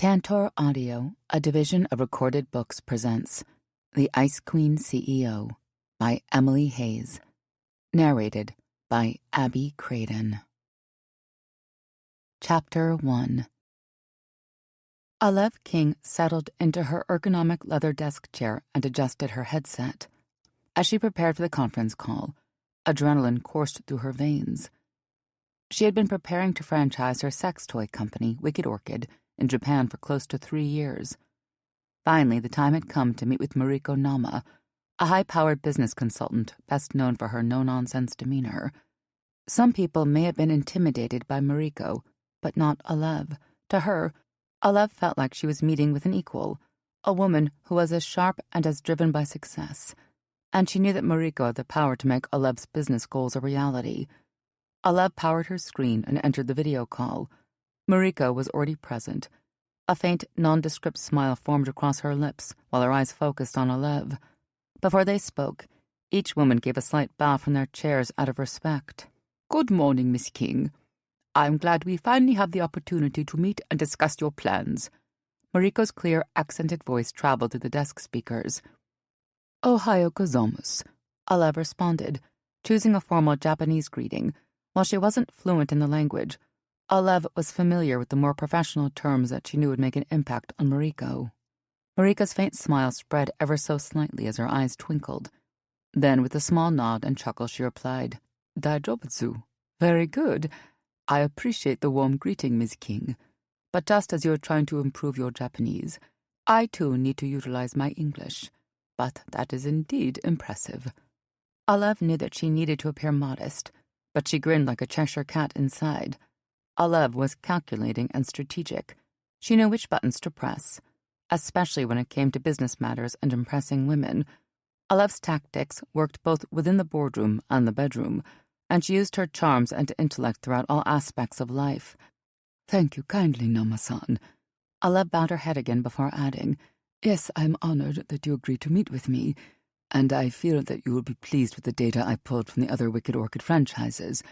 Tantor Audio, a division of Recorded Books, presents The Ice Queen CEO by Emily Hayes. Narrated by Abby Craden. Chapter 1. Alev King settled into her ergonomic leather desk chair and adjusted her headset. As she prepared for the conference call, adrenaline coursed through her veins. She had been preparing to franchise her sex toy company, Wicked Orchid, in Japan for close to 3 years. Finally, the time had come to meet with Mariko Nama, a high-powered business consultant best known for her no-nonsense demeanor. Some people may have been intimidated by Mariko, but not Alev. To her, Alev felt like she was meeting with an equal, a woman who was as sharp and as driven by success. And she knew that Mariko had the power to make Alev's business goals a reality. Alev powered her screen and entered the video call. Mariko was already present. A faint, nondescript smile formed across her lips while her eyes focused on Alev. Before they spoke, each woman gave a slight bow from their chairs out of respect. "Good morning, Miss King. I'm glad we finally have the opportunity to meet and discuss your plans." Mariko's clear, accented voice traveled through the desk speakers. "Ohio gozaimasu," Alev responded, choosing a formal Japanese greeting. While she wasn't fluent in the language, Alev was familiar with the more professional terms that she knew would make an impact on Mariko. Mariko's faint smile spread ever so slightly as her eyes twinkled. Then, with a small nod and chuckle, she replied, "Daijobutsu. Very good. I appreciate the warm greeting, Ms. King. But just as you're trying to improve your Japanese, I too need to utilize my English. But that is indeed impressive." Alev knew that she needed to appear modest, but she grinned like a Cheshire cat inside. Alev was calculating and strategic. She knew which buttons to press, especially when it came to business matters and impressing women. Alev's tactics worked both within the boardroom and the bedroom, and she used her charms and intellect throughout all aspects of life. "Thank you kindly, Nama-san." Alev bowed her head again before adding, "Yes, I'm honored that you agreed to meet with me, and I feel that you will be pleased with the data I pulled from the other Wicked Orchid franchises.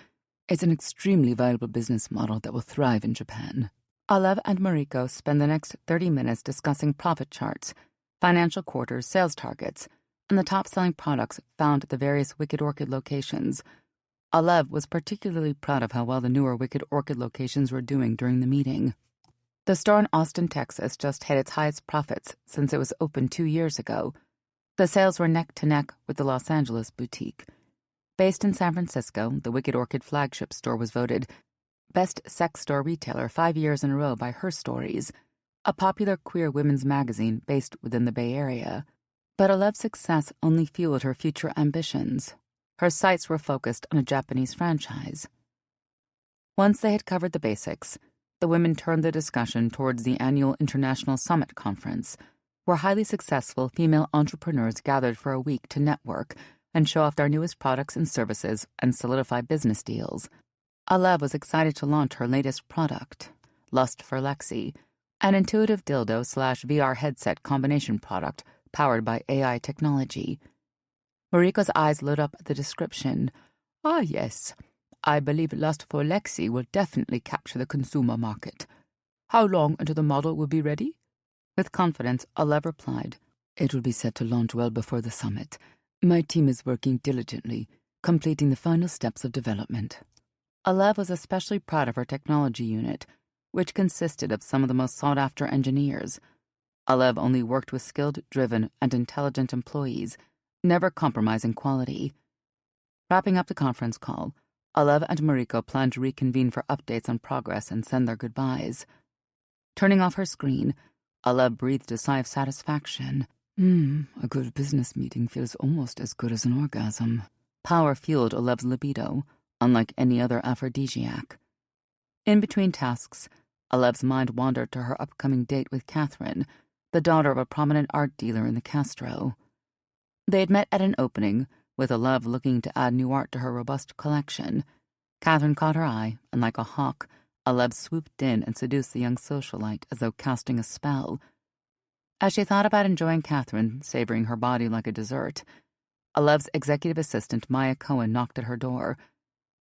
It's an extremely valuable business model that will thrive in Japan." Alev and Mariko spend the next 30 minutes discussing profit charts, financial quarters, sales targets, and the top-selling products found at the various Wicked Orchid locations. Alev was particularly proud of how well the newer Wicked Orchid locations were doing during the meeting. The store in Austin, Texas just hit its highest profits since it was opened 2 years ago. The sales were neck to neck with the Los Angeles boutique. Based in San Francisco, the Wicked Orchid flagship store was voted Best Sex Store Retailer 5 years in a row by Her Stories, a popular queer women's magazine based within the Bay Area. But Alev's success only fueled her future ambitions. Her sights were focused on a Japanese franchise. Once they had covered the basics, the women turned the discussion towards the annual International Summit Conference, where highly successful female entrepreneurs gathered for a week to network and show off their newest products and services and solidify business deals. Alev was excited to launch her latest product, Lust for Lexi, an intuitive dildo/VR headset combination product powered by AI technology. Mariko's eyes lit up at the description. "Ah, yes. I believe Lust for Lexi will definitely capture the consumer market. How long until the model will be ready?" With confidence, Alev replied, "It will be set to launch well before the summit. My team is working diligently, completing the final steps of development." Alev was especially proud of her technology unit, which consisted of some of the most sought-after engineers. Alev only worked with skilled, driven, and intelligent employees, never compromising quality. Wrapping up the conference call, Alev and Mariko planned to reconvene for updates on progress and send their goodbyes. Turning off her screen, Alev breathed a sigh of satisfaction. A good business meeting feels almost as good as an orgasm." Power fueled Alev's libido, unlike any other aphrodisiac. In between tasks, Alev's mind wandered to her upcoming date with Catherine, the daughter of a prominent art dealer in the Castro. They had met at an opening, with Alev looking to add new art to her robust collection. Catherine caught her eye, and like a hawk, Alev swooped in and seduced the young socialite as though casting a spell. As she thought about enjoying Catherine, savoring her body like a dessert, Alev's executive assistant, Maya Cohen, knocked at her door.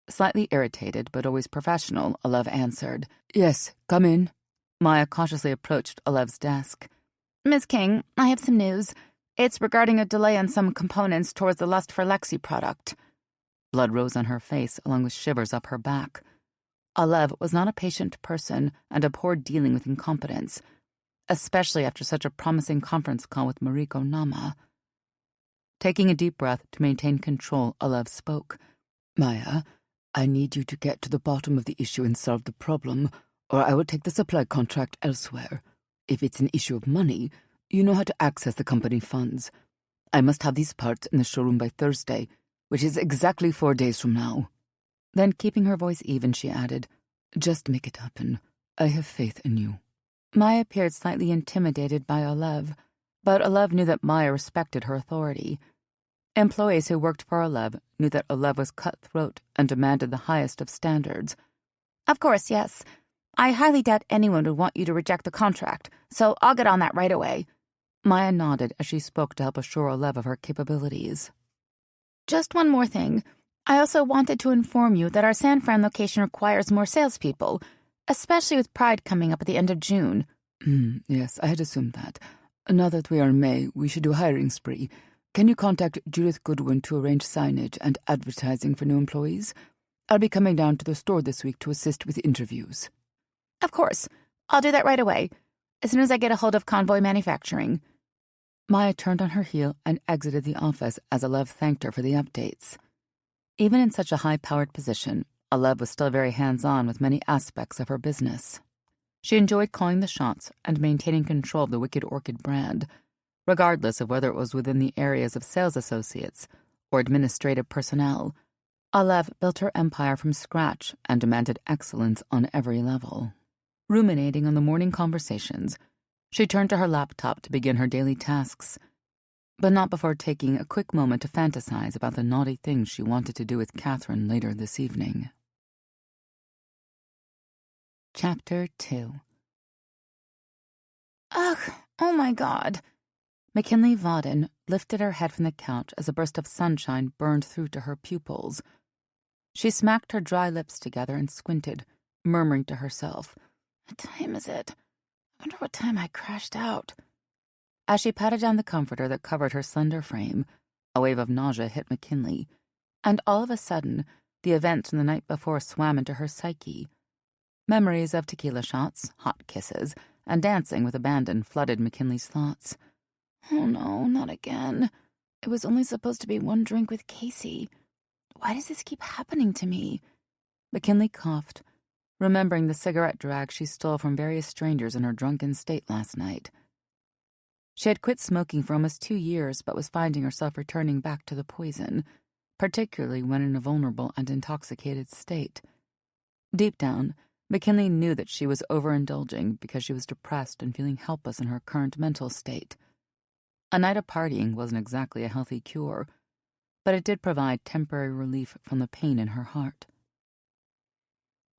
Slightly irritated, but always professional, Alev answered. "Yes, come in." Maya cautiously approached Olev's desk. "Miss King, I have some news. It's regarding a delay on some components towards the Lust for Lexi product." Blood rose on her face along with shivers up her back. Olev was not a patient person and abhorred dealing with incompetence, especially after such a promising conference call with Mariko Nama. Taking a deep breath to maintain control, Olev spoke. "Maya, I need you to get to the bottom of the issue and solve the problem, or I will take the supply contract elsewhere. If it's an issue of money, you know how to access the company funds. I must have these parts in the showroom by Thursday, which is exactly 4 days from now." Then, keeping her voice even, she added, "Just make it happen. I have faith in you." Maya appeared slightly intimidated by Olev, but Olev knew that Maya respected her authority. Employees who worked for Olev knew that Olev was cutthroat and demanded the highest of standards. "Of course, yes. I highly doubt anyone would want you to reject the contract, so I'll get on that right away." Maya nodded as she spoke to help assure Olev of her capabilities. "Just one more thing. I also wanted to inform you that our San Fran location requires more salespeople, especially with Pride coming up at the end of June." Yes, I had assumed that. Now that we are in May, we should do a hiring spree. Can you contact Judith Goodwin to arrange signage and advertising for new employees? I'll be coming down to the store this week to assist with interviews." "Of course. I'll do that right away, as soon as I get a hold of Convoy Manufacturing." Maya turned on her heel and exited the office as Olev thanked her for the updates. Even in such a high-powered position, Olev was still very hands-on with many aspects of her business. She enjoyed calling the shots and maintaining control of the Wicked Orchid brand, regardless of whether it was within the areas of sales associates or administrative personnel. Olev built her empire from scratch and demanded excellence on every level. Ruminating on the morning conversations, she turned to her laptop to begin her daily tasks, but not before taking a quick moment to fantasize about the naughty things she wanted to do with Catherine later this evening. Chapter 2. "Ugh, oh my God." McKinley Vauden lifted her head from the couch as a burst of sunshine burned through to her pupils. She smacked her dry lips together and squinted, murmuring to herself, "What time is it? I wonder what time I crashed out." As she patted down the comforter that covered her slender frame, a wave of nausea hit McKinley, and all of a sudden, the events from the night before swam into her psyche. Memories of tequila shots, hot kisses, and dancing with abandon flooded McKinley's thoughts. "Oh no, not again. It was only supposed to be one drink with Casey. Why does this keep happening to me?" McKinley coughed, remembering the cigarette drag she stole from various strangers in her drunken state last night. She had quit smoking for almost 2 years, but was finding herself returning back to the poison, particularly when in a vulnerable and intoxicated state. Deep down, McKinley knew that she was overindulging because she was depressed and feeling helpless in her current mental state. A night of partying wasn't exactly a healthy cure, but it did provide temporary relief from the pain in her heart.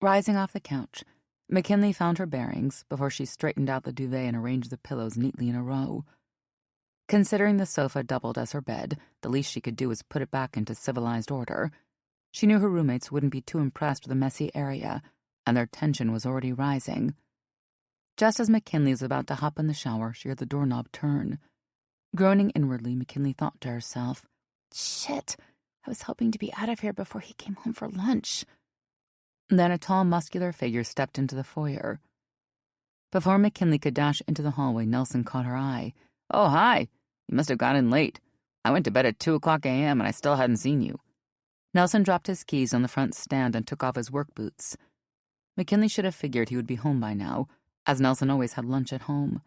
Rising off the couch, McKinley found her bearings before she straightened out the duvet and arranged the pillows neatly in a row. Considering the sofa doubled as her bed, the least she could do was put it back into civilized order. She knew her roommates wouldn't be too impressed with the messy area, and their tension was already rising. Just as McKinley was about to hop in the shower, she heard the doorknob turn. Groaning inwardly, McKinley thought to herself, "Shit, I was hoping to be out of here before he came home for lunch." Then a tall, muscular figure stepped into the foyer. Before McKinley could dash into the hallway, Nelson caught her eye. "Oh, hi. You must have got in late. I went to bed at 2:00 a.m. and I still hadn't seen you." Nelson dropped his keys on the front stand and took off his work boots. McKinley should have figured he would be home by now, as Nelson always had lunch at home.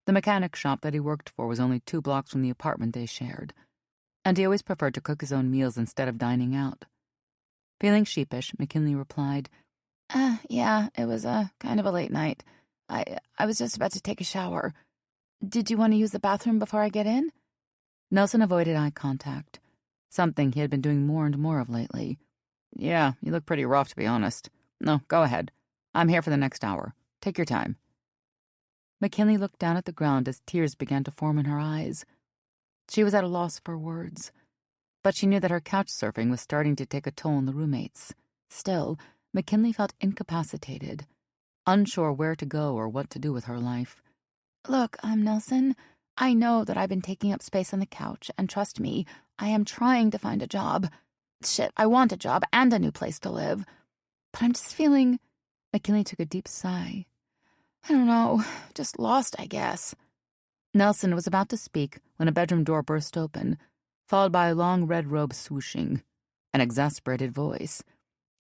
The mechanic shop that he worked for was only 2 blocks from the apartment they shared, and he always preferred to cook his own meals instead of dining out. Feeling sheepish, McKinley replied, Yeah, it was kind of a late night. I was just about to take a shower. Did you want to use the bathroom before I get in?" Nelson avoided eye contact, something he had been doing more and more of lately. "Yeah, you look pretty rough, to be honest. No, go ahead. I'm here for the next hour. Take your time." McKinley looked down at the ground as tears began to form in her eyes. She was at a loss for words, but she knew that her couch surfing was starting to take a toll on the roommates. Still, McKinley felt incapacitated. unsure where to go or what to do with her life. "Look, Nelson, I know that I've been taking up space on the couch, and trust me, I am trying to find a job. Shit, I want a job and a new place to live. But I'm just feeling—" McKinley took a deep sigh. "I don't know, just lost, I guess." Nelson was about to speak when a bedroom door burst open, followed by a long red robe swooshing. An exasperated voice.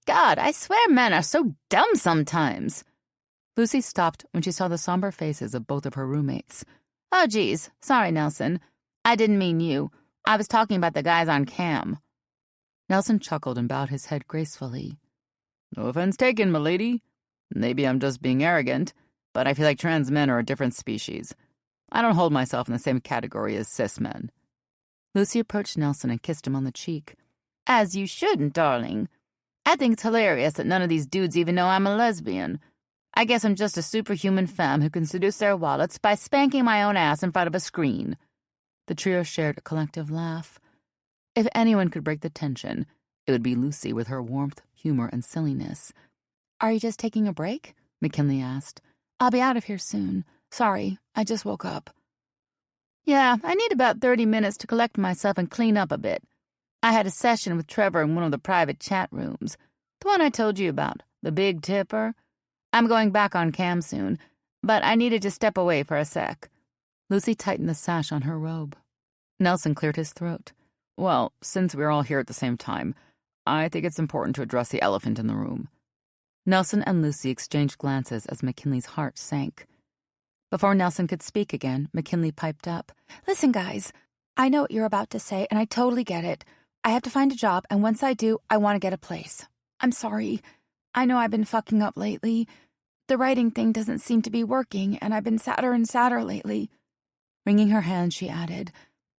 "God, I swear men are so dumb sometimes." Lucy stopped when she saw the somber faces of both of her roommates. "Oh, geez. Sorry, Nelson. I didn't mean you. I was talking about the guys on cam." Nelson chuckled and bowed his head gracefully. "No offense taken, milady. Maybe I'm just being arrogant, but I feel like trans men are a different species. I don't hold myself in the same category as cis men." Lucy approached Nelson and kissed him on the cheek. "As you shouldn't, darling. I think it's hilarious that none of these dudes even know I'm a lesbian. I guess I'm just a superhuman femme who can seduce their wallets by spanking my own ass in front of a screen." The trio shared a collective laugh. If anyone could break the tension, it would be Lucy with her warmth, humor, and silliness. "Are you just taking a break?" McKinley asked. "I'll be out of here soon. Sorry, I just woke up." "Yeah, I need about 30 minutes to collect myself and clean up a bit. I had a session with Trevor in one of the private chat rooms. The one I told you about, the Big Tipper. I'm going back on cam soon, but I needed to step away for a sec." Lucy tightened the sash on her robe. Nelson cleared his throat. "Well, since we're all here at the same time, I think it's important to address the elephant in the room." Nelson and Lucy exchanged glances as McKinley's heart sank. Before Nelson could speak again, McKinley piped up. "Listen, guys, I know what you're about to say, and I totally get it. I have to find a job, and once I do, I want to get a place. I'm sorry. I know I've been fucking up lately. The writing thing doesn't seem to be working, and I've been sadder and sadder lately." Wringing her hands, she added,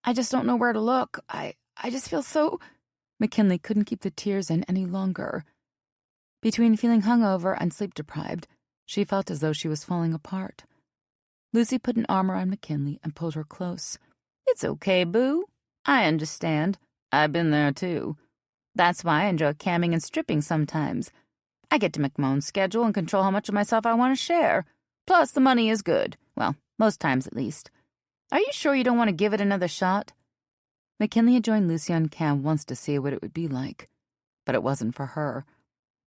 "I just don't know where to look. I just feel so—" McKinley couldn't keep the tears in any longer. Between feeling hungover and sleep-deprived, she felt as though she was falling apart. Lucy put an arm around McKinley and pulled her close. "It's okay, boo. I understand. I've been there, too. That's why I enjoy camming and stripping sometimes. I get to make my own schedule and control how much of myself I want to share. Plus, the money is good. Well, most times at least. Are you sure you don't want to give it another shot?" McKinley had joined Lucy on cam once to see what it would be like, but it wasn't for her.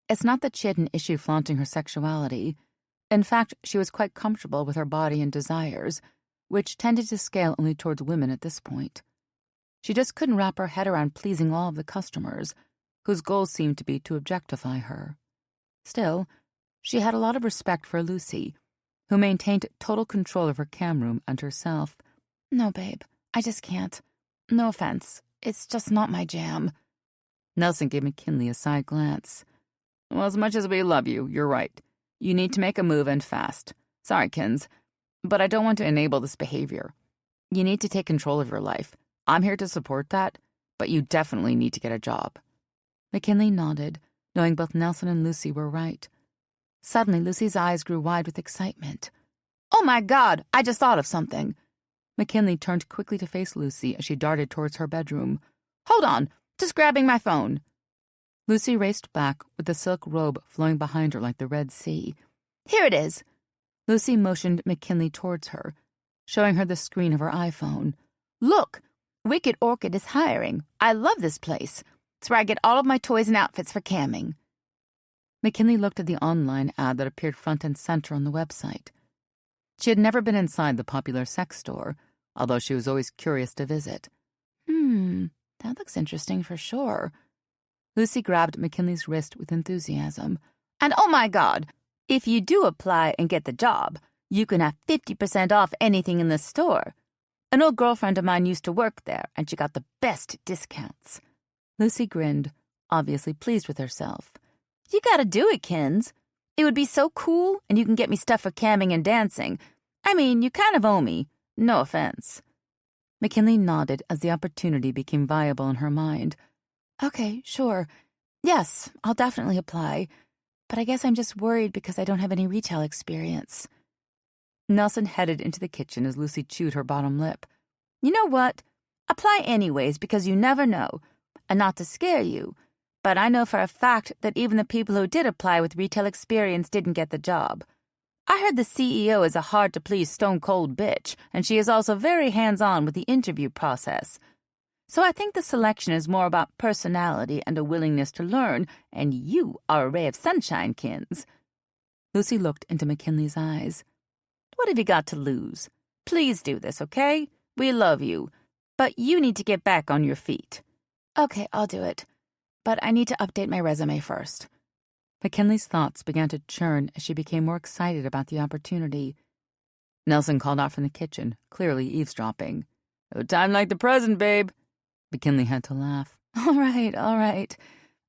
It's not that she had an issue flaunting her sexuality. In fact, she was quite comfortable with her body and desires, which tended to scale only towards women at this point. She just couldn't wrap her head around pleasing all of the customers, whose goals seemed to be to objectify her. Still, she had a lot of respect for Lucy, who maintained total control of her cam room and herself. "No, babe, I just can't. No offense. It's just not my jam." Nelson gave McKinley a side glance. "Well, as much as we love you, you're right. You need to make a move and fast. Sorry, Kins, but I don't want to enable this behavior. You need to take control of your life. I'm here to support that, but you definitely need to get a job." McKinley nodded, knowing both Nelson and Lucy were right. Suddenly, Lucy's eyes grew wide with excitement. "Oh my God, I just thought of something." McKinley turned quickly to face Lucy as she darted towards her bedroom. "Hold on, just grabbing my phone." Lucy raced back with the silk robe flowing behind her like the Red Sea. "Here it is." Lucy motioned McKinley towards her, showing her the screen of her iPhone. "Look, Wicked Orchid is hiring. I love this place. It's where I get all of my toys and outfits for camming." McKinley looked at the online ad that appeared front and center on the website. She had never been inside the popular sex store, although she was always curious to visit. That looks interesting for sure." Lucy grabbed McKinley's wrist with enthusiasm. "And oh my God, if you do apply and get the job, you can have 50% off anything in the store. An old girlfriend of mine used to work there, and she got the best discounts." Lucy grinned, obviously pleased with herself. "You gotta do it, Kins. It would be so cool, and you can get me stuff for camming and dancing. I mean, you kind of owe me. No offense." McKinley nodded as the opportunity became viable in her mind. "Okay, sure. Yes, I'll definitely apply. But I guess I'm just worried because I don't have any retail experience." Nelson headed into the kitchen as Lucy chewed her bottom lip. "You know what? Apply anyways because you never know. And not to scare you, but I know for a fact that even the people who did apply with retail experience didn't get the job. I heard the CEO is a hard-to-please stone-cold bitch, and she is also very hands-on with the interview process. So I think the selection is more about personality and a willingness to learn, and you are a ray of sunshine, Kins." Lucy looked into McKinley's eyes. "What have you got to lose? Please do this, okay? We love you. But you need to get back on your feet." "Okay, I'll do it. But I need to update my resume first." McKinley's thoughts began to churn as she became more excited about the opportunity. Nelson called out from the kitchen, clearly eavesdropping. "No time like the present, babe." McKinley had to laugh. All right.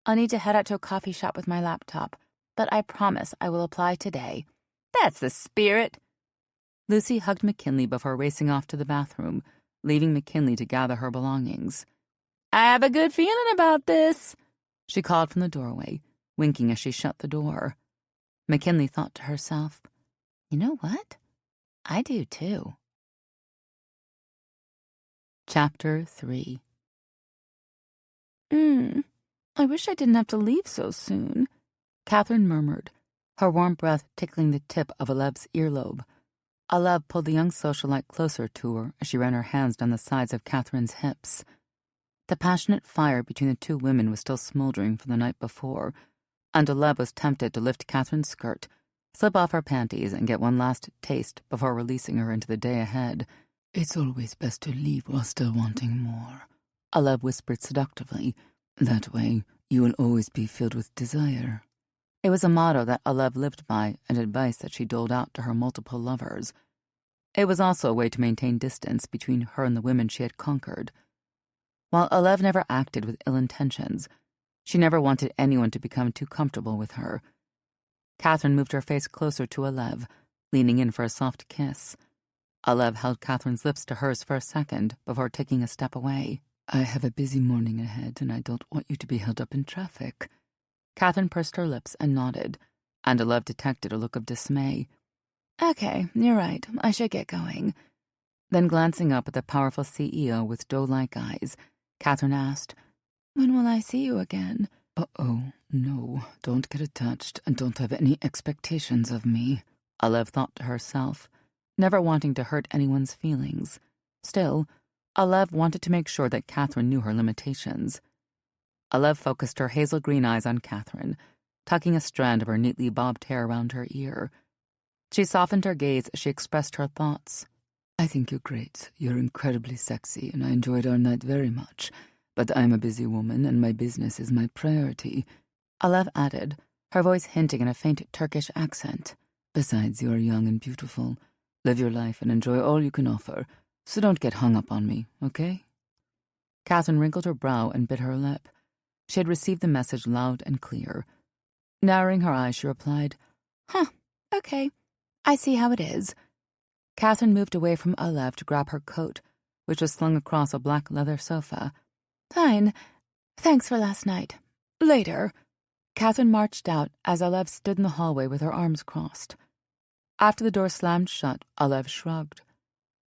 I'll need to head out to a coffee shop with my laptop, but I promise I will apply today." "That's the spirit." Lucy hugged McKinley before racing off to the bathroom, leaving McKinley to gather her belongings. "I have a good feeling about this," she called from the doorway, winking as she shut the door. McKinley thought to herself, "You know what? I do too." Chapter 3. I wish I didn't have to leave so soon," Catherine murmured, her warm breath tickling the tip of Alev's earlobe. Alev pulled the young socialite closer to her as she ran her hands down the sides of Catherine's hips. The passionate fire between the two women was still smoldering from the night before, and Alev was tempted to lift Catherine's skirt, slip off her panties, and get one last taste before releasing her into the day ahead. "It's always best to leave while still wanting more," Alev whispered seductively. "That way, you will always be filled with desire." It was a motto that Alev lived by and advice that she doled out to her multiple lovers. It was also a way to maintain distance between her and the women she had conquered. While Alev never acted with ill intentions, she never wanted anyone to become too comfortable with her. Catherine moved her face closer to Alev, leaning in for a soft kiss. Alev held Catherine's lips to hers for a second before taking a step away. "I have a busy morning ahead, and I don't want you to be held up in traffic." Catherine pursed her lips and nodded, and Alev detected a look of dismay. "Okay, you're right. I should get going." Then glancing up at the powerful CEO with doe-like eyes, Catherine asked, "When will I see you again?" "Uh-oh, no. Don't get attached and don't have any expectations of me," Alev thought to herself, never wanting to hurt anyone's feelings. Still, Alev wanted to make sure that Catherine knew her limitations. Alev focused her hazel green eyes on Catherine, tucking a strand of her neatly bobbed hair around her ear. She softened her gaze as she expressed her thoughts. "I think you're great. You're incredibly sexy, and I enjoyed our night very much. But I'm a busy woman, and my business is my priority," Alev added, her voice hinting at a faint Turkish accent. "Besides, you're young and beautiful. Live your life and enjoy all you can offer, so don't get hung up on me, okay?" Catherine wrinkled her brow and bit her lip. She had received the message loud and clear. Narrowing her eyes, she replied, "Huh, okay. I see how it is." Catherine moved away from Alev to grab her coat, which was slung across a black leather sofa. "Fine. Thanks for last night. Later." Catherine marched out as Alev stood in the hallway with her arms crossed. After the door slammed shut, Alev shrugged.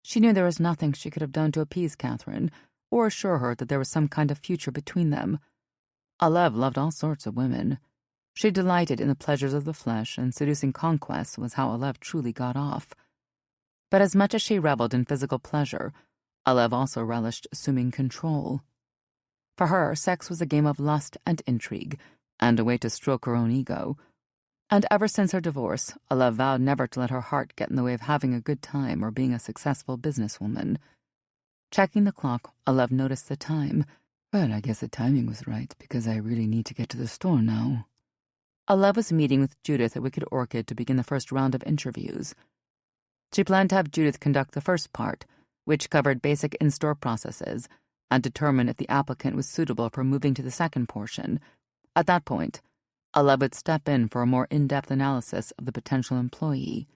She knew there was nothing she could have done to appease Catherine or assure her that there was some kind of future between them. Alev loved all sorts of women. She delighted in the pleasures of the flesh, and seducing conquests was how Alev truly got off. But as much as she reveled in physical pleasure, Alev also relished assuming control. For her, sex was a game of lust and intrigue, and a way to stroke her own ego. And ever since her divorce, Alev vowed never to let her heart get in the way of having a good time or being a successful businesswoman. Checking the clock, Alev noticed the time. "Well, I guess the timing was right, because I really need to get to the store now." Alev was meeting with Judith at Wicked Orchid to begin the first round of interviews. She planned to have Judith conduct the first part, which covered basic in-store processes, and determine if the applicant was suitable for moving to the second portion. At that point, Alev would step in for a more in-depth analysis of the potential employee.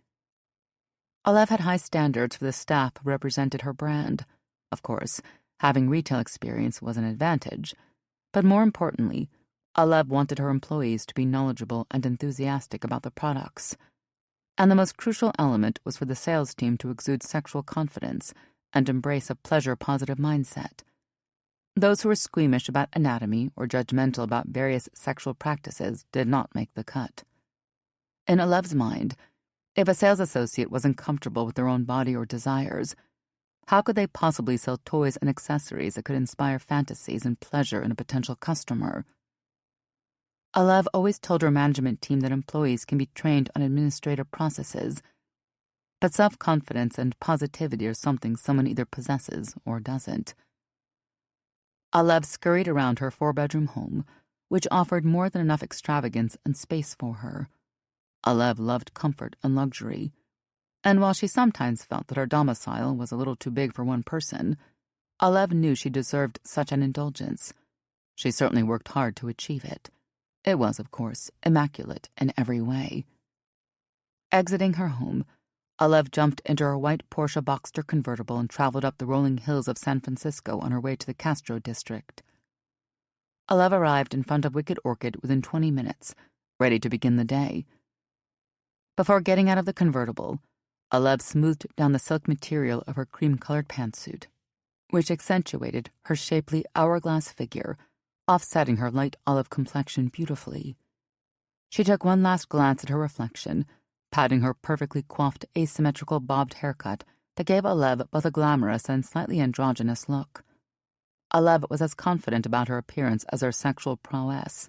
Alev had high standards for the staff who represented her brand. Of course, having retail experience was an advantage, but more importantly, Alev wanted her employees to be knowledgeable and enthusiastic about the products. And the most crucial element was for the sales team to exude sexual confidence and embrace a pleasure-positive mindset. Those who were squeamish about anatomy or judgmental about various sexual practices did not make the cut. In Alev's mind, If a sales associate wasn't comfortable with their own body or desires, how could they possibly sell toys and accessories that could inspire fantasies and pleasure in a potential customer? Alev always told her management team that employees can be trained on administrative processes, but self-confidence and positivity are something someone either possesses or doesn't. Alev scurried around her 4-bedroom home, which offered more than enough extravagance and space for her. Alev loved comfort and luxury, and while she sometimes felt that her domicile was a little too big for one person, Alev knew she deserved such an indulgence. She certainly worked hard to achieve it. It was, of course, immaculate in every way. Exiting her home, Alev jumped into her white Porsche Boxster convertible and traveled up the rolling hills of San Francisco on her way to the Castro district. Alev arrived in front of Wicked Orchid within 20 minutes, ready to begin the day. Before getting out of the convertible, Alev smoothed down the silk material of her cream-colored pantsuit, which accentuated her shapely hourglass figure, offsetting her light olive complexion beautifully. She took one last glance at her reflection, patting her perfectly coiffed asymmetrical bobbed haircut that gave Alev both a glamorous and slightly androgynous look. Alev was as confident about her appearance as her sexual prowess,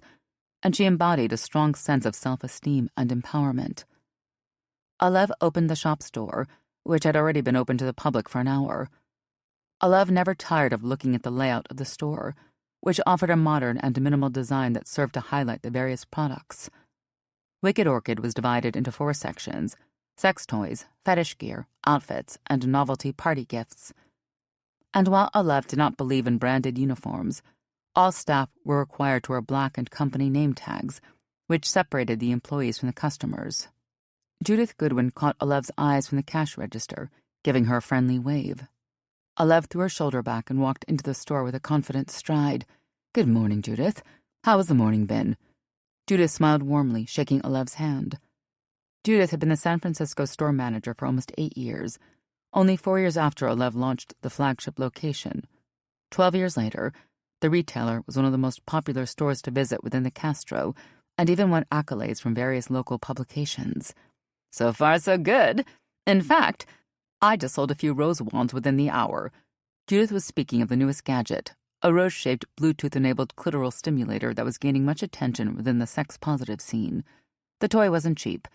and she embodied a strong sense of self-esteem and empowerment. Alev opened the shop's door, which had already been open to the public for an hour. Alev never tired of looking at the layout of the store, which offered a modern and minimal design that served to highlight the various products. Wicked Orchid was divided into 4 sections: sex toys, fetish gear, outfits, and novelty party gifts. And while Alev did not believe in branded uniforms, all staff were required to wear black and company name tags, which separated the employees from the customers. Judith Goodwin caught Alev's eyes from the cash register, giving her a friendly wave. Alev threw her shoulder back and walked into the store with a confident stride. "Good morning, Judith. How has the morning been?" Judith smiled warmly, shaking Alev's hand. Judith had been the San Francisco store manager for almost 8 years, only 4 years after Alev launched the flagship location. 12 years later, the retailer was one of the most popular stores to visit within the Castro, and even won accolades from various local publications. "So far, so good. In fact, I just sold a few rose wands within the hour." Judith was speaking of the newest gadget, a rose-shaped, Bluetooth-enabled clitoral stimulator that was gaining much attention within the sex-positive scene. The toy wasn't cheap,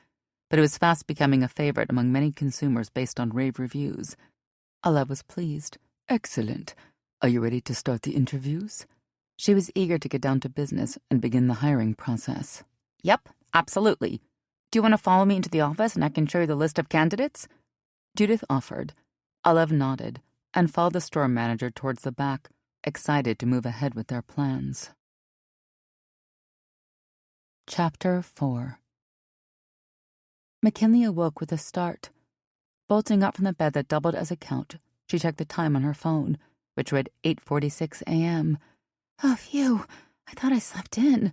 but it was fast becoming a favorite among many consumers based on rave reviews. Alev was pleased. "Excellent. Are you ready to start the interviews?" She was eager to get down to business and begin the hiring process. "Yep, absolutely. Do you want to follow me into the office and I can show you the list of candidates?" Judith offered. Alev nodded and followed the store manager towards the back, excited to move ahead with their plans. Chapter 4. McKinley awoke with a start. Bolting up from the bed that doubled as a couch, she checked the time on her phone, which read 8:46 a.m. "Oh, phew, I thought I slept in."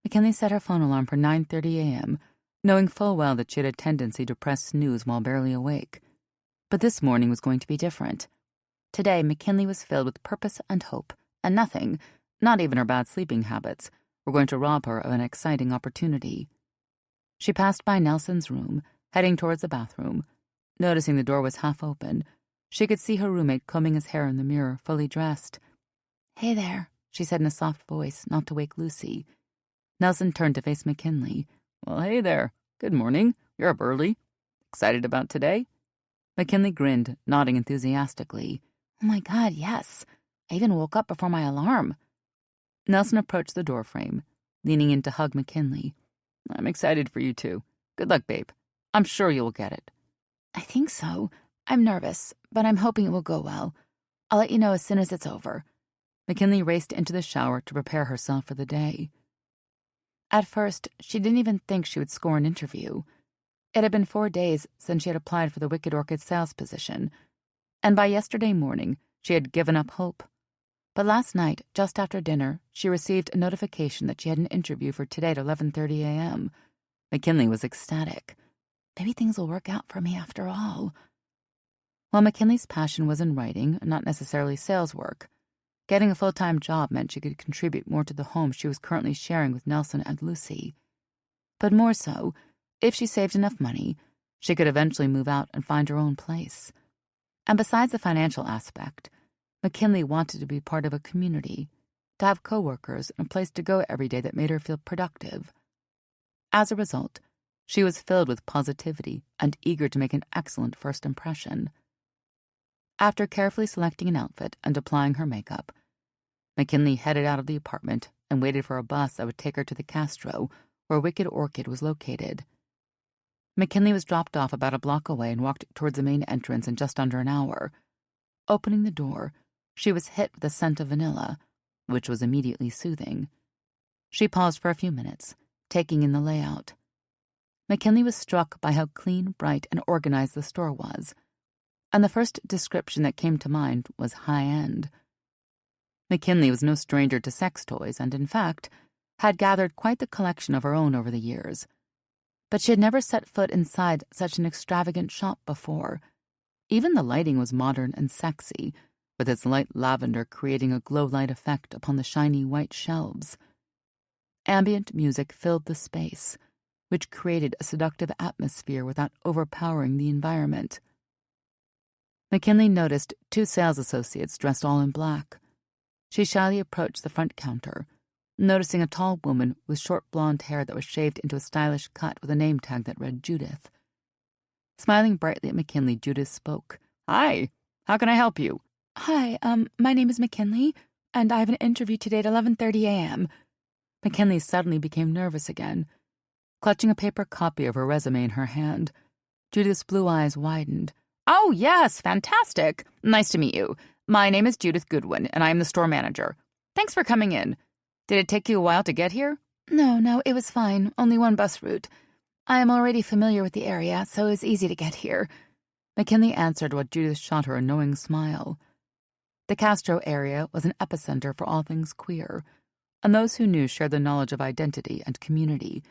McKinley set her phone alarm for 9:30 a.m., knowing full well that she had a tendency to press snooze while barely awake. But this morning was going to be different. Today, McKinley was filled with purpose and hope, and nothing, not even her bad sleeping habits, were going to rob her of an exciting opportunity. She passed by Nelson's room, heading towards the bathroom. Noticing the door was half open, she could see her roommate combing his hair in the mirror, fully dressed. "Hey there," she said in a soft voice, not to wake Lucy. Nelson turned to face McKinley. "Well, hey there. Good morning. You're up early. Excited about today?" McKinley grinned, nodding enthusiastically. "Oh my God, yes. I even woke up before my alarm." Nelson approached the doorframe, leaning in to hug McKinley. "I'm excited for you too. Good luck, babe. I'm sure you'll get it." "I think so. I'm nervous, but I'm hoping it will go well. I'll let you know as soon as it's over." McKinley raced into the shower to prepare herself for the day. At first, she didn't even think she would score an interview. It had been 4 days since she had applied for the Wicked Orchid sales position, and by yesterday morning, she had given up hope. But last night, just after dinner, she received a notification that she had an interview for today at 11:30 a.m. McKinley was ecstatic. Maybe things will work out for me after all. While McKinley's passion was in writing, and not necessarily sales work, getting a full-time job meant she could contribute more to the home she was currently sharing with Nelson and Lucy. But more so, if she saved enough money, She could eventually move out and find her own place. And besides the financial aspect, McKinley wanted to be part of a community, to have coworkers and a place to go every day that made her feel productive. As a result, she was filled with positivity and eager to make an excellent first impression. After carefully selecting an outfit and applying her makeup, McKinley headed out of the apartment and waited for a bus that would take her to the Castro, where Wicked Orchid was located. McKinley was dropped off about a block away and walked towards the main entrance in just under an hour. Opening the door, she was hit with the scent of vanilla, which was immediately soothing. She paused for a few minutes, taking in the layout. McKinley was struck by how clean, bright, and organized the store was, and the first description that came to mind was high-end. McKinley was no stranger to sex toys and, in fact, had gathered quite the collection of her own over the years. But she had never set foot inside such an extravagant shop before. Even the lighting was modern and sexy, with its light lavender creating a glow-light effect upon the shiny white shelves. Ambient music filled the space, which created a seductive atmosphere without overpowering the environment. McKinley noticed 2 sales associates dressed all in black. She shyly approached the front counter, noticing a tall woman with short blonde hair that was shaved into a stylish cut with a name tag that read Judith. Smiling brightly at McKinley, Judith spoke. "Hi, how can I help you?" "Hi, my name is McKinley, and I have an interview today at 11:30 a.m. McKinley suddenly became nervous again. Clutching a paper copy of her resume in her hand, Judith's blue eyes widened. "Oh, yes, fantastic. Nice to meet you. My name is Judith Goodwin, and I am the store manager. Thanks for coming in. Did it take you a while to get here?" No, it was fine. Only one bus route. I am already familiar with the area, so it was easy to get here." McKinley answered while Judith shot her a knowing smile. The Castro area was an epicenter for all things queer, and those who knew shared the knowledge of identity and community.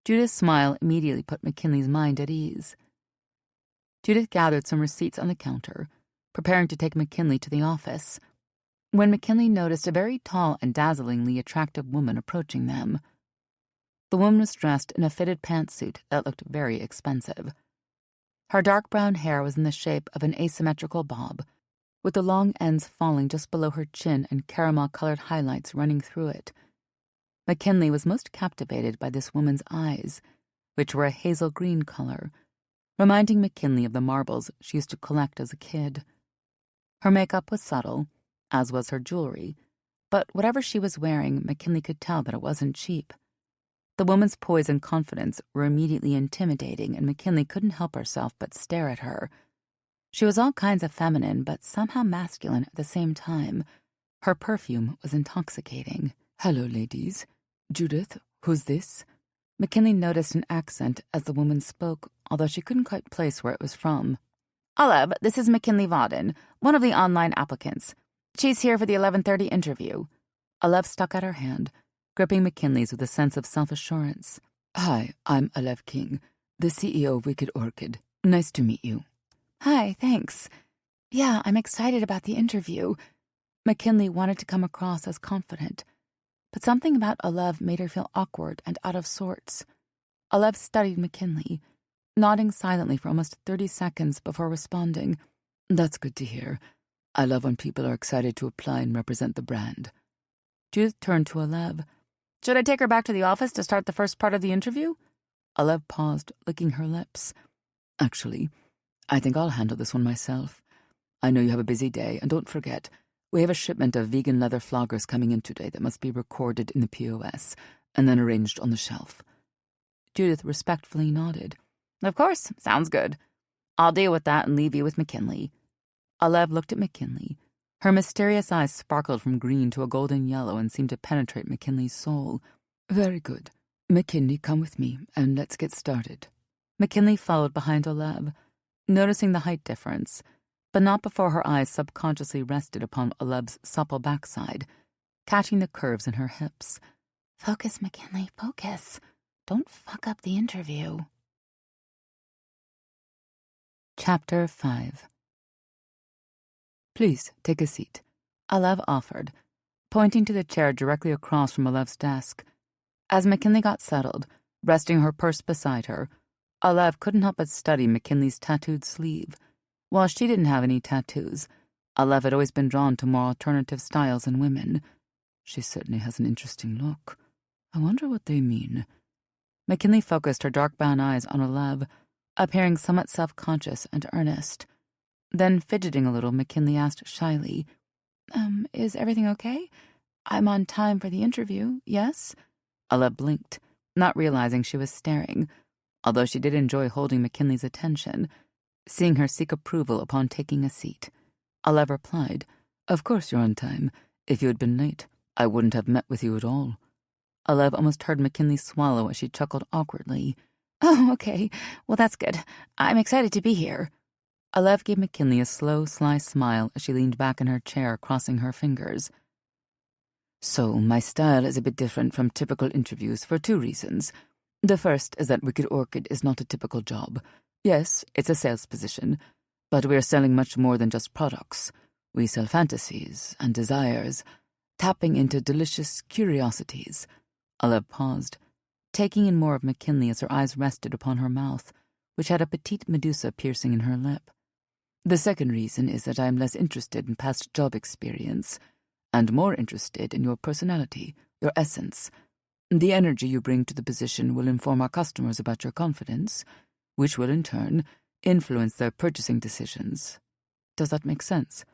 Judith's smile immediately put McKinley's mind at ease. Judith gathered some receipts on the counter, preparing to take McKinley to the office, when McKinley noticed a very tall and dazzlingly attractive woman approaching them. The woman was dressed in a fitted pantsuit that looked very expensive. Her dark brown hair was in the shape of an asymmetrical bob, with the long ends falling just below her chin and caramel-colored highlights running through it. McKinley was most captivated by this woman's eyes, which were a hazel green color, reminding McKinley of the marbles she used to collect as a kid. Her makeup was subtle, as was her jewelry, but whatever she was wearing, McKinley could tell that it wasn't cheap. The woman's poise and confidence were immediately intimidating, and McKinley couldn't help herself but stare at her. She was all kinds of feminine, but somehow masculine at the same time. Her perfume was intoxicating. "Hello, ladies. Judith, who's this?" McKinley noticed an accent as the woman spoke, although she couldn't quite place where it was from. "Aleb, this is McKinley Vauden, one of the online applicants. She's here for the 11:30 interview." Aleb stuck out her hand, gripping McKinley's with a sense of self-assurance. "Hi, I'm Aleb King, the CEO of Wicked Orchid. Nice to meet you." "Hi, thanks. Yeah, I'm excited about the interview." McKinley wanted to come across as confident, but something about Aleb made her feel awkward and out of sorts. Aleb studied McKinley, nodding silently for almost 30 seconds before responding. "That's good to hear. I love when people are excited to apply and represent the brand." Judith turned to Aleb. "Should I take her back to the office to start the first part of the interview?" Aleb paused, licking her lips. "Actually, I think I'll handle this one myself. I know you have a busy day, and don't forget, we have a shipment of vegan leather floggers coming in today that must be recorded in the POS and then arranged on the shelf." Judith respectfully nodded. "Of course, sounds good. I'll deal with that and leave you with McKinley." Aleb looked at McKinley. Her mysterious eyes sparkled from green to a golden yellow and seemed to penetrate McKinley's soul. "Very good. McKinley, come with me, and let's get started." McKinley followed behind Aleb, noticing the height difference, but not before her eyes subconsciously rested upon Aleb's supple backside, catching the curves in her hips. "Focus, McKinley, focus. Don't fuck up the interview." Chapter 5. "Please, take a seat," Aleb offered, pointing to the chair directly across from Aleb's desk. As McKinley got settled, resting her purse beside her, Olev couldn't help but study McKinley's tattooed sleeve. While she didn't have any tattoos, Olev had always been drawn to more alternative styles in women. She certainly has an interesting look. I wonder what they mean. McKinley focused her dark brown eyes on Olev, appearing somewhat self-conscious and earnest. Then, fidgeting a little, McKinley asked shyly, Is everything okay? I'm on time for the interview, yes? Olev blinked, not realizing she was staring, although she did enjoy holding McKinley's attention, seeing her seek approval upon taking a seat. Olev replied, Of course you're on time. If you had been late, I wouldn't have met with you at all. Olev almost heard McKinley swallow as she chuckled awkwardly. Oh, okay. Well, that's good. I'm excited to be here. Olev gave McKinley a slow, sly smile as she leaned back in her chair, crossing her fingers. So, my style is a bit different from typical interviews for 2 reasons. The first is that Wicked Orchid is not a typical job. Yes, it's a sales position, but we're selling much more than just products. We sell fantasies and desires, tapping into delicious curiosities. Olev paused, taking in more of McKinley as her eyes rested upon her mouth, which had a petite medusa piercing in her lip. The second reason is that I am less interested in past job experience, and more interested in your personality, your essence. The energy you bring to the position will inform our customers about your confidence, which will in turn influence their purchasing decisions. Does that make sense?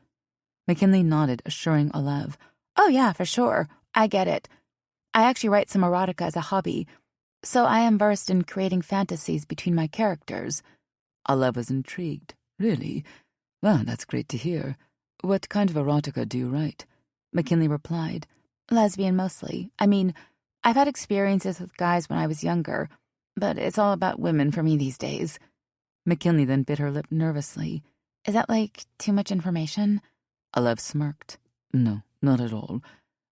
McKinley nodded, assuring Olev, Oh yeah, for sure. I get it. I actually write some erotica as a hobby, so I am versed in creating fantasies between my characters. Olev was intrigued. Really? Well, that's great to hear. What kind of erotica do you write? McKinley replied, Lesbian mostly. I mean, I've had experiences with guys when I was younger, but it's all about women for me these days. McKinley then bit her lip nervously. Is that, too much information? Olev smirked. No, not at all.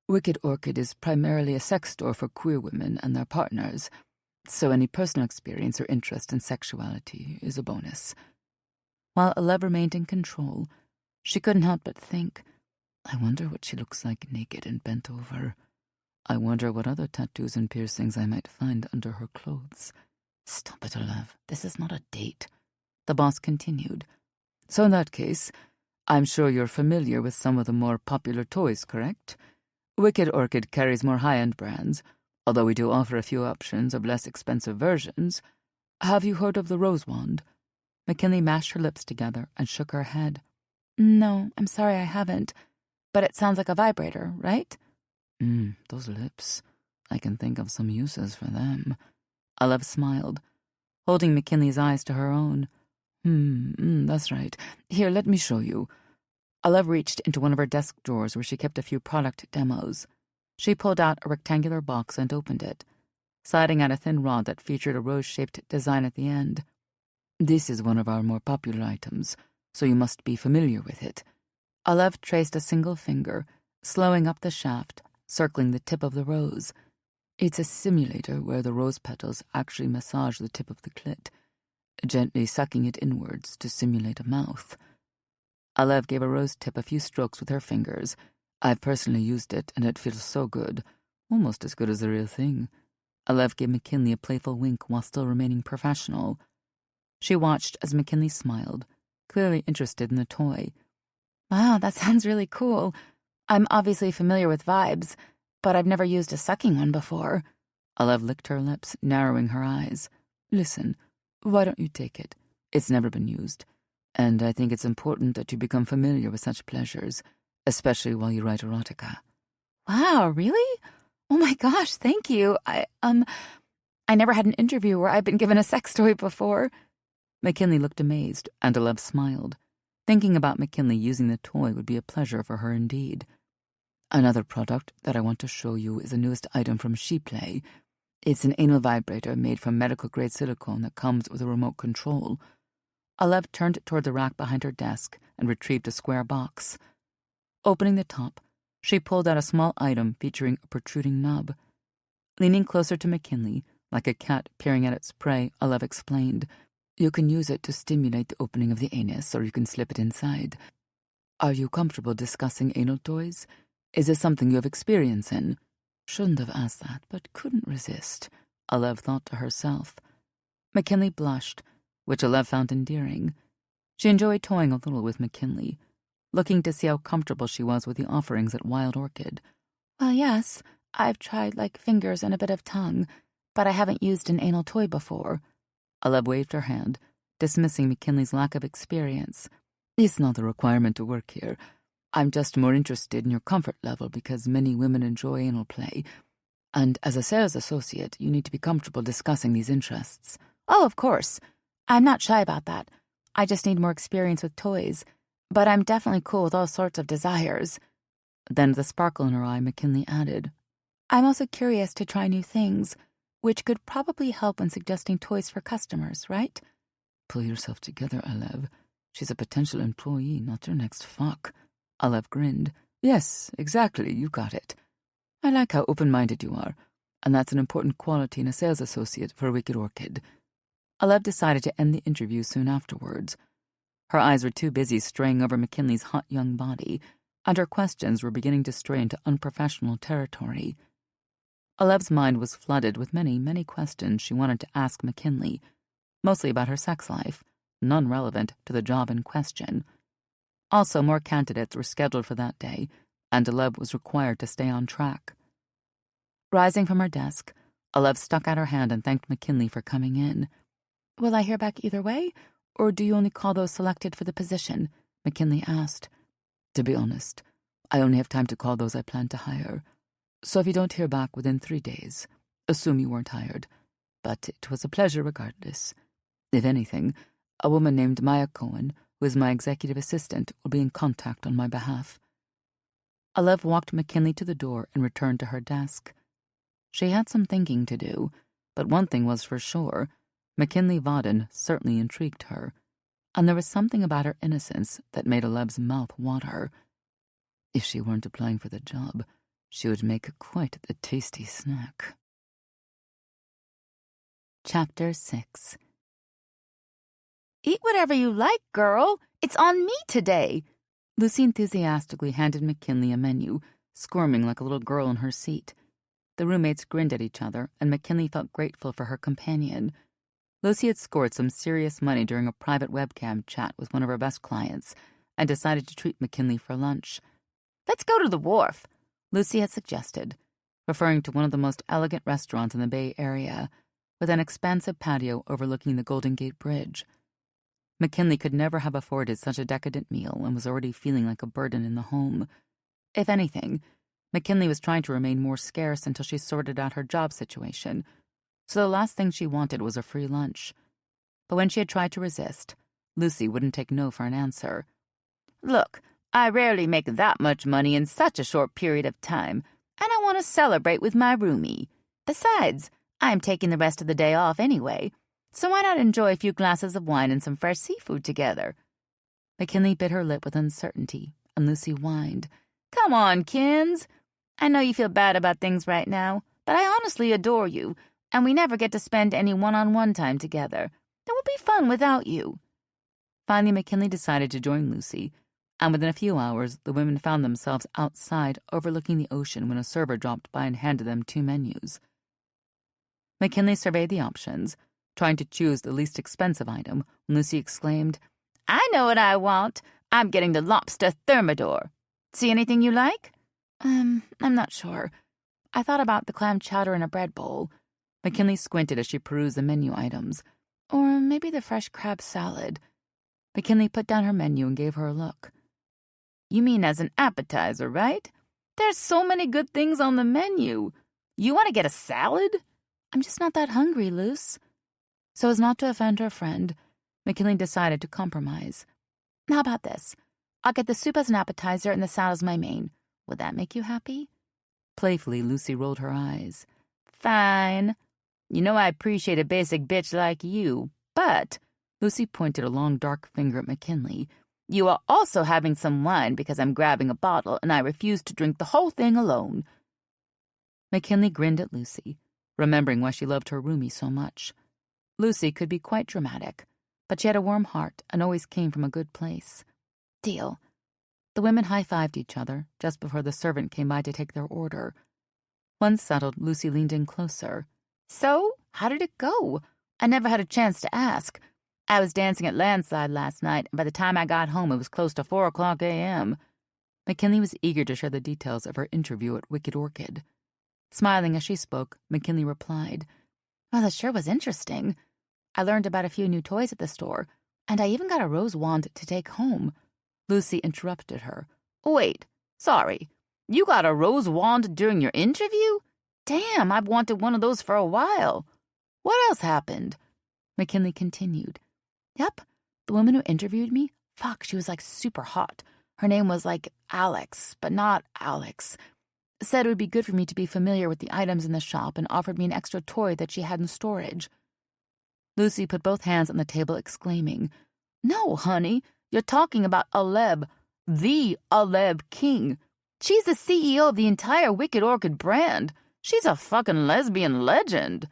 Wicked Orchid is primarily a sex store for queer women and their partners, so any personal experience or interest in sexuality is a bonus. While Olev remained in control, she couldn't help but think, I wonder what she looks like naked and bent over. I wonder what other tattoos and piercings I might find under her clothes. Stop it, Olev. This is not a date. The boss continued. So in that case, I'm sure you're familiar with some of the more popular toys, correct? Wicked Orchid carries more high-end brands, although we do offer a few options of less expensive versions. Have you heard of the Rose Wand? McKinley mashed her lips together and shook her head. No, I'm sorry I haven't. But it sounds like a vibrator, right? Those lips. I can think of some uses for them. Olev smiled, holding McKinley's eyes to her own. That's right. Here, let me show you. Olev reached into one of her desk drawers where she kept a few product demos. She pulled out a rectangular box and opened it, sliding out a thin rod that featured a rose-shaped design at the end. This is one of our more popular items, so you must be familiar with it. Olev traced a single finger, slowing up the shaft, circling the tip of the rose. It's a simulator where the rose petals actually massage the tip of the clit, gently sucking it inwards to simulate a mouth. Olev gave a rose tip a few strokes with her fingers. I've personally used it, and it feels so good, almost as good as the real thing. Olev gave McKinley a playful wink while still remaining professional. She watched as McKinley smiled, clearly interested in the toy. Wow, that sounds really cool. I'm obviously familiar with vibes, but I've never used a sucking one before. Olev licked her lips, narrowing her eyes. Listen, why don't you take it? It's never been used, and I think it's important that you become familiar with such pleasures, especially while you write erotica. Wow, really? Oh my gosh, thank you. I never had an interview where I've been given a sex toy before. McKinley looked amazed, and Olev smiled. Thinking about McKinley using the toy would be a pleasure for her indeed. Another product that I want to show you is the newest item from ShePlay. It's an anal vibrator made from medical-grade silicone that comes with a remote control. Olev turned toward the rack behind her desk and retrieved a square box. Opening the top, she pulled out a small item featuring a protruding nub. Leaning closer to McKinley, like a cat peering at its prey, Olev explained, You can use it to stimulate the opening of the anus, or you can slip it inside. Are you comfortable discussing anal toys? Is this something you have experience in? Shouldn't have asked that, but couldn't resist, Olev thought to herself. McKinley blushed, which Olev found endearing. She enjoyed toying a little with McKinley, looking to see how comfortable she was with the offerings at Wild Orchid. Well, yes, I've tried like fingers and a bit of tongue, but I haven't used an anal toy before. Olev waved her hand, dismissing McKinley's lack of experience. It's not a requirement to work here. I'm just more interested in your comfort level because many women enjoy anal play. And as a sales associate, you need to be comfortable discussing these interests. Oh, of course. I'm not shy about that. I just need more experience with toys. But I'm definitely cool with all sorts of desires. Then, with a sparkle in her eye, McKinley added, I'm also curious to try new things, which could probably help when suggesting toys for customers, right? Pull yourself together, Olev. She's a potential employee, not your next fuck. Olev grinned. Yes, exactly, you got it. I like how open-minded you are, and that's an important quality in a sales associate for Wicked Orchid. Olev decided to end the interview soon afterwards. Her eyes were too busy straying over McKinley's hot young body, and her questions were beginning to stray into unprofessional territory. Olev's mind was flooded with many, many questions she wanted to ask McKinley, mostly about her sex life, none relevant to the job in question. Also, more candidates were scheduled for that day, and Olev was required to stay on track. Rising from her desk, Olev stuck out her hand and thanked McKinley for coming in. Will I hear back either way, or do you only call those selected for the position? McKinley asked. To be honest, I only have time to call those I plan to hire. So if you don't hear back within 3 days, assume you weren't hired. But it was a pleasure regardless. If anything, a woman named Maya Cohen, who is my executive assistant, will be in contact on my behalf. Olev walked McKinley to the door and returned to her desk. She had some thinking to do, but one thing was for sure. McKinley Vaden certainly intrigued her, and there was something about her innocence that made Olev's mouth water. If she weren't applying for the job, she would make quite the tasty snack. Chapter 6. Eat whatever you like, girl. It's on me today. Lucy enthusiastically handed McKinley a menu, squirming like a little girl in her seat. The roommates grinned at each other, and McKinley felt grateful for her companion. Lucy had scored some serious money during a private webcam chat with one of her best clients and decided to treat McKinley for lunch. Let's go to the wharf, Lucy had suggested, referring to one of the most elegant restaurants in the Bay Area, with an expansive patio overlooking the Golden Gate Bridge. McKinley could never have afforded such a decadent meal and was already feeling like a burden in the home. If anything, McKinley was trying to remain more scarce until she sorted out her job situation, so the last thing she wanted was a free lunch. But when she had tried to resist, Lucy wouldn't take no for an answer. Look, I rarely make that much money in such a short period of time, and I want to celebrate with my roomie. Besides, I'm taking the rest of the day off anyway, so why not enjoy a few glasses of wine and some fresh seafood together? McKinley bit her lip with uncertainty, and Lucy whined. Come on, Kins. I know you feel bad about things right now, but I honestly adore you, and we never get to spend any one-on-one time together. It would be fun without you. Finally, McKinley decided to join Lucy, and within a few hours, the women found themselves outside overlooking the ocean when a server dropped by and handed them 2 menus. McKinley surveyed the options, trying to choose the least expensive item, when Lucy exclaimed, I know what I want. I'm getting the lobster thermidor. See anything you like? I'm not sure. I thought about the clam chowder in a bread bowl. McKinley squinted as she perused the menu items. Or maybe the fresh crab salad. McKinley put down her menu and gave her a look. You mean as an appetizer, right? There's so many good things on the menu. You want to get a salad? I'm just not that hungry, Luce. So as not to offend her friend, McKinley decided to compromise. How about this? I'll get the soup as an appetizer and the salad as my main. Would that make you happy? Playfully, Lucy rolled her eyes. Fine. You know I appreciate a basic bitch like you, but, Lucy pointed a long dark finger at McKinley, you are also having some wine because I'm grabbing a bottle and I refuse to drink the whole thing alone. McKinley grinned at Lucy, remembering why she loved her roomie so much. Lucy could be quite dramatic, but she had a warm heart and always came from a good place. Deal. The women high-fived each other just before the servant came by to take their order. Once settled, Lucy leaned in closer. So, how did it go? I never had a chance to ask. I was dancing at Landside last night, and by the time I got home, it was close to 4:00 a.m. McKinley was eager to share the details of her interview at Wicked Orchid. Smiling as she spoke, McKinley replied, Well, it sure was interesting. I learned about a few new toys at the store, and I even got a rose wand to take home. Lucy interrupted her. Wait, sorry. You got a rose wand during your interview? Damn, I've wanted one of those for a while. What else happened? McKinley continued. Yep, the woman who interviewed me, fuck, she was like super hot. Her name was like Alex, but not Alex. Said it would be good for me to be familiar with the items in the shop and offered me an extra toy that she had in storage. Lucy put both hands on the table, exclaiming, No, honey, you're talking about Aleb, the Aleb King. She's the CEO of the entire Wicked Orchid brand. She's a fucking lesbian legend.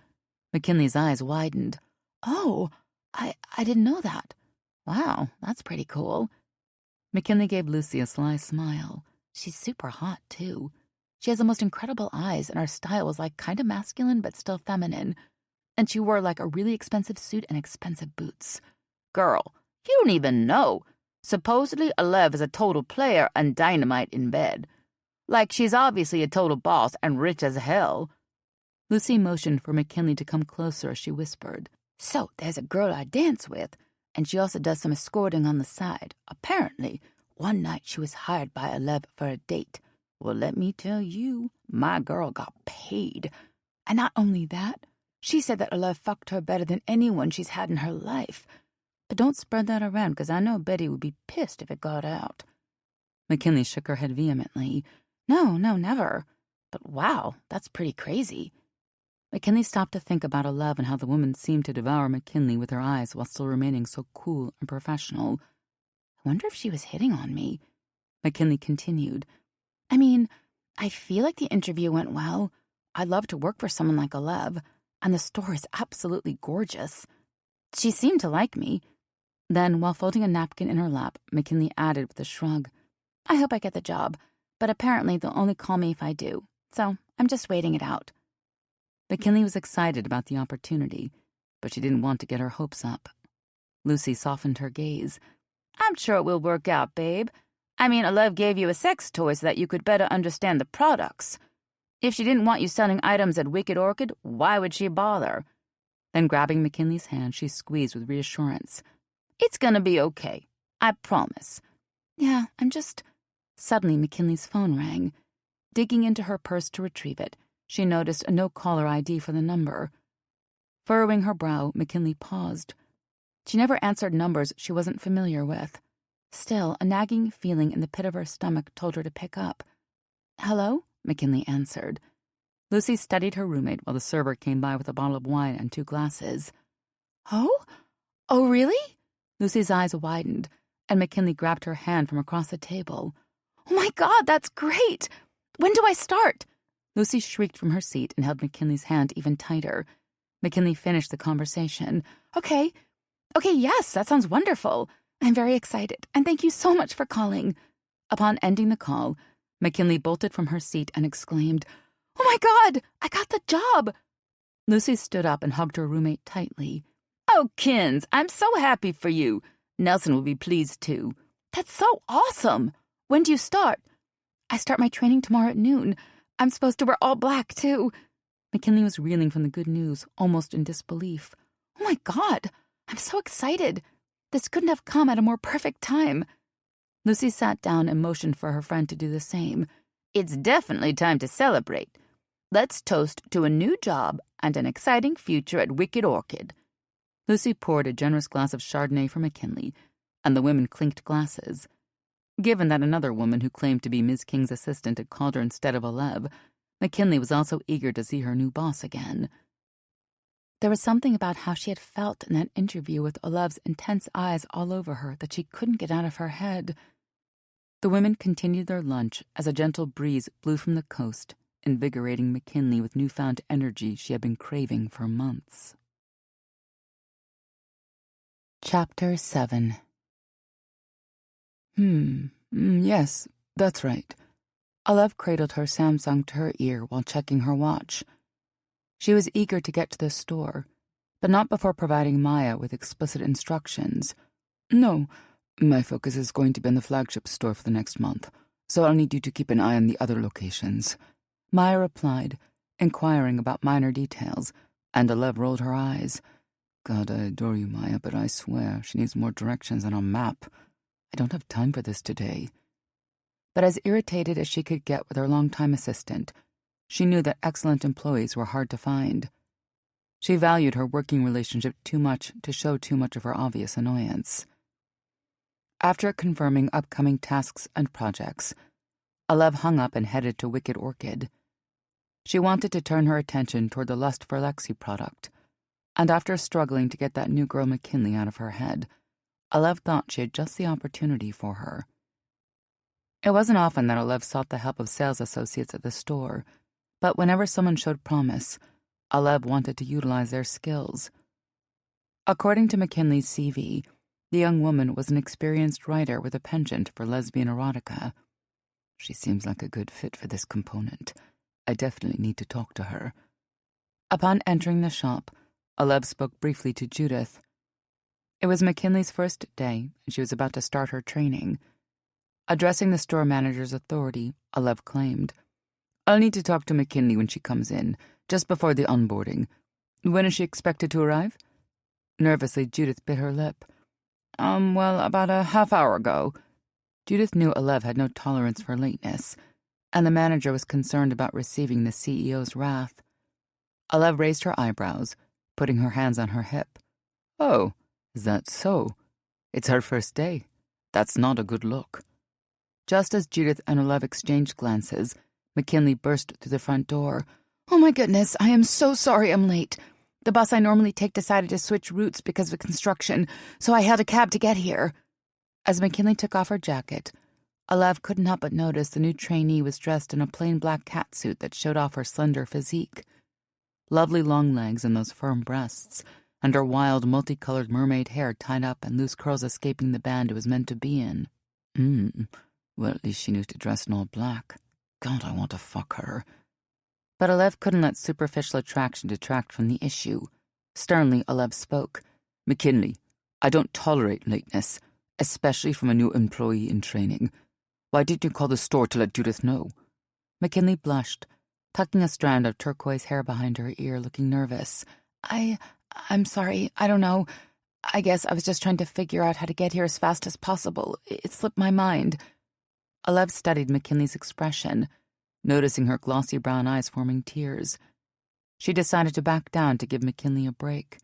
McKinley's eyes widened. Oh, I didn't know that. Wow, that's pretty cool. McKinley gave Lucy a sly smile. She's super hot, too. She has the most incredible eyes, and her style was like kind of masculine but still feminine. And she wore like a really expensive suit and expensive boots. Girl, you don't even know. Supposedly, Alev is a total player and dynamite in bed. Like, she's obviously a total boss and rich as hell. Lucy motioned for McKinley to come closer as she whispered. So, there's a girl I dance with, and she also does some escorting on the side. Apparently, one night she was hired by Alev for a date. Well, let me tell you, my girl got paid. And not only that, she said that Alev fucked her better than anyone she's had in her life. But don't spread that around, because I know Betty would be pissed if it got out. McKinley shook her head vehemently. No, never. But wow, that's pretty crazy. McKinley stopped to think about Alev and how the woman seemed to devour McKinley with her eyes while still remaining so cool and professional. I wonder if she was hitting on me. McKinley continued. I mean, I feel like the interview went well. I'd love to work for someone like Alev, and the store is absolutely gorgeous. She seemed to like me. Then, while folding a napkin in her lap, McKinley added with a shrug, I hope I get the job, but apparently they'll only call me if I do, so I'm just waiting it out. McKinley was excited about the opportunity, but she didn't want to get her hopes up. Lucy softened her gaze. I'm sure it will work out, babe. I mean, Alev gave you a sex toy so that you could better understand the products. If she didn't want you selling items at Wicked Orchid, why would she bother? Then, grabbing McKinley's hand, she squeezed with reassurance. It's gonna be okay. I promise. Yeah, Suddenly, McKinley's phone rang. Digging into her purse to retrieve it, she noticed a no-caller ID for the number. Furrowing her brow, McKinley paused. She never answered numbers she wasn't familiar with. Still, a nagging feeling in the pit of her stomach told her to pick up. Hello? McKinley answered. Lucy studied her roommate while the server came by with a bottle of wine and 2 glasses. Oh? Oh, really? Lucy's eyes widened, and McKinley grabbed her hand from across the table. Oh my God, that's great! When do I start? Lucy shrieked from her seat and held McKinley's hand even tighter. McKinley finished the conversation. Okay, yes, that sounds wonderful. I'm very excited, and thank you so much for calling. Upon ending the call, McKinley bolted from her seat and exclaimed, Oh my God, I got the job! Lucy stood up and hugged her roommate tightly. Oh, Kins, I'm so happy for you. Nelson will be pleased too. That's so awesome. When do you start? I start my training tomorrow at noon. I'm supposed to wear all black, too. McKinley was reeling from the good news, almost in disbelief. Oh my God, I'm so excited. This couldn't have come at a more perfect time. Lucy sat down and motioned for her friend to do the same. It's definitely time to celebrate. Let's toast to a new job and an exciting future at Wicked Orchid. Lucy poured a generous glass of Chardonnay for McKinley, and the women clinked glasses. Given that another woman who claimed to be Ms. King's assistant had called her instead of Alev, McKinley was also eager to see her new boss again. There was something about how she had felt in that interview with Alev's intense eyes all over her that she couldn't get out of her head. The women continued their lunch as a gentle breeze blew from the coast, invigorating McKinley with newfound energy she had been craving for months. Chapter 7. Yes, that's right. Alev cradled her Samsung to her ear while checking her watch. She was eager to get to the store, but not before providing Maya with explicit instructions. No, my focus is going to be on the flagship store for the next month, so I'll need you to keep an eye on the other locations. Maya replied, inquiring about minor details, and Alev rolled her eyes. God, I adore you, Maya, but I swear she needs more directions than a map. I don't have time for this today. But as irritated as she could get with her longtime assistant, she knew that excellent employees were hard to find. She valued her working relationship too much to show too much of her obvious annoyance. After confirming upcoming tasks and projects, Alev hung up and headed to Wicked Orchid. She wanted to turn her attention toward the Lust for Lexi product, and after struggling to get that new girl McKinley out of her head, Alev thought she had just the opportunity for her. It wasn't often that Alev sought the help of sales associates at the store, but whenever someone showed promise, Alev wanted to utilize their skills. According to McKinley's CV, the young woman was an experienced writer with a penchant for lesbian erotica. She seems like a good fit for this component. I definitely need to talk to her. Upon entering the shop, Alev spoke briefly to Judith. It was McKinley's first day, and she was about to start her training. Addressing the store manager's authority, Alev claimed, I'll need to talk to McKinley when she comes in, just before the onboarding. When is she expected to arrive? Nervously, Judith bit her lip. Well, about a half hour ago. Judith knew Alev had no tolerance for lateness, and the manager was concerned about receiving the CEO's wrath. Alev raised her eyebrows, putting her hands on her hip. Oh, is that so? It's her first day. That's not a good look. Just as Judith and Alev exchanged glances, McKinley burst through the front door. Oh my goodness, I am so sorry I'm late. The bus I normally take decided to switch routes because of construction, so I had a cab to get here. As McKinley took off her jacket, Alev couldn't help but notice the new trainee was dressed in a plain black catsuit that showed off her slender physique. Lovely long legs and those firm breasts, and her wild, multicolored mermaid hair tied up and loose curls escaping the band it was meant to be in. Well, at least she knew to dress in all black. God, I want to fuck her. But Alev couldn't let superficial attraction detract from the issue. Sternly, Alev spoke. McKinley, I don't tolerate lateness, especially from a new employee in training. Why didn't you call the store to let Judith know? McKinley blushed, tucking a strand of turquoise hair behind her ear, looking nervous. I'm sorry, I don't know. I guess I was just trying to figure out how to get here as fast as possible. It slipped my mind. Alev studied McKinley's expression, noticing her glossy brown eyes forming tears. She decided to back down to give McKinley a break.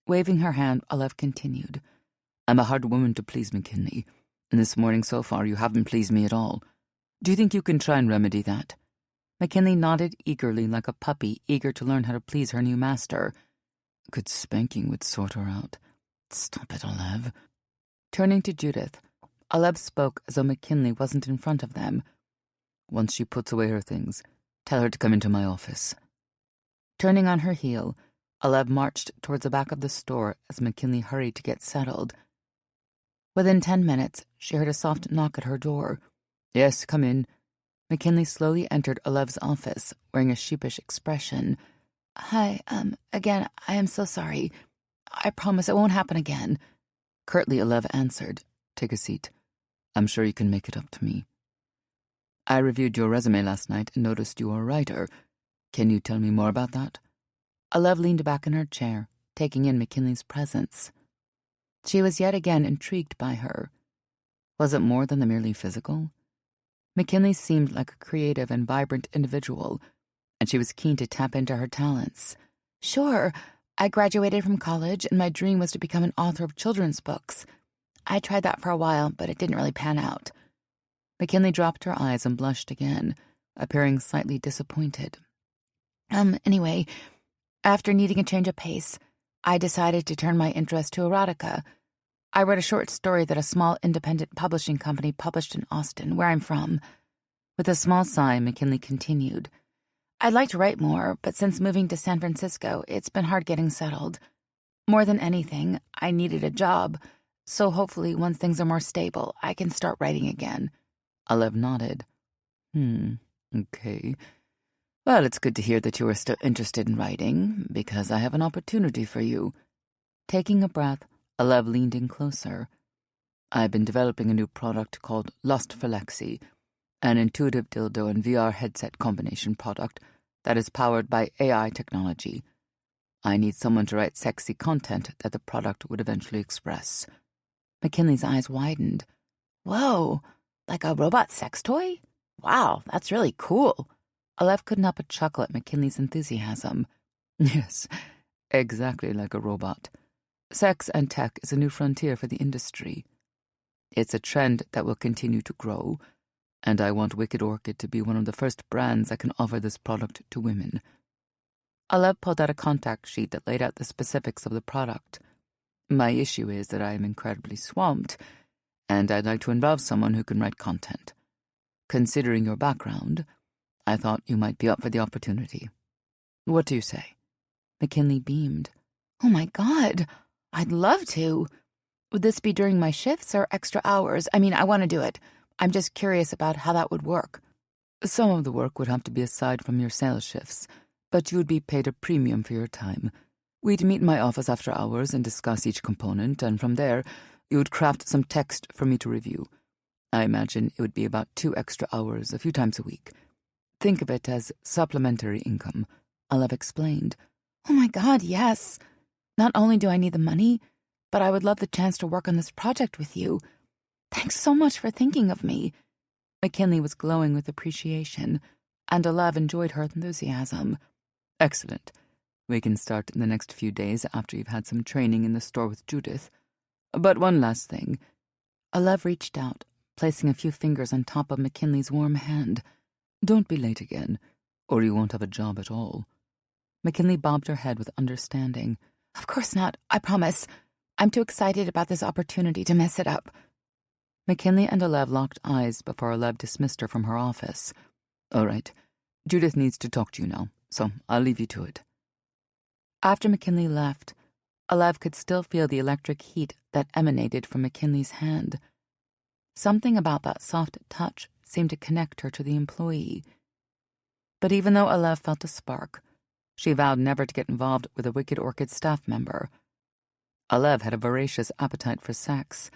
Waving her hand, Alev continued. I'm a hard woman to please, McKinley, and this morning so far you haven't pleased me at all. Do you think you can try and remedy that? McKinley nodded eagerly like a puppy eager to learn how to please her new master. Good spanking would sort her out. Stop it, Alev. Turning to Judith, Alev spoke as though McKinley wasn't in front of them. Once she puts away her things, tell her to come into my office. Turning on her heel, Alev marched towards the back of the store as McKinley hurried to get settled. Within 10 minutes, she heard a soft knock at her door. Yes, come in. McKinley slowly entered Alev's office, wearing a sheepish expression. Hi, again, I am so sorry. I promise it won't happen again. Curtly, Alev answered. Take a seat. I'm sure you can make it up to me. I reviewed your resume last night and noticed you are a writer. Can you tell me more about that? Alev leaned back in her chair, taking in McKinley's presence. She was yet again intrigued by her. Was it more than the merely physical? McKinley seemed like a creative and vibrant individual, and she was keen to tap into her talents. Sure, I graduated from college, and my dream was to become an author of children's books. I tried that for a while, but it didn't really pan out. McKinley dropped her eyes and blushed again, appearing slightly disappointed. Anyway, after needing a change of pace, I decided to turn my interest to erotica. I wrote a short story that a small independent publishing company published in Austin, where I'm from. With a small sigh, McKinley continued. I'd like to write more, but since moving to San Francisco, it's been hard getting settled. More than anything, I needed a job, so hopefully once things are more stable, I can start writing again. Alev nodded. Okay. Well, it's good to hear that you are still interested in writing, because I have an opportunity for you. Taking a breath, Alev leaned in closer. I've been developing a new product called Lust for Lexi, an intuitive dildo and VR headset combination product that is powered by AI technology. I need someone to write sexy content that the product would eventually express. McKinley's eyes widened. Whoa, like a robot sex toy? Wow, that's really cool. Alev couldn't help but chuckle at McKinley's enthusiasm. Yes, exactly like a robot. Sex and tech is a new frontier for the industry. It's a trend that will continue to grow, and I want Wicked Orchid to be one of the first brands that can offer this product to women. Alev pulled out a contact sheet that laid out the specifics of the product. My issue is that I am incredibly swamped, and I'd like to involve someone who can write content. Considering your background, I thought you might be up for the opportunity. What do you say? McKinley beamed. Oh my God, I'd love to. Would this be during my shifts or extra hours? I mean, I want to do it. I'm just curious about how that would work. Some of the work would have to be aside from your sales shifts, but you would be paid a premium for your time. We'd meet in my office after hours and discuss each component, and from there, you would craft some text for me to review. I imagine it would be about 2 extra hours a few times a week. Think of it as supplementary income, Alev explained. Oh my God, yes. Not only do I need the money, but I would love the chance to work on this project with you. Thanks so much for thinking of me. McKinley was glowing with appreciation, and Alev enjoyed her enthusiasm. Excellent. We can start in the next few days after you've had some training in the store with Judith. But one last thing. Alev reached out, placing a few fingers on top of McKinley's warm hand. Don't be late again, or you won't have a job at all. McKinley bobbed her head with understanding. Of course not, I promise. I'm too excited about this opportunity to mess it up. McKinley and Alev locked eyes before Alev dismissed her from her office. All right, Judith needs to talk to you now, so I'll leave you to it. After McKinley left, Alev could still feel the electric heat that emanated from McKinley's hand. Something about that soft touch seemed to connect her to the employee. But even though Alev felt a spark, she vowed never to get involved with a Wicked Orchid staff member. Alev had a voracious appetite for sex,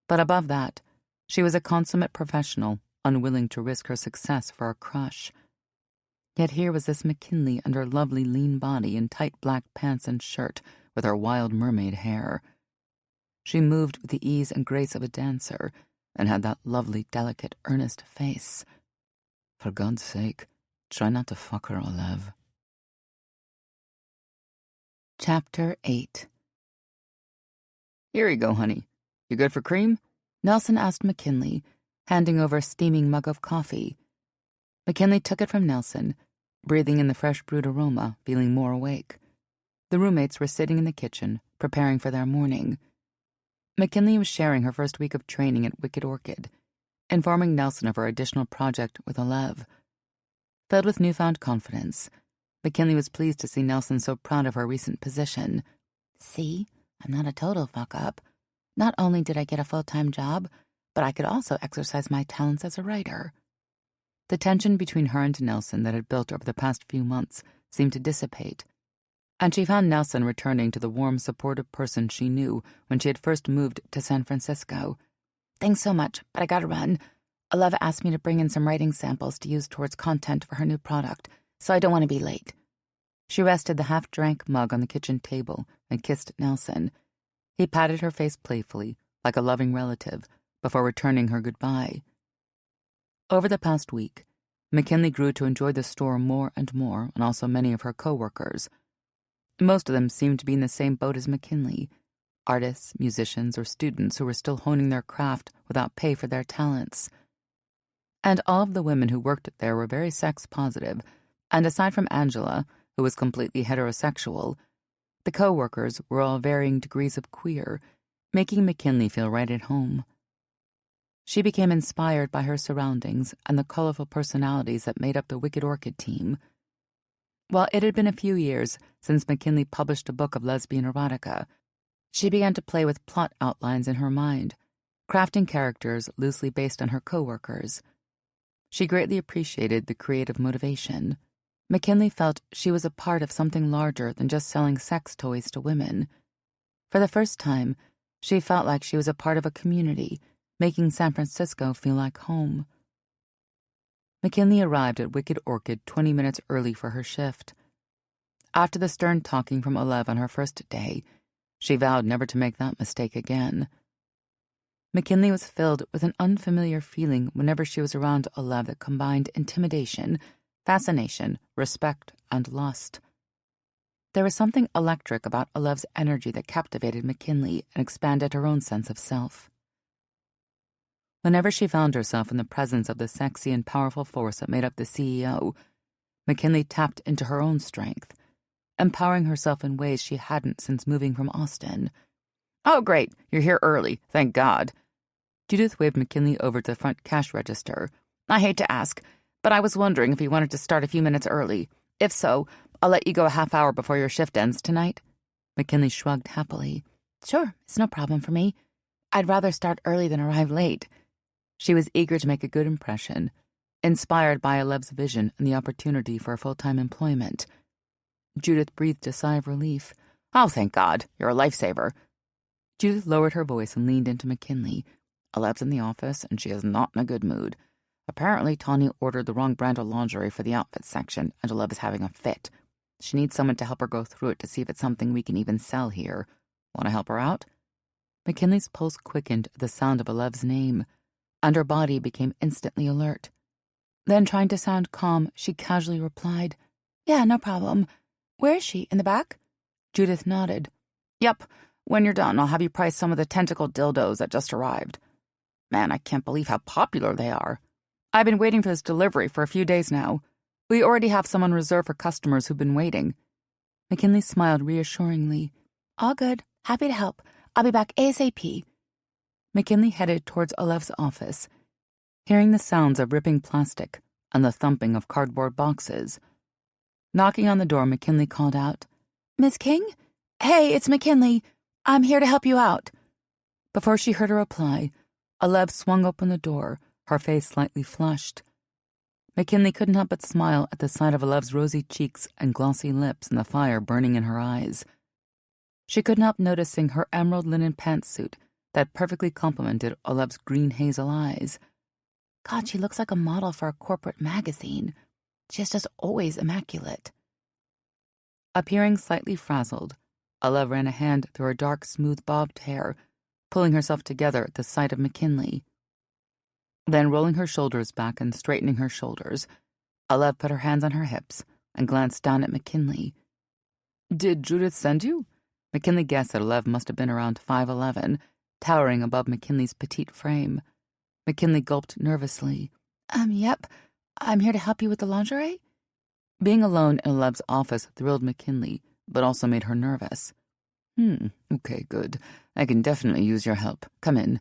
but above that, she was a consummate professional, unwilling to risk her success for a crush. Yet here was this McKinley and her lovely lean body in tight black pants and shirt with her wild mermaid hair. She moved with the ease and grace of a dancer and had that lovely, delicate, earnest face. For God's sake, try not to fuck her, Alev. Chapter 8. Here you go, honey. You good for cream? Nelson asked McKinley, handing over a steaming mug of coffee. McKinley took it from Nelson, breathing in the fresh brewed aroma, feeling more awake. The roommates were sitting in the kitchen, preparing for their morning. McKinley was sharing her first week of training at Wicked Orchid, informing Nelson of her additional project with Alev. Filled with newfound confidence, McKinley was pleased to see Nelson so proud of her recent position. See, I'm not a total fuck-up. Not only did I get a full-time job, but I could also exercise my talents as a writer. The tension between her and Nelson that had built over the past few months seemed to dissipate, and she found Nelson returning to the warm, supportive person she knew when she had first moved to San Francisco. Thanks so much, but I gotta run. Alev asked me to bring in some writing samples to use towards content for her new product, so I don't want to be late. She rested the half-drank mug on the kitchen table and kissed Nelson. He patted her face playfully, like a loving relative, before returning her goodbye. Over the past week, McKinley grew to enjoy the store more and more, and also many of her co-workers. Most of them seemed to be in the same boat as McKinley, artists, musicians, or students who were still honing their craft without pay for their talents. And all of the women who worked there were very sex-positive, and aside from Angela, who was completely heterosexual, the co-workers were all varying degrees of queer, making McKinley feel right at home. She became inspired by her surroundings and the colorful personalities that made up the Wicked Orchid team. While it had been a few years since McKinley published a book of lesbian erotica, she began to play with plot outlines in her mind, crafting characters loosely based on her co-workers. She greatly appreciated the creative motivation. McKinley felt she was a part of something larger than just selling sex toys to women. For the first time, she felt like she was a part of a community, making San Francisco feel like home. McKinley arrived at Wicked Orchid 20 minutes early for her shift. After the stern talking from Olev on her first day, she vowed never to make that mistake again. McKinley was filled with an unfamiliar feeling whenever she was around Olev that combined intimidation, fascination, respect, and lust. There was something electric about Olev's energy that captivated McKinley and expanded her own sense of self. Whenever she found herself in the presence of the sexy and powerful force that made up the CEO, McKinley tapped into her own strength, empowering herself in ways she hadn't since moving from Austin. "Oh, great, you're here early, thank God." Judith waved McKinley over to the front cash register. "I hate to ask, but I was wondering if you wanted to start a few minutes early. If so, I'll let you go a half hour before your shift ends tonight." McKinley shrugged happily. "Sure, it's no problem for me. I'd rather start early than arrive late." She was eager to make a good impression, inspired by Olev's vision and the opportunity for full-time employment. Judith breathed a sigh of relief. "Oh, thank God, you're a lifesaver." Judith lowered her voice and leaned into McKinley. "Olev's in the office, and she is not in a good mood. Apparently, Tawny ordered the wrong brand of lingerie for the outfit section, and Olev is having a fit. She needs someone to help her go through it to see if it's something we can even sell here. Want to help her out?" McKinley's pulse quickened at the sound of Olev's name, and her body became instantly alert. Then, trying to sound calm, she casually replied, "Yeah, no problem. Where is she, in the back?" Judith nodded. "Yep. When you're done, I'll have you price some of the tentacle dildos that just arrived. Man, I can't believe how popular they are. I've been waiting for this delivery for a few days now. We already have some on reserve for customers who've been waiting." McKinley smiled reassuringly. "All good. Happy to help. I'll be back ASAP." McKinley headed towards Olev's office, hearing the sounds of ripping plastic and the thumping of cardboard boxes. Knocking on the door, McKinley called out, "Miss King? Hey, it's McKinley. I'm here to help you out." Before she heard a reply, Olev swung open the door, her face slightly flushed. McKinley couldn't help but smile at the sight of Olev's rosy cheeks and glossy lips and the fire burning in her eyes. She couldn't help noticing her emerald linen pantsuit that perfectly complemented Olev's green hazel eyes. God, she looks like a model for a corporate magazine. She is just always immaculate. Appearing slightly frazzled, Olev ran a hand through her dark, smooth bobbed hair, pulling herself together at the sight of McKinley. Then, rolling her shoulders back and straightening her shoulders, Olev put her hands on her hips and glanced down at McKinley. "Did Judith send you?" McKinley guessed that Olev must have been around 5'11", towering above McKinley's petite frame. McKinley gulped nervously. Yep. I'm here to help you with the lingerie?" Being alone in Olev's office thrilled McKinley, but also made her nervous. Okay, good. I can definitely use your help. Come in."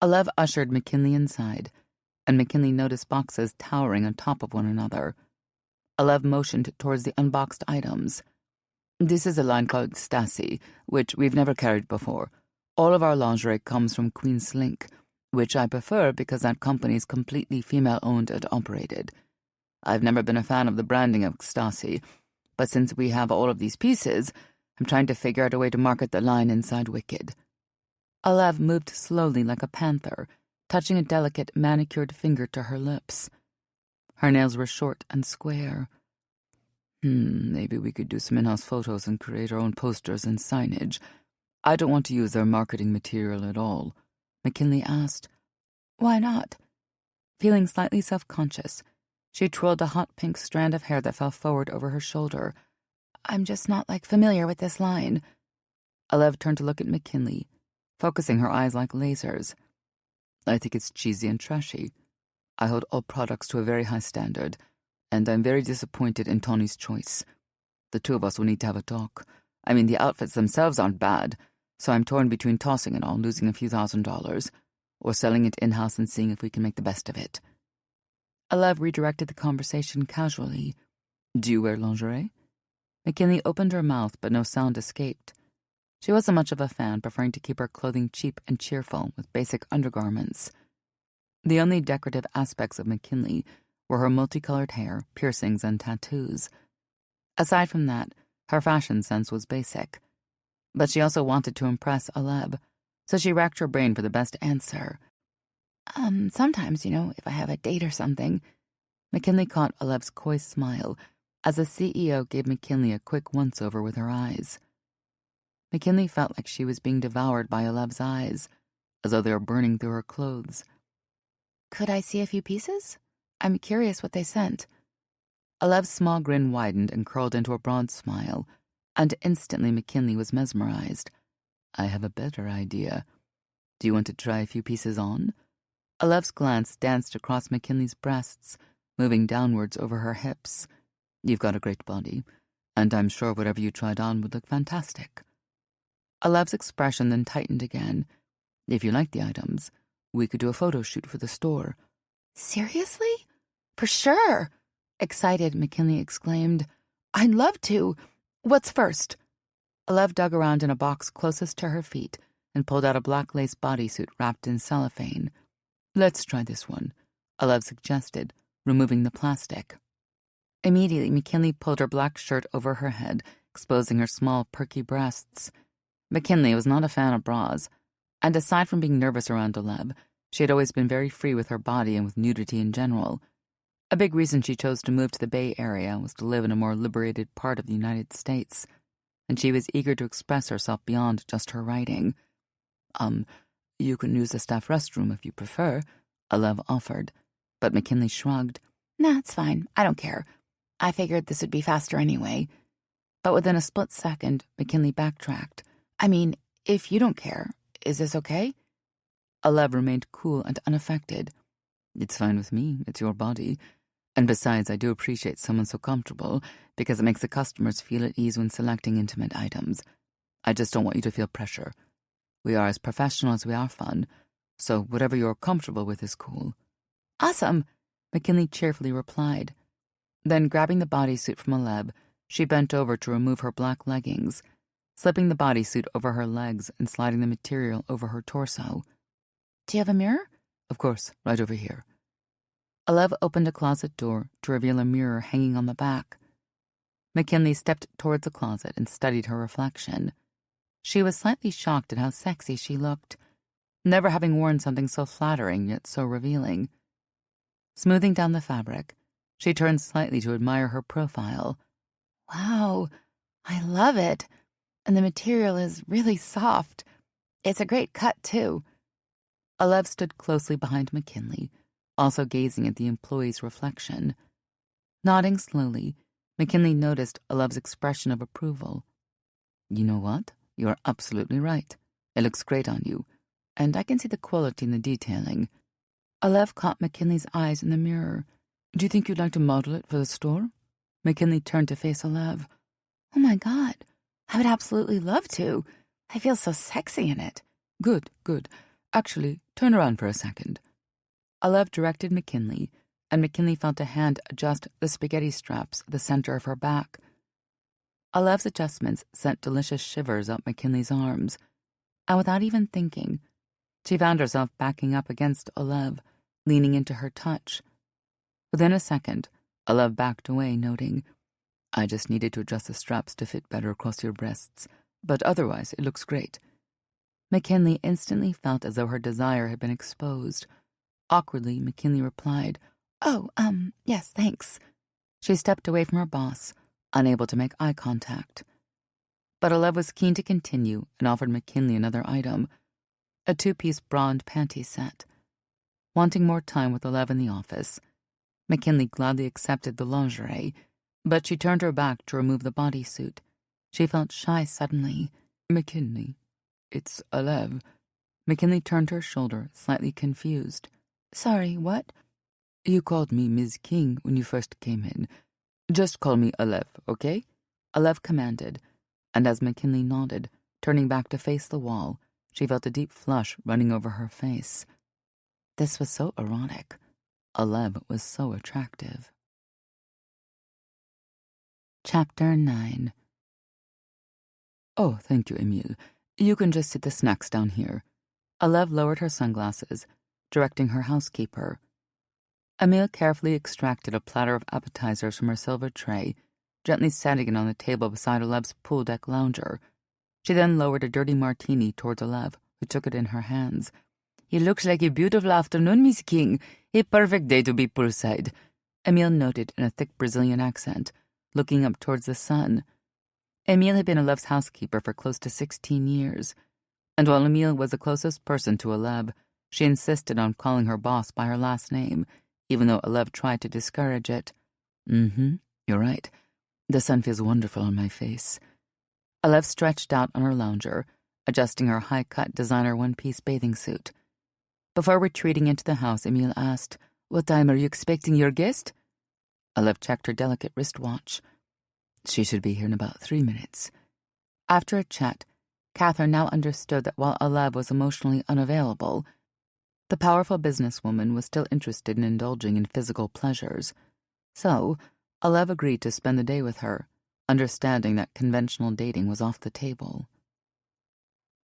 Olev ushered McKinley inside, and McKinley noticed boxes towering on top of one another. Olev motioned towards the unboxed items. "This is a line called Stassi, which we've never carried before. All of our lingerie comes from Queen Slink, which I prefer because that company is completely female-owned and operated. I've never been a fan of the branding of Stassi, but since we have all of these pieces, I'm trying to figure out a way to market the line inside Wicked." Olev moved slowly like a panther, touching a delicate, manicured finger to her lips. Her nails were short and square. Maybe we could do some in-house photos and create our own posters and signage. I don't want to use their marketing material at all," McKinley asked. "Why not?" Feeling slightly self-conscious, she twirled a hot pink strand of hair that fell forward over her shoulder. "I'm just not, familiar with this line." Olev turned to look at McKinley, focusing her eyes like lasers. "I think it's cheesy and trashy. I hold all products to a very high standard, and I'm very disappointed in Tawny's choice. The two of us will need to have a talk. I mean, the outfits themselves aren't bad, so I'm torn between tossing it all, losing a few $1,000s, or selling it in-house and seeing if we can make the best of it." Olev redirected the conversation casually. "Do you wear lingerie?" McKinley opened her mouth, but no sound escaped. She wasn't much of a fan, preferring to keep her clothing cheap and cheerful with basic undergarments. The only decorative aspects of McKinley were her multicolored hair, piercings, and tattoos. Aside from that, her fashion sense was basic. But she also wanted to impress Aleb, so she racked her brain for the best answer. Sometimes, if I have a date or something. McKinley caught Aleb's coy smile as the CEO gave McKinley a quick once-over with her eyes. McKinley felt like she was being devoured by Aleb's eyes, as though they were burning through her clothes. Could I see a few pieces? I'm curious what they sent. Aleb's small grin widened and curled into a broad smile, and instantly McKinley was mesmerized. I have a better idea. Do you want to try a few pieces on? Aleb's glance danced across McKinley's breasts, moving downwards over her hips. You've got a great body, and I'm sure whatever you tried on would look fantastic. Aleb's expression then tightened again. If you like the items, we could do a photo shoot for the store. Seriously? For sure! Excited, McKinley exclaimed. I'd love to. What's first? Aleb dug around in a box closest to her feet and pulled out a black lace bodysuit wrapped in cellophane. Let's try this one, Aleb suggested, removing the plastic. Immediately, McKinley pulled her black shirt over her head, exposing her small, perky breasts. McKinley was not a fan of bras, and aside from being nervous around Aleb, she had always been very free with her body and with nudity in general. A big reason she chose to move to the Bay Area was to live in a more liberated part of the United States, and she was eager to express herself beyond just her writing. You can use the staff restroom if you prefer, Aleb offered, but McKinley shrugged. Nah, it's fine. I don't care. I figured this would be faster anyway. But within a split second, McKinley backtracked. I mean, if you don't care, is this okay? Aleb remained cool and unaffected. It's fine with me. It's your body. And besides, I do appreciate someone so comfortable because it makes the customers feel at ease when selecting intimate items. I just don't want you to feel pressure. We are as professional as we are fun, so whatever you're comfortable with is cool. Awesome, McKinley cheerfully replied. Then, grabbing the bodysuit from Aleb, she bent over to remove her black leggings, slipping the bodysuit over her legs and sliding the material over her torso. Do you have a mirror? Of course, right over here. Aleb opened a closet door to reveal a mirror hanging on the back. McKinley stepped towards the closet and studied her reflection. She was slightly shocked at how sexy she looked, never having worn something so flattering yet so revealing. Smoothing down the fabric, she turned slightly to admire her profile. Wow, I love it. And the material is really soft. It's a great cut, too. Aleb stood closely behind McKinley, also gazing at the employee's reflection. Nodding slowly, McKinley noticed Aleb's expression of approval. You know what? You are absolutely right. It looks great on you, and I can see the quality in the detailing. Aleb caught McKinley's eyes in the mirror. Do you think you'd like to model it for the store? McKinley turned to face Aleb. Oh my God, I would absolutely love to. I feel so sexy in it. Good, good. Actually, turn around for a second. Aleb directed McKinley, and McKinley felt a hand adjust the spaghetti straps at the center of her back. Aleb's adjustments sent delicious shivers up McKinley's arms, and without even thinking, she found herself backing up against Aleb, leaning into her touch. Within a second, Aleb backed away, noting, I just needed to adjust the straps to fit better across your breasts, but otherwise it looks great. McKinley instantly felt as though her desire had been exposed. Awkwardly, McKinley replied, Oh, yes, thanks. She stepped away from her boss, unable to make eye contact. But Aleb was keen to continue and offered McKinley another item, a two-piece bra and panty set. Wanting more time with Aleb in the office, McKinley gladly accepted the lingerie, but she turned her back to remove the bodysuit. She felt shy suddenly. McKinley, it's Aleb. McKinley turned her shoulder, slightly confused. Sorry, what? You called me Ms. King when you first came in. Just call me Aleb, okay? Aleb commanded, and as McKinley nodded, turning back to face the wall, she felt a deep flush running over her face. This was so erotic. Aleb was so attractive. Chapter 9. Oh, thank you, Emile. You can just sit the snacks down here. Aleb lowered her sunglasses, directing her housekeeper. Emile carefully extracted a platter of appetizers from her silver tray, gently setting it on the table beside Olev's pool deck lounger. She then lowered a dirty martini towards Olev, who took it in her hands. "It looks like a beautiful afternoon, Miss King. A perfect day to be poolside," Emile noted in a thick Brazilian accent, looking up towards the sun. Emile had been Olev's housekeeper for close to 16 years, and while Emile was the closest person to Olev, she insisted on calling her boss by her last name, even though Olev tried to discourage it. You're right. The sun feels wonderful on my face." Olev stretched out on her lounger, adjusting her high-cut designer one-piece bathing suit. Before retreating into the house, Emile asked, "What time are you expecting your guest?" Olev checked her delicate wristwatch. "She should be here in about 3 minutes." After a chat, Catherine now understood that while Olev was emotionally unavailable, the powerful businesswoman was still interested in indulging in physical pleasures. So, Olev agreed to spend the day with her, understanding that conventional dating was off the table.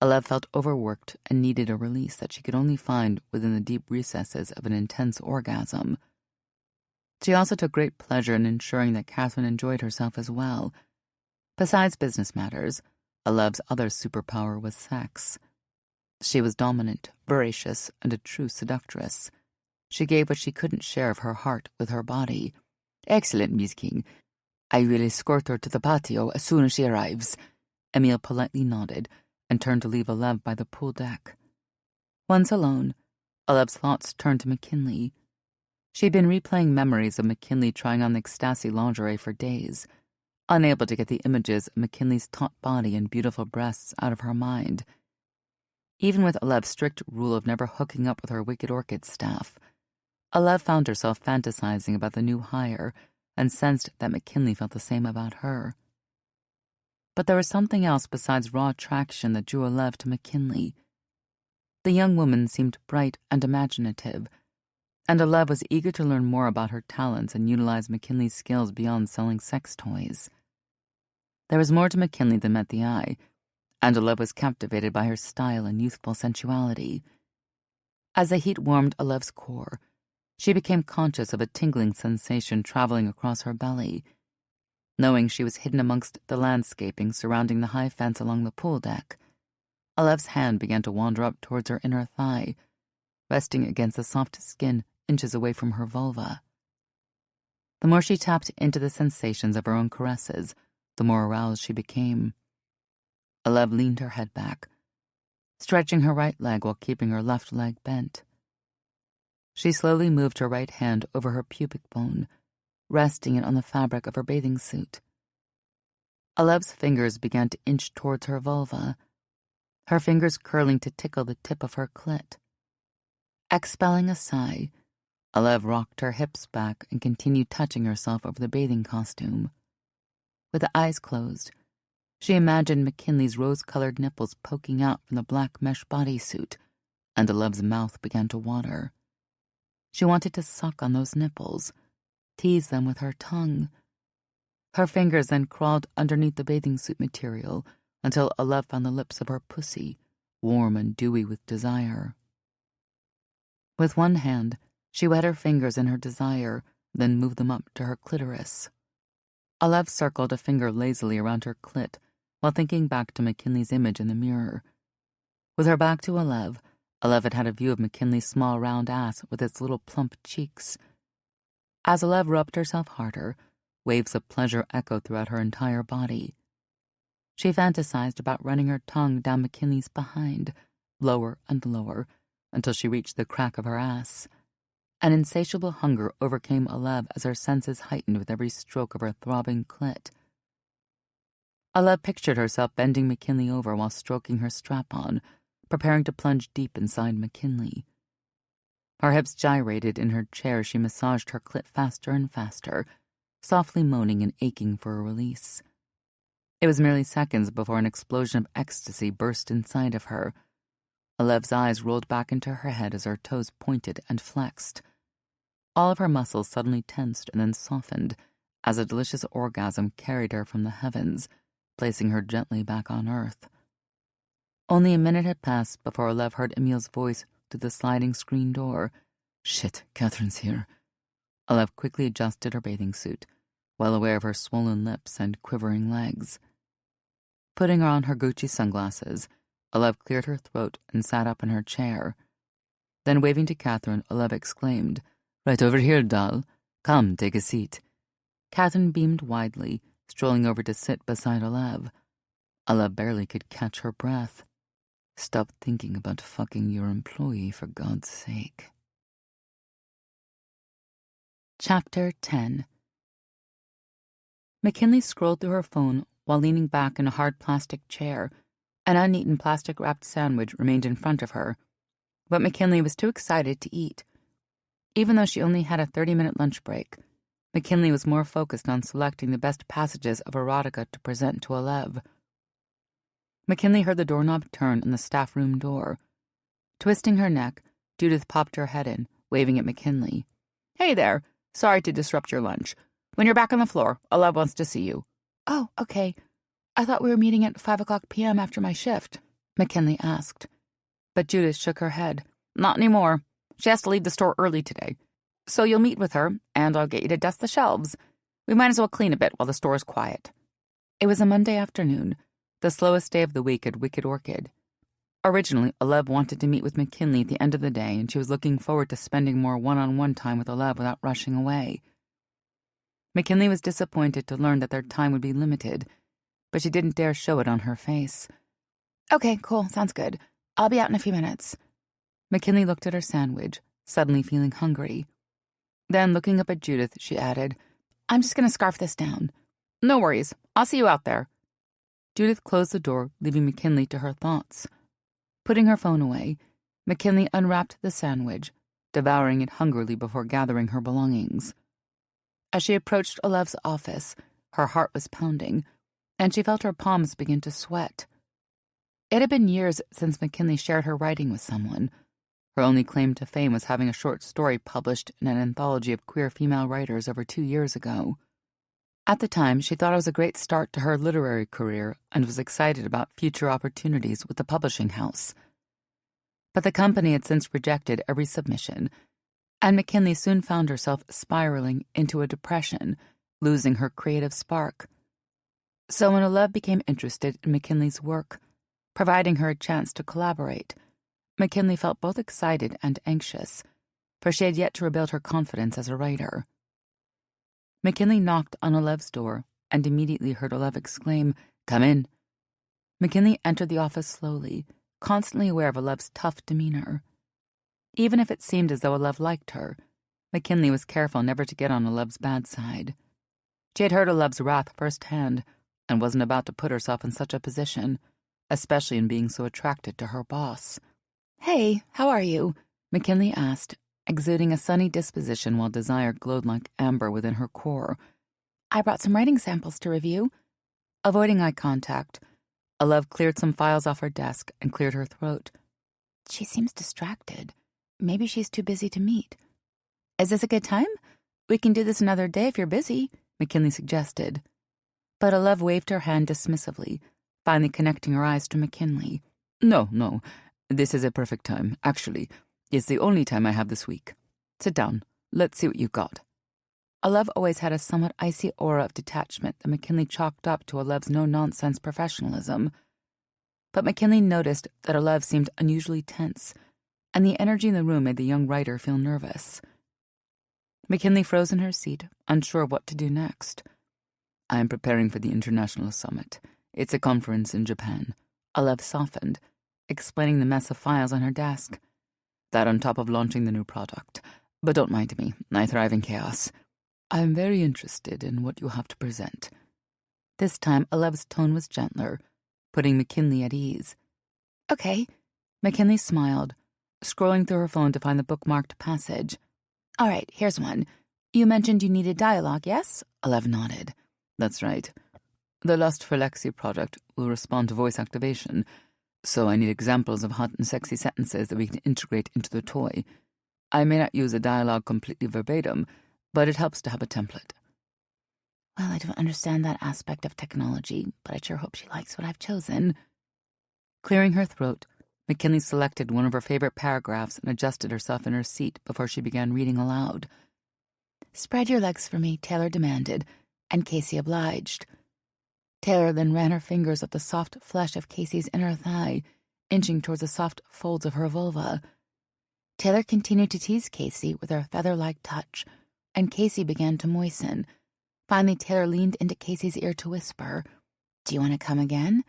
Olev felt overworked and needed a release that she could only find within the deep recesses of an intense orgasm. She also took great pleasure in ensuring that Catherine enjoyed herself as well. Besides business matters, Olev's other superpower was sex. She was dominant, voracious, and a true seductress. She gave what she couldn't share of her heart with her body. "Excellent, Miss King. I will escort her to the patio as soon as she arrives." Emile politely nodded and turned to leave Olev by the pool deck. Once alone, Olev's thoughts turned to McKinley. She'd been replaying memories of McKinley trying on the ecstasy lingerie for days, unable to get the images of McKinley's taut body and beautiful breasts out of her mind. Even with Olev's strict rule of never hooking up with her Wicked Orchid staff, Olev found herself fantasizing about the new hire and sensed that McKinley felt the same about her. But there was something else besides raw attraction that drew Olev to McKinley. The young woman seemed bright and imaginative, and Olev was eager to learn more about her talents and utilize McKinley's skills beyond selling sex toys. There was more to McKinley than met the eye, and Olev was captivated by her style and youthful sensuality. As the heat warmed Olev's core, she became conscious of a tingling sensation traveling across her belly. Knowing she was hidden amongst the landscaping surrounding the high fence along the pool deck, Olev's hand began to wander up towards her inner thigh, resting against the soft skin inches away from her vulva. The more she tapped into the sensations of her own caresses, the more aroused she became. Olev leaned her head back, stretching her right leg while keeping her left leg bent. She slowly moved her right hand over her pubic bone, resting it on the fabric of her bathing suit. Olev's fingers began to inch towards her vulva, her fingers curling to tickle the tip of her clit. Expelling a sigh, Olev rocked her hips back and continued touching herself over the bathing costume. With the eyes closed, she imagined McKinley's rose-colored nipples poking out from the black mesh bodysuit, and Olev's mouth began to water. She wanted to suck on those nipples, tease them with her tongue. Her fingers then crawled underneath the bathing suit material until Olev found the lips of her pussy, warm and dewy with desire. With one hand, she wet her fingers in her desire, then moved them up to her clitoris. Olev circled a finger lazily around her clit while thinking back to McKinley's image in the mirror. With her back to Olev had a view of McKinley's small round ass with its little plump cheeks. As Olev rubbed herself harder, waves of pleasure echoed throughout her entire body. She fantasized about running her tongue down McKinley's behind, lower and lower, until she reached the crack of her ass. An insatiable hunger overcame Olev as her senses heightened with every stroke of her throbbing clit. Olev pictured herself bending McKinley over while stroking her strap-on, preparing to plunge deep inside McKinley. Her hips gyrated in her chair. She massaged her clit faster and faster, softly moaning and aching for a release. It was merely seconds before an explosion of ecstasy burst inside of her. Olev's eyes rolled back into her head as her toes pointed and flexed. All of her muscles suddenly tensed and then softened as a delicious orgasm carried her from the heavens, placing her gently back on earth. Only a minute had passed before Olev heard Emile's voice through the sliding screen door. "Shit, Catherine's here. Olev quickly adjusted her bathing suit, well aware of her swollen lips and quivering legs. Putting on her Gucci sunglasses, Olev cleared her throat and sat up in her chair. Then, waving to Catherine, Olev exclaimed, "Right over here, doll. Come, take a seat." Catherine beamed widely, strolling over to sit beside Olev. Olev barely could catch her breath. "Stop thinking about fucking your employee, for God's sake." Chapter 10. McKinley scrolled through her phone while leaning back in a hard plastic chair. An uneaten plastic-wrapped sandwich remained in front of her, but McKinley was too excited to eat. Even though she only had a 30-minute lunch break, McKinley was more focused on selecting the best passages of erotica to present to Olev. McKinley heard the doorknob turn in the staff room door. Twisting her neck, Judith popped her head in, waving at McKinley. "Hey there. Sorry to disrupt your lunch. When you're back on the floor, Olev wants to see you." "Oh, okay. I thought we were meeting at 5:00 p.m. after my shift," McKinley asked. But Judith shook her head. "Not anymore. She has to leave the store early today. So you'll meet with her, and I'll get you to dust the shelves. We might as well clean a bit while the store is quiet." It was a Monday afternoon, the slowest day of the week at Wicked Orchid. Originally, Olev wanted to meet with McKinley at the end of the day, and she was looking forward to spending more one-on-one time with Olev without rushing away. McKinley was disappointed to learn that their time would be limited, but she didn't dare show it on her face. "Okay, cool, sounds good. I'll be out in a few minutes." McKinley looked at her sandwich, suddenly feeling hungry. Then, looking up at Judith, she added, "I'm just going to scarf this down." "No worries. I'll see you out there." Judith closed the door, leaving McKinley to her thoughts. Putting her phone away, McKinley unwrapped the sandwich, devouring it hungrily before gathering her belongings. As she approached Olev's office, her heart was pounding, and she felt her palms begin to sweat. It had been years since McKinley shared her writing with someone. Her only claim to fame was having a short story published in an anthology of queer female writers over 2 years ago. At the time, she thought it was a great start to her literary career and was excited about future opportunities with the publishing house. But the company had since rejected every submission, and McKinley soon found herself spiraling into a depression, losing her creative spark. So when Olev became interested in McKinley's work, providing her a chance to collaborate, McKinley felt both excited and anxious, for she had yet to rebuild her confidence as a writer. McKinley knocked on Olev's door and immediately heard Olev exclaim, "Come in." McKinley entered the office slowly, constantly aware of Olev's tough demeanor. Even if it seemed as though Olev liked her, McKinley was careful never to get on Olev's bad side. She had heard Olev's wrath firsthand and wasn't about to put herself in such a position, especially in being so attracted to her boss. "Hey, how are you?" McKinley asked, exuding a sunny disposition while desire glowed like amber within her core. "I brought some writing samples to review." Avoiding eye contact, Olev cleared some files off her desk and cleared her throat. "She seems distracted. Maybe she's too busy to meet." "Is this a good time? We can do this another day if you're busy," McKinley suggested. But Olev waved her hand dismissively, finally connecting her eyes to McKinley. No, this is a perfect time. Actually, it's the only time I have this week. Sit down. Let's see what you've got." Olev always had a somewhat icy aura of detachment that McKinley chalked up to Olev's no-nonsense professionalism. But McKinley noticed that Olev seemed unusually tense, and the energy in the room made the young writer feel nervous. McKinley froze in her seat, unsure what to do next. "I am preparing for the International Summit. It's a conference in Japan." Olev softened, explaining the mess of files on her desk. "That on top of launching the new product. But don't mind me, I thrive in chaos. I am very interested in what you have to present." This time, Olev's tone was gentler, putting McKinley at ease. "Okay." McKinley smiled, scrolling through her phone to find the bookmarked passage. "All right, here's one. You mentioned you needed dialogue, yes?" Olev nodded. "That's right. The Lust for Lexi product will respond to voice activation, so I need examples of hot and sexy sentences that we can integrate into the toy. I may not use a dialogue completely verbatim, but it helps to have a template." "Well, I don't understand that aspect of technology, but I sure hope she likes what I've chosen." Clearing her throat, McKinley selected one of her favorite paragraphs and adjusted herself in her seat before she began reading aloud. Spread your legs for me, Taylor demanded, and Casey obliged. Taylor then ran her fingers up the soft flesh of Casey's inner thigh, inching towards the soft folds of her vulva. Taylor continued to tease Casey with her feather-like touch, and Casey began to moisten. Finally, Taylor leaned into Casey's ear to whisper, "Do you want to come again?"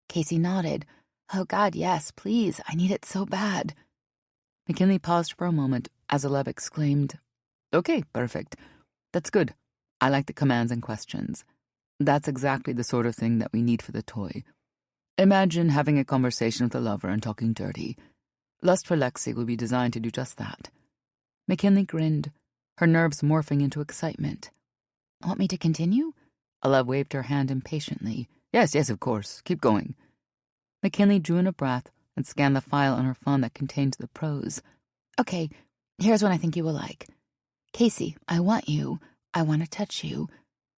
Casey nodded. "Oh, God, yes, please. I need it so bad." McKinley paused for a moment as Alev exclaimed, "Okay, perfect. That's good. I like the commands and questions. That's exactly the sort of thing that we need for the toy. Imagine having a conversation with a lover and talking dirty. Lust for Lexi will be designed to do just that." McKinley grinned, her nerves morphing into excitement. "Want me to continue?" Alev waved her hand impatiently. Yes, of course. Keep going." McKinley drew in a breath and scanned the file on her phone that contained the prose. "Okay, here's what I think you will like. Casey, I want you. I want to touch you."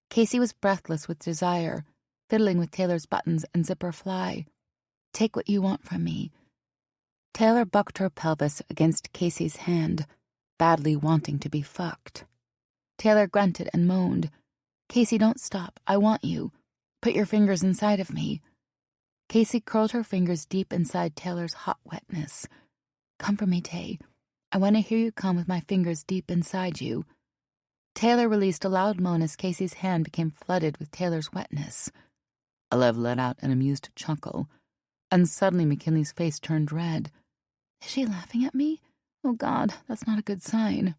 Casey was breathless with desire, fiddling with Taylor's buttons and zipper fly. "Take what you want from me." Taylor bucked her pelvis against Casey's hand, badly wanting to be fucked. Taylor grunted and moaned. "Casey, don't stop. I want you. Put your fingers inside of me." Casey curled her fingers deep inside Taylor's hot wetness. "Come for me, Tay. I want to hear you come with my fingers deep inside you." Taylor released a loud moan as Casey's hand became flooded with Taylor's wetness. Alev let out an amused chuckle, and suddenly McKinley's face turned red. "Is she laughing at me? Oh, God, that's not a good sign."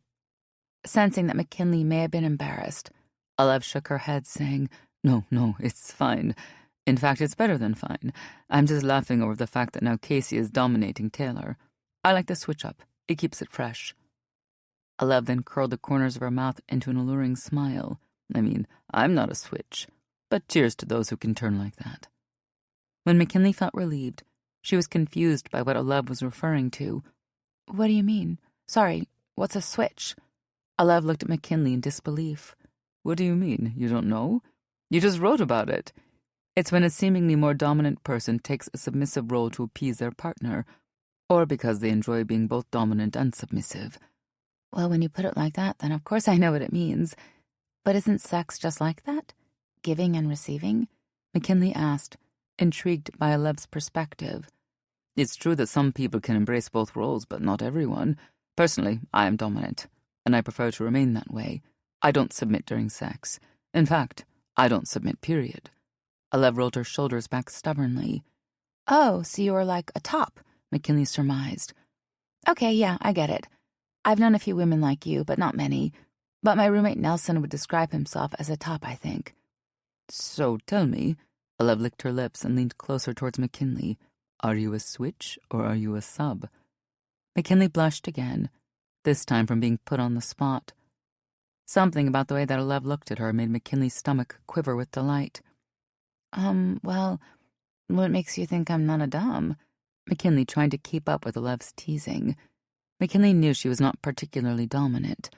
Sensing that McKinley may have been embarrassed, Alev shook her head, saying, No, it's fine. In fact, it's better than fine. I'm just laughing over the fact that now Casey is dominating Taylor. I like the switch-up. It keeps it fresh." Alev then curled the corners of her mouth into an alluring smile. I mean, I'm not a switch, but cheers to those who can turn like that. When McKinley felt relieved, she was confused by what Alev was referring to. "What do you mean? Sorry, what's a switch?" Alev looked at McKinley in disbelief. "What do you mean? You don't know? You just wrote about it. It's when a seemingly more dominant person takes a submissive role to appease their partner, or because they enjoy being both dominant and submissive." "Well, when you put it like that, then of course I know what it means. But isn't sex just like that? Giving and receiving?" McKinley asked, intrigued by Alev's perspective. "It's true that some people can embrace both roles, but not everyone. Personally, I am dominant, and I prefer to remain that way. I don't submit during sex. In fact, I don't submit, period." Alev rolled her shoulders back stubbornly. "Oh, so you are like a top," McKinley surmised. "Okay, yeah, I get it. I've known a few women like you, but not many. But my roommate Nelson would describe himself as a top, I think." "So tell me," Alev licked her lips and leaned closer towards McKinley, "are you a switch or are you a sub?" McKinley blushed again, this time from being put on the spot. Something about the way that Alev looked at her made McKinley's stomach quiver with delight. Well, what makes you think I'm not a dom?" McKinley tried to keep up with Alev's teasing. McKinley knew she was not particularly dominant,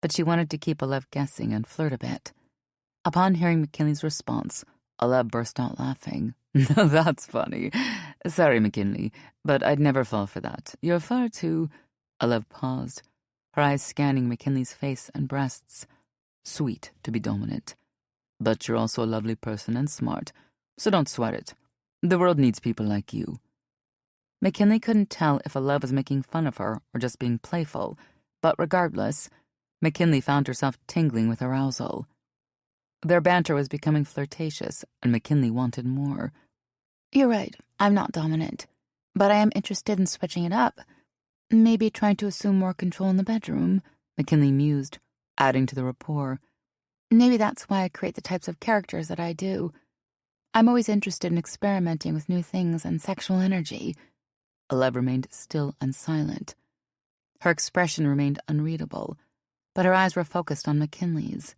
but she wanted to keep Alev guessing and flirt a bit. Upon hearing McKinley's response, Alev burst out laughing. "Now that's funny. Sorry, McKinley, but I'd never fall for that. You're far too—" Alev paused, her eyes scanning McKinley's face and breasts. "Sweet to be dominant. But you're also a lovely person and smart, so don't sweat it. The world needs people like you." McKinley couldn't tell if Alev was making fun of her or just being playful, but regardless, McKinley found herself tingling with arousal. Their banter was becoming flirtatious, and McKinley wanted more. "You're right, I'm not dominant, but I am interested in switching it up. Maybe trying to assume more control in the bedroom," McKinley mused, adding to the rapport. "Maybe that's why I create the types of characters that I do. I'm always interested in experimenting with new things and sexual energy." Alev remained still and silent. Her expression remained unreadable, but her eyes were focused on McKinley's.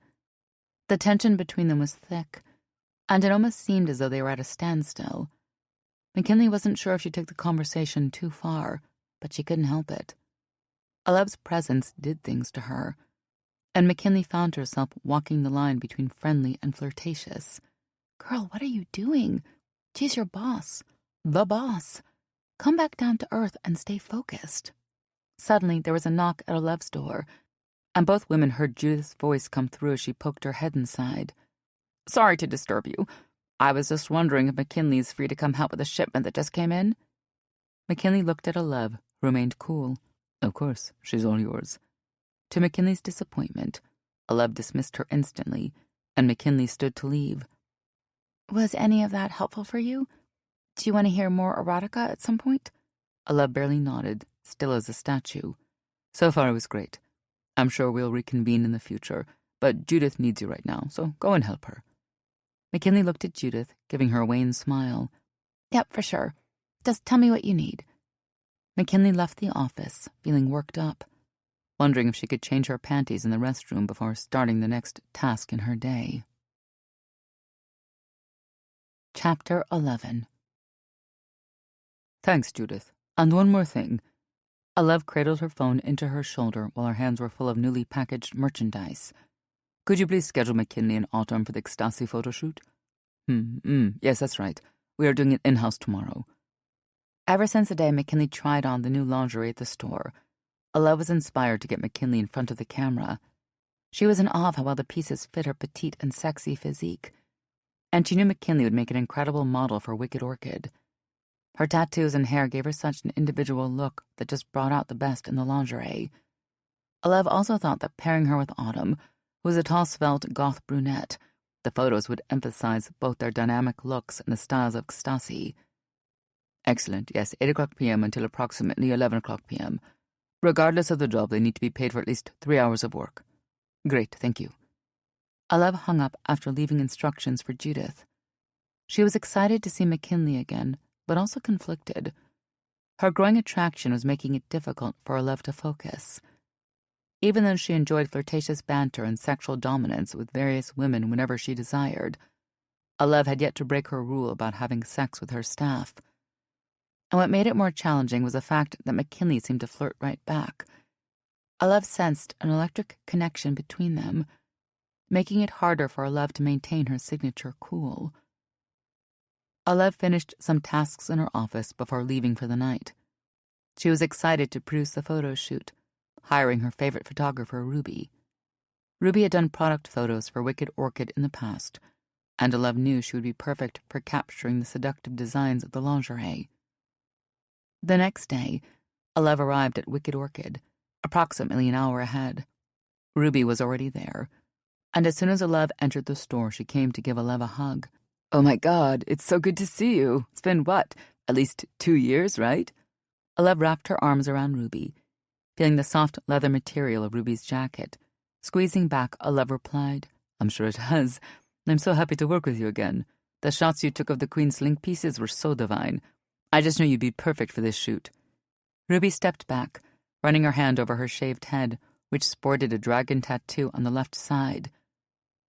The tension between them was thick, and it almost seemed as though they were at a standstill. McKinley wasn't sure if she took the conversation too far, but she couldn't help it. Alev's presence did things to her, and McKinley found herself walking the line between friendly and flirtatious. "Girl, what are you doing? She's your boss. The boss. Come back down to earth and stay focused." Suddenly, there was a knock at Alev's door. and both women heard Judith's voice come through as she poked her head inside. "Sorry to disturb you. I was just wondering if McKinley is free to come help with a shipment that just came in." McKinley looked at Olev, who remained cool. "Of course, she's all yours." To McKinley's disappointment, Olev dismissed her instantly, and McKinley stood to leave. "Was any of that helpful for you? Do you want to hear more erotica at some point?" Olev barely nodded, still as a statue. "So far it was great. I'm sure we'll reconvene in the future, but Judith needs you right now, so go and help her." McKinley looked at Judith, giving her a wan smile. "Yep, for sure. Just tell me what you need." McKinley left the office, feeling worked up, wondering if she could change her panties in the restroom before starting the next task in her day. Chapter 11. "Thanks, Judith. And one more thing." Olev cradled her phone into her shoulder while her hands were full of newly packaged merchandise. "Could you please schedule McKinley and Autumn for the Ecstasy photo shoot?" Yes, that's right. We are doing it in-house tomorrow." Ever since the day McKinley tried on the new lingerie at the store, Olev was inspired to get McKinley in front of the camera. She was in awe of how well the pieces fit her petite and sexy physique, and she knew McKinley would make an incredible model for Wicked Orchid. Her tattoos and hair gave her such an individual look that just brought out the best in the lingerie. Olev also thought that pairing her with Autumn, who was a tall, svelte, goth brunette, the photos would emphasize both their dynamic looks and the styles of ecstasy. "Excellent, yes, 8 o'clock p.m. until approximately 11 o'clock p.m. Regardless of the job, they need to be paid for at least 3 hours of work." "Great, thank you." Olev hung up after leaving instructions for Judith. She was excited to see McKinley again, but also conflicted. Her growing attraction was making it difficult for Olev to focus. Even though she enjoyed flirtatious banter and sexual dominance with various women whenever she desired, Olev had yet to break her rule about having sex with her staff. And what made it more challenging was the fact that McKinley seemed to flirt right back. Olev sensed an electric connection between them, making it harder for Olev to maintain her signature cool. Olev finished some tasks in her office before leaving for the night. She was excited to produce the photo shoot, hiring her favorite photographer, Ruby. Ruby had done product photos for Wicked Orchid in the past, and Olev knew she would be perfect for capturing the seductive designs of the lingerie. The next day, Olev arrived at Wicked Orchid, approximately an hour ahead. Ruby was already there, and as soon as Olev entered the store, she came to give Olev a hug. "Oh my God, it's so good to see you. It's been what, at least 2 years, right?" Olev wrapped her arms around Ruby, feeling the soft leather material of Ruby's jacket. Squeezing back, Olev replied, "I'm sure it has. I'm so happy to work with you again. The shots you took of the Queen's Link pieces were so divine. I just knew you'd be perfect for this shoot." Ruby stepped back, running her hand over her shaved head, which sported a dragon tattoo on the left side.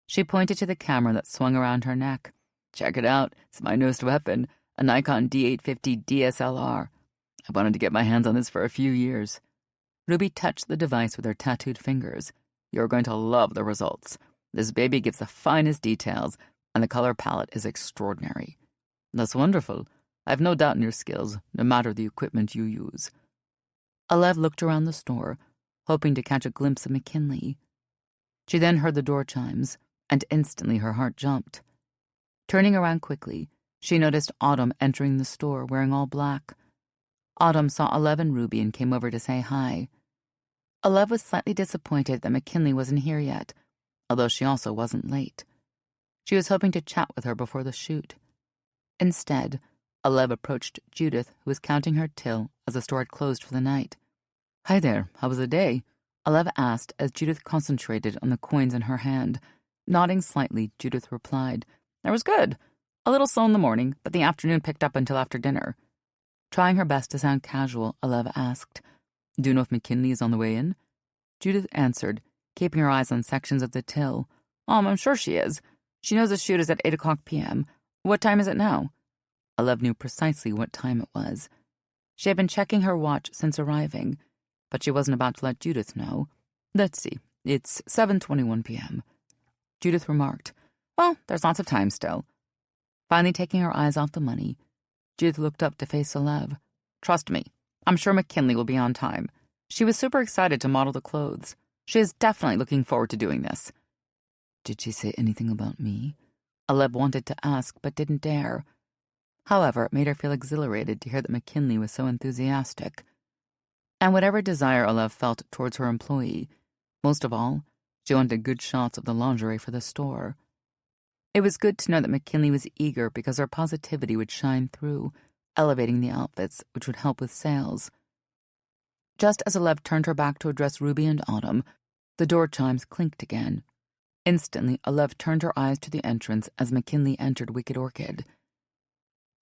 She pointed to the camera that swung around her neck. "Check it out. It's my newest weapon, a Nikon D850 DSLR. I wanted to get my hands on this for a few years." Ruby touched the device with her tattooed fingers. "You're going to love the results. This baby gives the finest details, and the color palette is extraordinary." "That's wonderful. I have no doubt in your skills, no matter the equipment you use." Olev looked around the store, hoping to catch a glimpse of McKinley. She then heard the door chimes, and instantly her heart jumped. Turning around quickly, she noticed Autumn entering the store wearing all black. Autumn saw Olev and Ruby and came over to say hi. Olev was slightly disappointed that McKinley wasn't here yet, although she also wasn't late. She was hoping to chat with her before the shoot. Instead, Olev approached Judith, who was counting her till as the store had closed for the night. "Hi there, how was the day?" Olev asked as Judith concentrated on the coins in her hand. Nodding slightly, Judith replied, "It was good. A little slow in the morning, but the afternoon picked up until after dinner." Trying her best to sound casual, Olev asked, "Do you know if McKinley is on the way in?" Judith answered, keeping her eyes on sections of the till. I'm sure she is. She knows the shoot is at 8 o'clock p.m. What time is it now?" Olev knew precisely what time it was. She had been checking her watch since arriving, but she wasn't about to let Judith know. "Let's see, it's 7:21 p.m. Judith remarked, "Well, there's lots of time still." Finally taking her eyes off the money, Judith looked up to face Olev. "Trust me, I'm sure McKinley will be on time. She was super excited to model the clothes." She is definitely looking forward to doing this. Did she say anything about me? Olev wanted to ask, but didn't dare. However, it made her feel exhilarated to hear that McKinley was so enthusiastic. And whatever desire Olev felt towards her employee, most of all, she wanted good shots of the lingerie for the store. It was good to know that McKinley was eager because her positivity would shine through, elevating the outfits, which would help with sales. Just as Olev turned her back to address Ruby and Autumn, the door chimes clinked again. Instantly, Olev turned her eyes to the entrance as McKinley entered Wicked Orchid.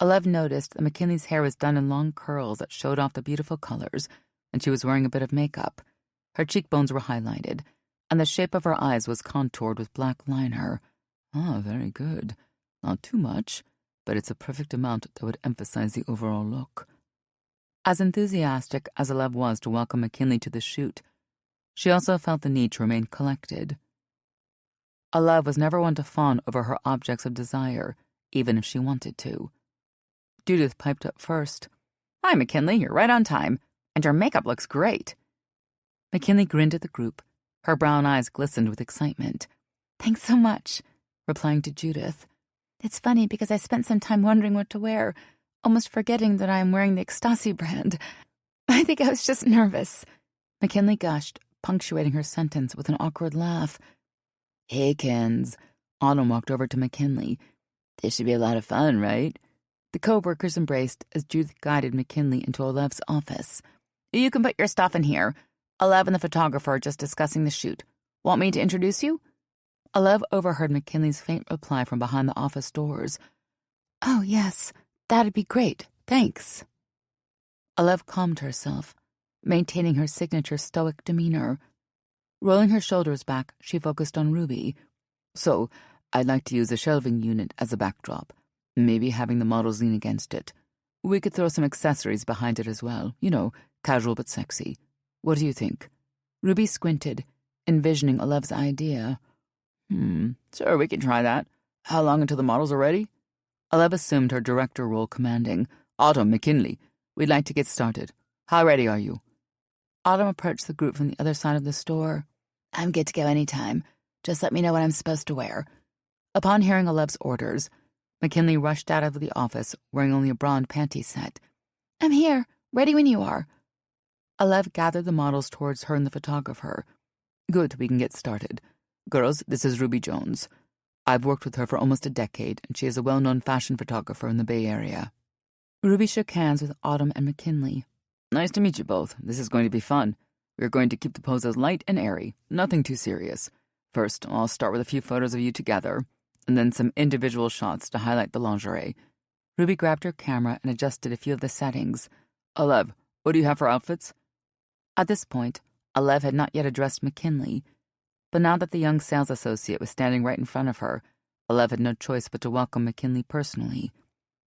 Olev noticed that McKinley's hair was done in long curls that showed off the beautiful colors, and she was wearing a bit of makeup. Her cheekbones were highlighted, and the shape of her eyes was contoured with black liner. Ah, very good. Not too much, but it's a perfect amount that would emphasize the overall look. As enthusiastic as Olev was to welcome McKinley to the shoot, she also felt the need to remain collected. Olev was never one to fawn over her objects of desire, even if she wanted to. Judith piped up first. "Hi, McKinley, you're right on time, and your makeup looks great." McKinley grinned at the group. Her brown eyes glistened with excitement. "Thanks so much," replying to Judith. "It's funny because I spent some time wondering what to wear, almost forgetting that I am wearing the Ecstasy brand. I think I was just nervous." McKinley gushed, punctuating her sentence with an awkward laugh. "Hey, Kens." Autumn walked over to McKinley. "This should be a lot of fun, right?" The co-workers embraced as Judith guided McKinley into Olev's office. "You can put your stuff in here. Olev and the photographer are just discussing the shoot. Want me to introduce you?" Olev overheard McKinley's faint reply from behind the office doors. "Oh, yes, that'd be great. Thanks." Olev calmed herself, maintaining her signature stoic demeanor. Rolling her shoulders back, she focused on Ruby. "So, I'd like to use a shelving unit as a backdrop. Maybe having the models lean against it. We could throw some accessories behind it as well. You know, casual but sexy. What do you think?" Ruby squinted, envisioning Olev's idea. Sure, we can try that. How long until the models are ready?" Olev assumed her director role, commanding. "Autumn, McKinley, we'd like to get started. How ready are you?" Autumn approached the group from the other side of the store. "I'm good to go anytime. Just let me know what I'm supposed to wear." Upon hearing Olev's orders, McKinley rushed out of the office wearing only a bra and panty set. "I'm here, ready when you are." Olev gathered the models towards her and the photographer. "Good, we can get started. Girls, this is Ruby Jones. I've worked with her for almost a decade, and she is a well-known fashion photographer in the Bay Area." Ruby shook hands with Autumn and McKinley. "Nice to meet you both. This is going to be fun. We're going to keep the poses light and airy, nothing too serious. First, I'll start with a few photos of you together, and then some individual shots to highlight the lingerie." Ruby grabbed her camera and adjusted a few of the settings. "Olev, what do you have for outfits?" At this point, Olev had not yet addressed McKinley, but now that the young sales associate was standing right in front of her, Olev had no choice but to welcome McKinley personally.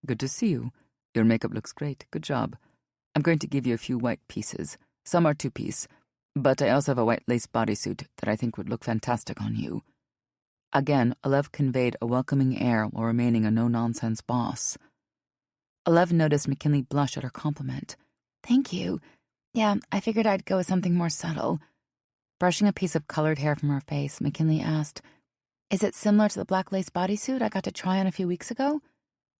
"Good to see you. Your makeup looks great. Good job. I'm going to give you a few white pieces. Some are two-piece, but I also have a white lace bodysuit that I think would look fantastic on you." Again, Olev conveyed a welcoming air while remaining a no-nonsense boss. Olev noticed McKinley blush at her compliment. "Thank you. Yeah, I figured I'd go with something more subtle." Brushing a piece of colored hair from her face, McKinley asked, "Is it similar to the black lace bodysuit I got to try on a few weeks ago?"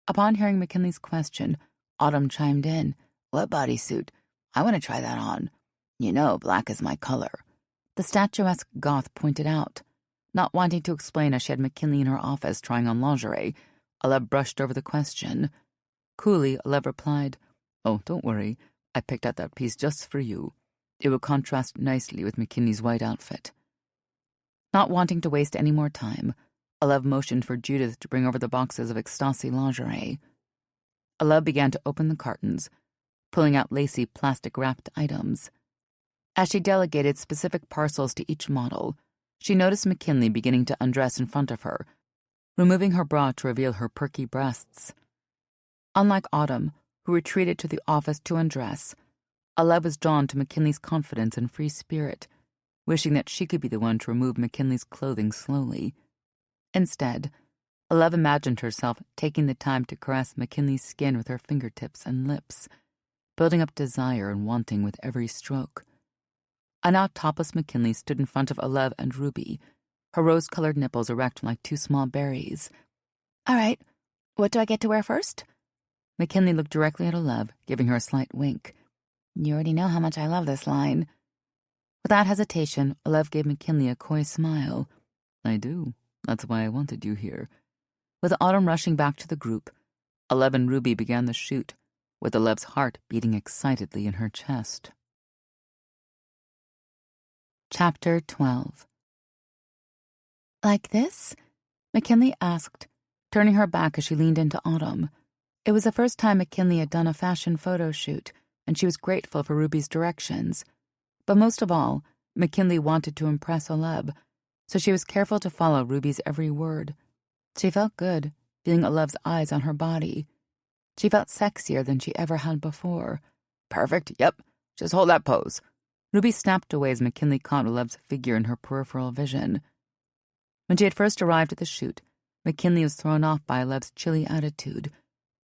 Upon hearing McKinley's question, Autumn chimed in. "What bodysuit? I want to try that on. You know, black is my color." The statuesque goth pointed out. Not wanting to explain as she had McKinley in her office trying on lingerie, Olev brushed over the question. Coolly, Olev replied, "Oh, don't worry. I picked out that piece just for you. It will contrast nicely with McKinley's white outfit." Not wanting to waste any more time, Olev motioned for Judith to bring over the boxes of Ecstasy lingerie. Olev began to open the cartons, pulling out lacy plastic-wrapped items. As she delegated specific parcels to each model, she noticed McKinley beginning to undress in front of her, removing her bra to reveal her perky breasts. Unlike Autumn, who retreated to the office to undress, Olev was drawn to McKinley's confidence and free spirit, wishing that she could be the one to remove McKinley's clothing slowly. Instead, Olev imagined herself taking the time to caress McKinley's skin with her fingertips and lips, building up desire and wanting with every stroke. A now topless McKinley stood in front of Olev and Ruby, her rose-colored nipples erect like two small berries. All right, what do I get to wear first? McKinley looked directly at Olev, giving her a slight wink. You already know how much I love this line. Without hesitation, Olev gave McKinley a coy smile. I do. That's why I wanted you here. With Autumn rushing back to the group, Olev and Ruby began the shoot, with Olev's heart beating excitedly in her chest. Chapter 12. Like this? McKinley asked, turning her back as she leaned into Autumn. It was the first time McKinley had done a fashion photo shoot, and she was grateful for Ruby's directions. But most of all, McKinley wanted to impress Olev, so she was careful to follow Ruby's every word. She felt good, feeling Olev's eyes on her body. She felt sexier than she ever had before. Perfect, yep. Just hold that pose. Ruby snapped away as McKinley caught Olev's figure in her peripheral vision. When she had first arrived at the shoot, McKinley was thrown off by Olev's chilly attitude,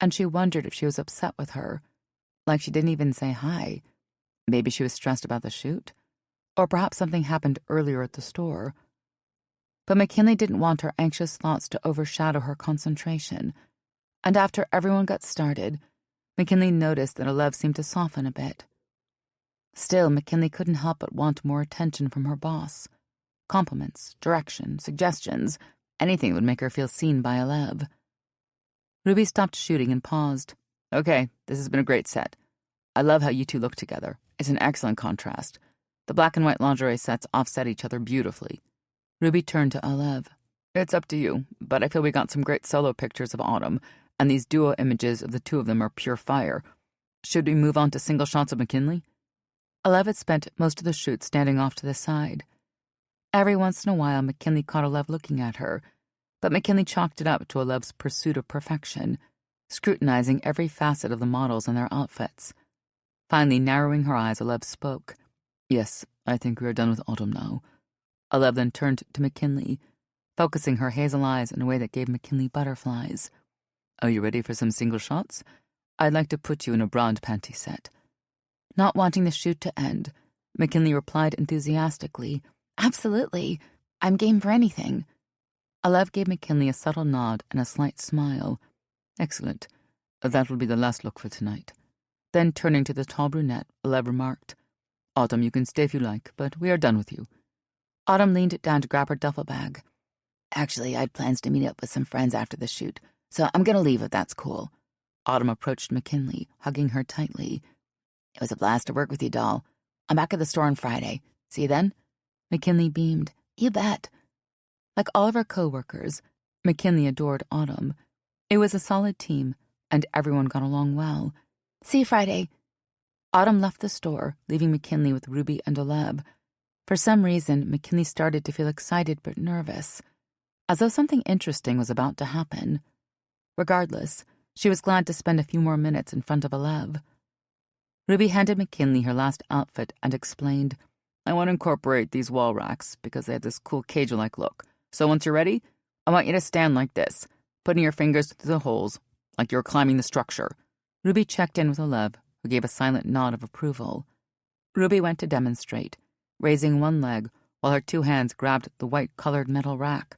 and she wondered if she was upset with her. Like she didn't even say hi. Maybe she was stressed about the shoot? Or perhaps something happened earlier at the store. But McKinley didn't want her anxious thoughts to overshadow her concentration. And after everyone got started, McKinley noticed that Olev seemed to soften a bit. Still, McKinley couldn't help but want more attention from her boss. Compliments, direction, suggestions, anything would make her feel seen by Olev. Ruby stopped shooting and paused. Okay, this has been a great set. I love how you two look together. It's an excellent contrast. The black and white lingerie sets offset each other beautifully. Ruby turned to Olev. It's up to you, but I feel we got some great solo pictures of Autumn, and these duo images of the two of them are pure fire. Should we move on to single shots of McKinley? Olev had spent most of the shoot standing off to the side. Every once in a while, McKinley caught Olev looking at her, but McKinley chalked it up to Olev's pursuit of perfection, scrutinizing every facet of the models and their outfits. Finally, narrowing her eyes, Olev spoke. Yes, I think we are done with Autumn now. Olev then turned to McKinley, focusing her hazel eyes in a way that gave McKinley butterflies. Are you ready for some single shots? I'd like to put you in a brown panty set. Not wanting the shoot to end, McKinley replied enthusiastically, Absolutely. I'm game for anything. Olev gave McKinley a subtle nod and a slight smile. Excellent. That will be the last look for tonight. Then, turning to the tall brunette, Olev remarked, Autumn, you can stay if you like, but we are done with you. Autumn leaned down to grab her duffel bag. Actually, I'd plans to meet up with some friends after the shoot, so I'm going to leave if that's cool. Autumn approached McKinley, hugging her tightly. It was a blast to work with you, doll. I'm back at the store on Friday. See you then? McKinley beamed. You bet. Like all of her co-workers, McKinley adored Autumn. It was a solid team, and everyone got along well. See you Friday. Autumn left the store, leaving McKinley with Ruby and Olev. For some reason, McKinley started to feel excited but nervous, as though something interesting was about to happen. Regardless, she was glad to spend a few more minutes in front of Olev. Ruby handed McKinley her last outfit and explained, I want to incorporate these wall racks because they have this cool cage-like look. So once you're ready, I want you to stand like this, putting your fingers through the holes, like you're climbing the structure. Ruby checked in with Olev, who gave a silent nod of approval. Ruby went to demonstrate, raising one leg while her two hands grabbed the white-colored metal rack.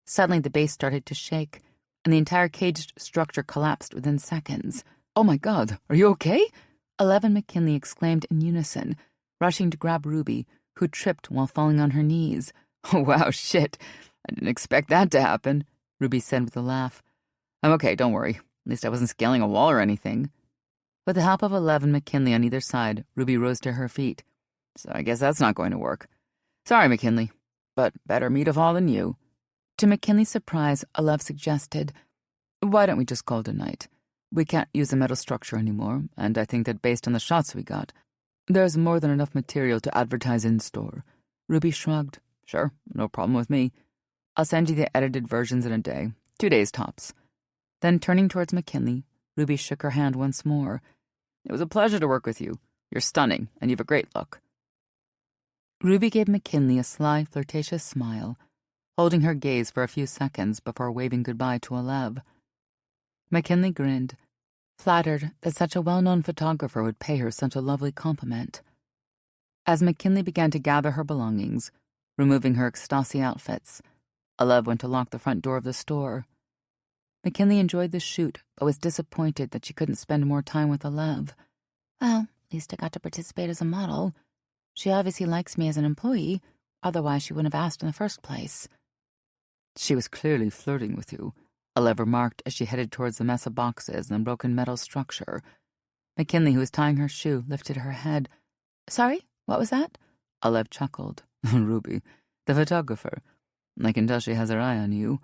Suddenly the base started to shake, and the entire caged structure collapsed within seconds. Oh my God, are you okay? Olev and McKinley exclaimed in unison, rushing to grab Ruby, who tripped while falling on her knees. Oh wow, shit. I didn't expect that to happen, Ruby said with a laugh. I'm okay, don't worry. At least I wasn't scaling a wall or anything. With the help of Olev and McKinley on either side, Ruby rose to her feet. So I guess that's not going to work. Sorry, McKinley, but better me to fall than you. To McKinley's surprise, Olev suggested, Why don't we just call it a night? We can't use the metal structure anymore, and I think that based on the shots we got, there's more than enough material to advertise in-store. Ruby shrugged. Sure, no problem with me. I'll send you the edited versions in a day. 2 days tops. Then turning towards McKinley, Ruby shook her hand once more. It was a pleasure to work with you. You're stunning, and you have a great look. Ruby gave McKinley a sly, flirtatious smile, holding her gaze for a few seconds before waving goodbye to Olev. McKinley grinned, flattered that such a well-known photographer would pay her such a lovely compliment. As McKinley began to gather her belongings, removing her ecstasy outfits, Olev went to lock the front door of the store. McKinley enjoyed the shoot, but was disappointed that she couldn't spend more time with Olev. Well, at least I got to participate as a model. She obviously likes me as an employee, otherwise she wouldn't have asked in the first place. She was clearly flirting with you, Olev remarked as she headed towards the mess of boxes and broken metal structure. McKinley, who was tying her shoe, lifted her head. Sorry, what was that? Olev chuckled. Ruby, the photographer. I can tell she has her eye on you.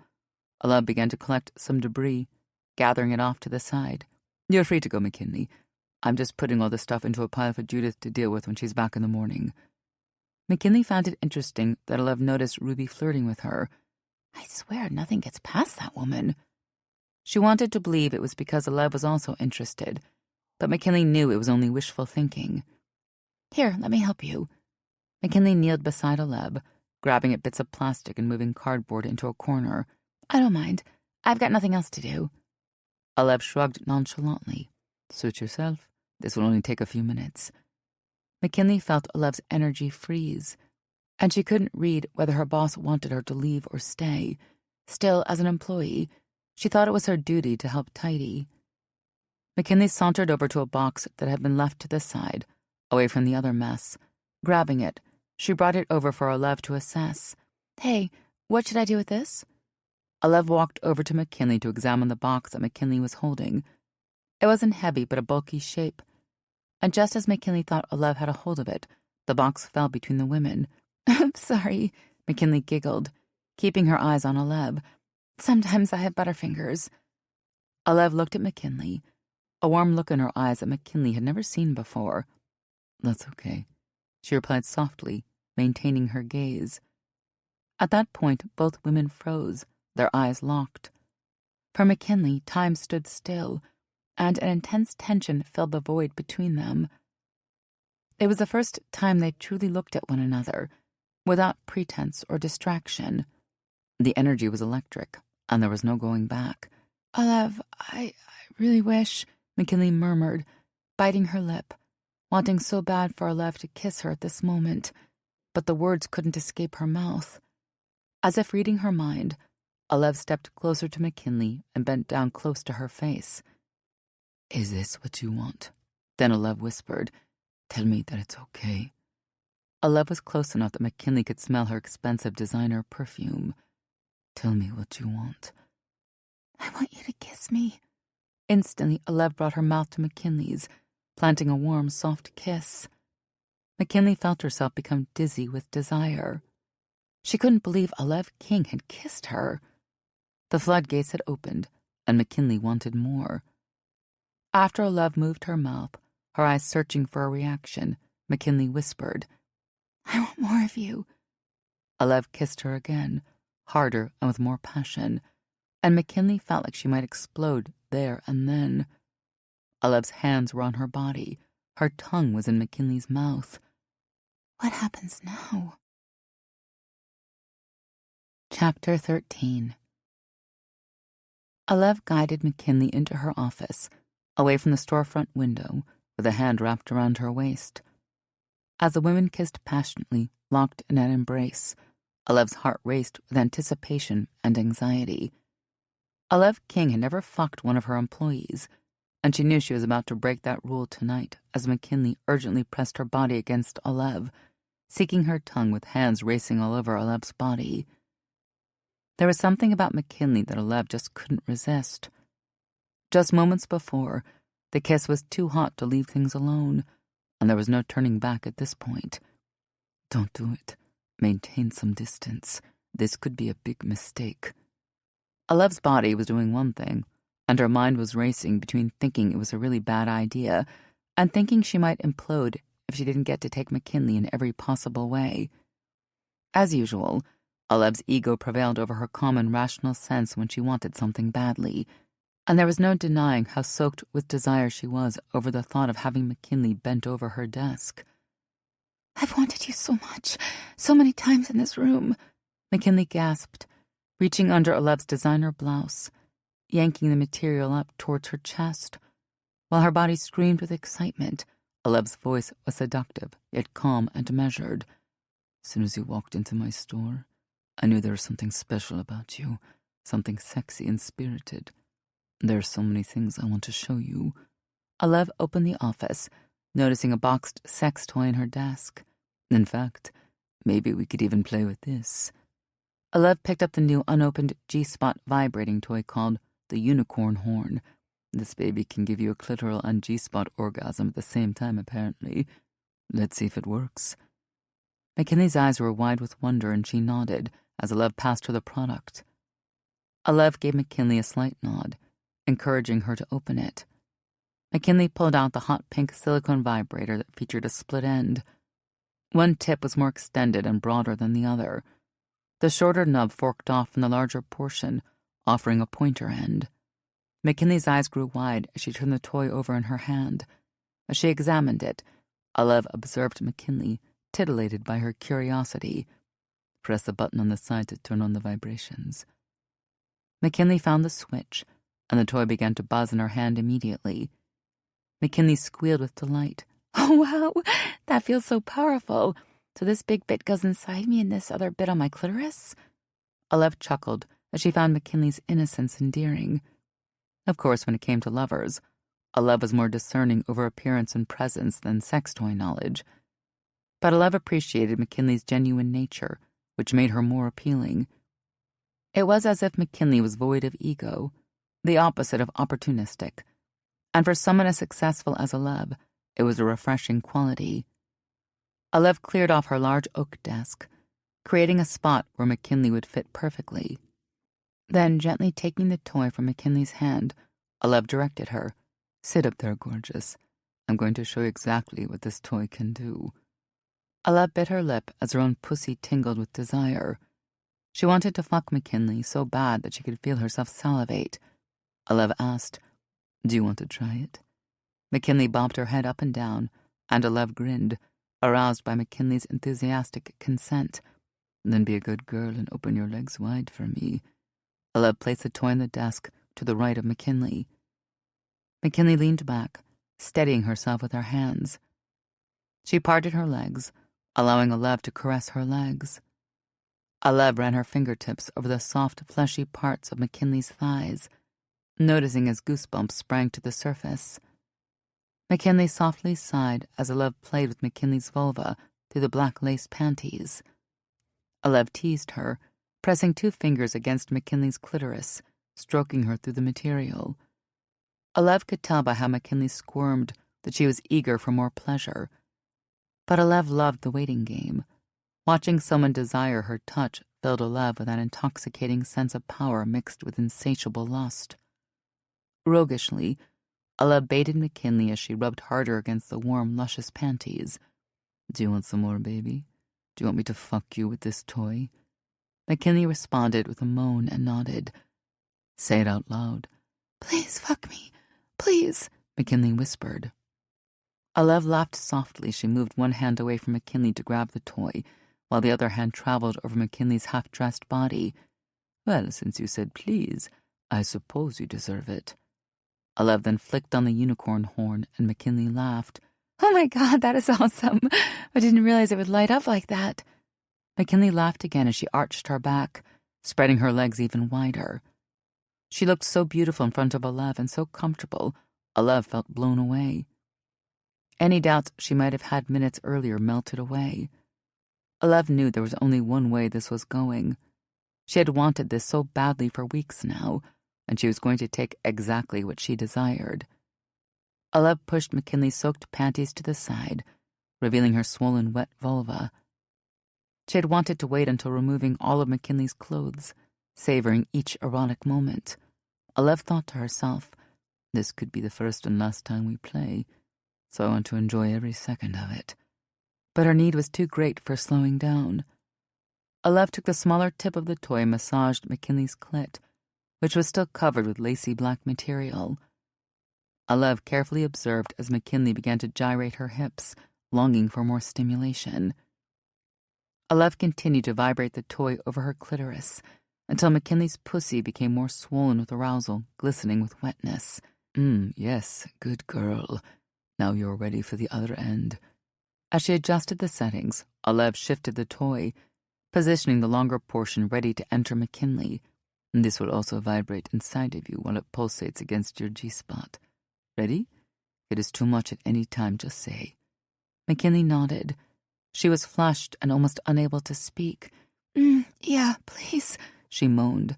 Olev began to collect some debris, gathering it off to the side. You're free to go, McKinley. I'm just putting all this stuff into a pile for Judith to deal with when she's back in the morning. McKinley found it interesting that Olev noticed Ruby flirting with her. I swear nothing gets past that woman. She wanted to believe it was because Olev was also interested, but McKinley knew it was only wishful thinking. Here, let me help you. McKinley kneeled beside Olev, grabbing at bits of plastic and moving cardboard into a corner. I don't mind. I've got nothing else to do. Olev shrugged nonchalantly. Suit yourself. This will only take a few minutes. McKinley felt Olev's energy freeze, and she couldn't read whether her boss wanted her to leave or stay. Still, as an employee, she thought it was her duty to help tidy. McKinley sauntered over to a box that had been left to the side, away from the other mess. Grabbing it, she brought it over for Olev to assess. Hey, what should I do with this? Olev walked over to McKinley to examine the box that McKinley was holding. It wasn't heavy, but a bulky shape. And just as McKinley thought Olev had a hold of it, the box fell between the women. I'm sorry, McKinley giggled, keeping her eyes on Olev. Sometimes I have butterfingers. Olev looked at McKinley, a warm look in her eyes that McKinley had never seen before. That's okay, she replied softly, maintaining her gaze. At that point, both women froze, their eyes locked. For McKinley, time stood still, and an intense tension filled the void between them. It was the first time they truly looked at one another, without pretense or distraction. The energy was electric, and there was no going back. Olev, I really wish, McKinley murmured, biting her lip, wanting so bad for Olev to kiss her at this moment, but the words couldn't escape her mouth. As if reading her mind, Olev stepped closer to McKinley and bent down close to her face. Is this what you want? Then Olev whispered, Tell me that it's okay. Olev was close enough that McKinley could smell her expensive designer perfume. Tell me what you want. I want you to kiss me. Instantly, Olev brought her mouth to McKinley's, planting a warm, soft kiss. McKinley felt herself become dizzy with desire. She couldn't believe Olev King had kissed her. The floodgates had opened, and McKinley wanted more. After Olev moved her mouth, her eyes searching for a reaction, McKinley whispered, I want more of you. Olev kissed her again, harder and with more passion, and McKinley felt like she might explode there and then. Olev's hands were on her body. Her tongue was in McKinley's mouth. What happens now? Chapter 13. Olev guided McKinley into her office, away from the storefront window, with a hand wrapped around her waist. As the women kissed passionately, locked in an embrace, Olev's heart raced with anticipation and anxiety. Olev King had never fucked one of her employees, and she knew she was about to break that rule tonight as McKinley urgently pressed her body against Olev, seeking her tongue with hands racing all over Olev's body. There was something about McKinley that Olev just couldn't resist. Just moments before, the kiss was too hot to leave things alone, and there was no turning back at this point. Don't do it. Maintain some distance. This could be a big mistake. Olev's body was doing one thing, and her mind was racing between thinking it was a really bad idea and thinking she might implode if she didn't get to take McKinley in every possible way. As usual, Olev's ego prevailed over her common rational sense when she wanted something badly, and there was no denying how soaked with desire she was over the thought of having McKinley bent over her desk. I've wanted you so much, so many times in this room, McKinley gasped, reaching under Olev's designer blouse, yanking the material up towards her chest. While her body screamed with excitement, Alev's voice was seductive, yet calm and measured. As soon as you walked into my store, I knew there was something special about you, something sexy and spirited. There are so many things I want to show you. Alev opened the office, noticing a boxed sex toy in her desk. In fact, maybe we could even play with this. Alev picked up the new unopened G-spot vibrating toy called the unicorn horn. This baby can give you a clitoral and G-spot orgasm at the same time, apparently. Let's see if it works. McKinley's eyes were wide with wonder, and she nodded as Alev passed her the product. Alev gave McKinley a slight nod, encouraging her to open it. McKinley pulled out the hot pink silicone vibrator that featured a split end. One tip was more extended and broader than the other. The shorter nub forked off from the larger portion, offering a pointer end. McKinley's eyes grew wide as she turned the toy over in her hand. As she examined it, Alev observed McKinley, titillated by her curiosity. Press the button on the side to turn on the vibrations. McKinley found the switch, and the toy began to buzz in her hand immediately. McKinley squealed with delight. Oh, wow, that feels so powerful. So this big bit goes inside me and this other bit on my clitoris? Alev chuckled as she found McKinley's innocence endearing. Of course, when it came to lovers, Alev was more discerning over appearance and presence than sex toy knowledge. But Alev appreciated McKinley's genuine nature, which made her more appealing. It was as if McKinley was void of ego, the opposite of opportunistic. And for someone as successful as Alev, it was a refreshing quality. Alev cleared off her large oak desk, creating a spot where McKinley would fit perfectly. Then, gently taking the toy from McKinley's hand, Alev directed her. Sit up there, gorgeous. I'm going to show you exactly what this toy can do. Alev bit her lip as her own pussy tingled with desire. She wanted to fuck McKinley so bad that she could feel herself salivate. Alev asked, Do you want to try it? McKinley bobbed her head up and down, and Alev grinned, aroused by McKinley's enthusiastic consent. Then be a good girl and open your legs wide for me. Alev placed the toy on the desk to the right of McKinley. McKinley leaned back, steadying herself with her hands. She parted her legs, allowing Alev to caress her legs. Alev ran her fingertips over the soft, fleshy parts of McKinley's thighs, noticing as goosebumps sprang to the surface. McKinley softly sighed as Alev played with McKinley's vulva through the black lace panties. Alev teased her, pressing 2 fingers against McKinley's clitoris, stroking her through the material. Alev could tell by how McKinley squirmed that she was eager for more pleasure. But Alev loved the waiting game. Watching someone desire her touch filled Alev with an intoxicating sense of power mixed with insatiable lust. Roguishly, Alev baited McKinley as she rubbed harder against the warm, luscious panties. Do you want some more, baby? Do you want me to fuck you with this toy? McKinley responded with a moan and nodded. Say it out loud. Please fuck me, please, McKinley whispered. Alev laughed softly. She moved one hand away from McKinley to grab the toy, while the other hand traveled over McKinley's half-dressed body. Well, since you said please, I suppose you deserve it. Alev then flicked on the unicorn horn, and McKinley laughed. Oh my God, that is awesome. I didn't realize it would light up like that. McKinley laughed again as she arched her back, spreading her legs even wider. She looked so beautiful in front of Alev and so comfortable, Alev felt blown away. Any doubts she might have had minutes earlier melted away. Alev knew there was only one way this was going. She had wanted this so badly for weeks now, and she was going to take exactly what she desired. Alev pushed McKinley's soaked panties to the side, revealing her swollen, wet vulva. She had wanted to wait until removing all of McKinley's clothes, savoring each erotic moment. Alev thought to herself, this could be the first and last time we play, so I want to enjoy every second of it. But her need was too great for slowing down. Alev took the smaller tip of the toy and massaged McKinley's clit, which was still covered with lacy black material. Alev carefully observed as McKinley began to gyrate her hips, longing for more stimulation. Alev continued to vibrate the toy over her clitoris until McKinley's pussy became more swollen with arousal, glistening with wetness. Yes, good girl. Now you're ready for the other end. As she adjusted the settings, Alev shifted the toy, positioning the longer portion ready to enter McKinley. This will also vibrate inside of you while it pulsates against your G-spot. Ready? If it is too much at any time, just say. McKinley nodded. She was flushed and almost unable to speak. Yeah, please, she moaned.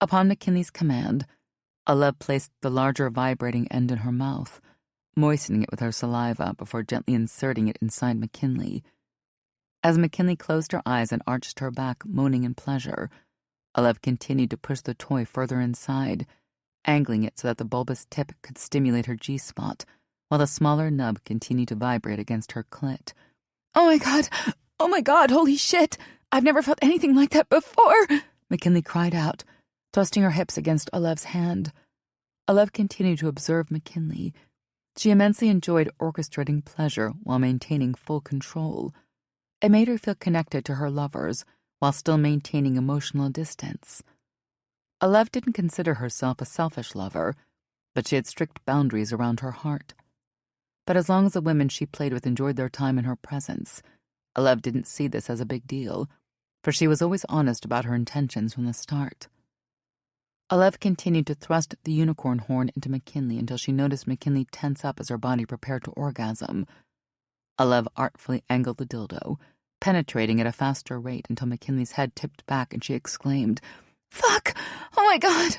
Upon McKinley's command, Alev placed the larger vibrating end in her mouth, moistening it with her saliva before gently inserting it inside McKinley. As McKinley closed her eyes and arched her back, moaning in pleasure, Alev continued to push the toy further inside, angling it so that the bulbous tip could stimulate her G-spot, while the smaller nub continued to vibrate against her clit. Oh my God, holy shit! I've never felt anything like that before! McKinley cried out, thrusting her hips against Alev's hand. Alev continued to observe McKinley. She immensely enjoyed orchestrating pleasure while maintaining full control. It made her feel connected to her lovers while still maintaining emotional distance. Alev didn't consider herself a selfish lover, but she had strict boundaries around her heart. But as long as the women she played with enjoyed their time in her presence, Alev didn't see this as a big deal, for she was always honest about her intentions from the start. Alev continued to thrust the unicorn horn into McKinley until she noticed McKinley tense up as her body prepared to orgasm. Alev artfully angled the dildo, penetrating at a faster rate until McKinley's head tipped back and she exclaimed, "Fuck! Oh my God!"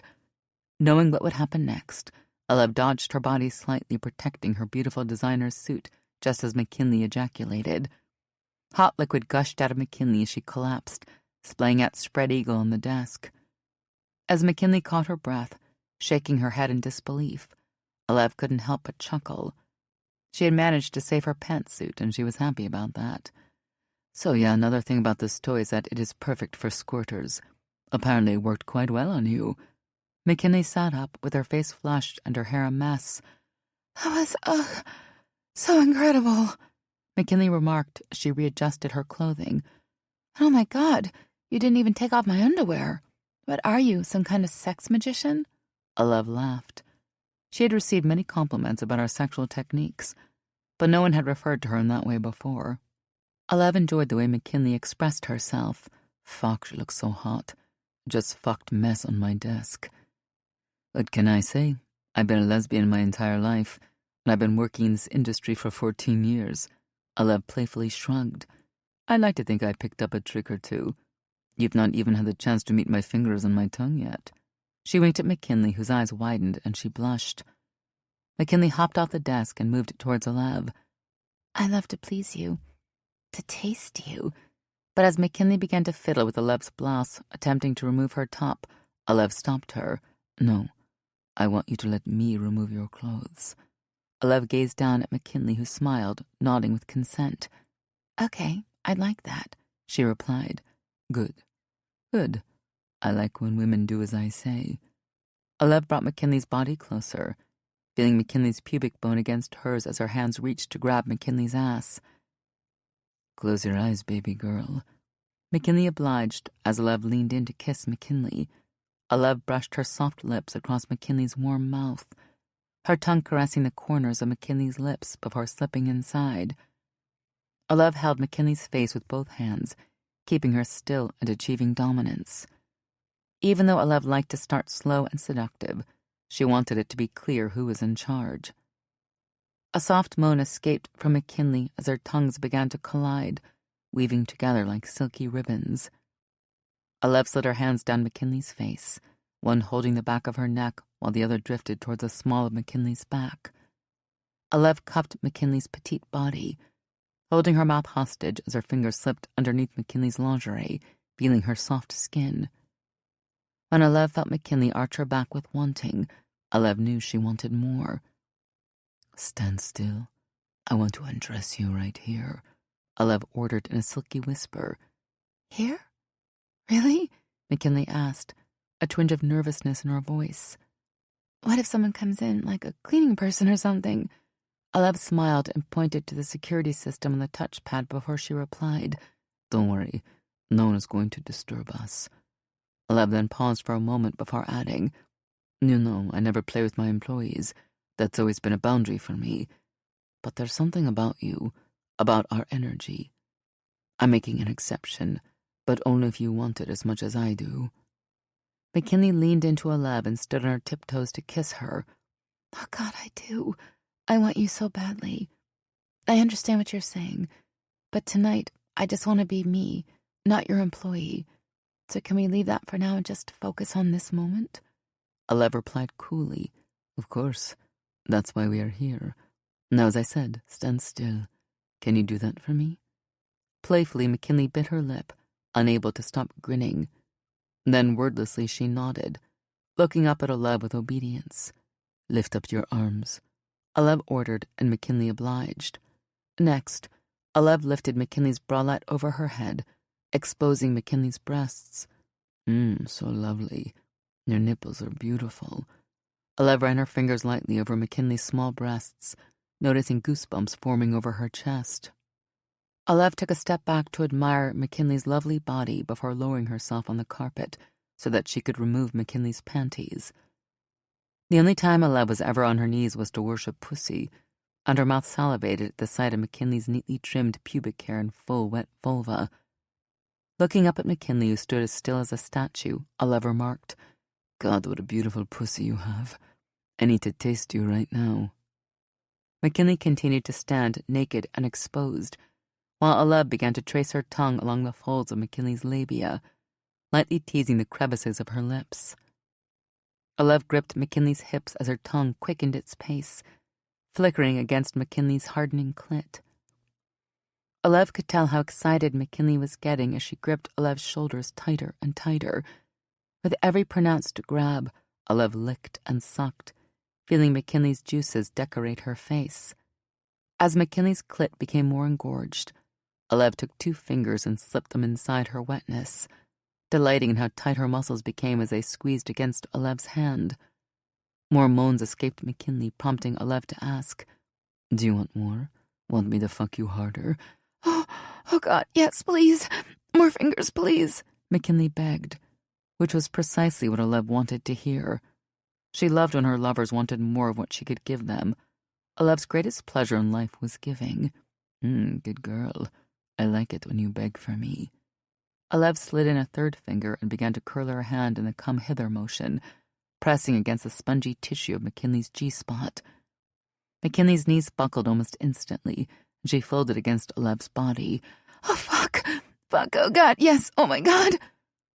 Knowing what would happen next, Alev dodged her body slightly, protecting her beautiful designer suit just as McKinley ejaculated. Hot liquid gushed out of McKinley as she collapsed, splaying out spread eagle on the desk. As McKinley caught her breath, shaking her head in disbelief, Alev couldn't help but chuckle. She had managed to save her pantsuit, and she was happy about that. So yeah, another thing about this toy is that it is perfect for squirters. Apparently it worked quite well on you. McKinley sat up, with her face flushed and her hair a mess. That was, so incredible, McKinley remarked as she readjusted her clothing. Oh my God, you didn't even take off my underwear. What are you, some kind of sex magician? Alev laughed. She had received many compliments about her sexual techniques, but no one had referred to her in that way before. Alev enjoyed the way McKinley expressed herself. Fuck, she looks so hot. Just fucked mess on my desk. What can I say? I've been a lesbian my entire life, and I've been working in this industry for 14 years. Alev playfully shrugged. I'd like to think I picked up a trick or two. You've not even had the chance to meet my fingers on my tongue yet. She winked at McKinley, whose eyes widened, and she blushed. McKinley hopped off the desk and moved towards Alev. I love to please you, to taste you. But as McKinley began to fiddle with Alev's blouse, attempting to remove her top, Alev stopped her. No, I want you to let me remove your clothes. Alev gazed down at McKinley, who smiled, nodding with consent. Okay, I'd like that, she replied. Good. Good. I like when women do as I say. Alev brought McKinley's body closer, feeling McKinley's pubic bone against hers as her hands reached to grab McKinley's ass. Close your eyes, baby girl. McKinley obliged as Alev leaned in to kiss McKinley. Alev brushed her soft lips across McKinley's warm mouth, her tongue caressing the corners of McKinley's lips before slipping inside. Alev held McKinley's face with both hands, keeping her still and achieving dominance. Even though Alev liked to start slow and seductive, she wanted it to be clear who was in charge. A soft moan escaped from McKinley as their tongues began to collide, weaving together like silky ribbons. Alev slid her hands down McKinley's face, one holding the back of her neck while the other drifted towards the small of McKinley's back. Alev cupped McKinley's petite body, holding her mouth hostage as her fingers slipped underneath McKinley's lingerie, feeling her soft skin. When Alev felt McKinley arch her back with wanting, Alev knew she wanted more. Stand still. I want to undress you right here, Alev ordered in a silky whisper. Here? Really? McKinley asked, a twinge of nervousness in her voice. What if someone comes in, like a cleaning person or something? Alev smiled and pointed to the security system on the touchpad before she replied, Don't worry, no one is going to disturb us. Alev then paused for a moment before adding, You know, I never play with my employees. That's always been a boundary for me. but there's something about you, about our energy. I'm making an exception, but only if you want it as much as I do." McKinley leaned into Alev and stood on her tiptoes to kiss her. "Oh, God, I do. I want you so badly. I understand what you're saying, but tonight I just want to be me, not your employee. So can we leave that for now and just focus on this moment?" Alev replied coolly, "Of course. That's why we are here. Now, as I said, stand still. Can you do that for me?" Playfully, McKinley bit her lip, unable to stop grinning. Then wordlessly she nodded, looking up at Alev with obedience. "Lift up your arms," Alev ordered, and McKinley obliged. Next, Alev lifted McKinley's bralette over her head, exposing McKinley's breasts. So lovely. Your nipples are beautiful." Alev ran her fingers lightly over McKinley's small breasts, noticing goosebumps forming over her chest. Alev took a step back to admire McKinley's lovely body before lowering herself on the carpet so that she could remove McKinley's panties. The only time Alev was ever on her knees was to worship pussy, and her mouth salivated at the sight of McKinley's neatly trimmed pubic hair and full, wet vulva. Looking up at McKinley, who stood as still as a statue, Alev remarked, "God, what a beautiful pussy you have. I need to taste you right now." McKinley continued to stand naked and exposed, while Alev began to trace her tongue along the folds of McKinley's labia, lightly teasing the crevices of her lips. Alev gripped McKinley's hips as her tongue quickened its pace, flickering against McKinley's hardening clit. Alev could tell how excited McKinley was getting as she gripped Alev's shoulders tighter and tighter. With every pronounced grab, Alev licked and sucked, feeling McKinley's juices decorate her face. As McKinley's clit became more engorged, Alev took 2 fingers and slipped them inside her wetness, delighting in how tight her muscles became as they squeezed against Alev's hand. More moans escaped McKinley, prompting Alev to ask, "Do you want more? Want me to fuck you harder?" Oh God, yes, please. More fingers, please," McKinley begged, which was precisely what Alev wanted to hear. She loved when her lovers wanted more of what she could give them. Alev's greatest pleasure in life was giving. Good girl. I like it when you beg for me." Alev slid in a 3rd finger and began to curl her hand in the come-hither motion, pressing against the spongy tissue of McKinley's G-spot. McKinley's knees buckled almost instantly, and she folded against Alev's body. "Oh, fuck! Fuck, oh God, yes, oh my God!"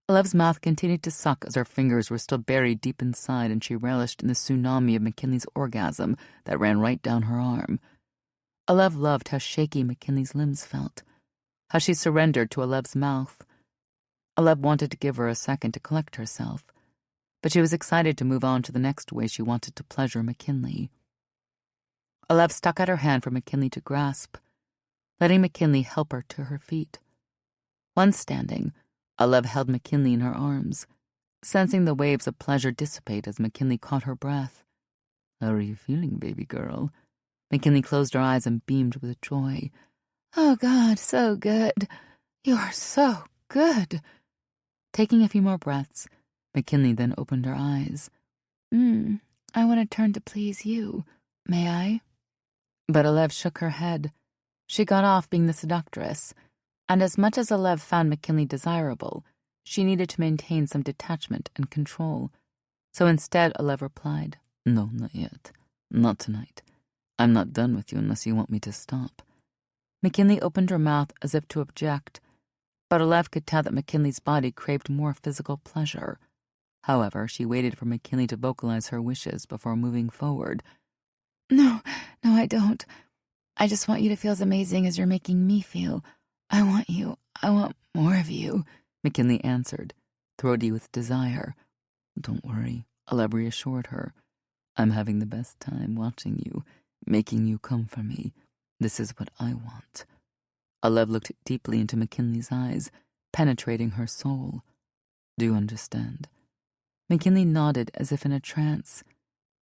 Alev's mouth continued to suck as her fingers were still buried deep inside, and she relished in the tsunami of McKinley's orgasm that ran right down her arm. Alev loved how shaky McKinley's limbs felt, how she surrendered to Alev's mouth. Alev wanted to give her a second to collect herself, but she was excited to move on to the next way she wanted to pleasure McKinley. Alev stuck out her hand for McKinley to grasp, letting McKinley help her to her feet. Once standing, Alev held McKinley in her arms, sensing the waves of pleasure dissipate as McKinley caught her breath. "How are you feeling, baby girl?" McKinley closed her eyes and beamed with joy. "Oh, God, so good. You are so good." Taking a few more breaths, McKinley then opened her eyes. I want to turn to please you. May I?" But Alev shook her head. She got off being the seductress, and as much as Alev found McKinley desirable, she needed to maintain some detachment and control. So instead, Alev replied, "No, not yet. Not tonight. I'm not done with you unless you want me to stop." McKinley opened her mouth as if to object, but Alev could tell that McKinley's body craved more physical pleasure. However, she waited for McKinley to vocalize her wishes before moving forward. No, I don't. I just want you to feel as amazing as you're making me feel. I want you. I want more of you," McKinley answered, throaty with desire. "Don't worry," Alev reassured her. "I'm having the best time watching you, making you come for me. This is what I want." Alev looked deeply into McKinley's eyes, penetrating her soul. "Do you understand?" McKinley nodded as if in a trance.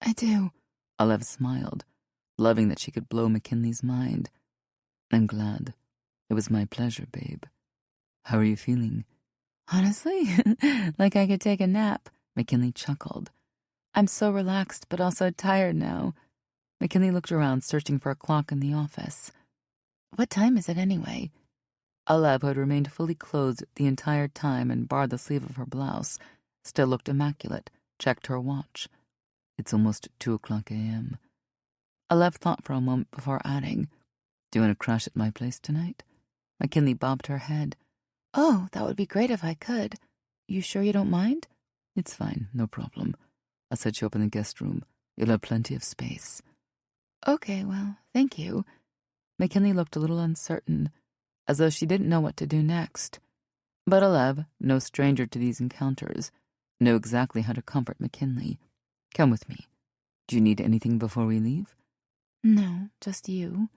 "I do." Alev smiled, loving that she could blow McKinley's mind. "I'm glad. It was my pleasure, babe. How are you feeling?" "Honestly, like I could take a nap," McKinley chuckled. "I'm so relaxed but also tired now. McKinley looked around, searching for a clock in the office. What time is it anyway? Olev, who had remained fully clothed the entire time and barred the sleeve of her blouse, still looked immaculate, checked her watch. It's almost 2:00 a.m. Olev thought for a moment before adding, Do you want to crash at my place tonight? McKinley bobbed her head. Oh, that would be great if I could. You sure you don't mind? It's fine, no problem. I'll set you up in the guest room. You'll have plenty of space. Okay, well, thank you. McKinley looked a little uncertain, as though she didn't know what to do next. But Olev, no stranger to these encounters, knew exactly how to comfort McKinley. Come with me. Do you need anything before we leave? No, just you.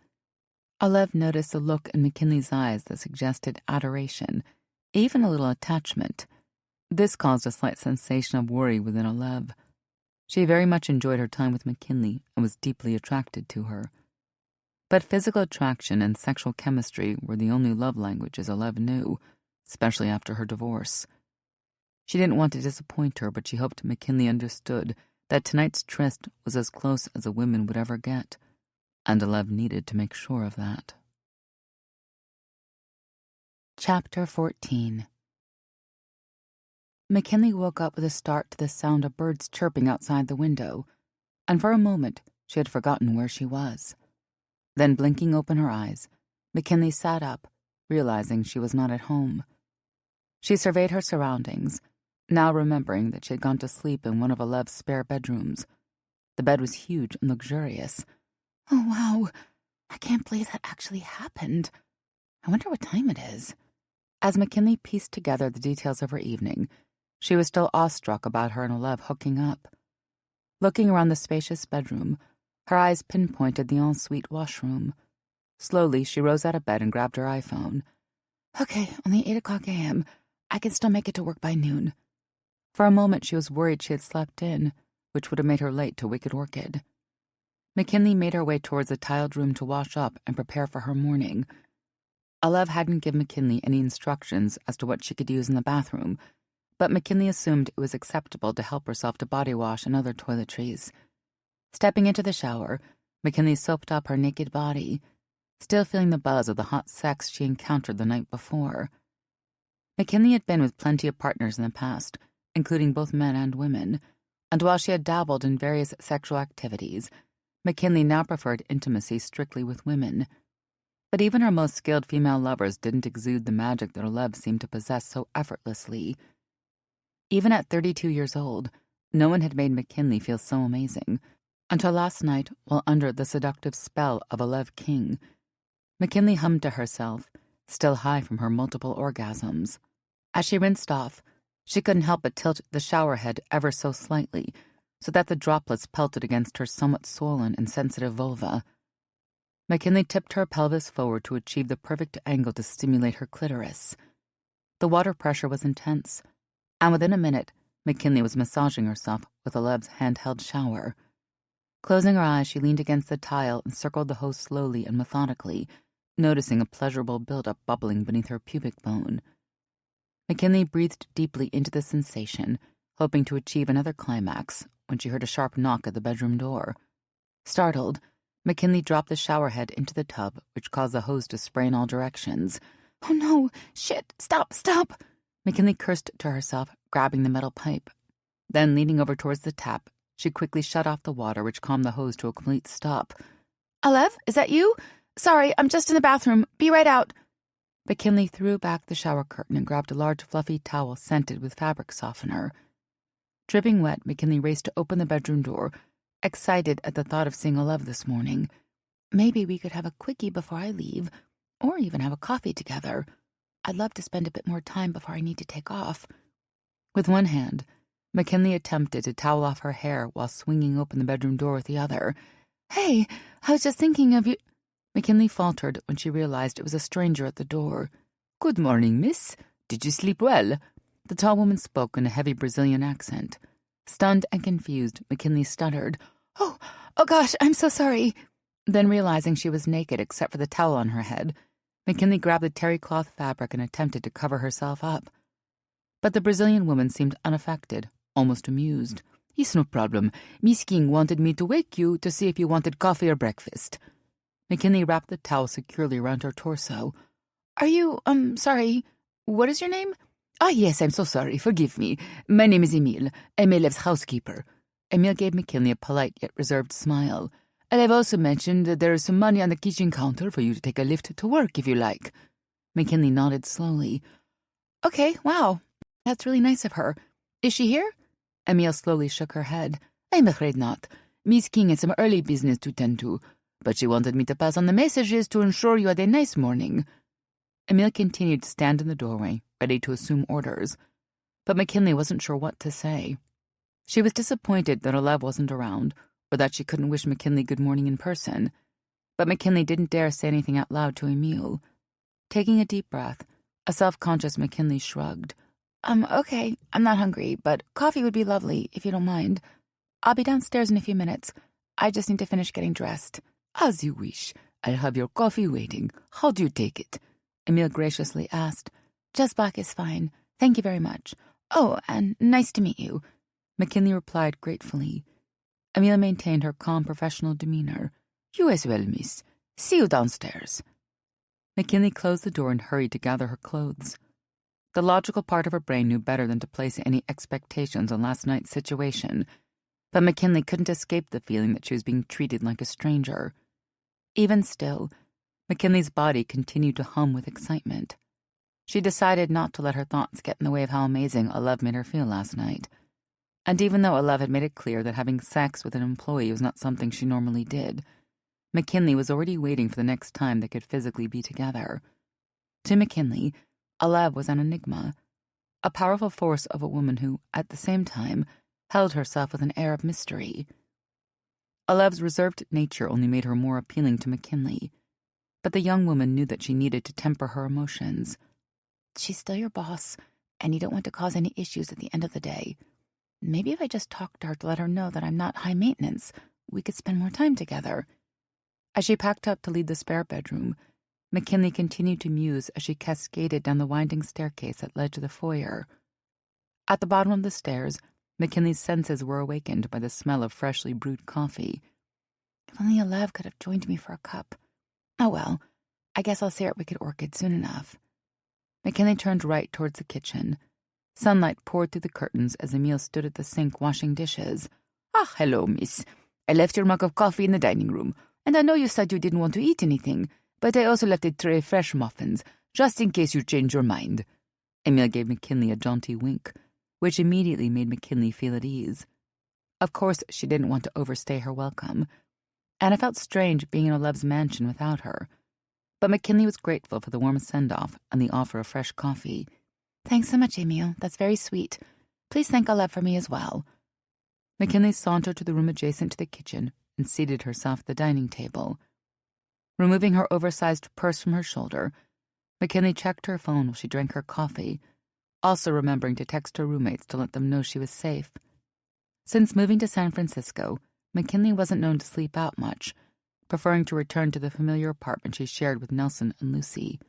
Olev noticed a look in McKinley's eyes that suggested adoration, even a little attachment. This caused a slight sensation of worry within Olev. She very much enjoyed her time with McKinley and was deeply attracted to her. But physical attraction and sexual chemistry were the only love languages Olev knew, especially after her divorce. She didn't want to disappoint her, but she hoped McKinley understood that tonight's tryst was as close as a woman would ever get, and Olev needed to make sure of that. Chapter 14. McKinley woke up with a start to the sound of birds chirping outside the window, and for a moment she had forgotten where she was. Then, blinking open her eyes, McKinley sat up, realizing she was not at home. She surveyed her surroundings, now remembering that she had gone to sleep in one of Olev's spare bedrooms. The bed was huge and luxurious. Oh, wow. I can't believe that actually happened. I wonder what time it is. As McKinley pieced together the details of her evening, she was still awestruck about her and Olev hooking up. Looking around the spacious bedroom, her eyes pinpointed the ensuite washroom. Slowly, she rose out of bed and grabbed her iPhone. Okay, only 8:00 a.m. I can still make it to work by noon. For a moment, she was worried she had slept in, which would have made her late to Wicked Orchid. McKinley made her way towards the tiled room to wash up and prepare for her morning. Olev hadn't given McKinley any instructions as to what she could use in the bathroom, but McKinley assumed it was acceptable to help herself to body wash and other toiletries. Stepping into the shower, McKinley soaped up her naked body, still feeling the buzz of the hot sex she encountered the night before. McKinley had been with plenty of partners in the past, including both men and women, and while she had dabbled in various sexual activities, McKinley now preferred intimacy strictly with women. But even her most skilled female lovers didn't exude the magic that Olev seemed to possess so effortlessly. Even at 32 years old, no one had made McKinley feel so amazing, until last night, while under the seductive spell of Olev King. McKinley hummed to herself, still high from her multiple orgasms. As she rinsed off, she couldn't help but tilt the shower head ever so slightly, so that the droplets pelted against her somewhat swollen and sensitive vulva. McKinley tipped her pelvis forward to achieve the perfect angle to stimulate her clitoris. The water pressure was intense, and within a minute, McKinley was massaging herself with Olev's handheld shower. Closing her eyes, she leaned against the tile and circled the hose slowly and methodically, noticing a pleasurable buildup bubbling beneath her pubic bone. McKinley breathed deeply into the sensation, hoping to achieve another climax, when she heard a sharp knock at the bedroom door. Startled, McKinley dropped the shower head into the tub, which caused the hose to spray in all directions. Oh no! Shit! Stop! Stop! McKinley cursed to herself, grabbing the metal pipe. Then, leaning over towards the tap, she quickly shut off the water, which calmed the hose to a complete stop. Olev, is that you? Sorry, I'm just in the bathroom. Be right out. McKinley threw back the shower curtain and grabbed a large fluffy towel scented with fabric softener. Dripping wet, McKinley raced to open the bedroom door, excited at the thought of seeing Olev this morning. Maybe we could have a quickie before I leave, or even have a coffee together. I'd love to spend a bit more time before I need to take off. With one hand, McKinley attempted to towel off her hair while swinging open the bedroom door with the other. Hey, I was just thinking of you. McKinley faltered when she realized it was a stranger at the door. Good morning, miss. Did you sleep well? The tall woman spoke in a heavy Brazilian accent. Stunned and confused, McKinley stuttered. Oh gosh, I'm so sorry. Then realizing she was naked except for the towel on her head, McKinley grabbed the terry cloth fabric and attempted to cover herself up. But the Brazilian woman seemed unaffected, almost amused. It's no problem. Miss King wanted me to wake you to see if you wanted coffee or breakfast. McKinley wrapped the towel securely around her torso. Are you, sorry, what is your name? Ah, yes, I'm so sorry. Forgive me. My name is Emile. I'm Elev's housekeeper. Emile gave McKinley a polite yet reserved smile. And I've also mentioned that there is some money on the kitchen counter for you to take a lift to work if you like. McKinley nodded slowly. Okay, wow. That's really nice of her. Is she here? Emile slowly shook her head. I'm afraid not. Miss King had some early business to tend to, but she wanted me to pass on the messages to ensure you had a nice morning. Emile continued to stand in the doorway, ready to assume orders, but McKinley wasn't sure what to say. She was disappointed that Olev wasn't around, or that she couldn't wish McKinley good morning in person, but McKinley didn't dare say anything out loud to Emile. Taking a deep breath, a self-conscious McKinley shrugged. Okay, I'm not hungry, but coffee would be lovely, if you don't mind. I'll be downstairs in a few minutes. I just need to finish getting dressed. As you wish. I'll have your coffee waiting. How do you take it? Emile graciously asked. Just black is fine. Thank you very much. Oh, and nice to meet you. McKinley replied gratefully. Emile maintained her calm professional demeanor. You as well, miss. See you downstairs. McKinley closed the door and hurried to gather her clothes. The logical part of her brain knew better than to place any expectations on last night's situation, but McKinley couldn't escape the feeling that she was being treated like a stranger. Even still, McKinley's body continued to hum with excitement. She decided not to let her thoughts get in the way of how amazing Olev made her feel last night. And even though Olev had made it clear that having sex with an employee was not something she normally did, McKinley was already waiting for the next time they could physically be together. To McKinley, Olev was an enigma, a powerful force of a woman who, at the same time, held herself with an air of mystery. Olev's reserved nature only made her more appealing to McKinley, but the young woman knew that she needed to temper her emotions. She's still your boss, and you don't want to cause any issues at the end of the day. Maybe if I just talked to her to let her know that I'm not high maintenance, we could spend more time together. As she packed up to leave the spare bedroom, McKinley continued to muse as she cascaded down the winding staircase that led to the foyer. At the bottom of the stairs, McKinley's senses were awakened by the smell of freshly brewed coffee. If only Olev could have joined me for a cup. Oh well, I guess I'll see her at Wicked Orchid soon enough. McKinley turned right towards the kitchen. Sunlight poured through the curtains as Emile stood at the sink washing dishes. Ah, hello, miss. I left your mug of coffee in the dining room, and I know you said you didn't want to eat anything, but I also left a tray of fresh muffins, just in case you change your mind. Emile gave McKinley a jaunty wink, which immediately made McKinley feel at ease. Of course, she didn't want to overstay her welcome, and it felt strange being in Olev's mansion without her. But McKinley was grateful for the warm send-off and the offer of fresh coffee. Thanks so much, Emile. That's very sweet. Please thank Olev for me as well. McKinley sauntered to the room adjacent to the kitchen and seated herself at the dining table. Removing her oversized purse from her shoulder, McKinley checked her phone while she drank her coffee, also remembering to text her roommates to let them know she was safe. Since moving to San Francisco, McKinley wasn't known to sleep out much, preferring to return to the familiar apartment she shared with Nelson and Lucy.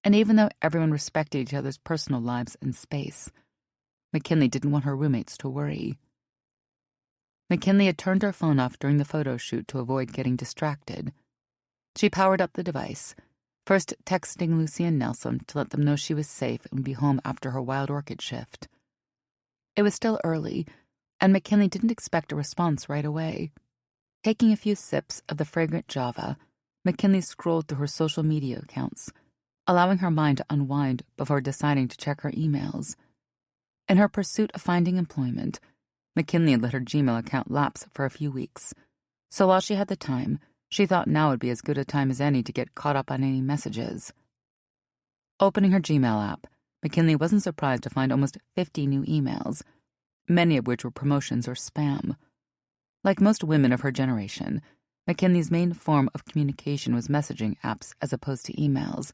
And even though everyone respected each other's personal lives and space, McKinley didn't want her roommates to worry. McKinley had turned her phone off during the photo shoot to avoid getting distracted. She powered up the device, first texting Lucy and Nelson to let them know she was safe and would be home after her wild orchid shift. It was still early, and McKinley didn't expect a response right away. Taking a few sips of the fragrant Java, McKinley scrolled through her social media accounts, allowing her mind to unwind before deciding to check her emails. In her pursuit of finding employment, McKinley had let her Gmail account lapse for a few weeks, so while she had the time, she thought now would be as good a time as any to get caught up on any messages. Opening her Gmail app, McKinley wasn't surprised to find almost 50 new emails, many of which were promotions or spam. Like most women of her generation, McKinley's main form of communication was messaging apps as opposed to emails.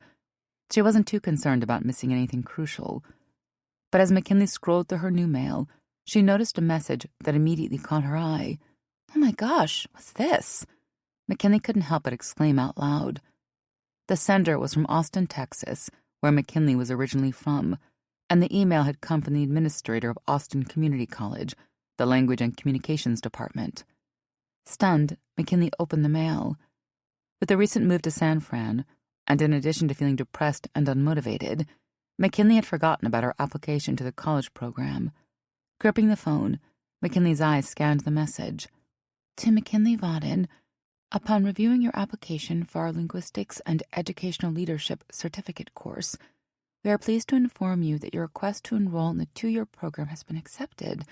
She wasn't too concerned about missing anything crucial. But as McKinley scrolled through her new mail, she noticed a message that immediately caught her eye. Oh my gosh, what's this? McKinley couldn't help but exclaim out loud. The sender was from Austin, Texas, where McKinley was originally from, and the email had come from the administrator of Austin Community College, the Language and Communications Department. Stunned, McKinley opened the mail. With the recent move to San Fran, and in addition to feeling depressed and unmotivated, McKinley had forgotten about her application to the college program. Gripping the phone, McKinley's eyes scanned the message. To McKinley Vauden, upon reviewing your application for our Linguistics and Educational Leadership Certificate course, we are pleased to inform you that your request to enroll in the 2-year program has been accepted.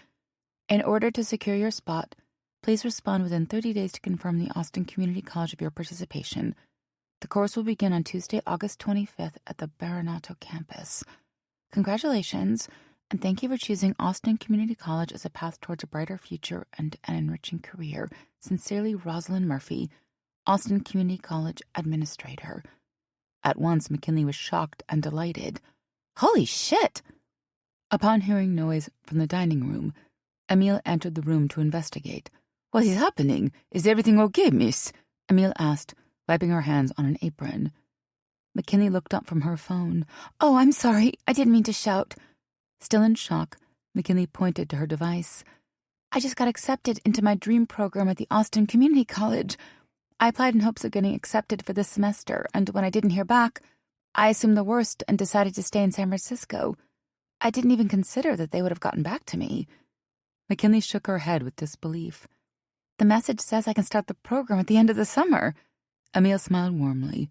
In order to secure your spot, please respond within 30 days to confirm the Austin Community College of your participation. The course will begin on Tuesday, August 25th at the Baranato campus. Congratulations, and thank you for choosing Austin Community College as a path towards a brighter future and an enriching career. Sincerely, Rosalind Murphy, Austin Community College Administrator. At once, McKinley was shocked and delighted. Holy shit! Upon hearing noise from the dining room, Emile entered the room to investigate. What is happening? Is everything okay, miss? Emile asked, wiping her hands on an apron. McKinley looked up from her phone. Oh, I'm sorry. I didn't mean to shout. Still in shock, McKinley pointed to her device. I just got accepted into my dream program at the Austin Community College. I applied in hopes of getting accepted for this semester, and when I didn't hear back, I assumed the worst and decided to stay in San Francisco. I didn't even consider that they would have gotten back to me. McKinley shook her head with disbelief. The message says I can start the program at the end of the summer. Emile smiled warmly.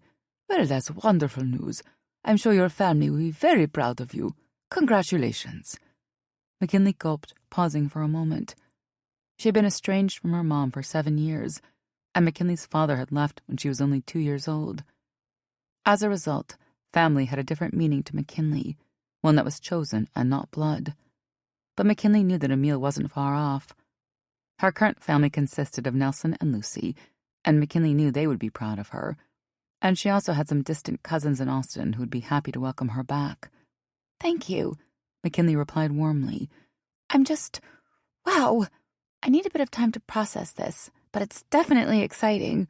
Well, that's wonderful news. I'm sure your family will be very proud of you. Congratulations. McKinley gulped, pausing for a moment. She had been estranged from her mom for 7 years, and McKinley's father had left when she was only 2 years old. As a result, family had a different meaning to McKinley, one that was chosen and not blood. But McKinley knew that Emile wasn't far off. Her current family consisted of Nelson and Lucy, and McKinley knew they would be proud of her. And she also had some distant cousins in Austin who would be happy to welcome her back. Thank you, McKinley replied warmly. Wow. I need a bit of time to process this, but it's definitely exciting.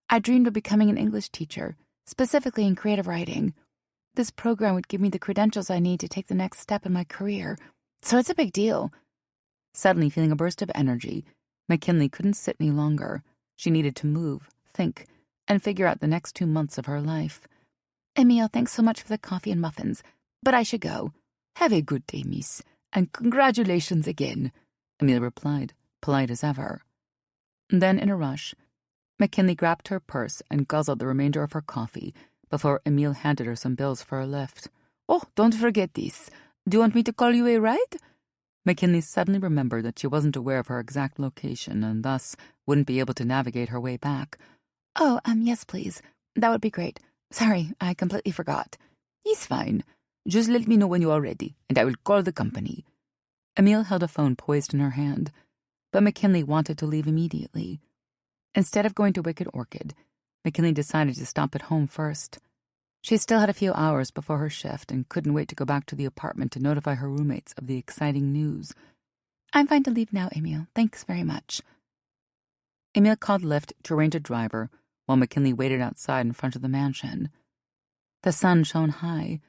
I dreamed of becoming an English teacher, specifically in creative writing. This program would give me the credentials I need to take the next step in my career, so it's a big deal. Suddenly feeling a burst of energy, McKinley couldn't sit any longer. She needed to move, think, and figure out the next 2 months of her life. Emile, thanks so much for the coffee and muffins, but I should go. Have a good day, miss, and congratulations again, Emile replied, polite as ever. Then, in a rush, McKinley grabbed her purse and guzzled the remainder of her coffee before Emile handed her some bills for a lift. Oh, don't forget this. Do you want me to call you a ride? McKinley suddenly remembered that she wasn't aware of her exact location and thus wouldn't be able to navigate her way back. Oh, yes, please. That would be great. Sorry, I completely forgot. It's fine. Just let me know when you are ready, and I will call the company. Emile held a phone poised in her hand, but McKinley wanted to leave immediately. Instead of going to Wicked Orchid, McKinley decided to stop at home first. She still had a few hours before her shift and couldn't wait to go back to the apartment to notify her roommates of the exciting news. I'm fine to leave now, Emile. Thanks very much. Emile called Lyft to arrange a driver while McKinley waited outside in front of the mansion. The sun shone high,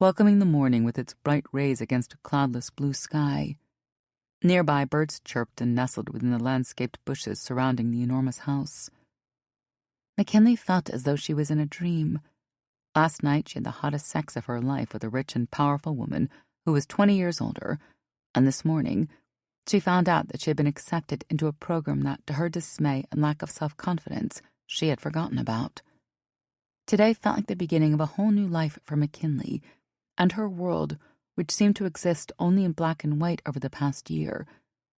welcoming the morning with its bright rays against a cloudless blue sky. Nearby, birds chirped and nestled within the landscaped bushes surrounding the enormous house. McKinley felt as though she was in a dream. Last night, she had the hottest sex of her life with a rich and powerful woman who was 20 years older, and this morning, she found out that she had been accepted into a program that, to her dismay and lack of self-confidence, she had forgotten about. Today felt like the beginning of a whole new life for McKinley, and her world, which seemed to exist only in black and white over the past year,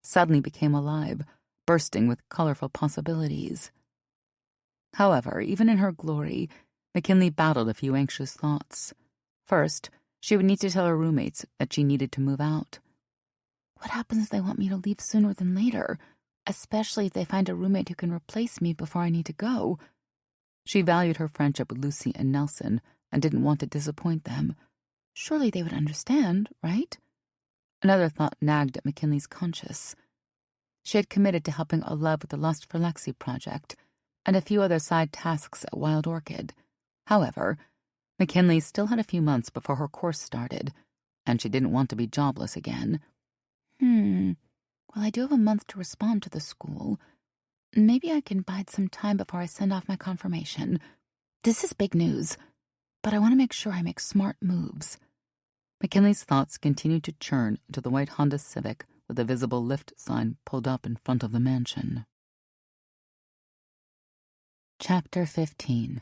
suddenly became alive, bursting with colorful possibilities. However, even in her glory, McKinley battled a few anxious thoughts. First, she would need to tell her roommates that she needed to move out. What happens if they want me to leave sooner than later, especially if they find a roommate who can replace me before I need to go? She valued her friendship with Lucy and Nelson and didn't want to disappoint them. Surely they would understand, right? Another thought nagged at McKinley's conscience. She had committed to helping Olev with the Lust for Lexi project and a few other side tasks at Wild Orchid. However, McKinley still had a few months before her course started, and she didn't want to be jobless again. Well, I do have a month to respond to the school. Maybe I can bide some time before I send off my confirmation. This is big news, but I want to make sure I make smart moves. McKinley's thoughts continued to churn until the white Honda Civic with a visible lift sign pulled up in front of the mansion. Chapter 15.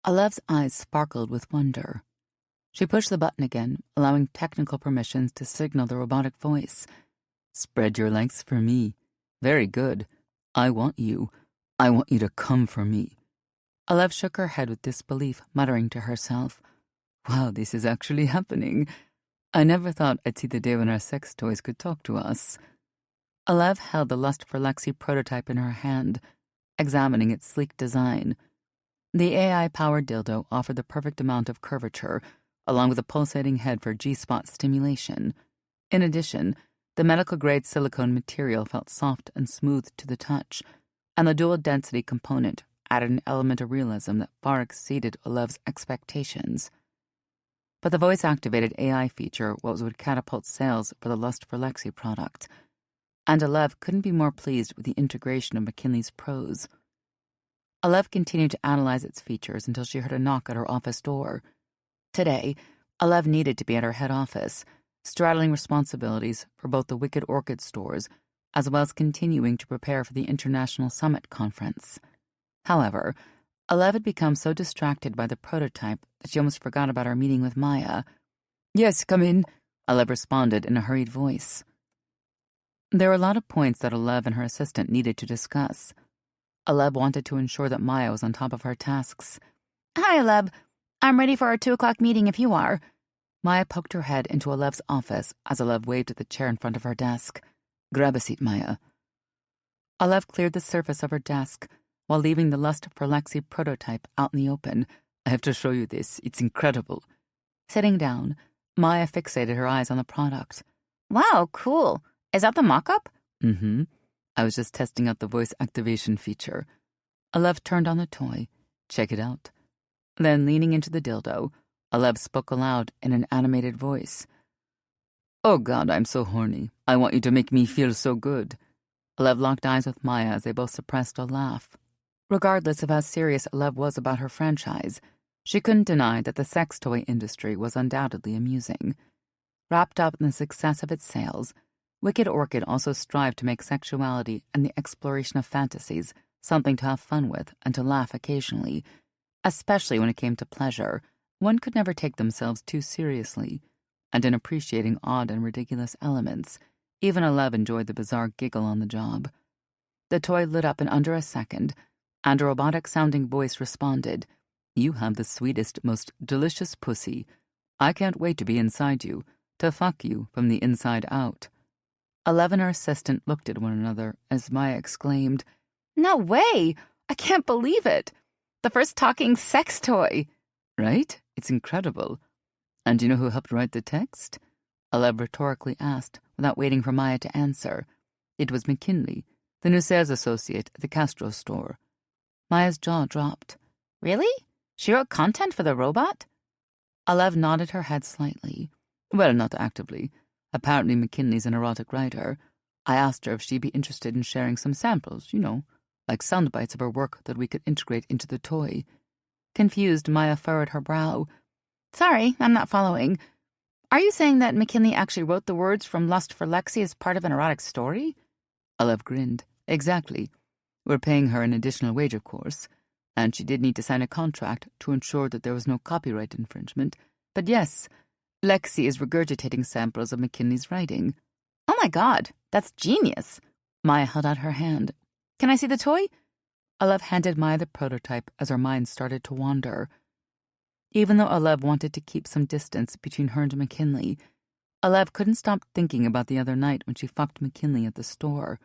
Alev's eyes sparkled with wonder. She pushed the button again, allowing technical permissions to signal the robotic voice. "Spread your legs for me. Very good. I want you. I want you to come for me." Alev shook her head with disbelief, muttering to herself, "Wow, this is actually happening. I never thought I'd see the day when our sex toys could talk to us." Alev held the Lust for Lexi prototype in her hand, examining its sleek design. The AI-powered dildo offered the perfect amount of curvature, along with a pulsating head for G-spot stimulation. In addition, the medical-grade silicone material felt soft and smooth to the touch, and the dual-density component added an element of realism that far exceeded Alev's expectations. But the voice-activated AI feature was what would catapult sales for the Lust for Lexi product, and Alev couldn't be more pleased with the integration of McKinley's pros. Alev continued to analyze its features until she heard a knock at her office door. Today, Alev needed to be at her head office, straddling responsibilities for both the Wicked Orchid stores as well as continuing to prepare for the International Summit Conference. However, Alev had become so distracted by the prototype that she almost forgot about her meeting with Maya. "Yes, come in," Alev responded in a hurried voice. There were a lot of points that Alev and her assistant needed to discuss. Alev wanted to ensure that Maya was on top of her tasks. "Hi, Alev. I'm ready for our 2:00 meeting if you are." Maya poked her head into Alev's office as Alev waved at the chair in front of her desk. "Grab a seat, Maya." Alev cleared the surface of her desk while leaving the Lust for Lexi prototype out in the open. "I have to show you this. It's incredible." Sitting down, Maya fixated her eyes on the product. "Wow, cool. Is that the mock-up?" "Mm-hmm. I was just testing out the voice activation feature." Alev turned on the toy. "Check it out." Then, leaning into the dildo, Alev spoke aloud in an animated voice. "Oh God, I'm so horny. I want you to make me feel so good." Alev locked eyes with Maya as they both suppressed a laugh. Regardless of how serious Alev was about her franchise, she couldn't deny that the sex toy industry was undoubtedly amusing. Wrapped up in the success of its sales, Wicked Orchid also strived to make sexuality and the exploration of fantasies something to have fun with and to laugh occasionally. Especially when it came to pleasure, one could never take themselves too seriously, and in appreciating odd and ridiculous elements, even Alev enjoyed the bizarre giggle on the job. The toy lit up in under a second, and a robotic-sounding voice responded, "You have the sweetest, most delicious pussy. I can't wait to be inside you, to fuck you from the inside out." Alev and her assistant looked at one another as Maya exclaimed, "No way! I can't believe it! The first talking sex toy!" "Right? It's incredible." "And do you know who helped write the text?" Alev rhetorically asked, without waiting for Maya to answer. It was McKinley, the new sales associate at the Castro store. Maya's jaw dropped. "Really? She wrote content for the robot?" Alev nodded her head slightly. "Well, not actively. Apparently McKinley's an erotic writer. I asked her if she'd be interested in sharing some samples, like sound bites of her work that we could integrate into the toy." Confused, Maya furrowed her brow. "Sorry, I'm not following. Are you saying that McKinley actually wrote the words from Lust for Lexi as part of an erotic story?" Alev grinned. "Exactly. We're paying her an additional wage, of course, and she did need to sign a contract to ensure that there was no copyright infringement. But yes, Lexi is regurgitating samples of McKinley's writing." "Oh my God, that's genius." Maya held out her hand. "Can I see the toy?" Alev handed Maya the prototype as her mind started to wander. Even though Alev wanted to keep some distance between her and McKinley, Alev couldn't stop thinking about the other night when she fucked McKinley at the store.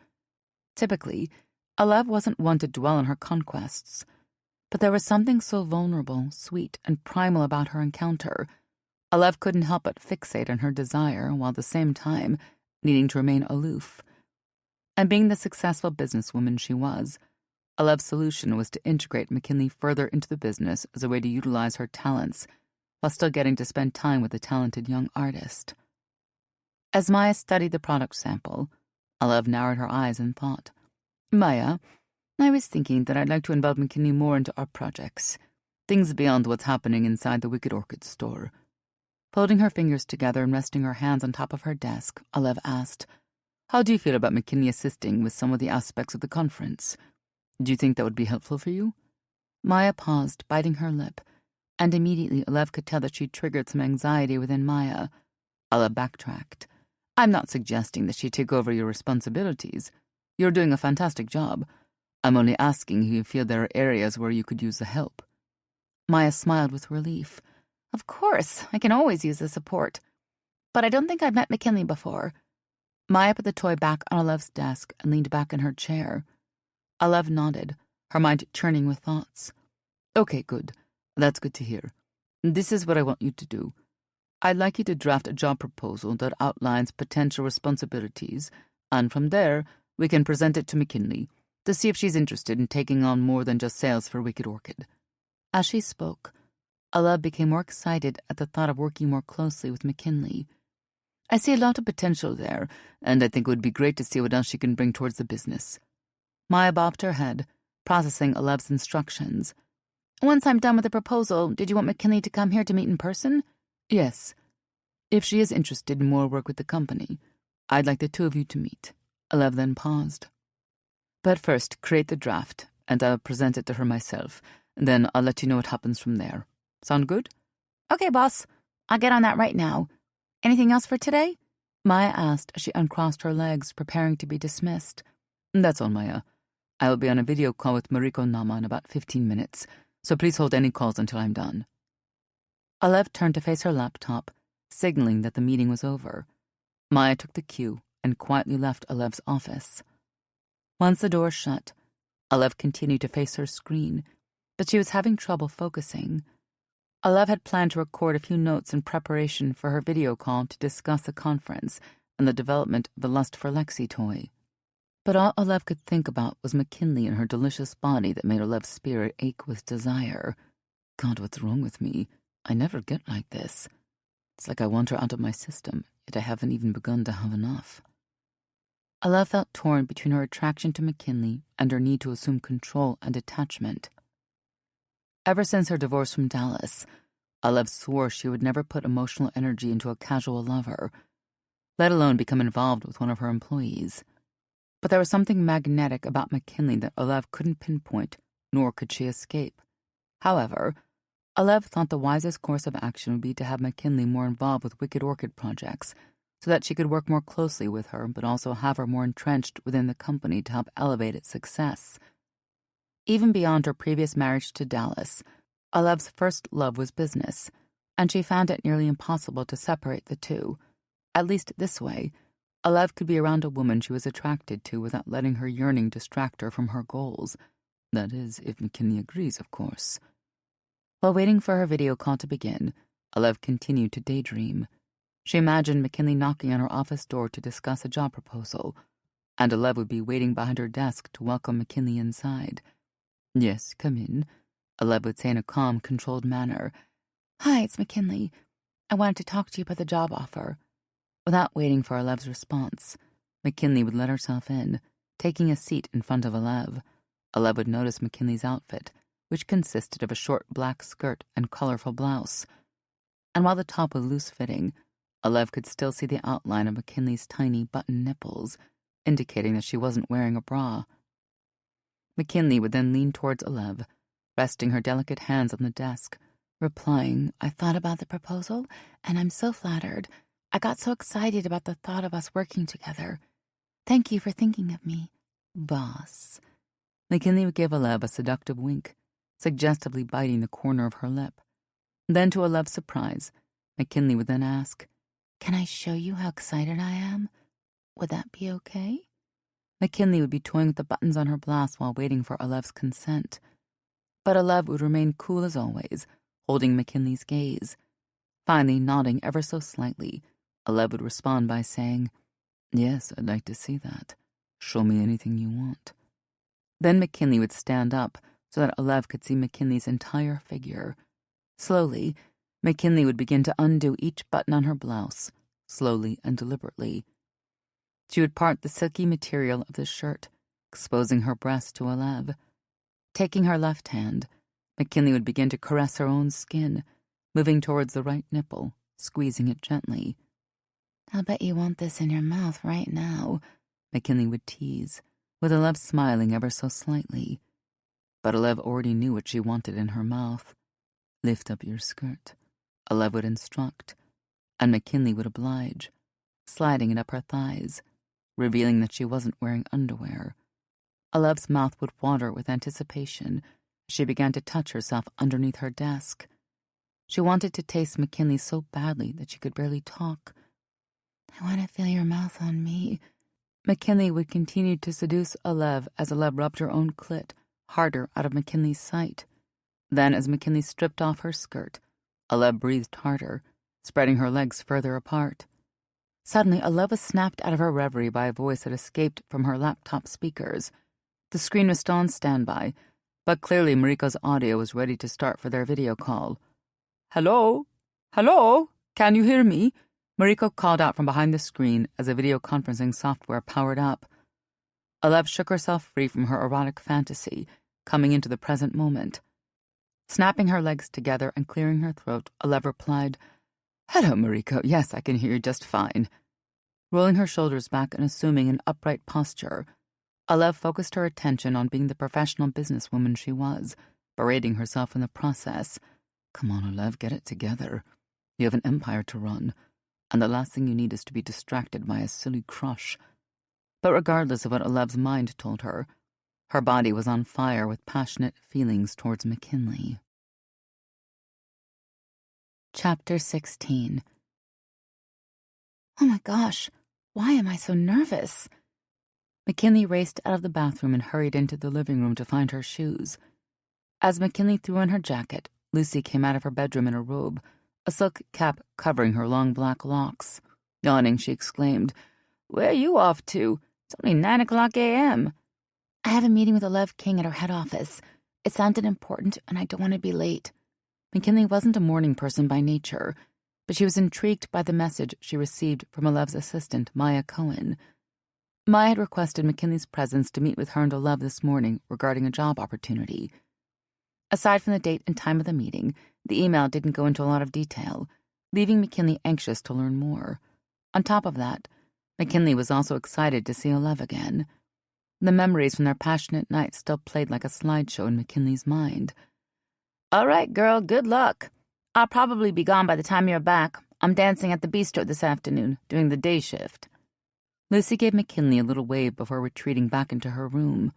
Typically, Alev wasn't one to dwell on her conquests, but there was something so vulnerable, sweet, and primal about her encounter. Alev couldn't help but fixate on her desire while at the same time needing to remain aloof. And being the successful businesswoman she was, Alev's solution was to integrate McKinley further into the business as a way to utilize her talents while still getting to spend time with a talented young artist. As Maya studied the product sample, Olive narrowed her eyes in thought. Maya, I was thinking that I'd like to involve McKinley more into our projects. Things beyond what's happening inside the Wicked Orchid store. Folding her fingers together and resting her hands on top of her desk, Olive asked, How do you feel about McKinley assisting with some of the aspects of the conference? Do you think that would be helpful for you? Maya paused, biting her lip, and immediately Olive could tell that she'd triggered some anxiety within Maya. Olive backtracked. I'm not suggesting that she take over your responsibilities. You're doing a fantastic job. I'm only asking if you feel there are areas where you could use the help. Maya smiled with relief. Of course, I can always use the support. But I don't think I've met McKinley before. Maya put the toy back on Olive's desk and leaned back in her chair. Olive nodded, her mind churning with thoughts. Okay, good. That's good to hear. This is what I want you to do. I'd like you to draft a job proposal that outlines potential responsibilities, and from there, we can present it to McKinley to see if she's interested in taking on more than just sales for Wicked Orchid. As she spoke, Olive became more excited at the thought of working more closely with McKinley. I see a lot of potential there, and I think it would be great to see what else she can bring towards the business. Maya bobbed her head, processing Olive's instructions. Once I'm done with the proposal, did you want McKinley to come here to meet in person? Yes. If she is interested in more work with the company, I'd like the two of you to meet. Olive then paused. But first, create the draft, and I'll present it to her myself. Then I'll let you know what happens from there. Sound good? Okay, boss. I'll get on that right now. Anything else for today? Maya asked as she uncrossed her legs, preparing to be dismissed. That's all, Maya. I will be on a video call with Mariko Nama in about 15 minutes, so please hold any calls until I'm done. Olive turned to face her laptop, signaling that the meeting was over. Maya took the cue and quietly left Olive's office. Once the door shut, Olive continued to face her screen, but she was having trouble focusing. Olive had planned to record a few notes in preparation for her video call to discuss the conference and the development of the Lust for Lexi toy. But all Olive could think about was McKinley and her delicious body that made Olive's spirit ache with desire. God, what's wrong with me? I never get like this. It's like I want her out of my system, yet I haven't even begun to have enough. Olive felt torn between her attraction to McKinley and her need to assume control and attachment. Ever since her divorce from Dallas, Olive swore she would never put emotional energy into a casual lover, let alone become involved with one of her employees. But there was something magnetic about McKinley that Olive couldn't pinpoint, nor could she escape. However, Olive thought the wisest course of action would be to have McKinley more involved with Wicked Orchid projects, so that she could work more closely with her, but also have her more entrenched within the company to help elevate its success. Even beyond her previous marriage to Dallas, Olive's first love was business, and she found it nearly impossible to separate the two. At least this way, Olive could be around a woman she was attracted to without letting her yearning distract her from her goals. That is, if McKinley agrees, of course. While waiting for her video call to begin, Olive continued to daydream. She imagined McKinley knocking on her office door to discuss a job proposal, and Olive would be waiting behind her desk to welcome McKinley inside. Yes, come in, Olive would say in a calm, controlled manner. Hi, it's McKinley. I wanted to talk to you about the job offer. Without waiting for Olive's response, McKinley would let herself in, taking a seat in front of Olive. Olive would notice McKinley's outfit, which consisted of a short black skirt and colorful blouse. And while the top was loose-fitting, Olive could still see the outline of McKinley's tiny button nipples, indicating that she wasn't wearing a bra. McKinley would then lean towards Olive, resting her delicate hands on the desk, replying, I thought about the proposal, and I'm so flattered. I got so excited about the thought of us working together. Thank you for thinking of me, boss. McKinley would give Olive a seductive wink, suggestively biting the corner of her lip. Then, to Olive's surprise, McKinley would then ask, Can I show you how excited I am? Would that be okay? McKinley would be toying with the buttons on her blouse while waiting for Olive's consent. But Olive would remain cool as always, holding McKinley's gaze. Finally, nodding ever so slightly, Olive would respond by saying, Yes, I'd like to see that. Show me anything you want. Then McKinley would stand up so that Olive could see McKinley's entire figure. Slowly, McKinley would begin to undo each button on her blouse, slowly and deliberately. She would part the silky material of the shirt, exposing her breast to Alev. Taking her left hand, McKinley would begin to caress her own skin, moving towards the right nipple, squeezing it gently. "I'll bet you want this in your mouth right now," McKinley would tease, with Alev smiling ever so slightly. But Alev already knew what she wanted in her mouth. "Lift up your skirt," Alev would instruct, and McKinley would oblige, sliding it up her thighs, revealing that she wasn't wearing underwear. Alev's mouth would water with anticipation as she began to touch herself underneath her desk. She wanted to taste McKinley so badly that she could barely talk. "I want to feel your mouth on me." McKinley would continue to seduce Alev as Alev rubbed her own clit harder out of McKinley's sight. Then, as McKinley stripped off her skirt, Alev breathed harder, spreading her legs further apart. Suddenly, Alev was snapped out of her reverie by a voice that escaped from her laptop speakers. The screen was still on standby, but clearly Mariko's audio was ready to start for their video call. "Hello? Hello? Can you hear me?" Mariko called out from behind the screen as the video conferencing software powered up. Alev shook herself free from her erotic fantasy, coming into the present moment. Snapping her legs together and clearing her throat, Alev replied, "Hello, Mariko. Yes, I can hear you just fine." Rolling her shoulders back and assuming an upright posture, Alev focused her attention on being the professional businesswoman she was, berating herself in the process. "Come on, Alev, get it together. You have an empire to run, and the last thing you need is to be distracted by a silly crush." But regardless of what Alev's mind told her body was on fire with passionate feelings towards McKinley. Chapter 16. "Oh my gosh, why am I so nervous?" McKinley raced out of the bathroom and hurried into the living room to find her shoes. As McKinley threw on her jacket, Lucy came out of her bedroom in a robe, a silk cap covering her long black locks. Yawning, she exclaimed, "Where are you off to? It's only 9:00 a.m. "I have a meeting with Alev King at our head office. It sounded important, and I don't want to be late." McKinley wasn't a morning person by nature, but she was intrigued by the message she received from Alev's assistant, Maya Cohen. Maya had requested McKinley's presence to meet with her and Alev this morning regarding a job opportunity. Aside from the date and time of the meeting, the email didn't go into a lot of detail, leaving McKinley anxious to learn more. On top of that, McKinley was also excited to see Alev again. The memories from their passionate night still played like a slideshow in McKinley's mind. "All right, girl, good luck. I'll probably be gone by the time you're back. I'm dancing at the bistro this afternoon, doing the day shift." Lucy gave McKinley a little wave before retreating back into her room.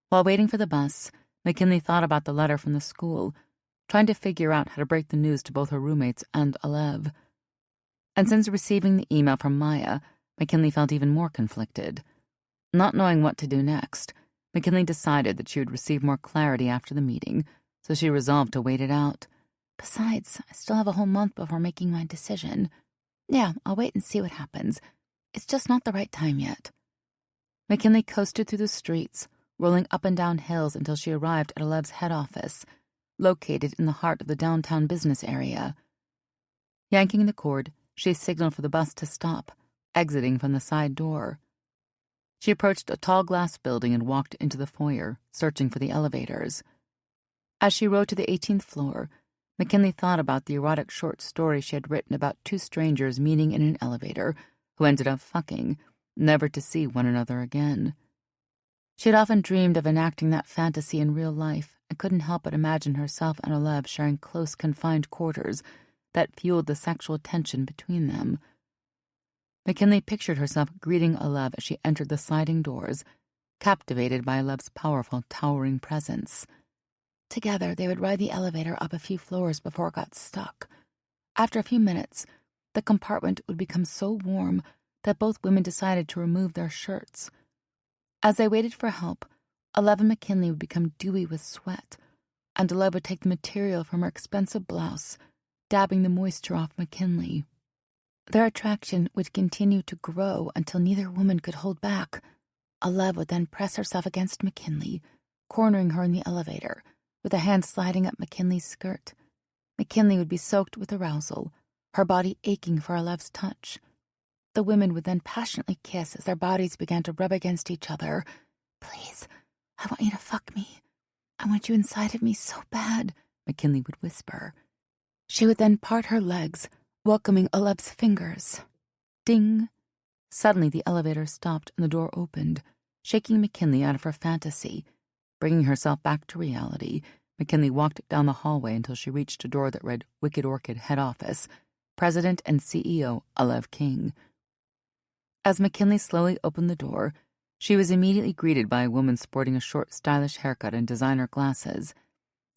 While waiting for the bus, McKinley thought about the letter from the school, trying to figure out how to break the news to both her roommates and Alev. And since receiving the email from Maya, McKinley felt even more conflicted. Not knowing what to do next, McKinley decided that she would receive more clarity after the meeting, so she resolved to wait it out. "Besides, I still have a whole month before making my decision. Yeah, I'll wait and see what happens. It's just not the right time yet." McKinley coasted through the streets, rolling up and down hills until she arrived at Alev's head office, located in the heart of the downtown business area. Yanking the cord, she signaled for the bus to stop, exiting from the side door. She approached a tall glass building and walked into the foyer, searching for the elevators. As she rode to the 18th floor, McKinley thought about the erotic short story she had written about two strangers meeting in an elevator who ended up fucking, never to see one another again. She had often dreamed of enacting that fantasy in real life and couldn't help but imagine herself and Alev sharing close, confined quarters that fueled the sexual tension between them. McKinley pictured herself greeting Alev as she entered the sliding doors, captivated by Alev's powerful, towering presence. Together, they would ride the elevator up a few floors before it got stuck. After a few minutes, the compartment would become so warm that both women decided to remove their shirts. As they waited for help, Alev and McKinley would become dewy with sweat, and Alev would take the material from her expensive blouse, dabbing the moisture off McKinley. Their attraction would continue to grow until neither woman could hold back. Alev would then press herself against McKinley, cornering her in the elevator, with a hand sliding up McKinley's skirt. McKinley would be soaked with arousal, her body aching for Alev's touch, The women would then passionately kiss as their bodies began to rub against each other. "Please, I want you to fuck me. I want you inside of me so bad," McKinley would whisper. She would then part her legs, welcoming Alev's fingers. Ding! Suddenly the elevator stopped and the door opened, shaking McKinley out of her fantasy. Bringing herself back to reality, McKinley walked down the hallway until she reached a door that read Wicked Orchid Head Office, President and CEO Alev King. As McKinley slowly opened the door, she was immediately greeted by a woman sporting a short, stylish haircut and designer glasses.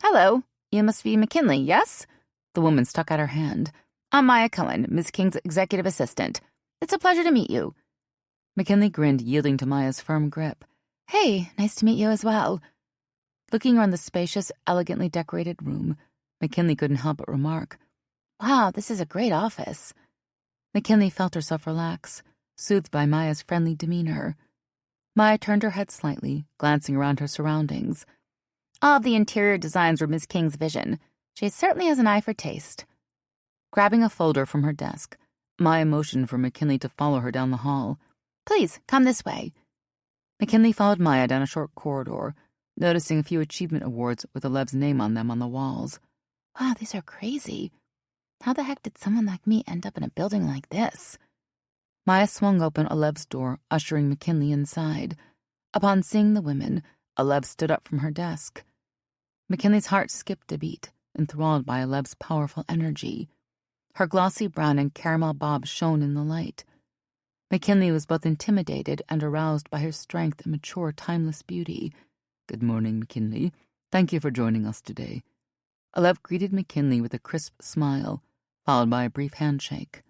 "Hello, you must be McKinley, yes?" The woman stuck out her hand. "I'm Maya Cohen, Ms. King's executive assistant. It's a pleasure to meet you." McKinley grinned, yielding to Maya's firm grip. "Hey, nice to meet you as well." Looking around the spacious, elegantly decorated room, McKinley couldn't help but remark, "Wow, this is a great office." McKinley felt herself relax, soothed by Maya's friendly demeanor. Maya turned her head slightly, glancing around her surroundings. All of the interior designs were Miss King's vision. She certainly has an eye for taste. Grabbing a folder from her desk, Maya motioned for McKinley to follow her down the hall. "Please, come this way." McKinley followed Maya down a short corridor, noticing a few achievement awards with Alev's name on them on the walls. "Wow, these are crazy. How the heck did someone like me end up in a building like this?" Maya swung open Alev's door, ushering McKinley inside. Upon seeing the women, Alev stood up from her desk. McKinley's heart skipped a beat, enthralled by Alev's powerful energy. Her glossy brown and caramel bob shone in the light. McKinley was both intimidated and aroused by her strength and mature, timeless beauty. "Good morning, McKinley. Thank you for joining us today." Alev greeted McKinley with a crisp smile, followed by a brief handshake.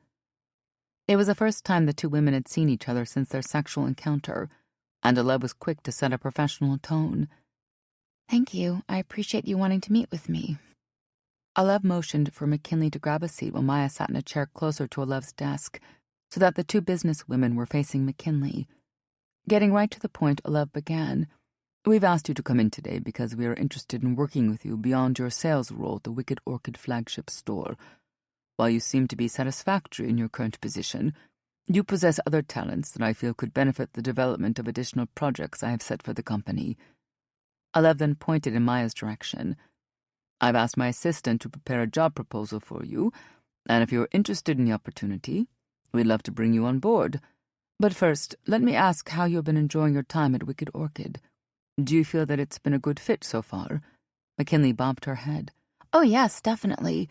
It was the first time the two women had seen each other since their sexual encounter, and Alev was quick to set a professional tone. "Thank you. I appreciate you wanting to meet with me." Alev motioned for McKinley to grab a seat while Maya sat in a chair closer to Alev's desk, so that the two business women were facing McKinley. Getting right to the point, Alev began. "We've asked you to come in today because we are interested in working with you beyond your sales role at the Wicked Orchid flagship store. While you seem to be satisfactory in your current position, you possess other talents that I feel could benefit the development of additional projects I have set for the company." Alev then pointed in Maya's direction. "I've asked my assistant to prepare a job proposal for you, and if you're interested in the opportunity, we'd love to bring you on board. But first, let me ask how you've been enjoying your time at Wicked Orchid. Do you feel that it's been a good fit so far?" McKinley bobbed her head. "Oh, yes, definitely.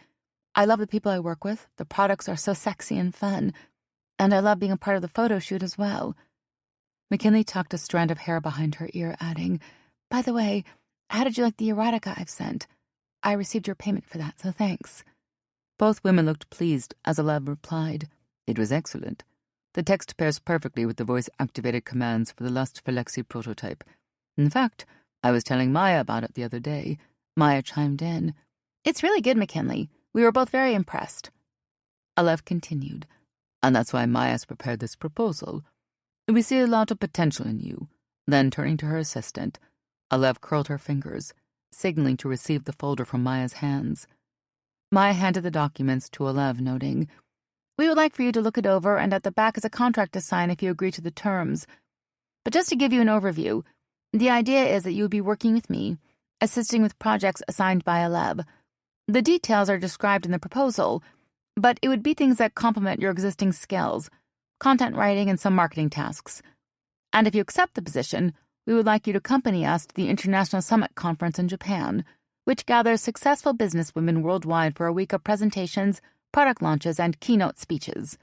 I love the people I work with. The products are so sexy and fun. And I love being a part of the photo shoot as well." McKinley tucked a strand of hair behind her ear, adding, "By the way, how did you like the erotica I've sent? I received your payment for that, so thanks." Both women looked pleased as Alev replied, "It was excellent. The text pairs perfectly with the voice-activated commands for the Lust for Lexi prototype. In fact, I was telling Maya about it the other day." Maya chimed in, "It's really good, McKinley. We were both very impressed." Alev continued, "And that's why Maya's prepared this proposal. We see a lot of potential in you." Then, turning to her assistant, Alev curled her fingers, signaling to receive the folder from Maya's hands. Maya handed the documents to Alev, noting, "We would like for you to look it over, and at the back is a contract to sign if you agree to the terms. But just to give you an overview, the idea is that you would be working with me, assisting with projects assigned by Alev. The details are described in the proposal, but it would be things that complement your existing skills, content writing and some marketing tasks. And if you accept the position, we would like you to accompany us to the International Summit Conference in Japan, which gathers successful businesswomen worldwide for a week of presentations, product launches, and keynote speeches."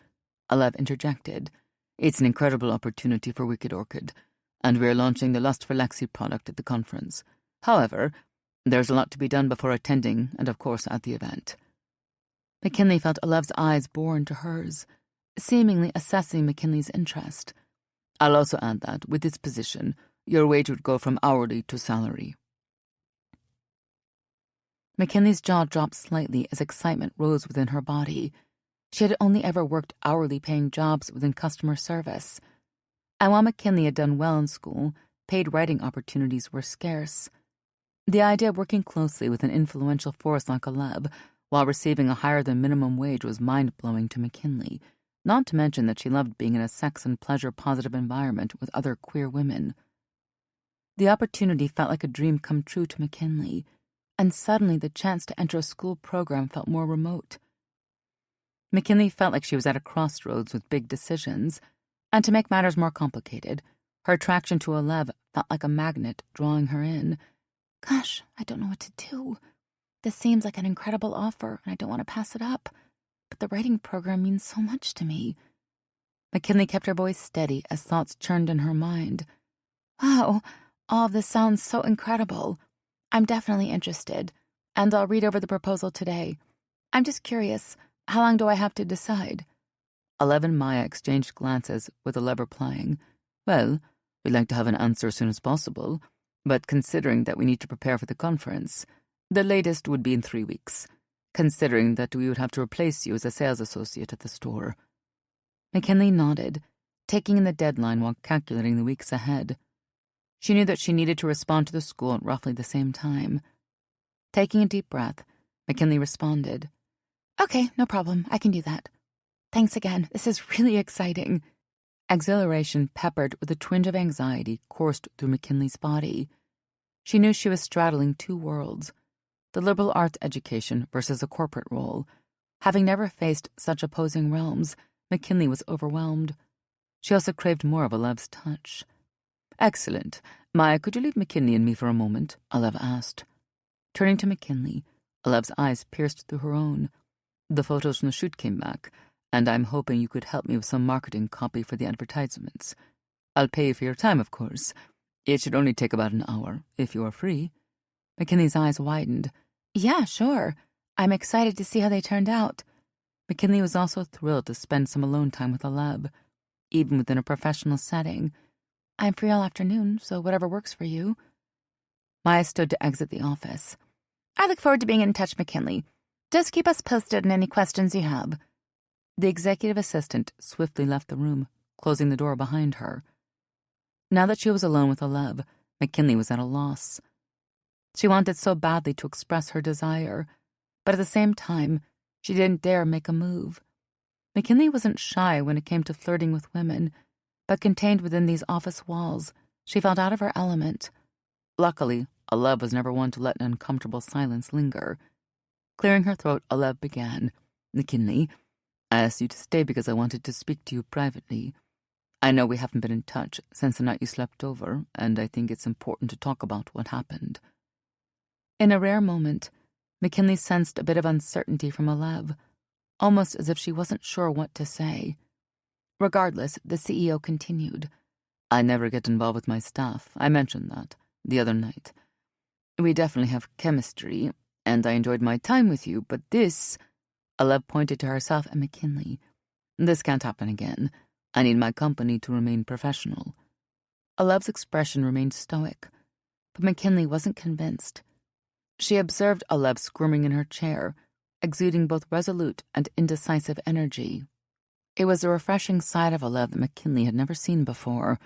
Alev interjected, "It's an incredible opportunity for Wicked Orchid, and we're launching the Lust for Lexi product at the conference. However, there's a lot to be done before attending and, of course, at the event." McKinley felt Alev's eyes bore into hers, seemingly assessing McKinley's interest. "I'll also add that, with this position, your wage would go from hourly to salary." McKinley's jaw dropped slightly as excitement rose within her body. She had only ever worked hourly-paying jobs within customer service. And while McKinley had done well in school, paid writing opportunities were scarce. The idea of working closely with an influential force like Alev while receiving a higher-than-minimum wage was mind-blowing to McKinley, not to mention that she loved being in a sex and pleasure-positive environment with other queer women. The opportunity felt like a dream come true to McKinley, and suddenly the chance to enter a school program felt more remote. McKinley felt like she was at a crossroads with big decisions, and to make matters more complicated, her attraction to Alev felt like a magnet drawing her in. Gosh, I don't know what to do. This seems like an incredible offer, and I don't want to pass it up. But the writing program means so much to me. McKinley kept her voice steady as thoughts churned in her mind. Wow, all of this sounds so incredible. I'm definitely interested, and I'll read over the proposal today. I'm just curious, how long do I have to decide? Alev and Maya exchanged glances, with Alev replying, "Well, we'd like to have an answer as soon as possible, but considering that we need to prepare for the conference, the latest would be in 3 weeks, considering that we would have to replace you as a sales associate at the store." McKinley nodded, taking in the deadline while calculating the weeks ahead. She knew that she needed to respond to the school at roughly the same time. Taking a deep breath, McKinley responded, "Okay, no problem. I can do that. Thanks again. This is really exciting." Exhilaration peppered with a twinge of anxiety coursed through McKinley's body. She knew she was straddling two worlds, the liberal arts education versus a corporate role. Having never faced such opposing realms, McKinley was overwhelmed. She also craved more of Alev's touch. "Excellent. Maya, could you leave McKinley and me for a moment?" Alev asked. Turning to McKinley, Alev's eyes pierced through her own. "The photos from the shoot came back, and I'm hoping you could help me with some marketing copy for the advertisements. I'll pay you for your time, of course. It should only take about an hour, if you are free." McKinley's eyes widened. "Yeah, sure. I'm excited to see how they turned out." McKinley was also thrilled to spend some alone time with Alev, even within a professional setting. "I'm free all afternoon, so whatever works for you." Maya stood to exit the office. "I look forward to being in touch, McKinley. Just keep us posted on any questions you have." The executive assistant swiftly left the room, closing the door behind her. Now that she was alone with Alev, McKinley was at a loss. She wanted so badly to express her desire, but at the same time, she didn't dare make a move. McKinley wasn't shy when it came to flirting with women, but contained within these office walls, she felt out of her element. Luckily, Alev was never one to let an uncomfortable silence linger. Clearing her throat, Alev began, "McKinley, I asked you to stay because I wanted to speak to you privately. I know we haven't been in touch since the night you slept over, and I think it's important to talk about what happened." In a rare moment, McKinley sensed a bit of uncertainty from Alev, almost as if she wasn't sure what to say. Regardless, the CEO continued, "I never get involved with my staff. I mentioned that the other night. We definitely have chemistry, and I enjoyed my time with you, but this—" Alev pointed to herself and McKinley. "This can't happen again. I need my company to remain professional." Alev's expression remained stoic, but McKinley wasn't convinced. She observed Alev squirming in her chair, exuding both resolute and indecisive energy. It was a refreshing side of Alev that McKinley had never seen before.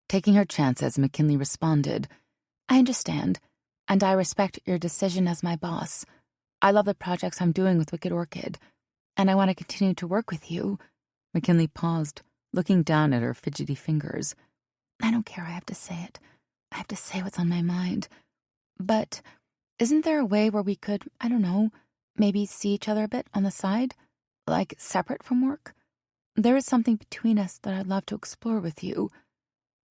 Taking her chances, McKinley responded, "I understand, and I respect your decision as my boss. I love the projects I'm doing with Wicked Orchid, and I want to continue to work with you." McKinley paused, looking down at her fidgety fingers. "I don't care, I have to say it. I have to say what's on my mind. But isn't there a way where we could, I don't know, maybe see each other a bit on the side? Like separate from work? There is something between us that I'd love to explore with you."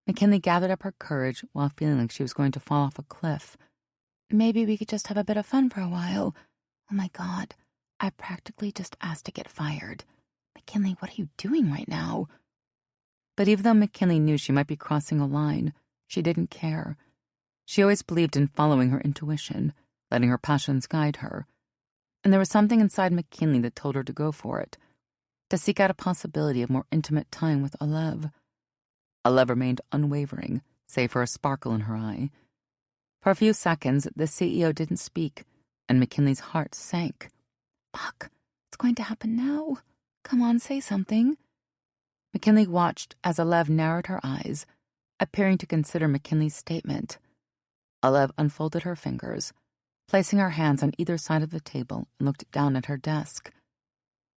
McKinley gathered up her courage while feeling like she was going to fall off a cliff. "Maybe we could just have a bit of fun for a while. Oh my God, I practically just asked to get fired. McKinley, what are you doing right now?" But even though McKinley knew she might be crossing a line, she didn't care. She always believed in following her intuition, letting her passions guide her. And there was something inside McKinley that told her to go for it, to seek out a possibility of more intimate time with Alev. Alev remained unwavering, save for a sparkle in her eye. For a few seconds, the CEO didn't speak, and McKinley's heart sank. Fuck, it's going to happen now. Come on, say something. McKinley watched as Alev narrowed her eyes, appearing to consider McKinley's statement. Alev unfolded her fingers, placing her hands on either side of the table, and looked down at her desk.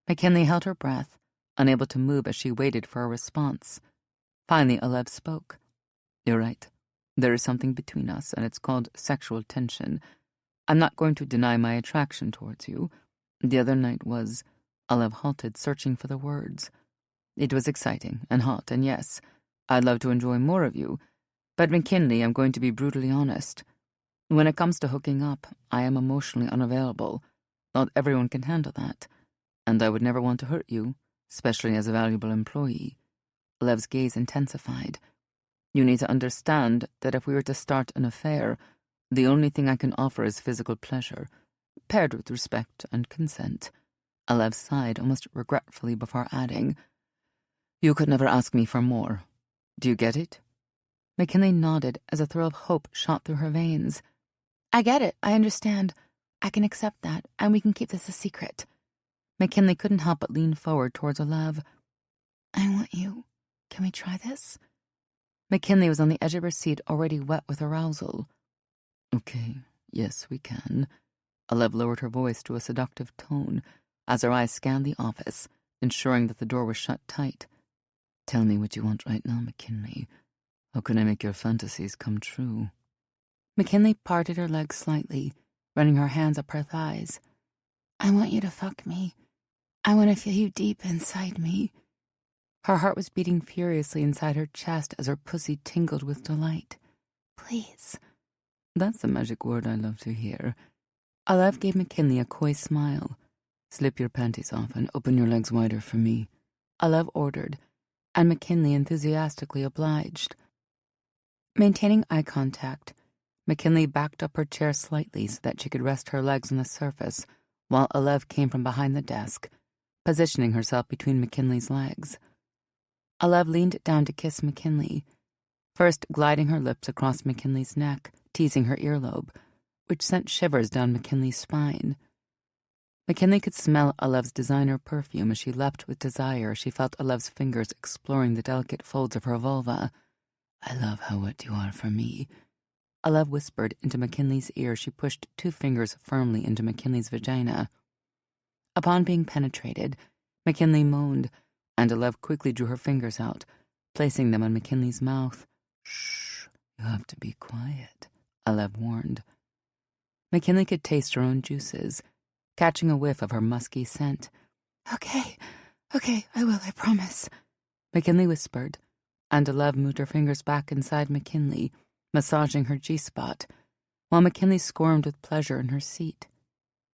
McKinley held her breath, unable to move as she waited for a response. Finally, Alev spoke. "You're right. There is something between us, and it's called sexual tension. I'm not going to deny my attraction towards you. The other night was—" Alev halted, searching for the words. "It was exciting and hot, and yes, I'd love to enjoy more of you. But McKinley, I'm going to be brutally honest. When it comes to hooking up, I am emotionally unavailable. Not everyone can handle that. And I would never want to hurt you, especially as a valuable employee." Alev's gaze intensified. "You need to understand that if we were to start an affair, the only thing I can offer is physical pleasure, paired with respect and consent." Alev sighed almost regretfully before adding, "You could never ask me for more. Do you get it?" McKinley nodded as a thrill of hope shot through her veins. "I get it. I understand. I can accept that, and we can keep this a secret." McKinley couldn't help but lean forward towards Alev. "I want you. Can we try this?" McKinley was on the edge of her seat, already wet with arousal. "Okay, yes, we can." Alev lowered her voice to a seductive tone as her eyes scanned the office, ensuring that the door was shut tight. "Tell me what you want right now, McKinley. How can I make your fantasies come true?" McKinley parted her legs slightly, running her hands up her thighs. "I want you to fuck me. I want to feel you deep inside me." Her heart was beating furiously inside her chest as her pussy tingled with delight. "Please." "That's the magic word I love to hear." Alev gave McKinley a coy smile. "Slip your panties off and open your legs wider for me," Alev ordered, and McKinley enthusiastically obliged. Maintaining eye contact, McKinley backed up her chair slightly so that she could rest her legs on the surface while Alev came from behind the desk, positioning herself between McKinley's legs. Alev leaned down to kiss McKinley, first gliding her lips across McKinley's neck, teasing her earlobe, which sent shivers down McKinley's spine. McKinley could smell Alev's designer perfume as she leapt with desire as she felt Alev's fingers exploring the delicate folds of her vulva. "I love how wet you are for me." Alev whispered into McKinley's ear. She pushed 2 fingers firmly into McKinley's vagina. Upon being penetrated, McKinley moaned, and Alev quickly drew her fingers out, placing them on McKinley's mouth. "Shh, you have to be quiet," Alev warned. McKinley could taste her own juices, catching a whiff of her musky scent. Okay, I will, I promise," McKinley whispered, and Alev moved her fingers back inside McKinley, massaging her G-spot, while McKinley squirmed with pleasure in her seat.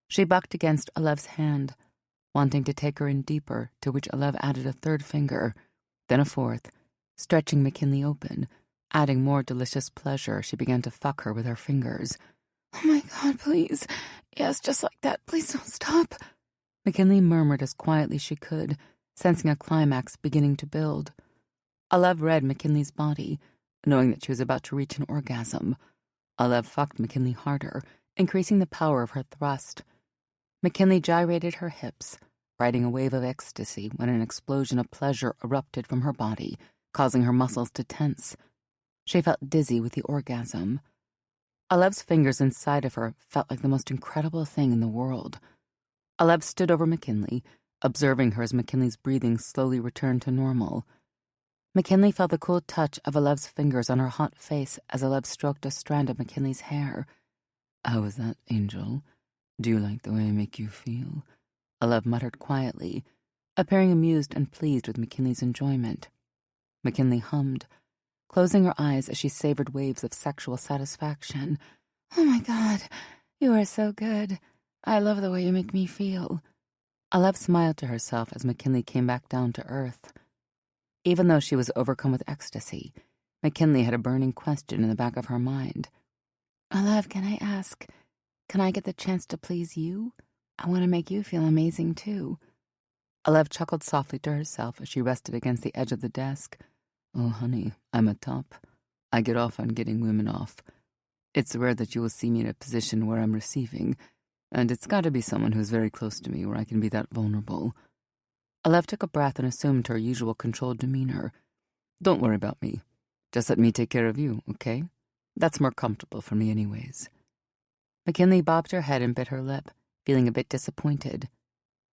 She bucked against Alev's hand, wanting to take her in deeper, to which Alev added a 3rd finger, then a 4th, stretching McKinley open, adding more delicious pleasure. She began to fuck her with her fingers. "Oh my God, please. Yes, just like that. Please don't stop," McKinley murmured as quietly as she could, sensing a climax beginning to build. Alev read McKinley's body, knowing that she was about to reach an orgasm. Alev fucked McKinley harder, increasing the power of her thrust. McKinley gyrated her hips, riding a wave of ecstasy when an explosion of pleasure erupted from her body, causing her muscles to tense. She felt dizzy with the orgasm. Alev's fingers inside of her felt like the most incredible thing in the world. Alev stood over McKinley, observing her as McKinley's breathing slowly returned to normal. McKinley felt the cool touch of Alev's fingers on her hot face as Alev stroked a strand of McKinley's hair. "How was that, Angel? Do you like the way I make you feel?" Alev muttered quietly, appearing amused and pleased with McKinley's enjoyment. McKinley hummed, closing her eyes as she savored waves of sexual satisfaction. "Oh my God, you are so good. I love the way you make me feel." Alev smiled to herself as McKinley came back down to earth. Even though she was overcome with ecstasy, McKinley had a burning question in the back of her mind. "Alev, can I ask, can I get the chance to please you? I want to make you feel amazing, too." Alev chuckled softly to herself as she rested against the edge of the desk. "Oh, honey, I'm a top. I get off on getting women off. It's rare that you will see me in a position where I'm receiving, and it's got to be someone who's very close to me where I can be that vulnerable." Alev took a breath and assumed her usual controlled demeanor. "Don't worry about me. Just let me take care of you, okay? That's more comfortable for me anyways." McKinley bobbed her head and bit her lip, feeling a bit disappointed.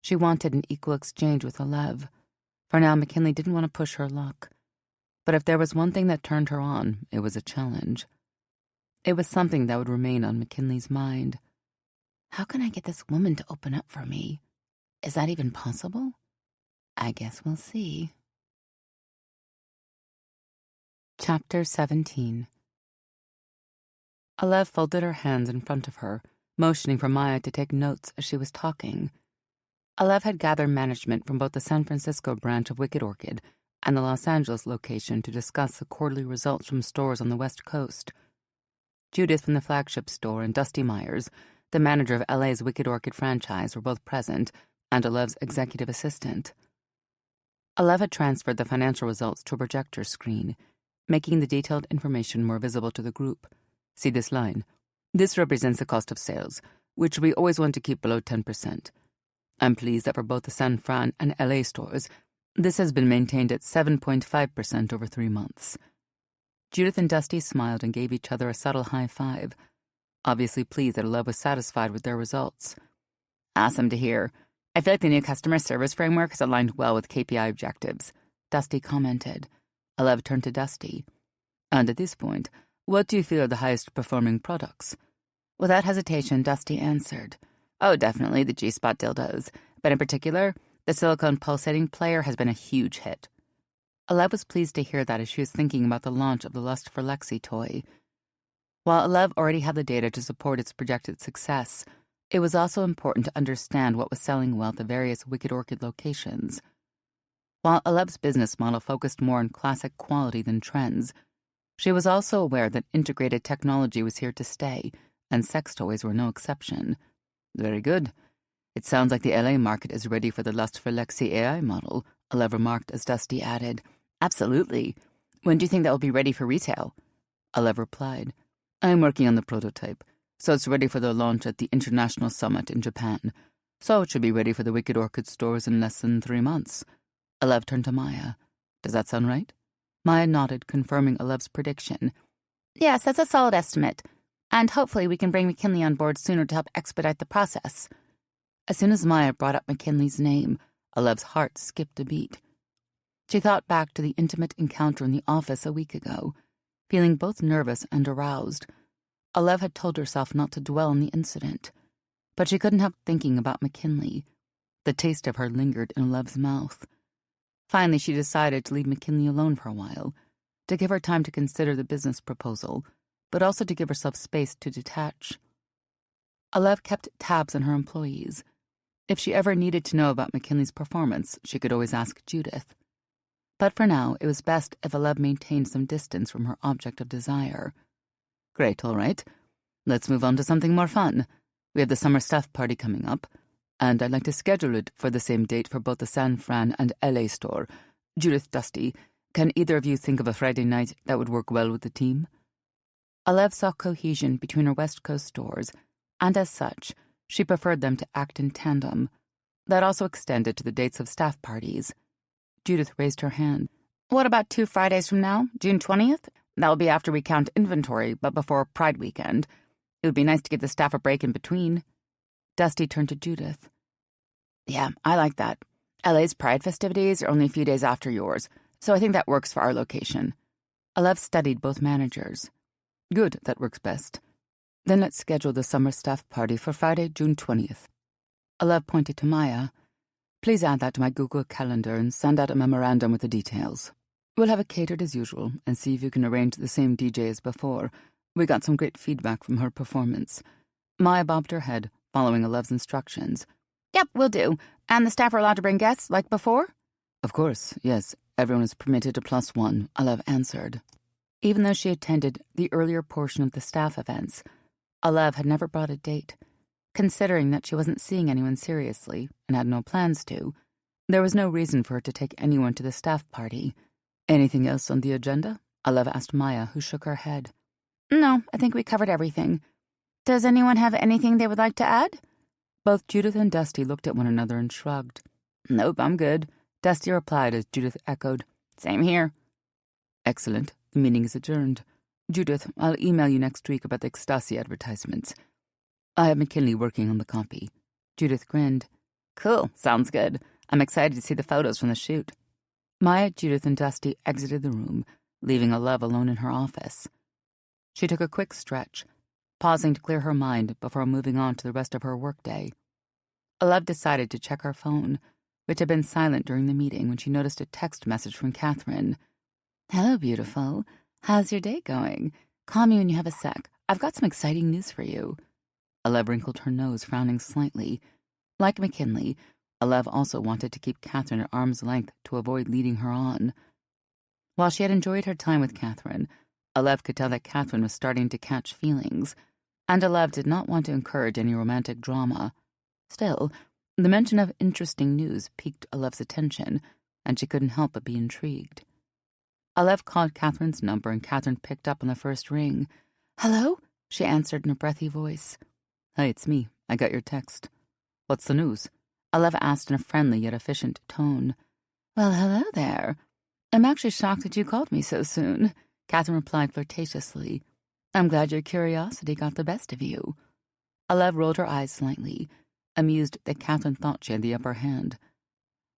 She wanted an equal exchange with Alev. For now, McKinley didn't want to push her luck. But if there was one thing that turned her on, it was a challenge. It was something that would remain on McKinley's mind. How can I get this woman to open up for me? Is that even possible? I guess we'll see. Chapter 17. Alev folded her hands in front of her, motioning for Maya to take notes as she was talking. Alev had gathered management from both the San Francisco branch of Wicked Orchid and the Los Angeles location to discuss the quarterly results from stores on the West Coast. Judith from the flagship store and Dusty Myers, the manager of LA's Wicked Orchid franchise, were both present, and Alev's executive assistant. Alev had transferred the financial results to a projector screen, making the detailed information more visible to the group. See this line? This represents the cost of sales, which we always want to keep below 10%. I'm pleased that for both the San Fran and LA stores, this has been maintained at 7.5% over 3 months. Judith and Dusty smiled and gave each other a subtle high five, obviously pleased that Alev was satisfied with their results. Awesome to hear. I feel like the new customer service framework has aligned well with KPI objectives, Dusty commented. Alev turned to Dusty. And at this point, what do you feel are the highest performing products? Without hesitation, Dusty answered. Oh, definitely the G-spot dildos, but in particular, the silicone pulsating player has been a huge hit. Alev was pleased to hear that as she was thinking about the launch of the Lust for Lexi toy. While Alev already had the data to support its projected success, it was also important to understand what was selling well at the various Wicked Orchid locations. While Alev's business model focused more on classic quality than trends, she was also aware that integrated technology was here to stay, and sex toys were no exception. Very good. It sounds like the LA market is ready for the Lust for Lexi AI model, Alev remarked as Dusty added. Absolutely. When do you think that will be ready for retail? Alev replied. I'm working on the prototype, so it's ready for the launch at the International Summit in Japan. So it should be ready for the Wicked Orchid stores in less than 3 months. Alev turned to Maya. Does that sound right? Maya nodded, confirming Alev's prediction. Yes, that's a solid estimate. And hopefully we can bring McKinley on board sooner to help expedite the process. As soon as Maya brought up McKinley's name, Alev's heart skipped a beat. She thought back to the intimate encounter in the office a week ago, feeling both nervous and aroused. Alev had told herself not to dwell on the incident, but she couldn't help thinking about McKinley. The taste of her lingered in Alev's mouth. Finally, she decided to leave McKinley alone for a while, to give her time to consider the business proposal, but also to give herself space to detach. Alev kept tabs on her employees. If she ever needed to know about McKinley's performance, she could always ask Judith. But for now, it was best if Alev maintained some distance from her object of desire. Great, all right. Let's move on to something more fun. We have the summer staff party coming up, and I'd like to schedule it for the same date for both the San Fran and LA store. Judith, Dusty, can either of you think of a Friday night that would work well with the team? Alev saw cohesion between her West Coast stores, and as such, she preferred them to act in tandem. That also extended to the dates of staff parties. Judith raised her hand. What about 2 Fridays from now, June 20th? That will be after we count inventory, but before Pride weekend. It would be nice to give the staff a break in between. Dusty turned to Judith. Yeah, I like that. LA's Pride festivities are only a few days after yours, so I think that works for our location. Alev studied both managers. Good, that works best. Then let's schedule the summer staff party for Friday, June 20th. Alev pointed to Maya. Please add that to my Google Calendar and send out a memorandum with the details. We'll have it catered as usual and see if you can arrange the same DJ as before. We got some great feedback from her performance. Maya bobbed her head, following Alev's instructions. Yep, will do. And the staff are allowed to bring guests, like before? Of course, yes. Everyone is permitted to +1, Alev answered. Even though she attended the earlier portion of the staff events, Alev had never brought a date. Considering that she wasn't seeing anyone seriously and had no plans to, there was no reason for her to take anyone to the staff party. Anything else on the agenda? Alev asked Maya, who shook her head. No, I think we covered everything. Does anyone have anything they would like to add? Both Judith and Dusty looked at one another and shrugged. Nope, I'm good, Dusty replied as Judith echoed. Same here. Excellent. The meeting is adjourned. Judith, I'll email you next week about the Ecstasy advertisements. I have McKinley working on the copy. Judith grinned. Cool, sounds good. I'm excited to see the photos from the shoot. Maya, Judith, and Dusty exited the room, leaving Olev alone in her office. She took a quick stretch, pausing to clear her mind before moving on to the rest of her workday. Olev decided to check her phone, which had been silent during the meeting when she noticed a text message from Catherine. "Hello, beautiful. How's your day going? Call me when you have a sec. I've got some exciting news for you." Olev wrinkled her nose, frowning slightly. Like McKinley, Olev also wanted to keep Catherine at arm's length to avoid leading her on. While she had enjoyed her time with Catherine, Olev could tell that Catherine was starting to catch feelings, and Olev did not want to encourage any romantic drama. Still, the mention of interesting news piqued Olev's attention, and she couldn't help but be intrigued. Olev called Catherine's number, and Catherine picked up on the first ring. "Hello?" she answered in a breathy voice. "Hey, it's me. I got your text." "What's the news?" Olev asked in a friendly yet efficient tone. "Well, hello there. I'm actually shocked that you called me so soon," Catherine replied flirtatiously. "I'm glad your curiosity got the best of you." Olev rolled her eyes slightly, amused that Catherine thought she had the upper hand.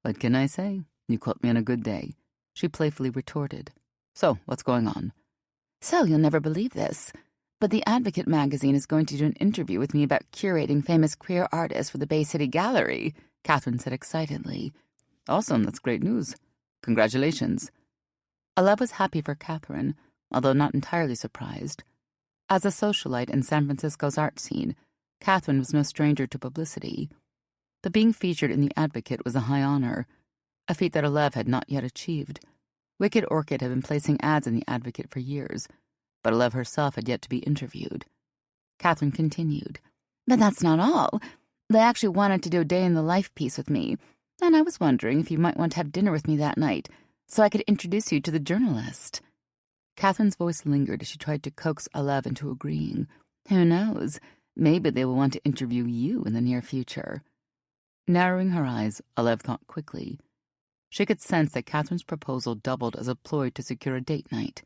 "What can I say? You caught me on a good day," she playfully retorted. "So, what's going on?" "So, you'll never believe this, but the Advocate magazine is going to do an interview with me about curating famous queer artists for the Bay City Gallery," Catherine said excitedly. "Awesome, that's great news. Congratulations." Olev was happy for Catherine, although not entirely surprised. As a socialite in San Francisco's art scene, Catherine was no stranger to publicity. But being featured in the Advocate was a high honor, a feat that Olev had not yet achieved. Wicked Orchid had been placing ads in the Advocate for years, but Olev herself had yet to be interviewed. Catherine continued, "But that's not all. They actually wanted to do a day-in-the-life piece with me, and I was wondering if you might want to have dinner with me that night, so I could introduce you to the journalist." Catherine's voice lingered as she tried to coax Olev into agreeing. "Who knows? Maybe they will want to interview you in the near future." Narrowing her eyes, Olev thought quickly. She could sense that Catherine's proposal doubled as a ploy to secure a date night.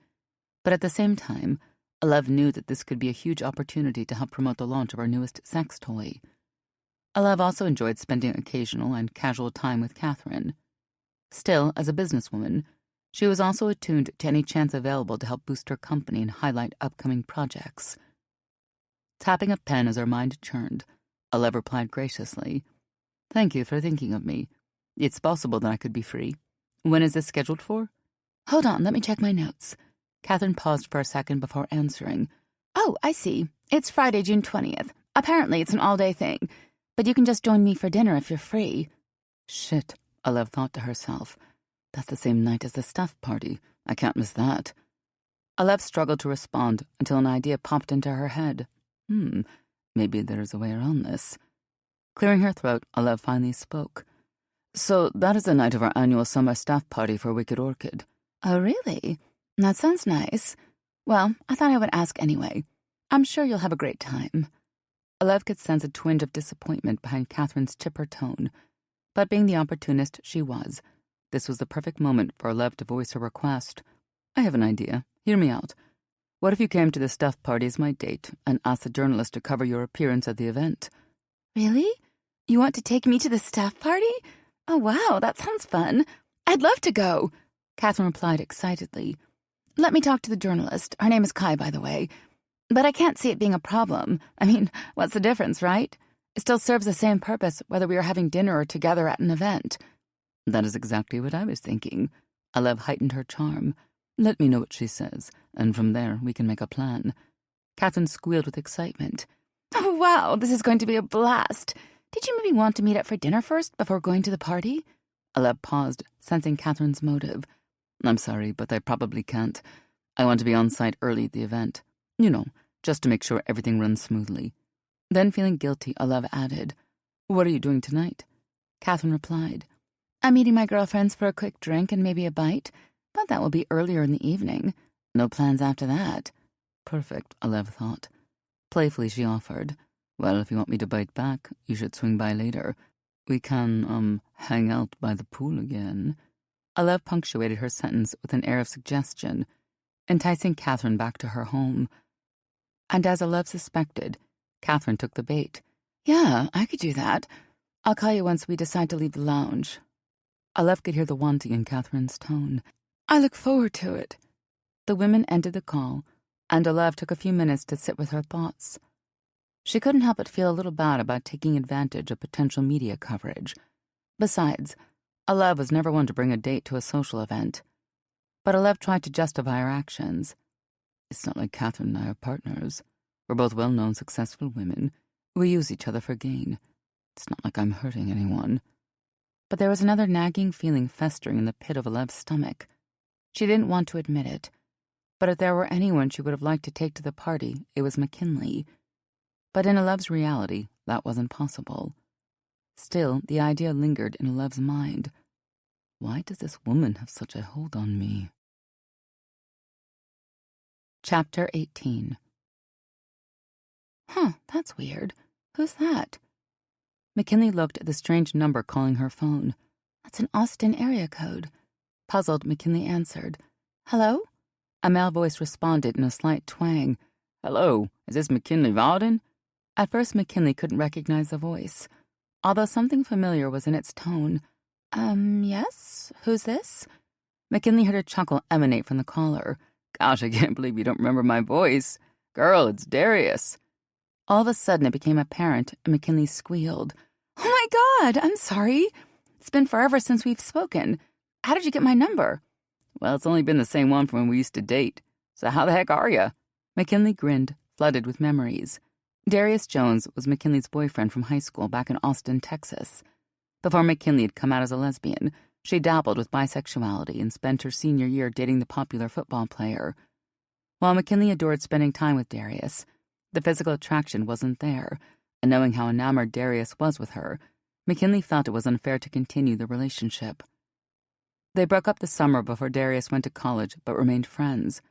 But at the same time, Olev knew that this could be a huge opportunity to help promote the launch of her newest sex toy. Olev also enjoyed spending occasional and casual time with Catherine. Still, as a businesswoman, she was also attuned to any chance available to help boost her company and highlight upcoming projects. Tapping a pen as her mind churned, Olev replied graciously, "Thank you for thinking of me. It's possible that I could be free. When is this scheduled for?" "Hold on, let me check my notes." Catherine paused for a second before answering. "Oh, I see. It's Friday, June 20th. Apparently it's an all-day thing, but you can just join me for dinner if you're free." "Shit," Olev thought to herself. "That's the same night as the stuff party. I can't miss that." Olev struggled to respond until an idea popped into her head. Maybe there's a way around this. Clearing her throat, Olev finally spoke. "So that is the night of our annual summer staff party for Wicked Orchid." "Oh, really? That sounds nice. Well, I thought I would ask anyway. I'm sure you'll have a great time." Olev could sense a twinge of disappointment behind Catherine's chipper tone, but being the opportunist she was, this was the perfect moment for Olev to voice her request. "I have an idea. Hear me out. What if you came to the stuff party as my date and asked the journalist to cover your appearance at the event?" "Really? You want to take me to the staff party? Oh, wow, that sounds fun. I'd love to go," Catherine replied excitedly. "Let me talk to the journalist. Her name is Kai, by the way. But I can't see it being a problem. I mean, what's the difference, right? It still serves the same purpose whether we are having dinner or together at an event." "That is exactly what I was thinking." Olev heightened her charm. "Let me know what she says, and from there we can make a plan." Catherine squealed with excitement. "Oh, wow, this is going to be a blast. Did you maybe want to meet up for dinner first before going to the party?" Olev paused, sensing Catherine's motive. "I'm sorry, but I probably can't. I want to be on site early at the event. You know, just to make sure everything runs smoothly." Then, feeling guilty, Olev added, "What are you doing tonight?" Catherine replied, "I'm meeting my girlfriends for a quick drink and maybe a bite, but that will be earlier in the evening. No plans after that." "Perfect," Olev thought. Playfully she offered, "Well, if you want me to bite back, you should swing by later. We can, hang out by the pool again." Olev punctuated her sentence with an air of suggestion, enticing Catherine back to her home. And as Olev suspected, Catherine took the bait. "Yeah, I could do that. I'll call you once we decide to leave the lounge." Olev could hear the wanting in Catherine's tone. I look forward to it. The women ended the call, and Olev took a few minutes to sit with her thoughts. She couldn't help but feel a little bad about taking advantage of potential media coverage. Besides, Olev was never one to bring a date to a social event. But Olev tried to justify her actions. It's not like Catherine and I are partners. We're both well-known, successful women. We use each other for gain. It's not like I'm hurting anyone. But there was another nagging feeling festering in the pit of Olev's stomach. She didn't want to admit it, but if there were anyone she would have liked to take to the party, it was McKinley. But in Olev's reality, that wasn't possible. Still, the idea lingered in Olev's mind. Why does this woman have such a hold on me? Chapter 18. That's weird. Who's that? McKinley looked at the strange number calling her phone. That's an Austin area code. Puzzled, McKinley answered. Hello? A male voice responded in a slight twang. Hello, is this McKinley Vauden? At first, McKinley couldn't recognize the voice, although something familiar was in its tone. Yes? Who's this? McKinley heard a chuckle emanate from the caller. Gosh, I can't believe you don't remember my voice. Girl, it's Darius. All of a sudden, it became apparent, and McKinley squealed. Oh my God, I'm sorry. It's been forever since we've spoken. How did you get my number? Well, it's only been the same one from when we used to date. So how the heck are you? McKinley grinned, flooded with memories. Darius Jones was McKinley's boyfriend from high school back in Austin, Texas. Before McKinley had come out as a lesbian, she dabbled with bisexuality and spent her senior year dating the popular football player. While McKinley adored spending time with Darius, the physical attraction wasn't there, and knowing how enamored Darius was with her, McKinley felt it was unfair to continue the relationship. They broke up the summer before Darius went to college, but remained friends.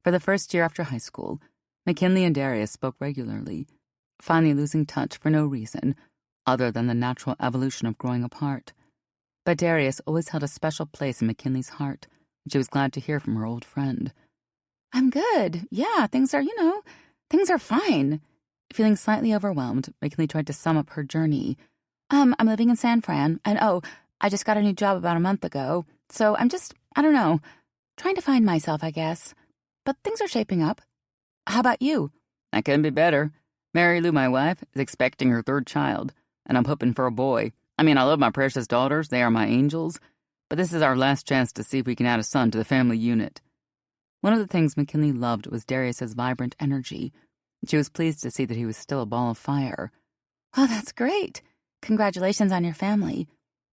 For the first year after high school, McKinley and Darius spoke regularly, finally losing touch for no reason other than the natural evolution of growing apart. But Darius always held a special place in McKinley's heart, and she was glad to hear from her old friend. I'm good. Yeah, things are fine. Feeling slightly overwhelmed, McKinley tried to sum up her journey. I'm living in San Fran, and I just got a new job about a month ago, so I'm just, trying to find myself, I guess. But things are shaping up. How about you? I couldn't be better. Mary Lou, my wife, is expecting her third child, and I'm hoping for a boy. I love my precious daughters, they are my angels, but this is our last chance to see if we can add a son to the family unit. One of the things McKinley loved was Darius's vibrant energy. She was pleased to see that he was still a ball of fire. Oh, that's great. Congratulations on your family.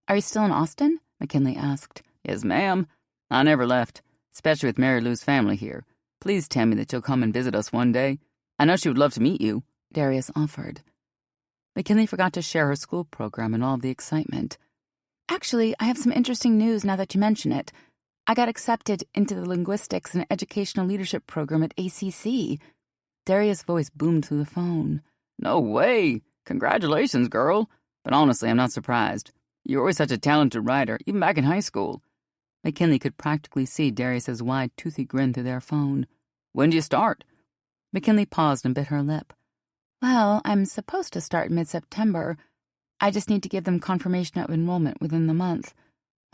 Are you still in Austin? McKinley asked. Yes, ma'am. I never left, especially with Mary Lou's family here. Please tell me that you'll come and visit us one day. I know she would love to meet you, Darius offered. McKinley forgot to share her school program in all of the excitement. Actually, I have some interesting news now that you mention it. I got accepted into the Linguistics and Educational Leadership program at ACC. Darius' voice boomed through the phone. No way! Congratulations, girl. But honestly, I'm not surprised. You were always such a talented writer, even back in high school. McKinley could practically see Darius's wide, toothy grin through their phone. When do you start? McKinley paused and bit her lip. Well, I'm supposed to start mid-September. I just need to give them confirmation of enrollment within the month.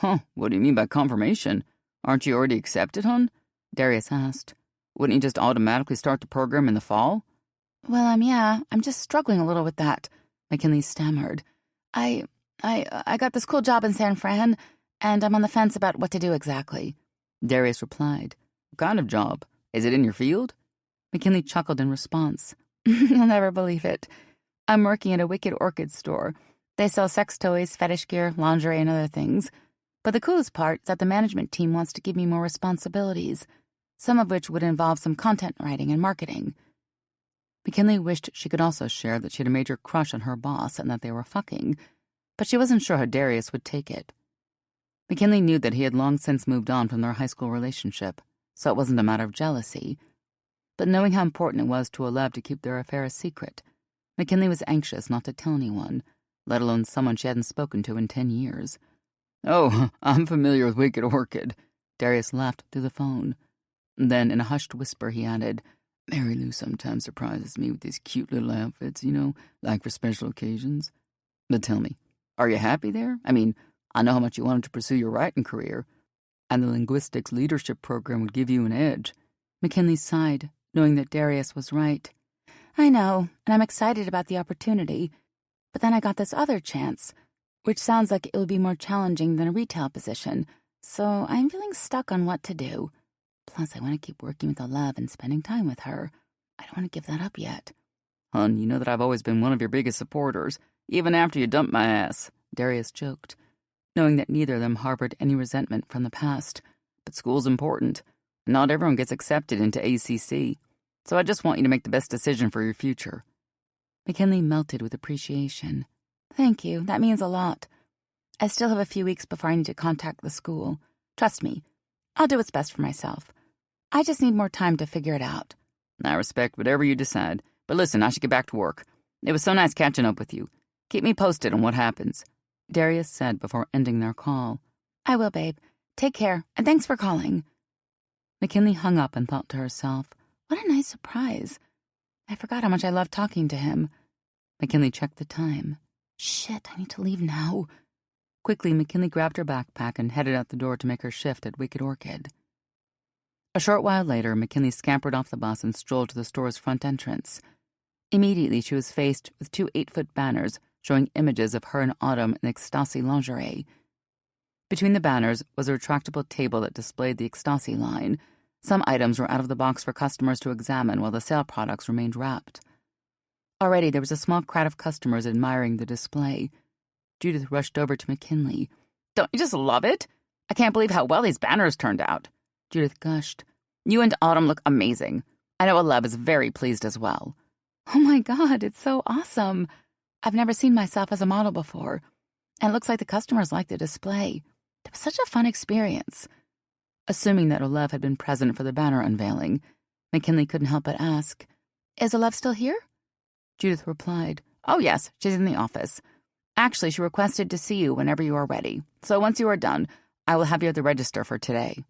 Huh, what do you mean by confirmation? Aren't you already accepted, hon? Darius asked. Wouldn't you just automatically start the program in the fall? Well, yeah, I'm just struggling a little with that, McKinley stammered. I got this cool job in San Fran, and I'm on the fence about what to do exactly. Darius replied. What kind of job? Is it in your field? McKinley chuckled in response. You'll never believe it. I'm working at a Wicked Orchid store. They sell sex toys, fetish gear, lingerie, and other things. But the coolest part is that the management team wants to give me more responsibilities, some of which would involve some content writing and marketing. McKinley wished she could also share that she had a major crush on her boss and that they were fucking, but she wasn't sure how Darius would take it. McKinley knew that he had long since moved on from their high school relationship, so it wasn't a matter of jealousy. But knowing how important it was to Olev to keep their affair a secret, McKinley was anxious not to tell anyone, let alone someone she hadn't spoken to in 10 years. Oh, I'm familiar with Wicked Orchid. Darius laughed through the phone. Then, in a hushed whisper, he added, Mary Lou sometimes surprises me with these cute little outfits, like for special occasions. But tell me, are you happy there? I know how much you wanted to pursue your writing career, and the linguistics leadership program would give you an edge. McKinley sighed, knowing that Darius was right. I know, and I'm excited about the opportunity. But then I got this other chance, which sounds like it will be more challenging than a retail position, so I'm feeling stuck on what to do. Plus, I want to keep working with Olev and spending time with her. I don't want to give that up yet. Hun, you know that I've always been one of your biggest supporters, even after you dumped my ass, Darius joked, knowing that neither of them harbored any resentment from the past. But school's important. Not everyone gets accepted into ACC, so I just want you to make the best decision for your future. McKinley melted with appreciation. Thank you, that means a lot. I still have a few weeks before I need to contact the school. Trust me, I'll do what's best for myself. I just need more time to figure it out. I respect whatever you decide, but listen, I should get back to work. It was so nice catching up with you. Keep me posted on what happens, Darius said before ending their call. I will, babe. Take care, and thanks for calling. McKinley hung up and thought to herself, what a nice surprise. I forgot how much I loved talking to him. McKinley checked the time. Shit, I need to leave now. Quickly, McKinley grabbed her backpack and headed out the door to make her shift at Wicked Orchid. A short while later, McKinley scampered off the bus and strolled to the store's front entrance. Immediately, she was faced with 2 8-foot banners showing images of her and Autumn in Ecstasy lingerie. Between the banners was a retractable table that displayed the Ecstasy line. Some items were out of the box for customers to examine while the sale products remained wrapped. Already, there was a small crowd of customers admiring the display. Judith rushed over to McKinley. Don't you just love it? I can't believe how well these banners turned out. Judith gushed. You and Autumn look amazing. I know Aleb is very pleased as well. Oh my God, it's so awesome. I've never seen myself as a model before, and it looks like the customers liked the display. It was such a fun experience. Assuming that Olev had been present for the banner unveiling, McKinley couldn't help but ask, Is Olev still here? Judith replied, Oh yes, she's in the office. Actually, she requested to see you whenever you are ready, so once you are done, I will have you at the register for today.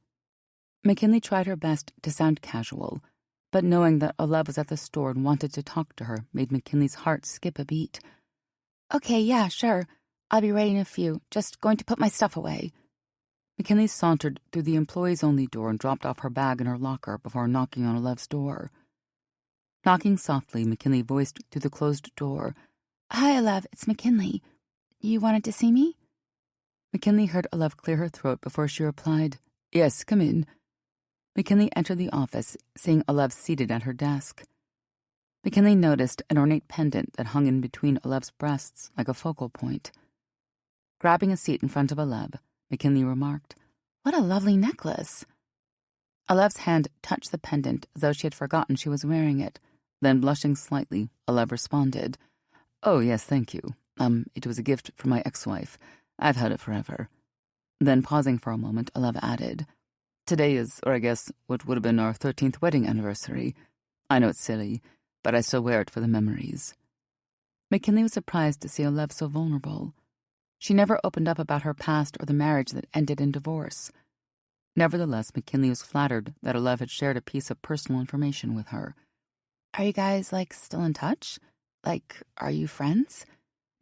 McKinley tried her best to sound casual, but knowing that Olev was at the store and wanted to talk to her made McKinley's heart skip a beat. Okay, yeah, sure. I'll be ready in a few. Just going to put my stuff away. McKinley sauntered through the employees-only door and dropped off her bag in her locker before knocking on Olev's door. Knocking softly, McKinley voiced through the closed door, Hi, Olev, it's McKinley. You wanted to see me? McKinley heard Olev clear her throat before she replied, Yes, come in. McKinley entered the office, seeing Olev seated at her desk. McKinley noticed an ornate pendant that hung in between Olev's breasts like a focal point. Grabbing a seat in front of Olev, McKinley remarked, What a lovely necklace. Olev's hand touched the pendant as though she had forgotten she was wearing it. Then, blushing slightly, Olev responded, Oh, yes, thank you. It was a gift from my ex-wife. I've had it forever. Then, pausing for a moment, Olev added, Today is, or I guess, what would have been our 13th wedding anniversary. I know it's silly, but I still wear it for the memories. McKinley was surprised to see Olev so vulnerable. She never opened up about her past or the marriage that ended in divorce. Nevertheless, McKinley was flattered that Olev had shared a piece of personal information with her. Are you guys, still in touch? Are you friends?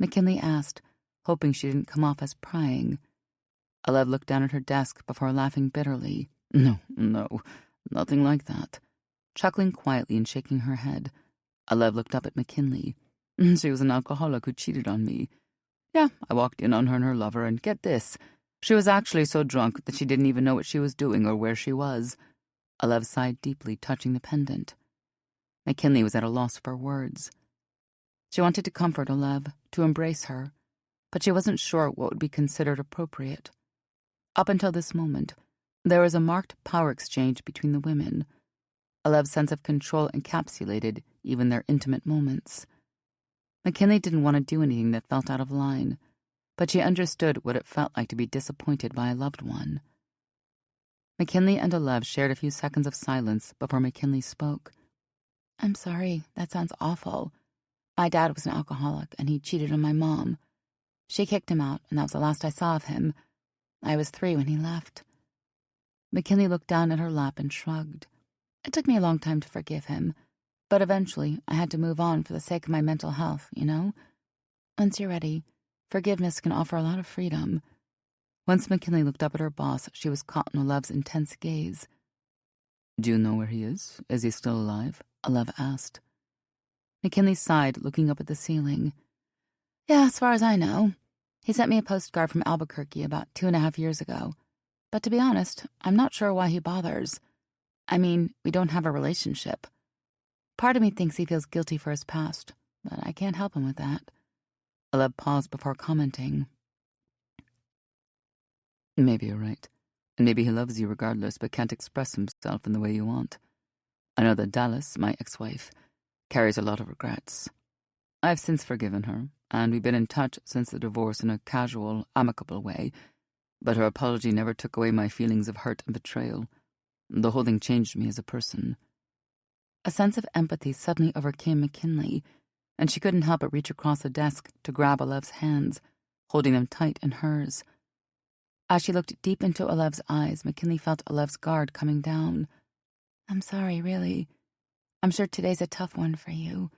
McKinley asked, hoping she didn't come off as prying. Olev looked down at her desk before laughing bitterly. No, nothing like that. Chuckling quietly and shaking her head, Olev looked up at McKinley. She was an alcoholic who cheated on me. Yeah, I walked in on her and her lover, and get this. She was actually so drunk that she didn't even know what she was doing or where she was. Olev sighed deeply, touching the pendant. McKinley was at a loss for words. She wanted to comfort Olev, to embrace her, but she wasn't sure what would be considered appropriate. Up until this moment, there was a marked power exchange between the women. Olev's sense of control encapsulated even their intimate moments. McKinley didn't want to do anything that felt out of line, but she understood what it felt like to be disappointed by a loved one. McKinley and Olev shared a few seconds of silence before McKinley spoke. I'm sorry, that sounds awful. My dad was an alcoholic, and he cheated on my mom. She kicked him out, and that was the last I saw of him. I was 3 when he left. McKinley looked down at her lap and shrugged. It took me a long time to forgive him, but eventually I had to move on for the sake of my mental health, you know? Once you're ready, forgiveness can offer a lot of freedom. Once McKinley looked up at her boss, she was caught in Olev's intense gaze. Do you know where he is? Is he still alive? Olev asked. McKinley sighed, looking up at the ceiling. Yeah, as far as I know. He sent me a postcard from Albuquerque about 2.5 years ago. But to be honest, I'm not sure why he bothers. I mean, we don't have a relationship. Part of me thinks he feels guilty for his past, but I can't help him with that. Olev paused before commenting. Maybe you're right. And maybe he loves you regardless, but can't express himself in the way you want. I know that Dallas, my ex-wife, carries a lot of regrets. I've since forgiven her, and we've been in touch since the divorce in a casual, amicable way, but her apology never took away my feelings of hurt and betrayal. The whole thing changed me as a person. A sense of empathy suddenly overcame McKinley, and she couldn't help but reach across the desk to grab Olev's hands, holding them tight in hers. As she looked deep into Olev's eyes, McKinley felt Olev's guard coming down. I'm sorry, really. I'm sure today's a tough one for you.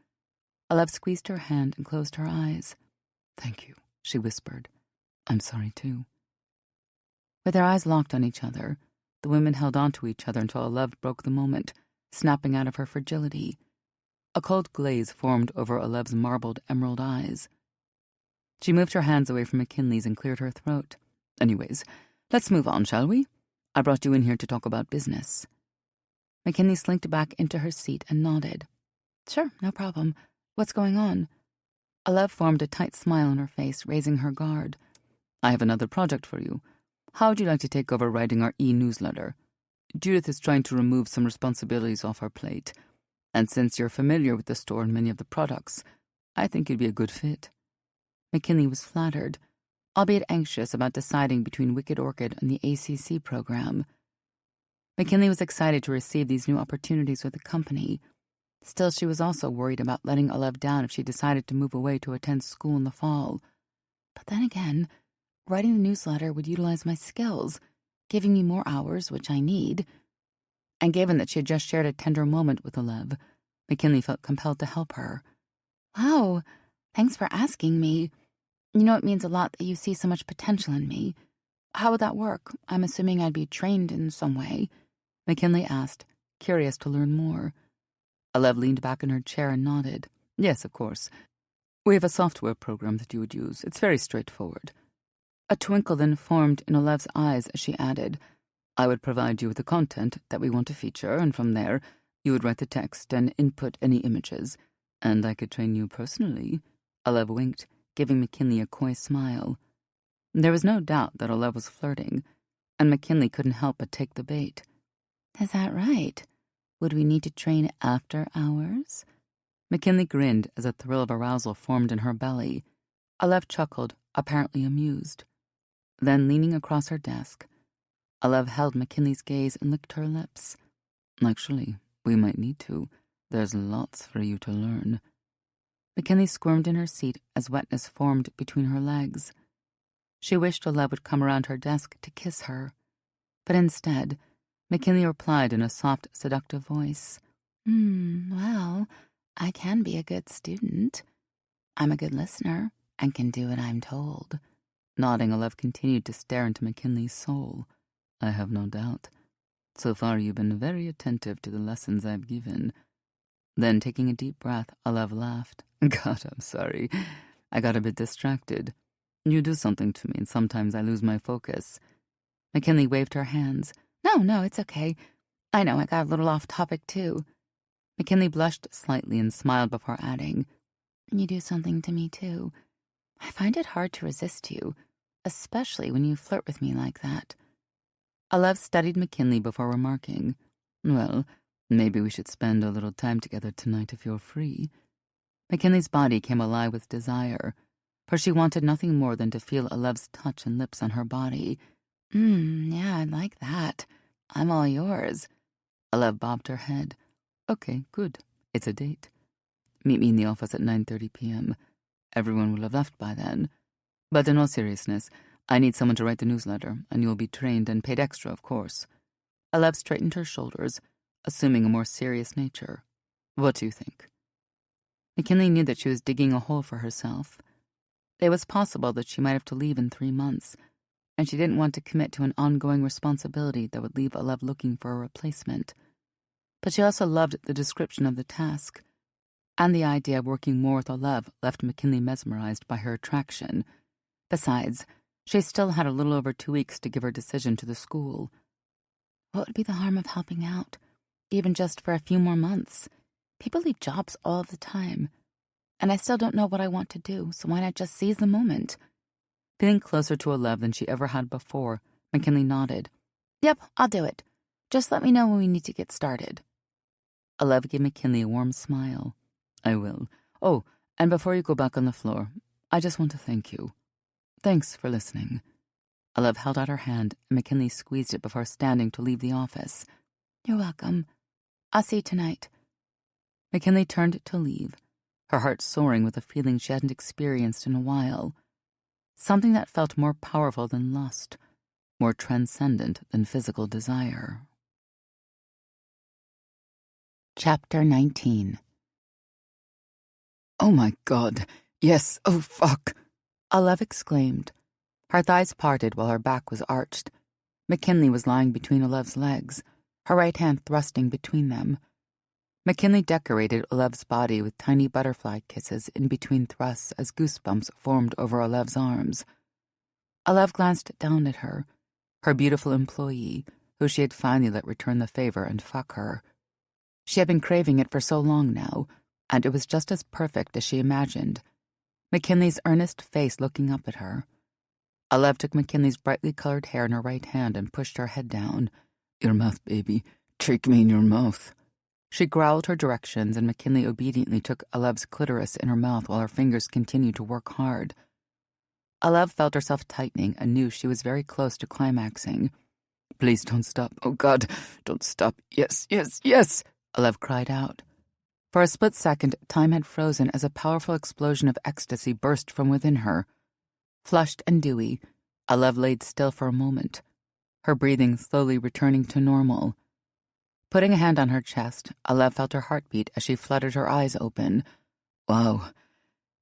Olev squeezed her hand and closed her eyes. Thank you, she whispered. I'm sorry, too. With their eyes locked on each other, the women held on to each other until Olev broke the moment, snapping out of her fragility. A cold glaze formed over Olev's marbled emerald eyes. She moved her hands away from McKinley's and cleared her throat. Anyways, let's move on, shall we? I brought you in here to talk about business. McKinley slinked back into her seat and nodded. Sure, no problem. What's going on? Olev formed a tight smile on her face, raising her guard. I have another project for you. How would you like to take over writing our e-newsletter? Judith is trying to remove some responsibilities off her plate, and since you're familiar with the store and many of the products, I think you'd be a good fit. McKinley was flattered, albeit anxious about deciding between Wicked Orchid and the ACC program. McKinley was excited to receive these new opportunities with the company. Still, she was also worried about letting Olev down if she decided to move away to attend school in the fall. But then again, writing the newsletter would utilize my skills, giving me more hours, which I need. And given that she had just shared a tender moment with Olev, McKinley felt compelled to help her. Wow, thanks for asking me. You know, it means a lot that you see so much potential in me. How would that work? I'm assuming I'd be trained in some way. McKinley asked, curious to learn more. Olev leaned back in her chair and nodded. Yes, of course. We have a software program that you would use. It's very straightforward. A twinkle then formed in Olev's eyes as she added, I would provide you with the content that we want to feature, and from there, you would write the text and input any images, and I could train you personally. Olev winked, giving McKinley a coy smile. There was no doubt that Olev was flirting, and McKinley couldn't help but take the bait. Is that right? Would we need to train after hours? McKinley grinned as a thrill of arousal formed in her belly. Olev chuckled, apparently amused. Then, leaning across her desk, Olev held McKinley's gaze and licked her lips. Actually, we might need to. There's lots for you to learn. McKinley squirmed in her seat as wetness formed between her legs. She wished Olev would come around her desk to kiss her. But instead, McKinley replied in a soft, seductive voice. Well, I can be a good student. I'm a good listener and can do what I'm told. Nodding, Olev continued to stare into McKinley's soul. I have no doubt. So far, you've been very attentive to the lessons I've given. Then, taking a deep breath, Olev laughed. God, I'm sorry. I got a bit distracted. You do something to me, and sometimes I lose my focus. McKinley waved her hands. No, it's okay. I know I got a little off topic, too. McKinley blushed slightly and smiled before adding, You do something to me, too. I find it hard to resist you, especially when you flirt with me like that. Olev studied McKinley before remarking, Well, maybe we should spend a little time together tonight if you're free. McKinley's body came alive with desire, for she wanted nothing more than to feel Olev's touch and lips on her body. Yeah, I'd like that. I'm all yours. Olev bobbed her head. Okay, good. It's a date. Meet me in the office at 9:30 p.m. Everyone will have left by then. But in all seriousness, I need someone to write the newsletter, and you'll be trained and paid extra, of course. Olev straightened her shoulders, assuming a more serious nature. What do you think? McKinley knew that she was digging a hole for herself. It was possible that she might have to leave in 3 months, and she didn't want to commit to an ongoing responsibility that would leave Olev looking for a replacement. But she also loved the description of the task, and the idea of working more with Olev left McKinley mesmerized by her attraction. Besides, she still had a little over 2 weeks to give her decision to the school. What would be the harm of helping out, even just for a few more months? People leave jobs all the time. And I still don't know what I want to do, so why not just seize the moment? Feeling closer to Olev than she ever had before, McKinley nodded. Yep, I'll do it. Just let me know when we need to get started. Olev gave McKinley a warm smile. I will. Oh, and before you go back on the floor, I just want to thank you. Thanks for listening. Olev held out her hand, and McKinley squeezed it before standing to leave the office. You're welcome. I'll see you tonight. McKinley turned to leave, her heart soaring with a feeling she hadn't experienced in a while. Something that felt more powerful than lust, more transcendent than physical desire. Chapter 19. Oh my God, yes, oh fuck, Olev exclaimed. Her thighs parted while her back was arched. McKinley was lying between Olev's legs, her right hand thrusting between them. McKinley decorated Olev's body with tiny butterfly kisses in between thrusts as goosebumps formed over Olev's arms. Olev glanced down at her beautiful employee, who she had finally let return the favor and fuck her. She had been craving it for so long now, and it was just as perfect as she imagined. McKinley's earnest face looking up at her. Olev took McKinley's brightly colored hair in her right hand and pushed her head down. Your mouth, baby. Trick me in your mouth. She growled her directions, and McKinley obediently took Olev's clitoris in her mouth while her fingers continued to work hard. Olev felt herself tightening and knew she was very close to climaxing. Please don't stop. Oh God, don't stop. Yes, yes, yes, Olev cried out. For a split second, time had frozen as a powerful explosion of ecstasy burst from within her. Flushed and dewy, Olev laid still for a moment, her breathing slowly returning to normal. Putting a hand on her chest, Olev felt her heartbeat as she fluttered her eyes open. Wow.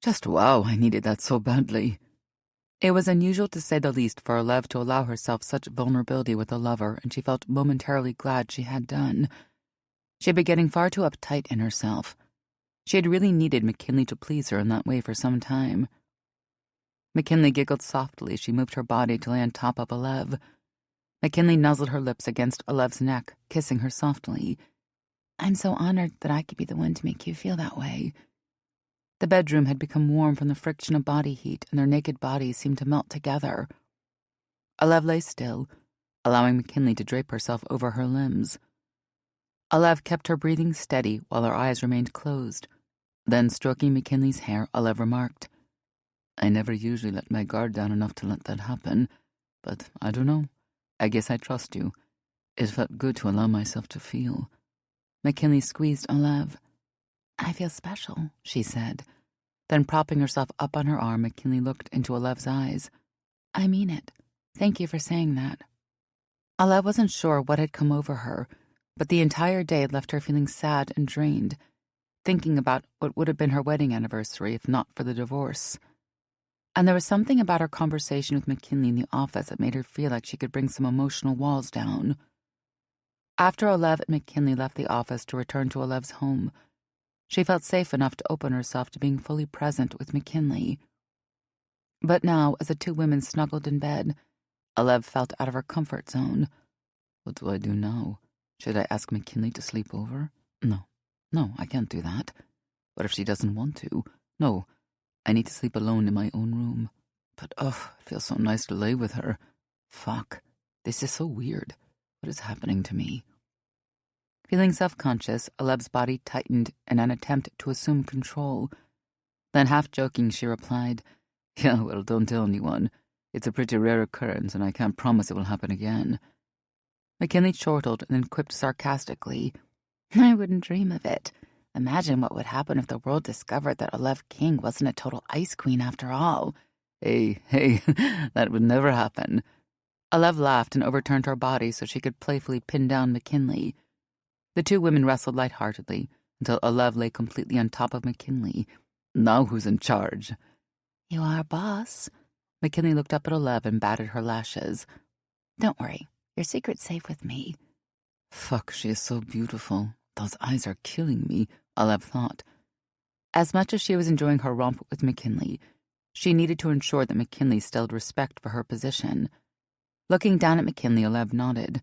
Just wow, I needed that so badly. It was unusual to say the least for Olev to allow herself such vulnerability with a lover, and she felt momentarily glad she had done. She had been getting far too uptight in herself. She had really needed McKinley to please her in that way for some time. McKinley giggled softly as she moved her body to lay on top of Olev. McKinley nuzzled her lips against Olev's neck, kissing her softly. I'm so honored that I could be the one to make you feel that way. The bedroom had become warm from the friction of body heat, and their naked bodies seemed to melt together. Olev lay still, allowing McKinley to drape herself over her limbs. Olev kept her breathing steady while her eyes remained closed. Then, stroking McKinley's hair, Olev remarked, I never usually let my guard down enough to let that happen, but I don't know. I guess I trust you. It felt good to allow myself to feel. McKinley squeezed Olev. I feel special, she said. Then propping herself up on her arm, McKinley looked into Olev's eyes. I mean it. Thank you for saying that. Olev wasn't sure what had come over her, but the entire day had left her feeling sad and drained, thinking about what would have been her wedding anniversary if not for the divorce. And there was something about her conversation with McKinley in the office that made her feel like she could bring some emotional walls down. After Olev and McKinley left the office to return to Olev's home, she felt safe enough to open herself to being fully present with McKinley. But now, as the two women snuggled in bed, Olev felt out of her comfort zone. What do I do now? Should I ask McKinley to sleep over? No, I can't do that. What if she doesn't want to? No, I need to sleep alone in my own room. But, it feels so nice to lay with her. Fuck, this is so weird. What is happening to me? Feeling self-conscious, Olev's body tightened in an attempt to assume control. Then, half-joking, she replied, Yeah, well, don't tell anyone. It's a pretty rare occurrence, and I can't promise it will happen again. McKinley chortled and then quipped sarcastically, I wouldn't dream of it. Imagine what would happen if the world discovered that Olev King wasn't a total ice queen after all. Hey, that would never happen. Olev laughed and overturned her body so she could playfully pin down McKinley. The two women wrestled lightheartedly until Olev lay completely on top of McKinley. Now who's in charge? You are boss. McKinley looked up at Olev and batted her lashes. Don't worry, your secret's safe with me. Fuck, she is so beautiful. Those eyes are killing me, Olev thought. As much as she was enjoying her romp with McKinley, she needed to ensure that McKinley still had respect for her position. Looking down at McKinley, Olev nodded.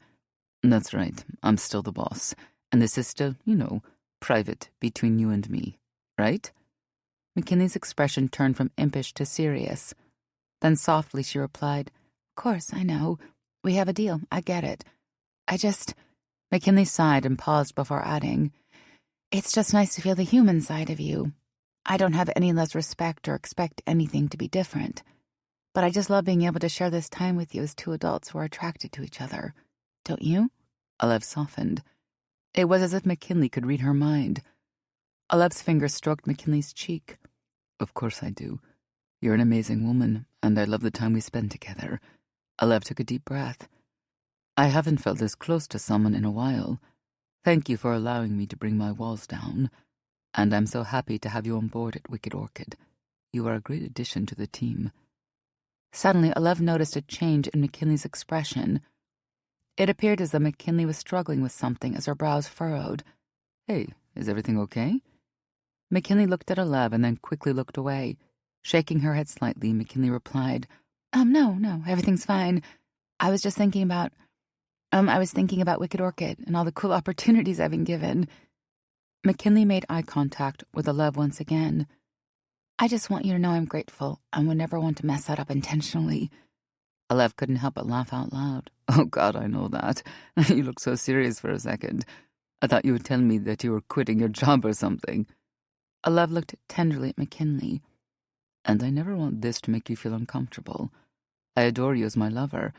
That's right, I'm still the boss, and this is still, private between you and me, right? McKinley's expression turned from impish to serious. Then softly she replied, Of course, I know. We have a deal, I get it. McKinley sighed and paused before adding, It's just nice to feel the human side of you. I don't have any less respect or expect anything to be different. But I just love being able to share this time with you as two adults who are attracted to each other. Don't you? Olev softened. It was as if McKinley could read her mind. Olev's finger stroked McKinley's cheek. Of course I do. You're an amazing woman, and I love the time we spend together. Olev took a deep breath. I haven't felt this close to someone in a while. Thank you for allowing me to bring my walls down, and I'm so happy to have you on board at Wicked Orchid. You are a great addition to the team. Suddenly, Olev noticed a change in McKinley's expression. It appeared as though McKinley was struggling with something as her brows furrowed. Hey, is everything okay? McKinley looked at Olev and then quickly looked away. Shaking her head slightly, McKinley replied, No, everything's fine. I was just thinking about Wicked Orchid and all the cool opportunities I've been given. McKinley made eye contact with Olev once again. I just want you to know I'm grateful and would never want to mess that up intentionally. Olev couldn't help but laugh out loud. Oh, God, I know that. You look so serious for a second. I thought you would tell me that you were quitting your job or something. Olev looked tenderly at McKinley. And I never want this to make you feel uncomfortable. I adore you as my lover,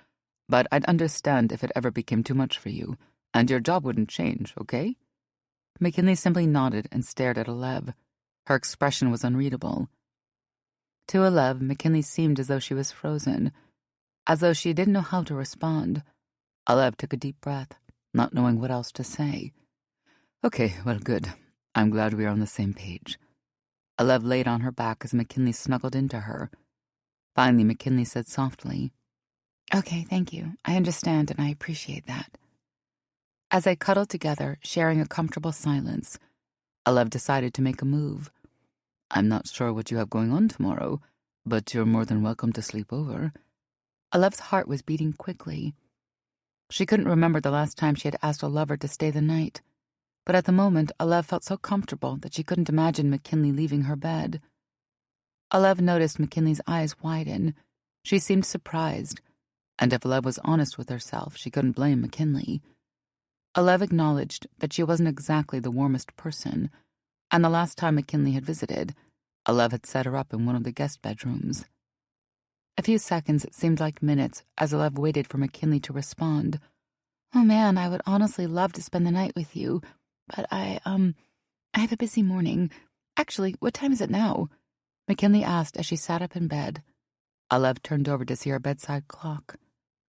but I'd understand if it ever became too much for you, and your job wouldn't change, okay? McKinley simply nodded and stared at Olev. Her expression was unreadable. To Olev, McKinley seemed as though she was frozen, as though she didn't know how to respond. Olev took a deep breath, not knowing what else to say. Okay, well, good. I'm glad we are on the same page. Olev laid on her back as McKinley snuggled into her. Finally, McKinley said softly, Okay, thank you. I understand and I appreciate that. As they cuddled together, sharing a comfortable silence, Olev decided to make a move. I'm not sure what you have going on tomorrow, but you're more than welcome to sleep over. Olev's heart was beating quickly. She couldn't remember the last time she had asked a lover to stay the night, but at the moment, Olev felt so comfortable that she couldn't imagine McKinley leaving her bed. Olev noticed McKinley's eyes widen. She seemed surprised, and if Olev was honest with herself, she couldn't blame McKinley. Olev acknowledged that she wasn't exactly the warmest person, and the last time McKinley had visited, Olev had set her up in one of the guest bedrooms. A few seconds seemed like minutes as Olev waited for McKinley to respond. Oh man, I would honestly love to spend the night with you, but I have a busy morning. Actually, what time is it now? McKinley asked as she sat up in bed. Olev turned over to see her bedside clock.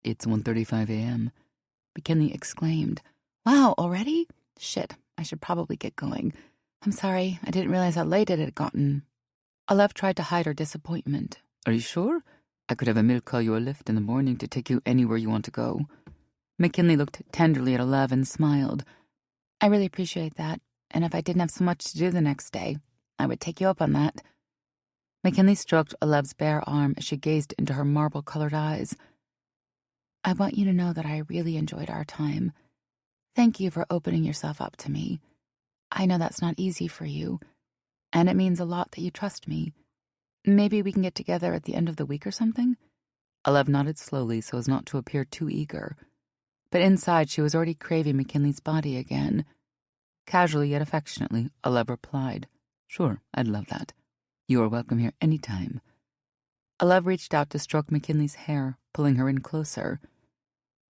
It's 1:35 a.m., McKinley exclaimed. Wow, already? Shit, I should probably get going. I'm sorry, I didn't realize how late it had gotten. Olev tried to hide her disappointment. Are you sure? I could have Emil call you a lift in the morning to take you anywhere you want to go. McKinley looked tenderly at Olev and smiled. I really appreciate that, and if I didn't have so much to do the next day, I would take you up on that. McKinley stroked Olev's bare arm as she gazed into her marble-colored eyes. I want you to know that I really enjoyed our time. Thank you for opening yourself up to me. I know that's not easy for you, and it means a lot that you trust me. Maybe we can get together at the end of the week or something? Olev nodded slowly so as not to appear too eager, but inside she was already craving McKinley's body again. Casually yet affectionately, Olev replied, Sure, I'd love that. You are welcome here any time. Olev reached out to stroke McKinley's hair, pulling her in closer.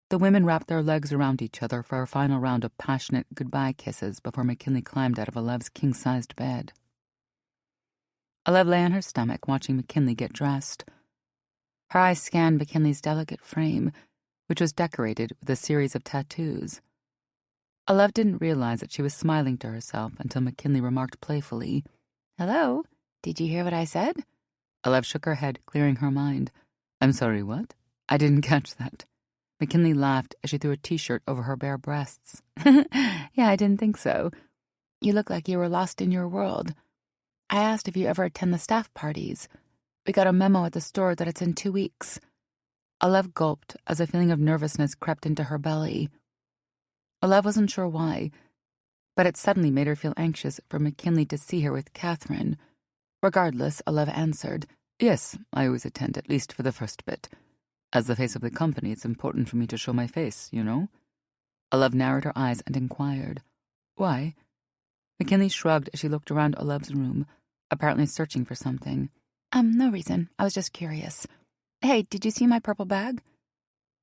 The women wrapped their legs around each other for a final round of passionate goodbye kisses before McKinley climbed out of Olev's king-sized bed. Olev lay on her stomach, watching McKinley get dressed. Her eyes scanned McKinley's delicate frame, which was decorated with a series of tattoos. Olev didn't realize that she was smiling to herself until McKinley remarked playfully, Hello, did you hear what I said? Olev shook her head, clearing her mind. I'm sorry, what? I didn't catch that. McKinley laughed as she threw a t-shirt over her bare breasts. Yeah, I didn't think so. You look like you were lost in your world. I asked if you ever attend the staff parties. We got a memo at the store that it's in 2 weeks. Olev gulped as a feeling of nervousness crept into her belly. Olev wasn't sure why, but it suddenly made her feel anxious for McKinley to see her with Catherine. Regardless, Olev answered, "Yes, I always attend, at least for the first bit. As the face of the company, it's important for me to show my face, you know?" Olev narrowed her eyes and inquired, "Why?" McKinley shrugged as she looked around Olev's room, apparently searching for something. No reason. I was just curious. Hey, did you see my purple bag?"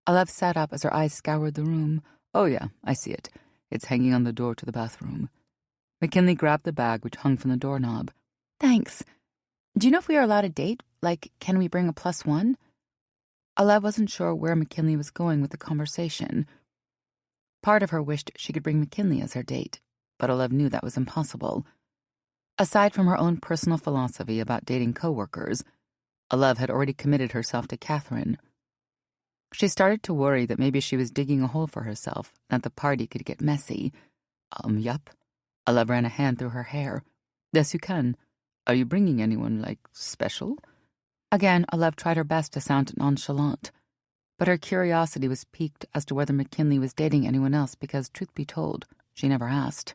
Olev sat up as her eyes scoured the room. "Oh yeah, I see it. It's hanging on the door to the bathroom." McKinley grabbed the bag, which hung from the doorknob. Thanks. Do you know if we are allowed to date? Like, can we bring a +1? Olev wasn't sure where McKinley was going with the conversation. Part of her wished she could bring McKinley as her date, but Olev knew that was impossible. Aside from her own personal philosophy about dating coworkers, Olev had already committed herself to Catherine. She started to worry that maybe she was digging a hole for herself and that the party could get messy. Yup. Olev ran a hand through her hair. "Yes, you can. Are you bringing anyone, like, special?" Again, Olev tried her best to sound nonchalant, but her curiosity was piqued as to whether McKinley was dating anyone else because, truth be told, she never asked.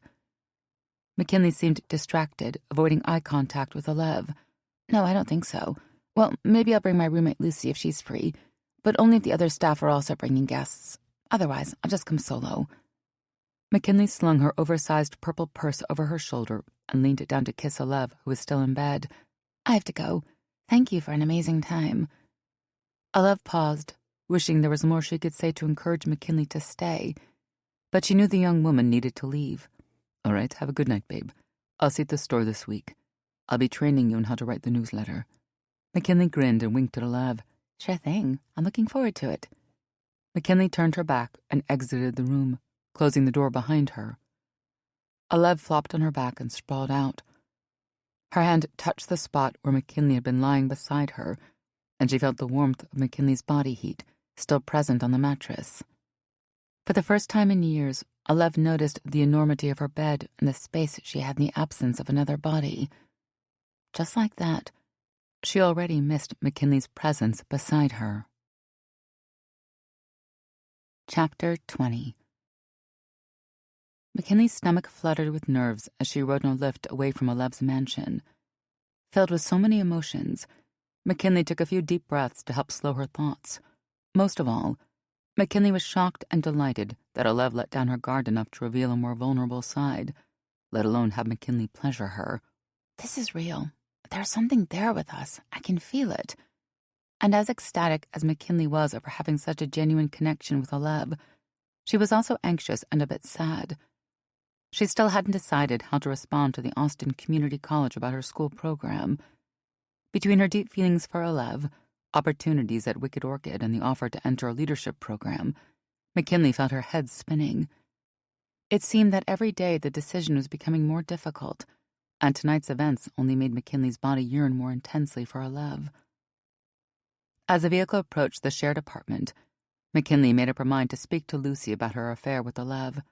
McKinley seemed distracted, avoiding eye contact with Olev. "No, I don't think so. Well, maybe I'll bring my roommate Lucy if she's free, but only if the other staff are also bringing guests. Otherwise, I'll just come solo." McKinley slung her oversized purple purse over her shoulder and leaned down to kiss Olev, who was still in bed. "I have to go. Thank you for an amazing time." Olev paused, wishing there was more she could say to encourage McKinley to stay, but she knew the young woman needed to leave. "All right, have a good night, babe. I'll see at the store this week. I'll be training you on how to write the newsletter." McKinley grinned and winked at Olev. "Sure thing. I'm looking forward to it." McKinley turned her back and exited the room, closing the door behind her. Olev flopped on her back and sprawled out. Her hand touched the spot where McKinley had been lying beside her, and she felt the warmth of McKinley's body heat still present on the mattress. For the first time in years, Olev noticed the enormity of her bed and the space she had in the absence of another body. Just like that, she already missed McKinley's presence beside her. Chapter 20. McKinley's stomach fluttered with nerves as she rode in a lift away from Olev's mansion. Filled with so many emotions, McKinley took a few deep breaths to help slow her thoughts. Most of all, McKinley was shocked and delighted that Olev let down her guard enough to reveal a more vulnerable side, let alone have McKinley pleasure her. "This is real. There's something there with us. I can feel it." And as ecstatic as McKinley was over having such a genuine connection with Olev, she was also anxious and a bit sad. She still hadn't decided how to respond to the Austin Community College about her school program. Between her deep feelings for Olev, opportunities at Wicked Orchid, and the offer to enter a leadership program, McKinley felt her head spinning. It seemed that every day the decision was becoming more difficult, and tonight's events only made McKinley's body yearn more intensely for Olev. As the vehicle approached the shared apartment, McKinley made up her mind to speak to Lucy about her affair with Olev.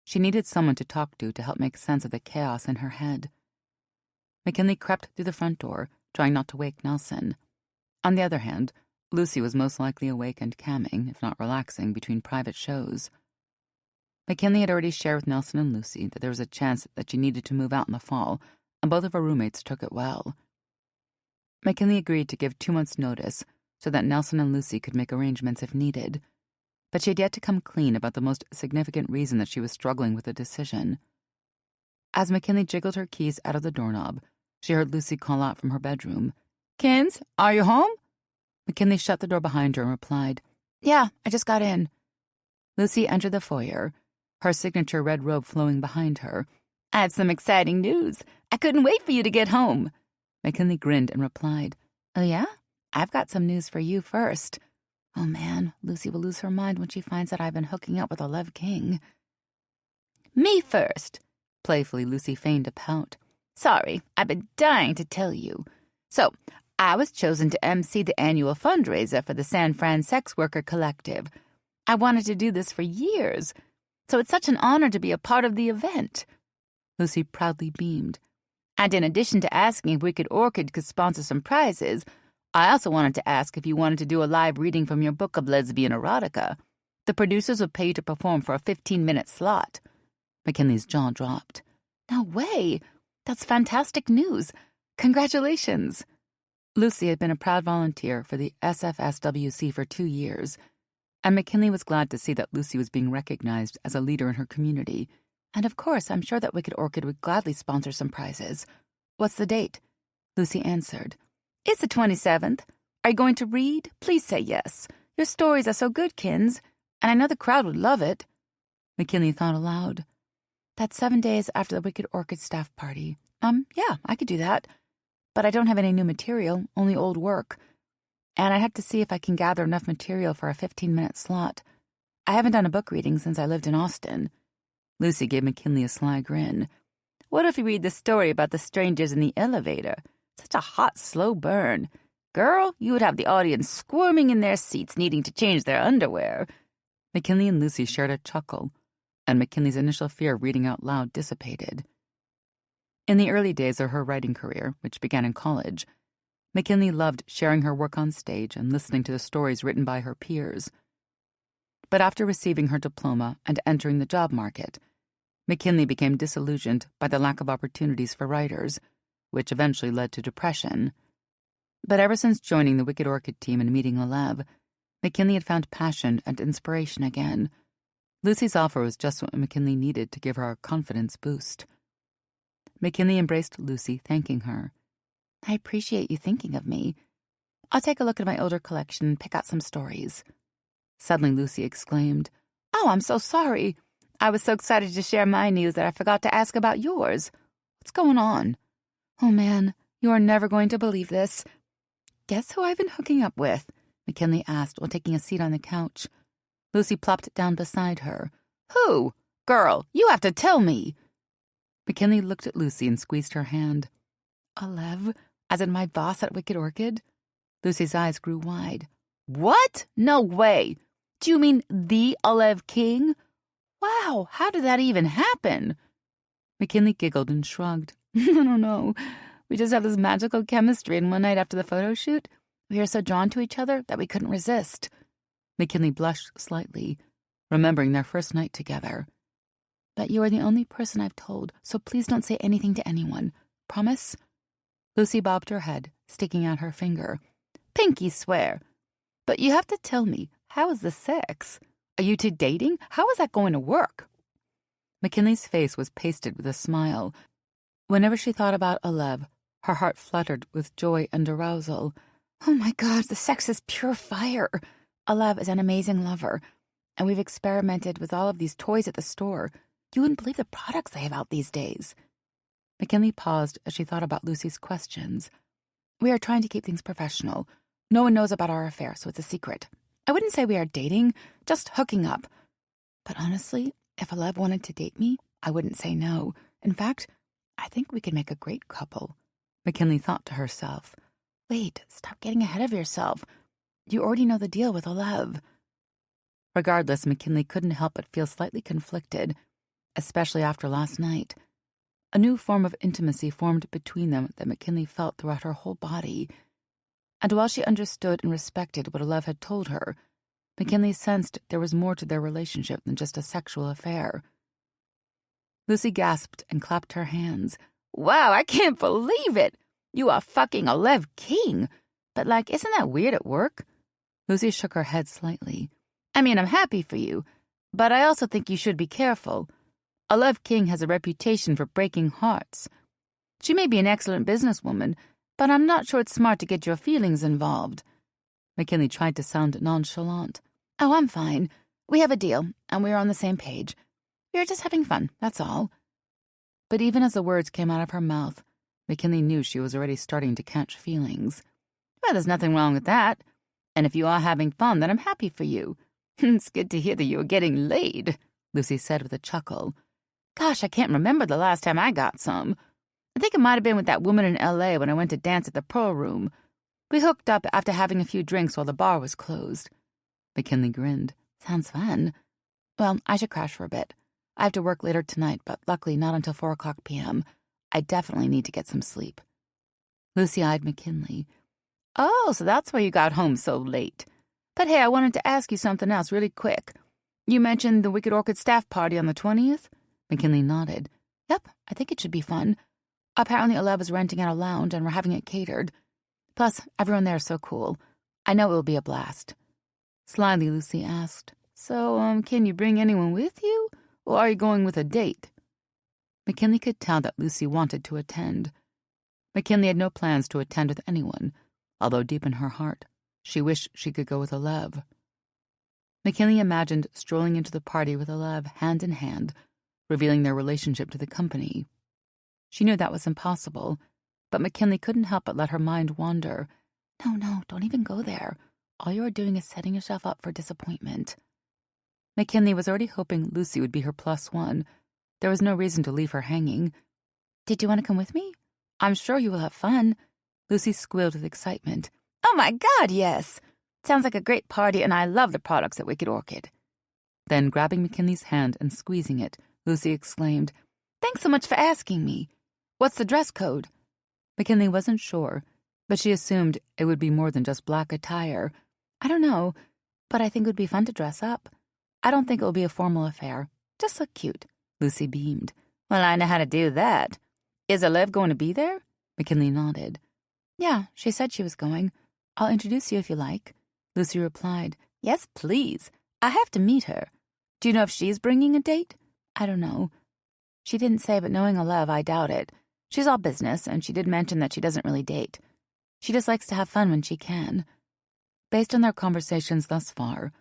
She needed someone to talk to help make sense of the chaos in her head. McKinley crept through the front door, trying not to wake Nelson. On the other hand, Lucy was most likely awake and camming, if not relaxing, between private shows. McKinley had already shared with Nelson and Lucy that there was a chance that she needed to move out in the fall, and both of her roommates took it well. McKinley agreed to give 2 months' notice so that Nelson and Lucy could make arrangements if needed, but she had yet to come clean about the most significant reason that she was struggling with the decision. As McKinley jiggled her keys out of the doorknob, she heard Lucy call out from her bedroom, "Kins, are you home?" McKinley shut the door behind her and replied, "Yeah, I just got in." Lucy entered the foyer, her signature red robe flowing behind her. "I have some exciting news. I couldn't wait for you to get home." McKinley grinned and replied, "Oh yeah? I've got some news for you first. Oh man, Lucy will lose her mind when she finds that I've been hooking up with Olev King." "Me first." Playfully, Lucy feigned a pout. "Sorry, I've been dying to tell you. So, I was chosen to MC the annual fundraiser for the San Fran Sex Worker Collective. I wanted to do this for years, so it's such an honor to be a part of the event." Lucy proudly beamed. "And in addition to asking if Wicked Orchid could sponsor some prizes, I also wanted to ask if you wanted to do a live reading from your book of lesbian erotica. The producers would pay you to perform for a 15-minute slot." McKinley's jaw dropped. "No way! That's fantastic news. Congratulations." Lucy had been a proud volunteer for the SFSWC for 2 years, and McKinley was glad to see that Lucy was being recognized as a leader in her community. "And of course, I'm sure that Wicked Orchid would gladly sponsor some prizes. What's the date?" Lucy answered. "It's the 27th. Are you going to read? Please say yes. Your stories are so good, Kins, and I know the crowd would love it." McKinley thought aloud. "That's 7 days after the Wicked Orchid staff party. Yeah, I could do that. But I don't have any new material, only old work. And I have to see if I can gather enough material for a 15-minute slot. I haven't done a book reading since I lived in Austin." Lucy gave McKinley a sly grin. "What if we read the story about the strangers in the elevator? Such a hot, slow burn. Girl, you would have the audience squirming in their seats, needing to change their underwear." McKinley and Lucy shared a chuckle, and McKinley's initial fear of reading out loud dissipated. In the early days of her writing career, which began in college, McKinley loved sharing her work on stage and listening to the stories written by her peers. But after receiving her diploma and entering the job market, McKinley became disillusioned by the lack of opportunities for writers, which eventually led to depression. But ever since joining the Wicked Orchid team and meeting Alev, McKinley had found passion and inspiration again. Lucy's offer was just what McKinley needed to give her a confidence boost. McKinley embraced Lucy, thanking her. "I appreciate you thinking of me. I'll take a look at my older collection and pick out some stories." Suddenly Lucy exclaimed, "Oh, I'm so sorry. I was so excited to share my news that I forgot to ask about yours. What's going on?" "Oh, man, you are never going to believe this." "Guess who I've been hooking up with?" McKinley asked while taking a seat on the couch. Lucy plopped down beside her. "Who? Girl, you have to tell me." McKinley looked at Lucy and squeezed her hand. "Alev, as in my boss at Wicked Orchid?" Lucy's eyes grew wide. "What? No way. Do you mean the Alev King? Wow, how did that even happen?" McKinley giggled and shrugged. "I don't know. We just have this magical chemistry, and one night after the photo shoot, we were so drawn to each other that we couldn't resist." McKinley blushed slightly, remembering their first night together. "But you are the only person I've told, so please don't say anything to anyone. Promise?" Lucy bobbed her head, sticking out her finger. "Pinky swear. But you have to tell me, how is the sex? Are you two dating? How is that going to work?" McKinley's face was pasted with a smile. Whenever she thought about Alev, her heart fluttered with joy and arousal. "Oh my God, the sex is pure fire. Alev is an amazing lover, and we've experimented with all of these toys at the store. You wouldn't believe the products they have out these days." McKinley paused as she thought about Lucy's questions. "We are trying to keep things professional. No one knows about our affair, so it's a secret. I wouldn't say we are dating, just hooking up. But honestly, if Alev wanted to date me, I wouldn't say no. In fact, I think we could make a great couple." McKinley thought to herself. "Wait, stop getting ahead of yourself. You already know the deal with Alev." Regardless, McKinley couldn't help but feel slightly conflicted, especially after last night. A new form of intimacy formed between them that McKinley felt throughout her whole body. And while she understood and respected what Alev had told her, McKinley sensed there was more to their relationship than just a sexual affair. Lucy gasped and clapped her hands. "Wow, I can't believe it! You are fucking Alev King! But, isn't that weird at work?" Lucy shook her head slightly. "I mean, I'm happy for you, but I also think you should be careful. Alev King has a reputation for breaking hearts. She may be an excellent businesswoman, but I'm not sure it's smart to get your feelings involved." McKinley tried to sound nonchalant. "Oh, I'm fine. We have a deal, and we're on the same page. We're just having fun, that's all." But even as the words came out of her mouth, McKinley knew she was already starting to catch feelings. "Well, there's nothing wrong with that. And if you are having fun, then I'm happy for you. It's good to hear that you are getting laid," Lucy said with a chuckle. "Gosh, I can't remember the last time I got some. I think it might have been with that woman in L.A. when I went to dance at the Pearl Room. We hooked up after having a few drinks while the bar was closed. McKinley grinned. Sounds fun. Well, I should crash for a bit. I have to work later tonight, but luckily not until 4:00 p.m. I definitely need to get some sleep. Lucy eyed McKinley. Oh, so that's why you got home so late. But hey, I wanted to ask you something else really quick. You mentioned the Wicked Orchid staff party on the 20th? McKinley nodded. Yep, I think it should be fun. Apparently Alev is renting out a lounge and we're having it catered. Plus, everyone there is so cool. I know it will be a blast. Slyly, Lucy asked, So, can you bring anyone with you? Or are you going with a date? McKinley could tell that Lucy wanted to attend. McKinley had no plans to attend with anyone, although deep in her heart, she wished she could go with Alev. McKinley imagined strolling into the party with Alev hand in hand, revealing their relationship to the company. She knew that was impossible, but McKinley couldn't help but let her mind wander. No, don't even go there. All you are doing is setting yourself up for disappointment. McKinley was already hoping Lucy would be her +1. There was no reason to leave her hanging. Did you want to come with me? I'm sure you will have fun. Lucy squealed with excitement. Oh my God, yes! Sounds like a great party, and I love the products at Wicked Orchid. Then, grabbing McKinley's hand and squeezing it, Lucy exclaimed, Thanks so much for asking me. What's the dress code? McKinley wasn't sure, but she assumed it would be more than just black attire. I don't know, but I think it would be fun to dress up. I don't think it will be a formal affair. Just look cute. Lucy beamed. Well, I know how to do that. Is Alev going to be there? McKinley nodded. Yeah, she said she was going. I'll introduce you if you like. Lucy replied. Yes, please. I have to meet her. Do you know if she's bringing a date? I don't know. She didn't say, but knowing Alev, I doubt it. She's all business, and she did mention that she doesn't really date. She just likes to have fun when she can. Based on their conversations thus far,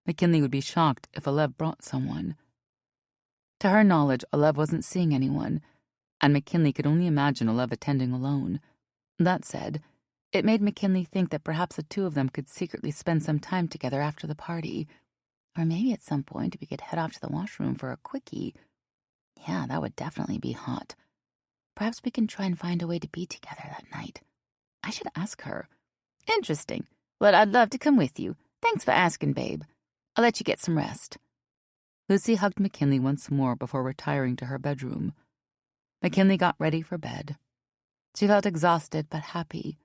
McKinley would be shocked if Alev brought someone. To her knowledge, Alev wasn't seeing anyone, and McKinley could only imagine Alev attending alone. That said, it made McKinley think that perhaps the two of them could secretly spend some time together after the party. Or maybe at some point we could head off to the washroom for a quickie. Yeah, that would definitely be hot. Perhaps we can try and find a way to be together that night. I should ask her. Interesting. Well, I'd love to come with you. Thanks for asking, babe. I'll let you get some rest. Lucy hugged McKinley once more before retiring to her bedroom. McKinley got ready for bed. She felt exhausted but happy.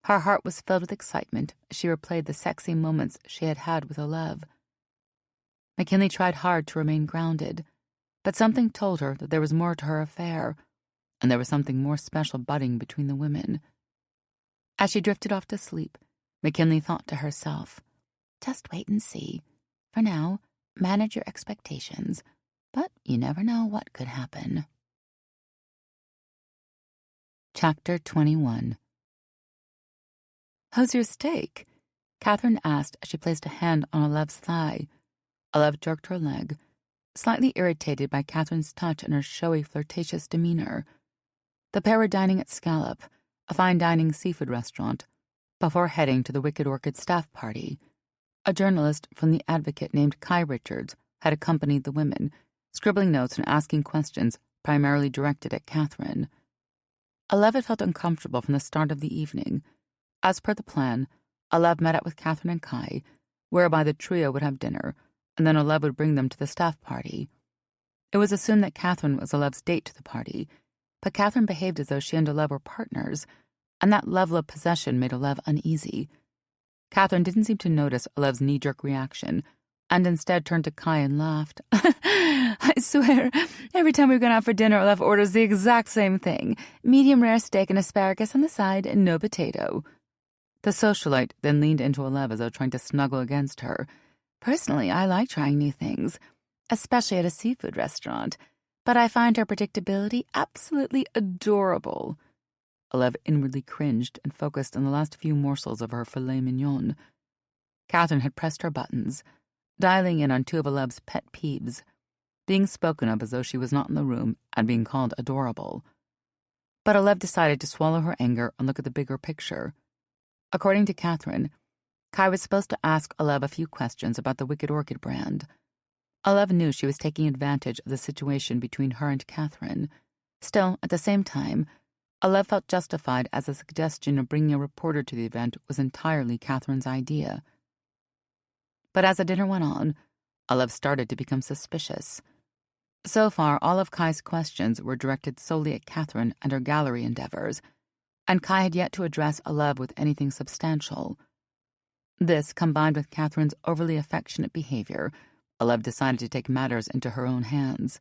Her heart was filled with excitement as she replayed the sexy moments she had had with Alev. McKinley tried hard to remain grounded, but something told her that there was more to her affair, and there was something more special budding between the women. As she drifted off to sleep, McKinley thought to herself, just wait and see. For now, manage your expectations, but you never know what could happen. Chapter 21. How's your steak? Catherine asked as she placed a hand on Alev's thigh. Alev jerked her leg, slightly irritated by Catherine's touch and her showy, flirtatious demeanor. The pair were dining at Scallop, a fine dining seafood restaurant, before heading to the Wicked Orchid staff party. A journalist from The Advocate named Kai Richards had accompanied the women, scribbling notes and asking questions primarily directed at Catherine. Alev had felt uncomfortable from the start of the evening. As per the plan, Alev met up with Catherine and Kai, whereby the trio would have dinner, and then Alev would bring them to the staff party. It was assumed that Catherine was Alev's date to the party, but Catherine behaved as though she and Alev were partners, and that level of possession made Alev uneasy. Catherine didn't seem to notice Alev's knee-jerk reaction, and instead turned to Kai and laughed. I swear, every time we've gone out for dinner, Alev orders the exact same thing. Medium rare steak and asparagus on the side and no potato. The socialite then leaned into Alev as though trying to snuggle against her. Personally, I like trying new things, especially at a seafood restaurant, but I find her predictability absolutely adorable. Alev inwardly cringed and focused on the last few morsels of her filet mignon. Catherine had pressed her buttons, dialing in on two of Alev's pet peeves, being spoken of as though she was not in the room and being called adorable. But Alev decided to swallow her anger and look at the bigger picture. According to Catherine, Kai was supposed to ask Alev a few questions about the Wicked Orchid brand. Alev knew she was taking advantage of the situation between her and Catherine. Still, at the same time, Olev felt justified, as the suggestion of bringing a reporter to the event was entirely Catherine's idea. But as the dinner went on, Olev started to become suspicious. So far, all of Kai's questions were directed solely at Catherine and her gallery endeavors, and Kai had yet to address Olev with anything substantial. This, combined with Catherine's overly affectionate behavior, Olev decided to take matters into her own hands.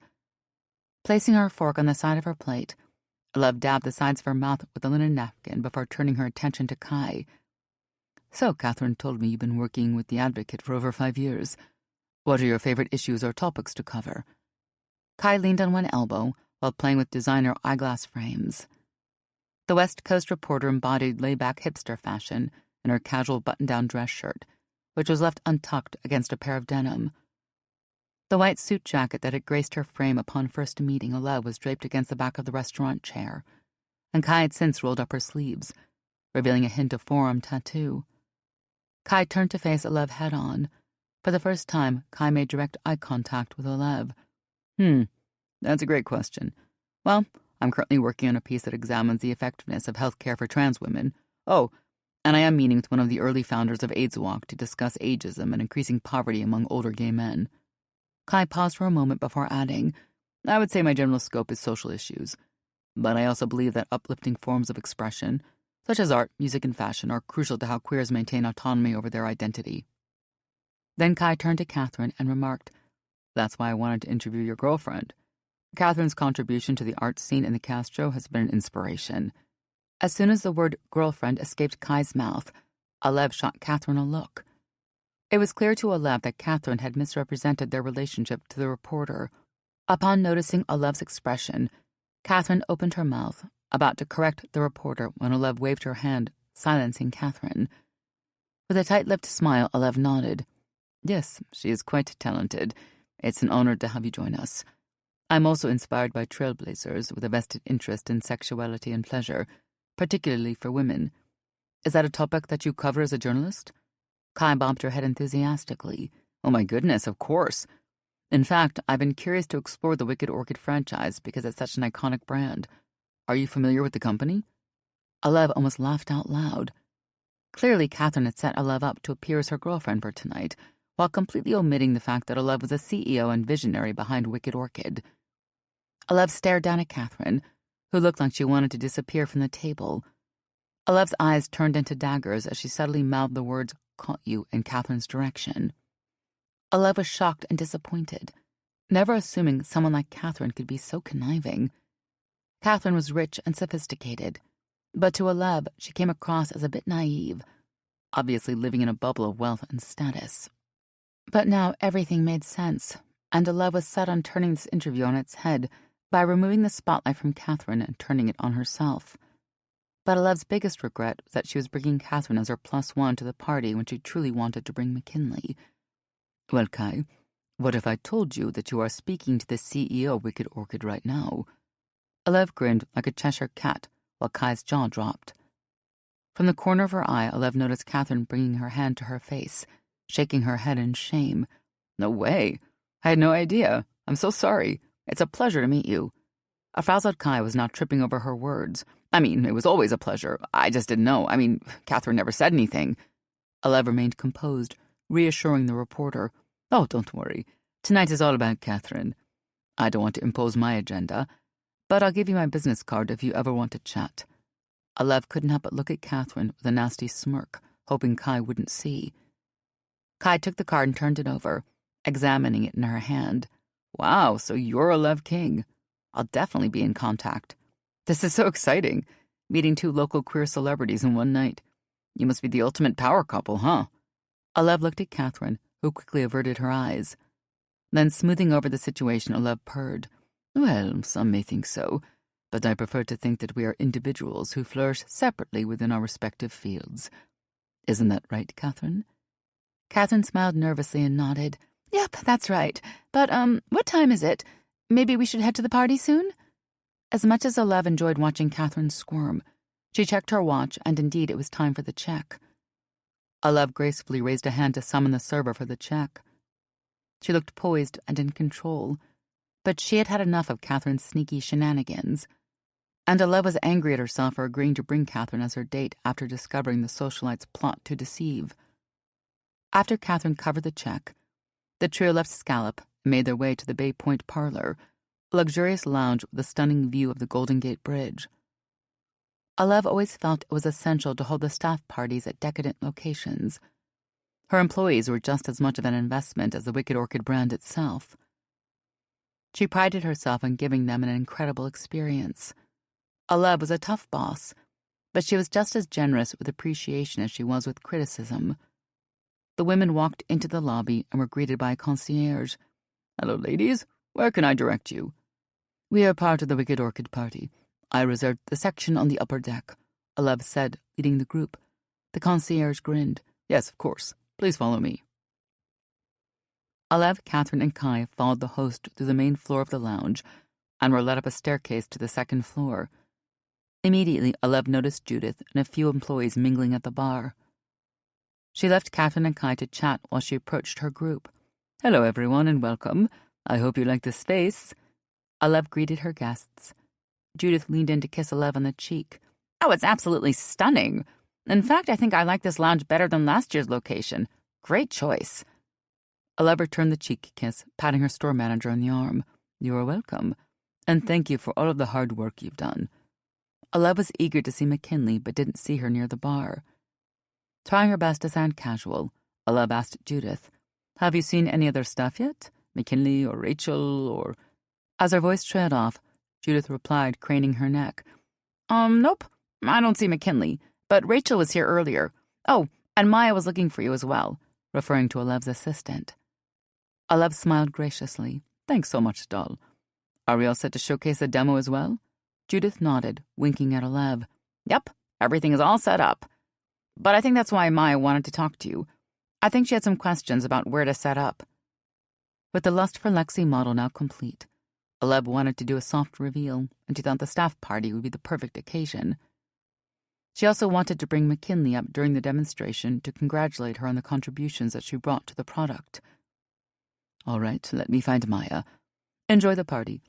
Placing her fork on the side of her plate, Olev dabbed the sides of her mouth with a linen napkin before turning her attention to Kai. So, Catherine told me you've been working with the Advocate for over 5 years. What are your favorite issues or topics to cover? Kai leaned on one elbow while playing with designer eyeglass frames. The West Coast reporter embodied laid-back hipster fashion in her casual button-down dress shirt, which was left untucked against a pair of denim. The white suit jacket that had graced her frame upon first meeting Olev was draped against the back of the restaurant chair, and Kai had since rolled up her sleeves, revealing a hint of forearm tattoo. Kai turned to face Olev head-on. For the first time, Kai made direct eye contact with Olev. That's a great question. Well, I'm currently working on a piece that examines the effectiveness of healthcare for trans women. Oh, and I am meeting with one of the early founders of AIDS Walk to discuss ageism and increasing poverty among older gay men. Kai paused for a moment before adding, I would say my general scope is social issues, but I also believe that uplifting forms of expression, such as art, music, and fashion, are crucial to how queers maintain autonomy over their identity. Then Kai turned to Catherine and remarked, That's why I wanted to interview your girlfriend. Catherine's contribution to the art scene in the Castro has been an inspiration. As soon as the word girlfriend escaped Kai's mouth, Olev shot Catherine a look. It was clear to Olev that Catherine had misrepresented their relationship to the reporter. Upon noticing Olev's expression, Catherine opened her mouth, about to correct the reporter when Olev waved her hand, silencing Catherine. With a tight-lipped smile, Olev nodded. Yes, she is quite talented. It's an honor to have you join us. I'm also inspired by trailblazers with a vested interest in sexuality and pleasure, particularly for women. Is that a topic that you cover as a journalist? Kai bobbed her head enthusiastically. Oh my goodness, of course. In fact, I've been curious to explore the Wicked Orchid franchise because it's such an iconic brand. Are you familiar with the company? Olev almost laughed out loud. Clearly, Catherine had set Olev up to appear as her girlfriend for tonight, while completely omitting the fact that Olev was the CEO and visionary behind Wicked Orchid. Olev stared down at Catherine, who looked like she wanted to disappear from the table. Olev's eyes turned into daggers as she subtly mouthed the words, "Caught you," in Catherine's direction. Olev was shocked and disappointed, never assuming someone like Catherine could be so conniving. Catherine was rich and sophisticated, but to Olev she came across as a bit naive, obviously living in a bubble of wealth and status. But now everything made sense, and Olev was set on turning this interview on its head by removing the spotlight from Catherine and turning it on herself. But Olev's biggest regret was that she was bringing Catherine as her +1 to the party when she truly wanted to bring McKinley. Well, Kai, what if I told you that you are speaking to the CEO of Wicked Orchid right now? Olev grinned like a Cheshire cat while Kai's jaw dropped. From the corner of her eye, Olev noticed Catherine bringing her hand to her face, shaking her head in shame. No way. I had no idea. I'm so sorry. It's a pleasure to meet you. A frazzled Kai was now tripping over her words. I mean, it was always a pleasure. I just didn't know. Catherine never said anything. Olev remained composed, reassuring the reporter. Oh, don't worry. Tonight is all about Catherine. I don't want to impose my agenda, but I'll give you my business card if you ever want to chat. Olev couldn't help but look at Catherine with a nasty smirk, hoping Kai wouldn't see. Kai took the card and turned it over, examining it in her hand. Wow, so you're Olev King. I'll definitely be in contact. This is so exciting, meeting 2 local queer celebrities in one night. You must be the ultimate power couple, huh? Olev looked at Catherine, who quickly averted her eyes. Then, smoothing over the situation, Olev purred. Well, some may think so, but I prefer to think that we are individuals who flourish separately within our respective fields. Isn't that right, Catherine? Catherine smiled nervously and nodded. Yep, that's right. But, what time is it? Maybe we should head to the party soon? As much as Olev enjoyed watching Catherine squirm, she checked her watch, and indeed it was time for the check. Olev gracefully raised a hand to summon the server for the check. She looked poised and in control, but she had had enough of Catherine's sneaky shenanigans. And Alev was angry at herself for agreeing to bring Catherine as her date after discovering the socialite's plot to deceive. After Catherine covered the check, the trio left Scallop and made their way to the Bay Point Parlor, a luxurious lounge with a stunning view of the Golden Gate Bridge. Alev always felt it was essential to hold the staff parties at decadent locations. Her employees were just as much of an investment as the Wicked Orchid brand itself. She prided herself on giving them an incredible experience. Alev was a tough boss, but she was just as generous with appreciation as she was with criticism. The women walked into the lobby and were greeted by a concierge. "Hello, ladies. Where can I direct you?" "We are part of the Wicked Orchid party. I reserved the section on the upper deck," Alev said, leading the group. The concierge grinned. "Yes, of course. Please follow me." Alev, Catherine, and Kai followed the host through the main floor of the lounge and were led up a staircase to the second floor. Immediately, Alev noticed Judith and a few employees mingling at the bar. She left Catherine and Kai to chat while she approached her group. "Hello, everyone, and welcome. I hope you like the space." Alev greeted her guests. Judith leaned in to kiss Alev on the cheek. "Oh, it's absolutely stunning. In fact, I think I like this lounge better than last year's location. Great choice." Alev returned the cheek kiss, patting her store manager on the arm. "You are welcome, and thank you for all of the hard work you've done." Alev was eager to see McKinley, but didn't see her near the bar. Trying her best to sound casual, Alev asked Judith, "Have you seen any other stuff yet? McKinley or Rachel or—" As her voice trailed off, Judith replied, craning her neck. Nope, I don't see McKinley, but Rachel was here earlier. Oh, and Maya was looking for you as well," referring to Alev's assistant. Alev smiled graciously. "Thanks so much, doll. Are we all set to showcase the demo as well?" Judith nodded, winking at Alev. "Yep, everything is all set up. But I think that's why Maya wanted to talk to you. I think she had some questions about where to set up." With the Lust for Lexi model now complete, Alev wanted to do a soft reveal, and she thought the staff party would be the perfect occasion. She also wanted to bring McKinley up during the demonstration to congratulate her on the contributions that she brought to the product. "All right, let me find Maya. Enjoy the party,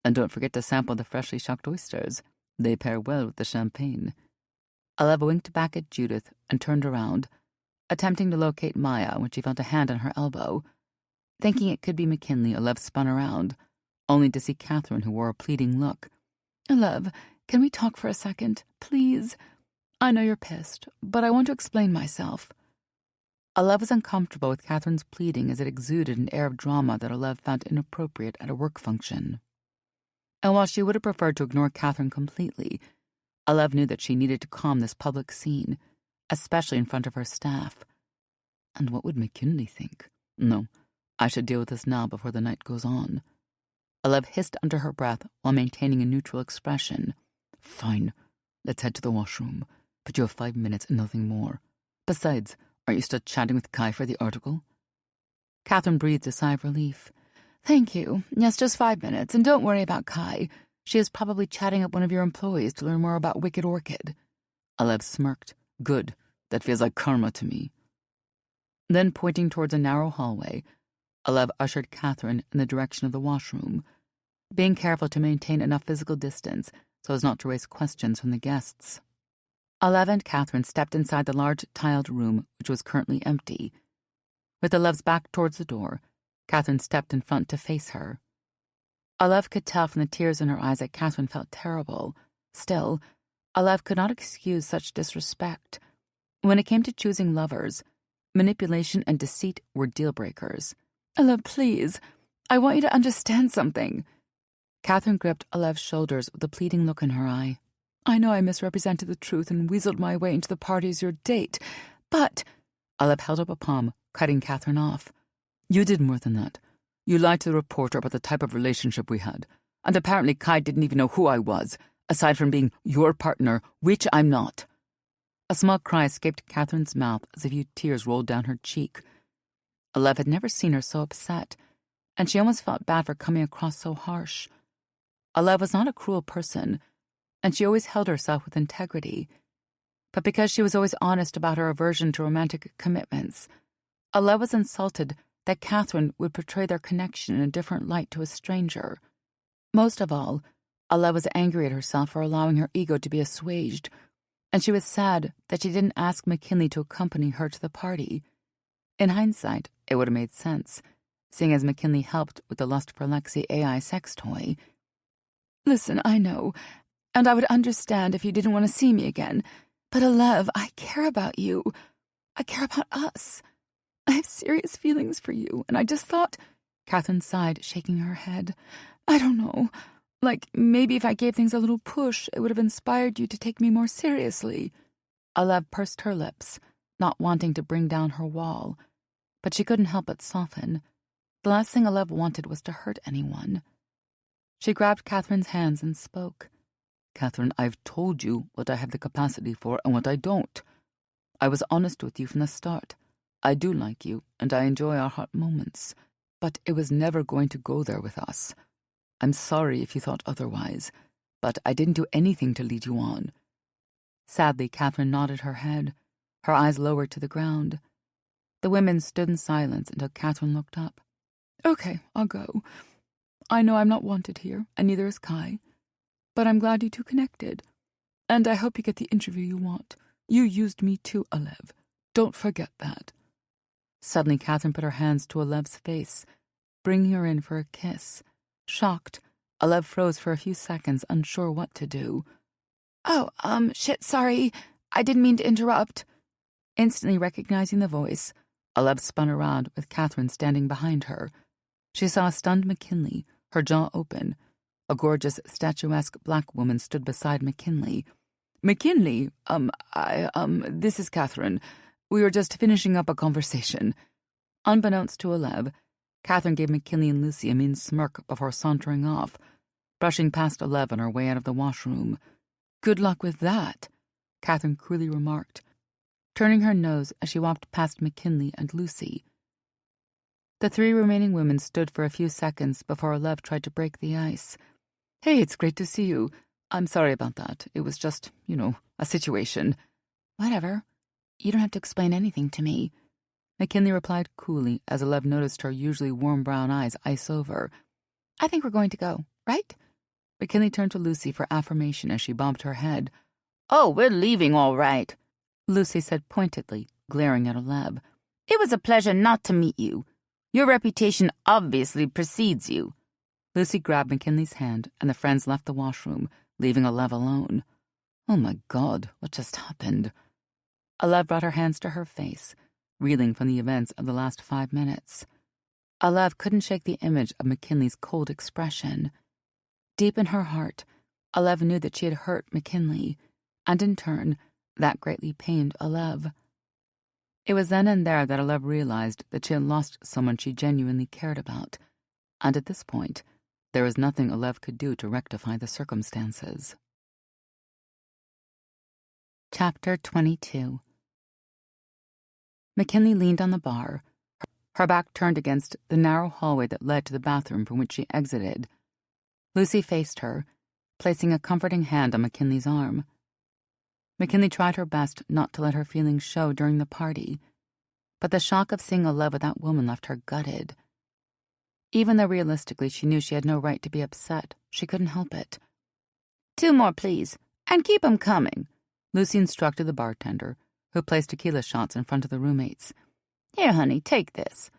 and don't forget to sample the freshly shucked oysters. They pair well with the champagne." Alev winked back at Judith and turned around, attempting to locate Maya when she felt a hand on her elbow. Thinking it could be McKinley, Alev spun around, only to see Catherine, who wore a pleading look. "Alev, can we talk for a second, please? I know you're pissed, but I want to explain myself." Alev was uncomfortable with Catherine's pleading as it exuded an air of drama that Alev found inappropriate at a work function. And while she would have preferred to ignore Catherine completely, Alev knew that she needed to calm this public scene, especially in front of her staff. And what would McKinley think? No, I should deal with this now before the night goes on. Alev hissed under her breath while maintaining a neutral expression. "Fine, let's head to the washroom, but you have 5 minutes and nothing more. Besides, aren't you still chatting with Kai for the article?" Catherine breathed a sigh of relief. "Thank you. Yes, just 5 minutes, and don't worry about Kai. She is probably chatting up one of your employees to learn more about Wicked Orchid." Alev smirked. "Good. That feels like karma to me." Then, pointing towards a narrow hallway, Alev ushered Catherine in the direction of the washroom, being careful to maintain enough physical distance so as not to raise questions from the guests. Alev and Catherine stepped inside the large tiled room, which was currently empty. With Alev's back towards the door, Catherine stepped in front to face her. Alev could tell from the tears in her eyes that Catherine felt terrible. Still, Alev could not excuse such disrespect. When it came to choosing lovers, manipulation and deceit were deal-breakers. "Alev, please, I want you to understand something." Catherine gripped Alev's shoulders with a pleading look in her eye. "I know I misrepresented the truth and weaseled my way into the party as your date, but—" Alev held up a palm, cutting Catherine off. "You did more than that. You lied to the reporter about the type of relationship we had, and apparently Kai didn't even know who I was, aside from being your partner, which I'm not." A small cry escaped Catherine's mouth as a few tears rolled down her cheek. Alev had never seen her so upset, and she almost felt bad for coming across so harsh. Alev was not a cruel person, and she always held herself with integrity. But because she was always honest about her aversion to romantic commitments, Alev was insulted that Catherine would portray their connection in a different light to a stranger. Most of all, Olev was angry at herself for allowing her ego to be assuaged, and she was sad that she didn't ask McKinley to accompany her to the party. In hindsight, it would have made sense, seeing as McKinley helped with the Lust for Lexi AI sex toy. "Listen, I know, and I would understand if you didn't want to see me again, but Olev, I care about you. I care about us. I have serious feelings for you, and I just thought—" Catherine sighed, shaking her head. "I don't know. Like, maybe if I gave things a little push, it would have inspired you to take me more seriously." Olev pursed her lips, not wanting to bring down her wall, but she couldn't help but soften. The last thing Olev wanted was to hurt anyone. She grabbed Catherine's hands and spoke. "Catherine, I've told you what I have the capacity for and what I don't. I was honest with you from the start. I do like you, and I enjoy our hot moments, but it was never going to go there with us. I'm sorry if you thought otherwise, but I didn't do anything to lead you on." Sadly, Catherine nodded her head, her eyes lowered to the ground. The women stood in silence until Catherine looked up. "Okay, I'll go. I know I'm not wanted here, and neither is Kai, but I'm glad you two connected, and I hope you get the interview you want. You used me too, Olev. Don't forget that." Suddenly, Catherine put her hands to Olev's face, bringing her in for a kiss. Shocked, Olev froze for a few seconds, unsure what to do. "Oh, shit, sorry. I didn't mean to interrupt." Instantly recognizing the voice, Olev spun around with Catherine standing behind her. She saw a stunned McKinley, her jaw open. A statuesque black woman stood beside McKinley. "McKinley, this is Catherine. We were just finishing up a conversation." Unbeknownst to Olev, Catherine gave McKinley and Lucy a mean smirk before sauntering off, brushing past Olev on her way out of the washroom. "Good luck with that," Catherine cruelly remarked, turning her nose as she walked past McKinley and Lucy. The three remaining women stood for a few seconds before Olev tried to break the ice. "Hey, it's great to see you. I'm sorry about that. It was just, a situation." "Whatever. You don't have to explain anything to me," McKinley replied coolly as Olev noticed her usually warm brown eyes ice over. "I think we're going to go, right?" McKinley turned to Lucy for affirmation as she bobbed her head. "Oh, we're leaving all right," Lucy said pointedly, glaring at Olev. "It was a pleasure not to meet you. Your reputation obviously precedes you." Lucy grabbed McKinley's hand, and the friends left the washroom, leaving Olev alone. Oh my God, what just happened? Olev brought her hands to her face, reeling from the events of the last 5 minutes. Olev couldn't shake the image of McKinley's cold expression. Deep in her heart, Olev knew that she had hurt McKinley, and in turn, that greatly pained Olev. It was then and there that Olev realized that she had lost someone she genuinely cared about, and at this point, there was nothing Olev could do to rectify the circumstances. Chapter 22. McKinley leaned on the bar, her back turned against the narrow hallway that led to the bathroom from which she exited. Lucy faced her, placing a comforting hand on McKinley's arm. McKinley tried her best not to let her feelings show during the party, but the shock of seeing Olev with that woman left her gutted. Even though realistically she knew she had no right to be upset, she couldn't help it. "2 more, please, and keep 'em coming," Lucy instructed the bartender, who placed tequila shots in front of the roommates. "Here, honey, take this,"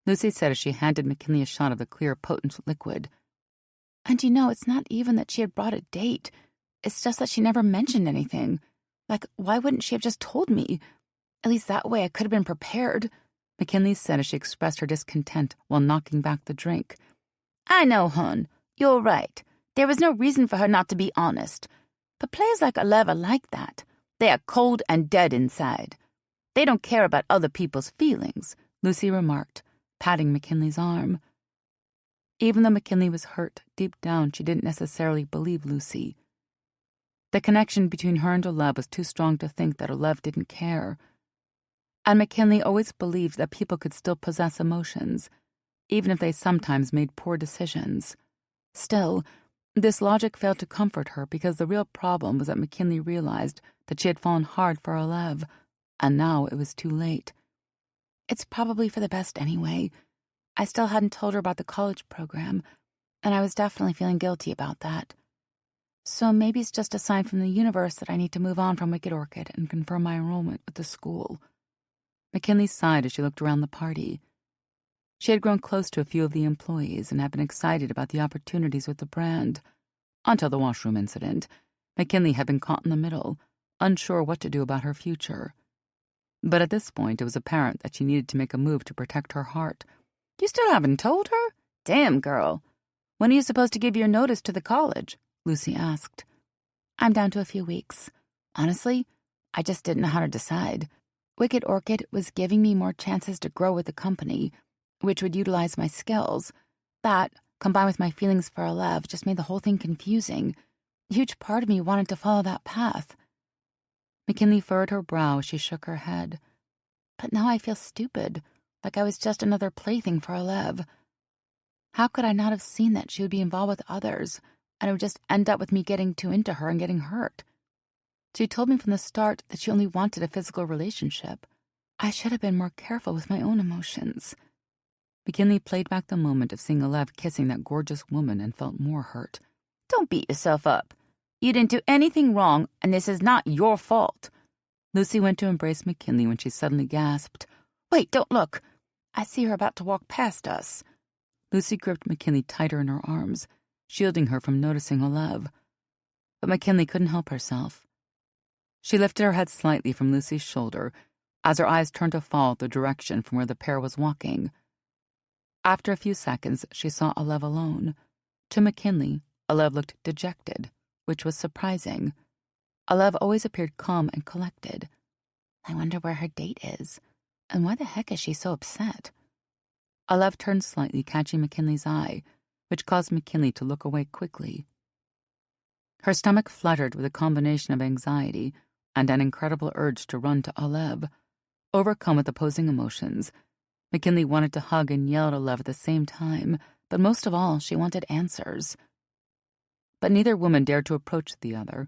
Lucy said as she handed McKinley a shot of the clear, potent liquid. "And it's not even that she had brought a date. It's just that she never mentioned anything. Like, why wouldn't she have just told me? At least that way I could have been prepared," McKinley said as she expressed her discontent while knocking back the drink. "I know, hon. You're right. There was no reason for her not to be honest. But players like Olev are like that. They are cold and dead inside. They don't care about other people's feelings," Lucy remarked, patting McKinley's arm. Even though McKinley was hurt, deep down she didn't necessarily believe Lucy. The connection between her and Olev was too strong to think that Olev didn't care. And McKinley always believed that people could still possess emotions, even if they sometimes made poor decisions. Still, this logic failed to comfort her because the real problem was that McKinley realized that she had fallen hard for Olev, and now it was too late. "It's probably for the best anyway. I still hadn't told her about the college program, and I was definitely feeling guilty about that." So maybe it's just a sign from the universe that I need to move on from Wicked Orchid and confirm my enrollment with the school. McKinley sighed as she looked around the party. She had grown close to a few of the employees and had been excited about the opportunities with the brand. Until the washroom incident, McKinley had been caught in the middle, unsure what to do about her future. But at this point, it was apparent that she needed to make a move to protect her heart. You still haven't told her? Damn, girl. When are you supposed to give your notice to the college? Lucy asked. I'm down to a few weeks. Honestly, I just didn't know how to decide. Wicked Orchid was giving me more chances to grow with the company, which would utilize my skills. That, combined with my feelings for Alev, just made the whole thing confusing. A huge part of me wanted to follow that path. McKinley furrowed her brow as she shook her head. But now I feel stupid, like I was just another plaything for Alev. How could I not have seen that she would be involved with others, and it would just end up with me getting too into her and getting hurt? She told me from the start that she only wanted a physical relationship. I should have been more careful with my own emotions. McKinley played back the moment of seeing Alev kissing that gorgeous woman and felt more hurt. Don't beat yourself up. You didn't do anything wrong, and this is not your fault. Lucy went to embrace McKinley when she suddenly gasped. Wait, don't look. I see her about to walk past us. Lucy gripped McKinley tighter in her arms, shielding her from noticing Alev. But McKinley couldn't help herself. She lifted her head slightly from Lucy's shoulder as her eyes turned to follow the direction from where the pair was walking. After a few seconds, she saw Alev alone. To McKinley, Alev looked dejected, which was surprising. Alev always appeared calm and collected. I wonder where her date is, and why the heck is she so upset? Alev turned slightly, catching McKinley's eye, which caused McKinley to look away quickly. Her stomach fluttered with a combination of anxiety and an incredible urge to run to Alev. Overcome with opposing emotions, McKinley wanted to hug and yell at Alev at the same time, but most of all, she wanted answers. But neither woman dared to approach the other,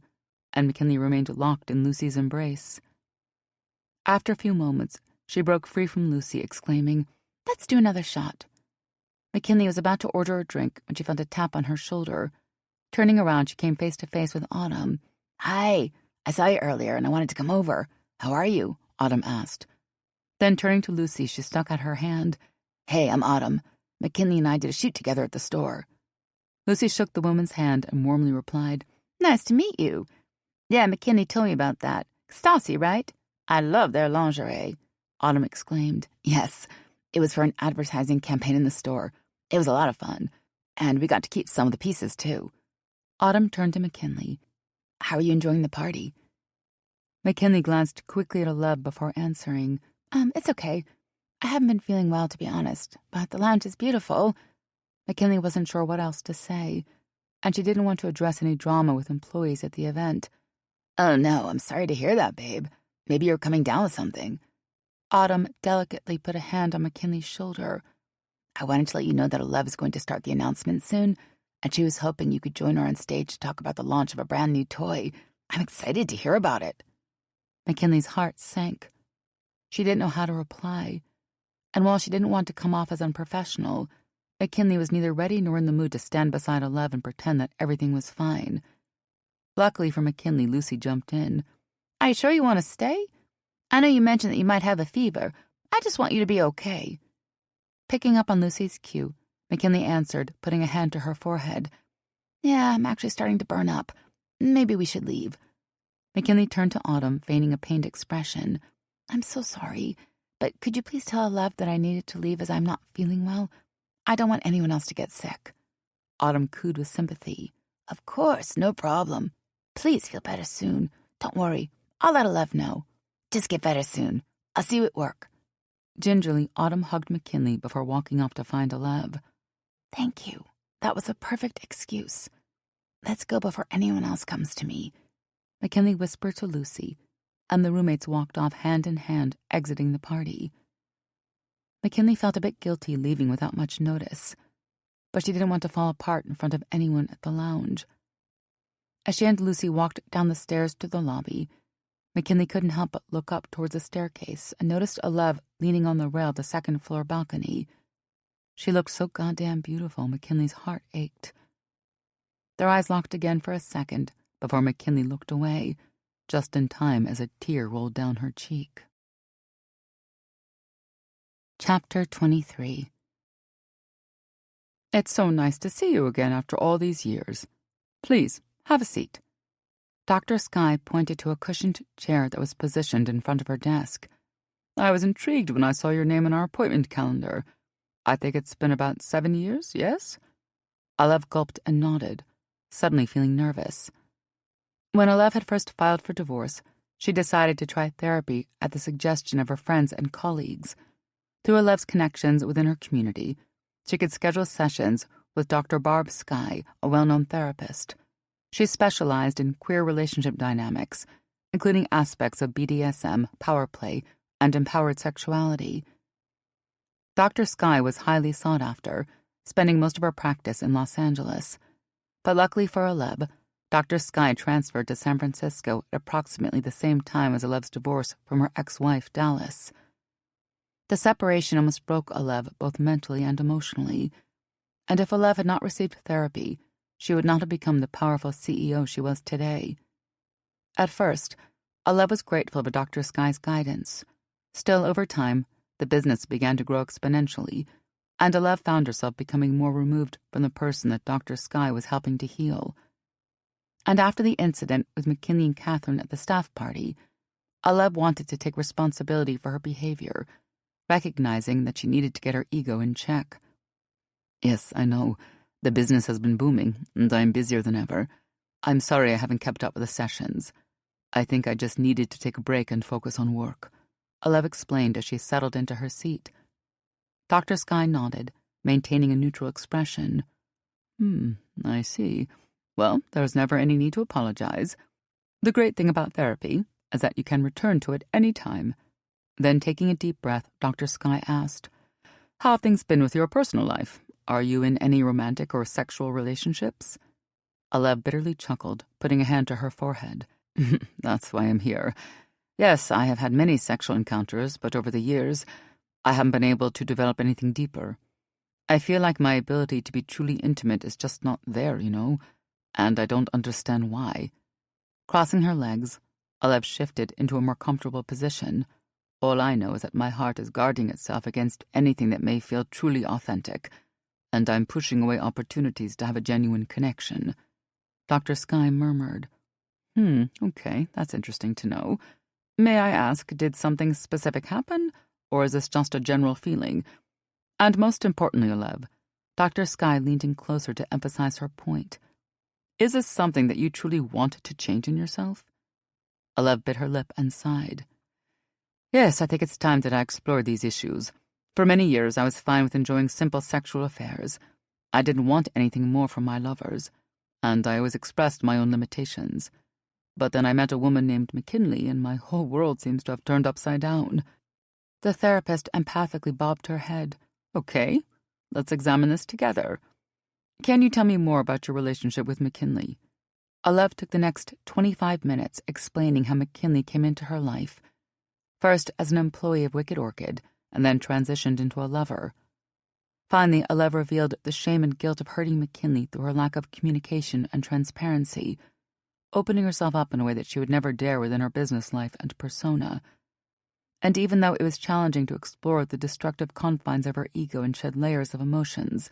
and McKinley remained locked in Lucy's embrace. After a few moments, she broke free from Lucy, exclaiming, Let's do another shot. McKinley was about to order a drink when she felt a tap on her shoulder. Turning around, she came face to face with Autumn. Hi, I saw you earlier and I wanted to come over. How are you? Autumn asked. Then turning to Lucy, she stuck out her hand. Hey, I'm Autumn. McKinley and I did a shoot together at the store. Lucy shook the woman's hand and warmly replied, Nice to meet you. Yeah, McKinley told me about that. Stassi, right? I love their lingerie. Autumn exclaimed. Yes, it was for an advertising campaign in the store. It was a lot of fun. And we got to keep some of the pieces, too. Autumn turned to McKinley. How are you enjoying the party? McKinley glanced quickly at Alev before answering. It's okay. I haven't been feeling well, to be honest, but the lounge is beautiful. McKinley wasn't sure what else to say, and she didn't want to address any drama with employees at the event. Oh, no, I'm sorry to hear that, babe. Maybe you're coming down with something. Autumn delicately put a hand on McKinley's shoulder. I wanted to let you know that Alev is going to start the announcement soon, and she was hoping you could join her on stage to talk about the launch of a brand new toy. I'm excited to hear about it. McKinley's heart sank. She didn't know how to reply, and while she didn't want to come off as unprofessional, McKinley was neither ready nor in the mood to stand beside Alev and pretend that everything was fine. Luckily for McKinley, Lucy jumped in. Are you sure you want to stay? I know you mentioned that you might have a fever. I just want you to be okay. Picking up on Lucy's cue, McKinley answered, putting a hand to her forehead. Yeah, I'm actually starting to burn up. Maybe we should leave. McKinley turned to Autumn, feigning a pained expression. I'm so sorry, but could you please tell Alev that I needed to leave as I'm not feeling well? I don't want anyone else to get sick. Autumn cooed with sympathy. Of course, no problem. Please feel better soon. Don't worry, I'll let Alev know. Just get better soon. I'll see you at work. Gingerly, Autumn hugged McKinley before walking off to find Alev. Thank you. That was a perfect excuse. Let's go before anyone else comes to me. McKinley whispered to Lucy, and the roommates walked off hand in hand, exiting the party. McKinley felt a bit guilty leaving without much notice, but she didn't want to fall apart in front of anyone at the lounge. As she and Lucy walked down the stairs to the lobby, McKinley couldn't help but look up towards the staircase and noticed Alev leaning on the rail of the second-floor balcony. She looked so goddamn beautiful, McKinley's heart ached. Their eyes locked again for a second before McKinley looked away, just in time as a tear rolled down her cheek. Chapter 23. It's so nice to see you again after all these years. Please, have a seat. Dr. Skye pointed to a cushioned chair that was positioned in front of her desk. I was intrigued when I saw your name in our appointment calendar. I think it's been about 7 years, yes? Alev gulped and nodded, suddenly feeling nervous. When Alev had first filed for divorce, she decided to try therapy at the suggestion of her friends and colleagues. Through Alev's connections within her community, she could schedule sessions with Dr. Barb Skye, a well-known therapist. She specialized in queer relationship dynamics, including aspects of BDSM, power play, and empowered sexuality. Dr. Skye was highly sought after, spending most of her practice in Los Angeles. But luckily for Alev, Dr. Skye transferred to San Francisco at approximately the same time as Alev's divorce from her ex-wife, Dallas. The separation almost broke Alev both mentally and emotionally, and if Alev had not received therapy, she would not have become the powerful CEO she was today. At first, Alev was grateful for Dr. Skye's guidance. Still, over time, the business began to grow exponentially, and Alev found herself becoming more removed from the person that Dr. Skye was helping to heal. And after the incident with McKinley and Catherine at the staff party, Alev wanted to take responsibility for her behavior, recognizing that she needed to get her ego in check. Yes, I know. The business has been booming, and I'm busier than ever. I'm sorry I haven't kept up with the sessions. I think I just needed to take a break and focus on work, Alev explained as she settled into her seat. Dr. Skye nodded, maintaining a neutral expression. I see. Well, there's never any need to apologize. The great thing about therapy is that you can return to it any time. Then, taking a deep breath, Dr. Skye asked, How have things been with your personal life? Are you in any romantic or sexual relationships? Alev bitterly chuckled, putting a hand to her forehead. That's why I'm here. Yes, I have had many sexual encounters, but over the years, I haven't been able to develop anything deeper. I feel like my ability to be truly intimate is just not there, and I don't understand why. Crossing her legs, Alev shifted into a more comfortable position. All I know is that my heart is guarding itself against anything that may feel truly authentic, and I'm pushing away opportunities to have a genuine connection. Dr. Skye murmured. Okay, that's interesting to know. May I ask, did something specific happen, or is this just a general feeling? And most importantly, Alev, Dr. Skye leaned in closer to emphasize her point. Is this something that you truly wanted to change in yourself? Alev bit her lip and sighed. Yes, I think it's time that I explore these issues. For many years, I was fine with enjoying simple sexual affairs. I didn't want anything more from my lovers, and I always expressed my own limitations. But then I met a woman named McKinley, and my whole world seems to have turned upside down. The therapist empathically bobbed her head. Okay, let's examine this together. Can you tell me more about your relationship with McKinley? Alev took the next 25 minutes explaining how McKinley came into her life, first as an employee of Wicked Orchid, and then transitioned into a lover. Finally, Alev revealed the shame and guilt of hurting McKinley through her lack of communication and transparency, opening herself up in a way that she would never dare within her business life and persona. And even though it was challenging to explore the destructive confines of her ego and shed layers of emotions,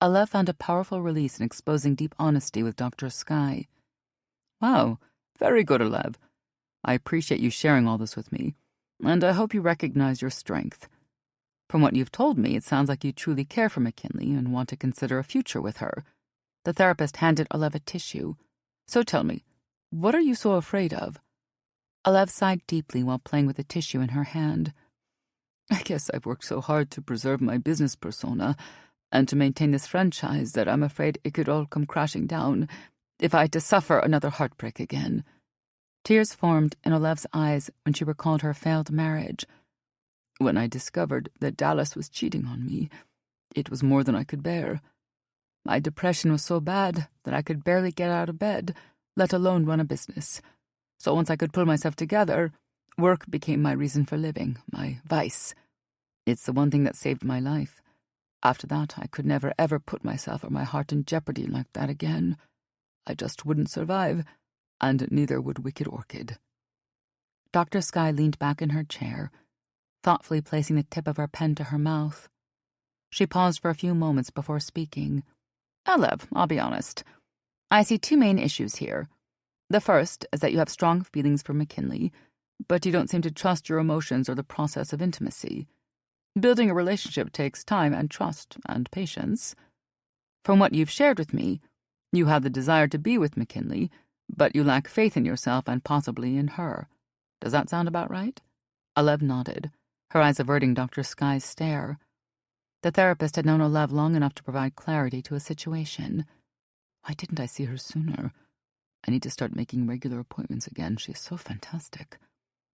Alev found a powerful release in exposing deep honesty with Dr. Skye. Wow, very good, Alev. I appreciate you sharing all this with me, and I hope you recognize your strength. From what you've told me, it sounds like you truly care for McKinley and want to consider a future with her. The therapist handed Alev a tissue. So tell me, what are you so afraid of? Alev sighed deeply while playing with the tissue in her hand. I guess I've worked so hard to preserve my business persona and to maintain this franchise that I'm afraid it could all come crashing down if I had to suffer another heartbreak again. Tears formed in Alev's eyes when she recalled her failed marriage. When I discovered that Dallas was cheating on me, it was more than I could bear. My depression was so bad that I could barely get out of bed, let alone run a business. So once I could pull myself together, work became my reason for living, my vice. It's the one thing that saved my life. After that, I could never ever put myself or my heart in jeopardy like that again. I just wouldn't survive, and neither would Wicked Orchid. Dr. Sky leaned back in her chair, thoughtfully placing the tip of her pen to her mouth. She paused for a few moments before speaking. Olive, I'll be honest. I see two main issues here. The first is that you have strong feelings for McKinley, but you don't seem to trust your emotions or the process of intimacy. Building a relationship takes time and trust and patience. From what you've shared with me, you have the desire to be with McKinley, but you lack faith in yourself and possibly in her. Does that sound about right? Olive nodded, her eyes averting Dr. Sky's stare. The therapist had known Olive long enough to provide clarity to a situation. Why didn't I see her sooner? I need to start making regular appointments again. She's so fantastic.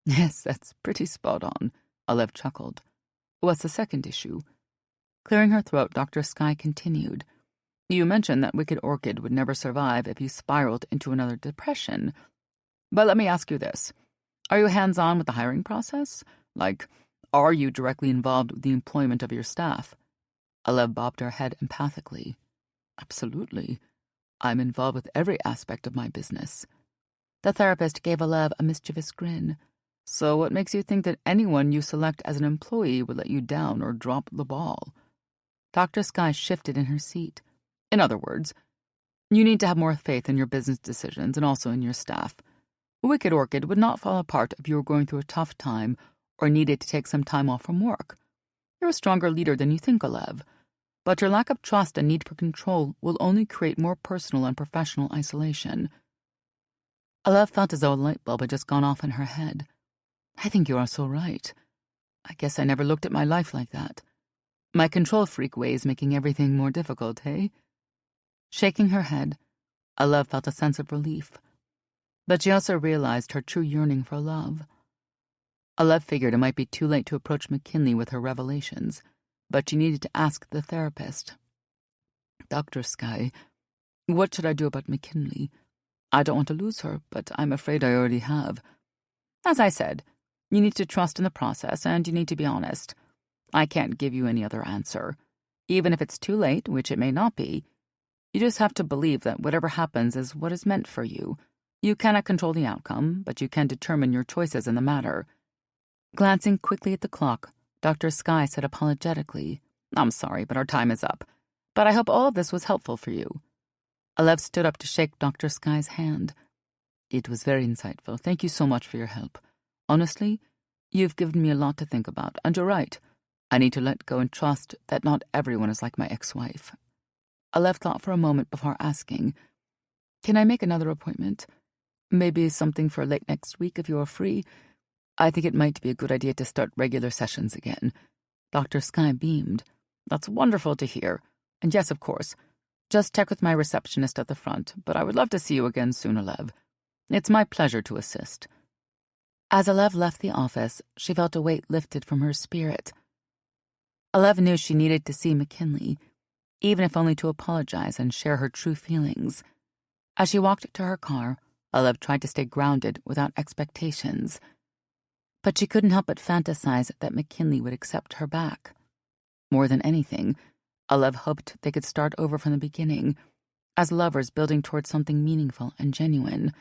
Yes, that's pretty spot on, Olive chuckled. What's the second issue? Clearing her throat, Dr. Sky continued. You mentioned that Wicked Orchid would never survive if you spiraled into another depression. But let me ask you this. Are you hands-on with the hiring process? Like, are you directly involved with the employment of your staff? Olive bobbed her head empathically. Absolutely. I'm involved with every aspect of my business. The therapist gave Olive a mischievous grin. So what makes you think that anyone you select as an employee would let you down or drop the ball? Dr. Sky shifted in her seat. In other words, you need to have more faith in your business decisions and also in your staff. Wicked Orchid would not fall apart if you were going through a tough time or needed to take some time off from work. You're a stronger leader than you think, Olive. But your lack of trust and need for control will only create more personal and professional isolation. Olive felt as though a light bulb had just gone off in her head. I think you are so right. I guess I never looked at my life like that. My control freak way is making everything more difficult, hey? Shaking her head, Olive felt a sense of relief. But she also realized her true yearning for love. Olive figured it might be too late to approach McKinley with her revelations, but she needed to ask the therapist. Dr. Sky, what should I do about McKinley? I don't want to lose her, but I'm afraid I already have. As I said, you need to trust in the process, and you need to be honest. I can't give you any other answer. Even if it's too late, which it may not be, you just have to believe that whatever happens is what is meant for you. You cannot control the outcome, but you can determine your choices in the matter. Glancing quickly at the clock, Dr. Sky said apologetically, I'm sorry, but our time is up. But I hope all of this was helpful for you. Olive stood up to shake Dr. Sky's hand. It was very insightful. Thank you so much for your help. Honestly, you've given me a lot to think about, and you're right. I need to let go and trust that not everyone is like my ex-wife. Olive thought for a moment before asking, Can I make another appointment? Maybe something for late next week if you're free. I think it might be a good idea to start regular sessions again. Dr. Sky beamed. That's wonderful to hear. And yes, of course. Just check with my receptionist at the front, but I would love to see you again soon, Olive. It's my pleasure to assist. As Olive left the office, she felt a weight lifted from her spirit. Olive knew she needed to see McKinley, even if only to apologize and share her true feelings. As she walked to her car, Olive tried to stay grounded without expectations. But she couldn't help but fantasize that McKinley would accept her back. More than anything, Olive hoped they could start over from the beginning, as lovers building towards something meaningful and genuine.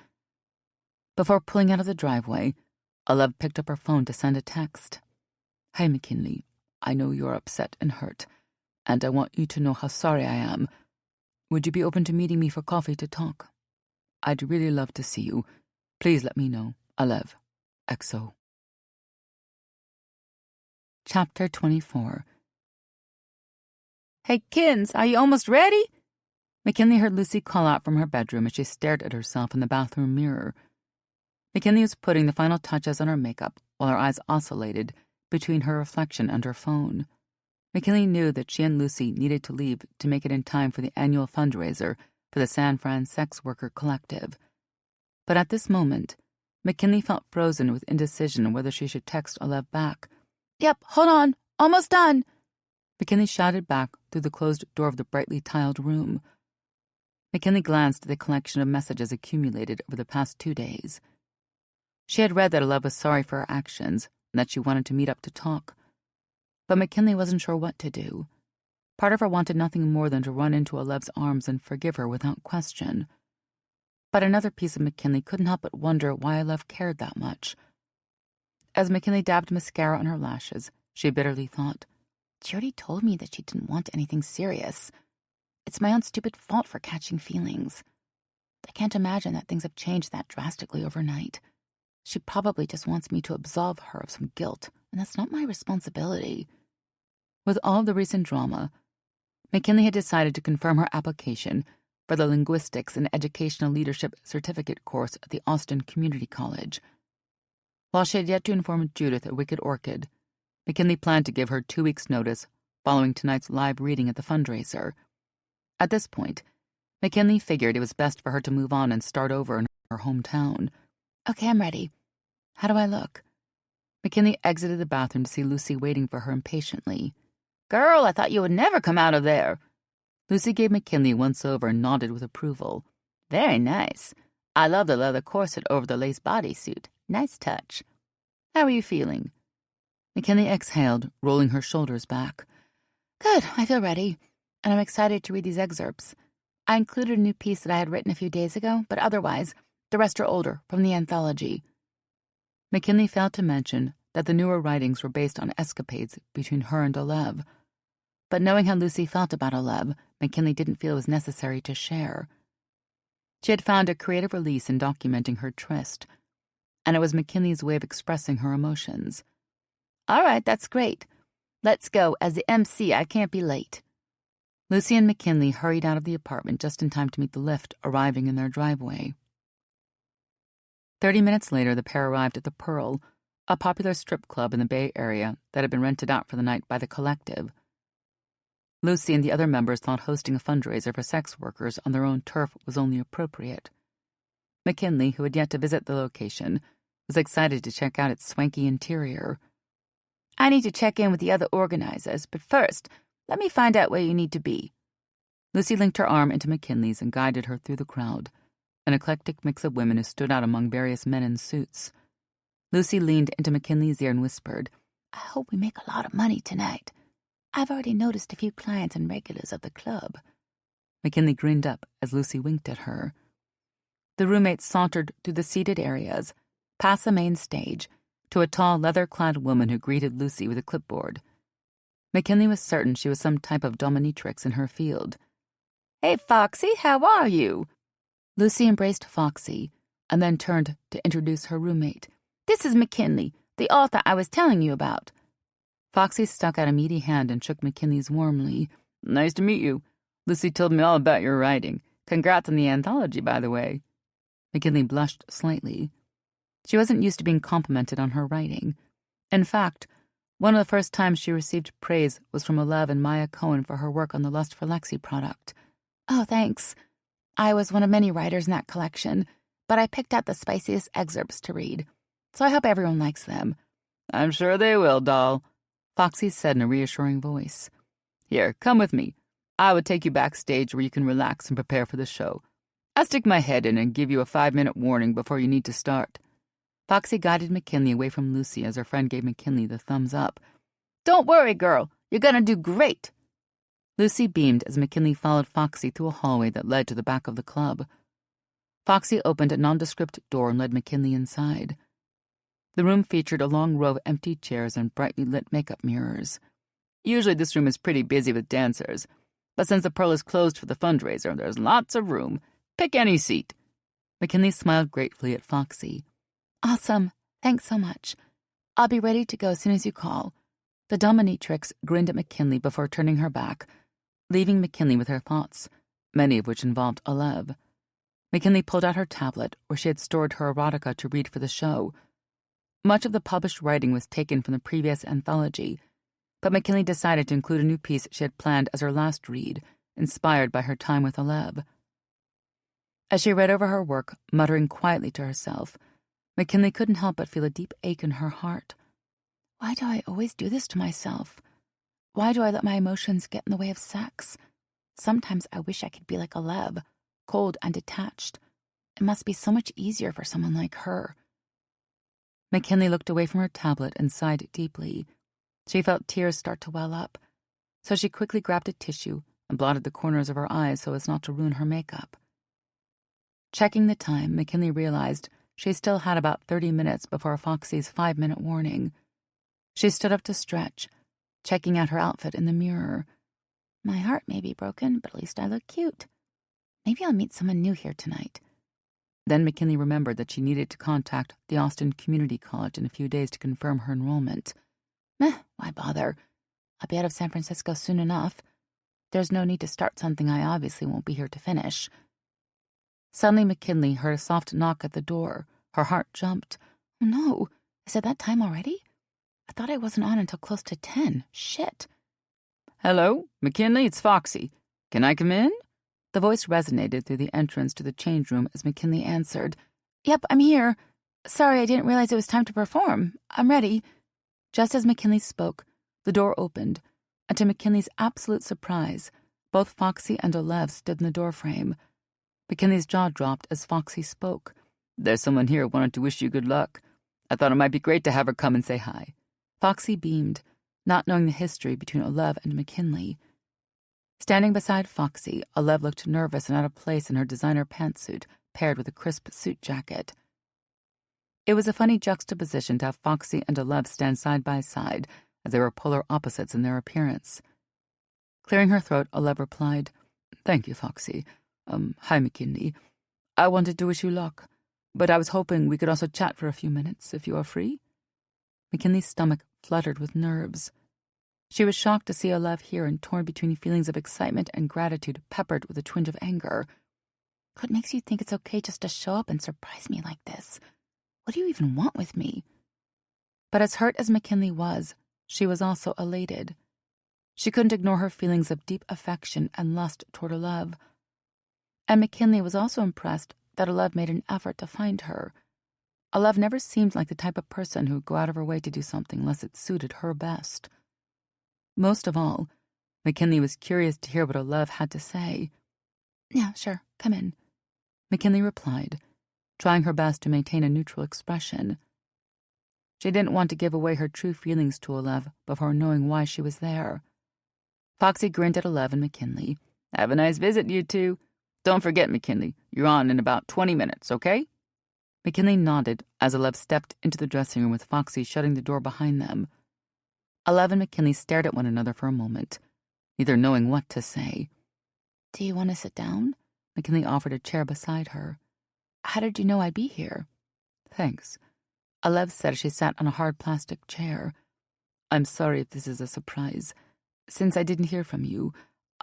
Before pulling out of the driveway, Olive picked up her phone to send a text. Hi, McKinley. I know you're upset and hurt, and I want you to know how sorry I am. Would you be open to meeting me for coffee to talk? I'd really love to see you. Please let me know. Olive. XO. Chapter 24. Hey, Kins, are you almost ready? McKinley heard Lucy call out from her bedroom as she stared at herself in the bathroom mirror. McKinley was putting the final touches on her makeup while her eyes oscillated between her reflection and her phone. McKinley knew that she and Lucy needed to leave to make it in time for the annual fundraiser for the San Fran Sex Worker Collective. But at this moment, McKinley felt frozen with indecision whether she should text Olive back. Yep, hold on, almost done, McKinley shouted back through the closed door of the brightly tiled room. McKinley glanced at the collection of messages accumulated over the past 2 days. She had read that Olive was sorry for her actions and that she wanted to meet up to talk. But McKinley wasn't sure what to do. Part of her wanted nothing more than to run into Olive's arms and forgive her without question. But another piece of McKinley couldn't help but wonder why Olev cared that much. As McKinley dabbed mascara on her lashes, she bitterly thought, she already told me that she didn't want anything serious. It's my own stupid fault for catching feelings. I can't imagine that things have changed that drastically overnight. She probably just wants me to absolve her of some guilt, and that's not my responsibility. With all the recent drama, McKinley had decided to confirm her application for the Linguistics and Educational Leadership Certificate course at the Austin Community College. While she had yet to inform Judith at Wicked Orchid, McKinley planned to give her 2 weeks' notice following tonight's live reading at the fundraiser. At this point, McKinley figured it was best for her to move on and start over in her hometown. Okay, I'm ready. How do I look? McKinley exited the bathroom to see Lucy waiting for her impatiently. Girl, I thought you would never come out of there. Lucy gave McKinley a once-over and nodded with approval. Very nice. I love the leather corset over the lace bodysuit. Nice touch. How are you feeling? McKinley exhaled, rolling her shoulders back. Good, I feel ready, and I'm excited to read these excerpts. I included a new piece that I had written a few days ago, but otherwise, the rest are older, from the anthology. McKinley failed to mention that the newer writings were based on escapades between her and Olev. But knowing how Lucy felt about Olev, McKinley didn't feel it was necessary to share. She had found a creative release in documenting her tryst, and it was McKinley's way of expressing her emotions. All right, that's great. Let's go. As the MC, I can't be late. Lucy and McKinley hurried out of the apartment just in time to meet the lift arriving in their driveway. 30 minutes later, the pair arrived at the Pearl, a popular strip club in the Bay Area that had been rented out for the night by the Collective. Lucy and the other members thought hosting a fundraiser for sex workers on their own turf was only appropriate. McKinley, who had yet to visit the location, was excited to check out its swanky interior. I need to check in with the other organizers, but first, let me find out where you need to be. Lucy linked her arm into McKinley's and guided her through the crowd, an eclectic mix of women who stood out among various men in suits. Lucy leaned into McKinley's ear and whispered, I hope we make a lot of money tonight. I've already noticed a few clients and regulars of the club. McKinley grinned up as Lucy winked at her. The roommates sauntered through the seated areas, past the main stage, to a tall, leather-clad woman who greeted Lucy with a clipboard. McKinley was certain she was some type of dominatrix in her field. Hey, Foxy, how are you? Lucy embraced Foxy, and then turned to introduce her roommate. This is McKinley, the author I was telling you about. Foxy stuck out a meaty hand and shook McKinley's warmly. Nice to meet you. Lucy told me all about your writing. Congrats on the anthology, by the way. McKinley blushed slightly. She wasn't used to being complimented on her writing. In fact, one of the first times she received praise was from Olev and Maya Cohen for her work on the Lust for Lexi product. Oh, thanks. I was one of many writers in that collection, but I picked out the spiciest excerpts to read, so I hope everyone likes them. I'm sure they will, doll, Foxy said in a reassuring voice. Here, come with me. I will take you backstage where you can relax and prepare for the show. I'll stick my head in and give you a 5-minute warning before you need to start. Foxy guided McKinley away from Lucy as her friend gave McKinley the thumbs up. Don't worry, girl. You're gonna do great. Lucy beamed as McKinley followed Foxy through a hallway that led to the back of the club. Foxy opened a nondescript door and led McKinley inside. The room featured a long row of empty chairs and brightly lit makeup mirrors. Usually this room is pretty busy with dancers, but since the Pearl is closed for the fundraiser, there's lots of room. Pick any seat. McKinley smiled gratefully at Foxy. Awesome. Thanks so much. I'll be ready to go as soon as you call. The dominatrix grinned at McKinley before turning her back, leaving McKinley with her thoughts, many of which involved Olev. McKinley pulled out her tablet, where she had stored her erotica to read for the show. Much of the published writing was taken from the previous anthology, but McKinley decided to include a new piece she had planned as her last read, inspired by her time with Olev. As she read over her work, muttering quietly to herself, McKinley couldn't help but feel a deep ache in her heart. Why do I always do this to myself? Why do I let my emotions get in the way of sex? Sometimes I wish I could be like Olev, cold and detached. It must be so much easier for someone like her. McKinley looked away from her tablet and sighed deeply. She felt tears start to well up, so she quickly grabbed a tissue and blotted the corners of her eyes so as not to ruin her makeup. Checking the time, McKinley realized she still had about 30 minutes before Foxy's 5-minute warning. She stood up to stretch, checking out her outfit in the mirror. My heart may be broken, but at least I look cute. Maybe I'll meet someone new here tonight. Then McKinley remembered that she needed to contact the Austin Community College in a few days to confirm her enrollment. Why bother? I'll be out of San Francisco soon enough. There's no need to start something I obviously won't be here to finish. Suddenly McKinley heard a soft knock at the door. Her heart jumped. Oh no, is it that time already? I thought I wasn't on until close to 10. Shit. Hello, McKinley, it's Foxy. Can I come in? The voice resonated through the entrance to the change room as McKinley answered. Yep, I'm here. Sorry, I didn't realize it was time to perform. I'm ready. Just as McKinley spoke, the door opened, and to McKinley's absolute surprise, both Foxy and Olev stood in the doorframe. McKinley's jaw dropped as Foxy spoke. There's someone here who wanted to wish you good luck. I thought it might be great to have her come and say hi. Foxy beamed, not knowing the history between Olev and McKinley. Standing beside Foxy, Olev looked nervous and out of place in her designer pantsuit, paired with a crisp suit jacket. It was a funny juxtaposition to have Foxy and Olev stand side by side, as they were polar opposites in their appearance. Clearing her throat, Olev replied, Thank you, Foxy. Hi, McKinley. I wanted to wish you luck, but I was hoping we could also chat for a few minutes, if you are free. McKinley's stomach fluttered with nerves. She was shocked to see Olev here and torn between feelings of excitement and gratitude peppered with a twinge of anger. What makes you think it's okay just to show up and surprise me like this? What do you even want with me? But as hurt as McKinley was, she was also elated. She couldn't ignore her feelings of deep affection and lust toward Olev. And McKinley was also impressed that Olev made an effort to find her. Olev never seemed like the type of person who would go out of her way to do something unless it suited her best. Most of all, McKinley was curious to hear what Olev had to say. Yeah, sure, come in, McKinley replied, trying her best to maintain a neutral expression. She didn't want to give away her true feelings to Olev before knowing why she was there. Foxy grinned at Olev and McKinley. Have a nice visit, you two. Don't forget, McKinley, you're on in about 20 minutes, okay? McKinley nodded as Olev stepped into the dressing room with Foxy shutting the door behind them. Olev and McKinley stared at one another for a moment, neither knowing what to say. Do you want to sit down? McKinley offered a chair beside her. How did you know I'd be here? Thanks, Olev said as she sat on a hard plastic chair. I'm sorry if this is a surprise. Since I didn't hear from you,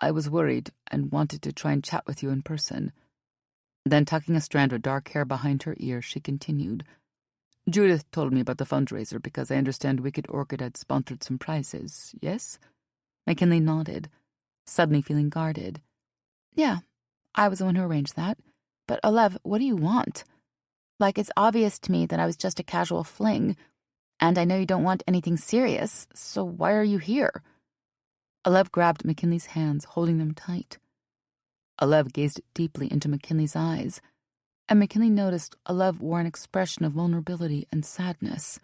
I was worried and wanted to try and chat with you in person. Then, tucking a strand of dark hair behind her ear, she continued. Judith told me about the fundraiser because I understand Wicked Orchid had sponsored some prizes, yes? McKinley nodded, suddenly feeling guarded. Yeah, I was the one who arranged that. But, Olev, what do you want? Like, it's obvious to me that I was just a casual fling, and I know you don't want anything serious, so why are you here? Olev grabbed McKinley's hands, holding them tight. Olev gazed deeply into McKinley's eyes, and McKinley noticed Olev wore an expression of vulnerability and sadness.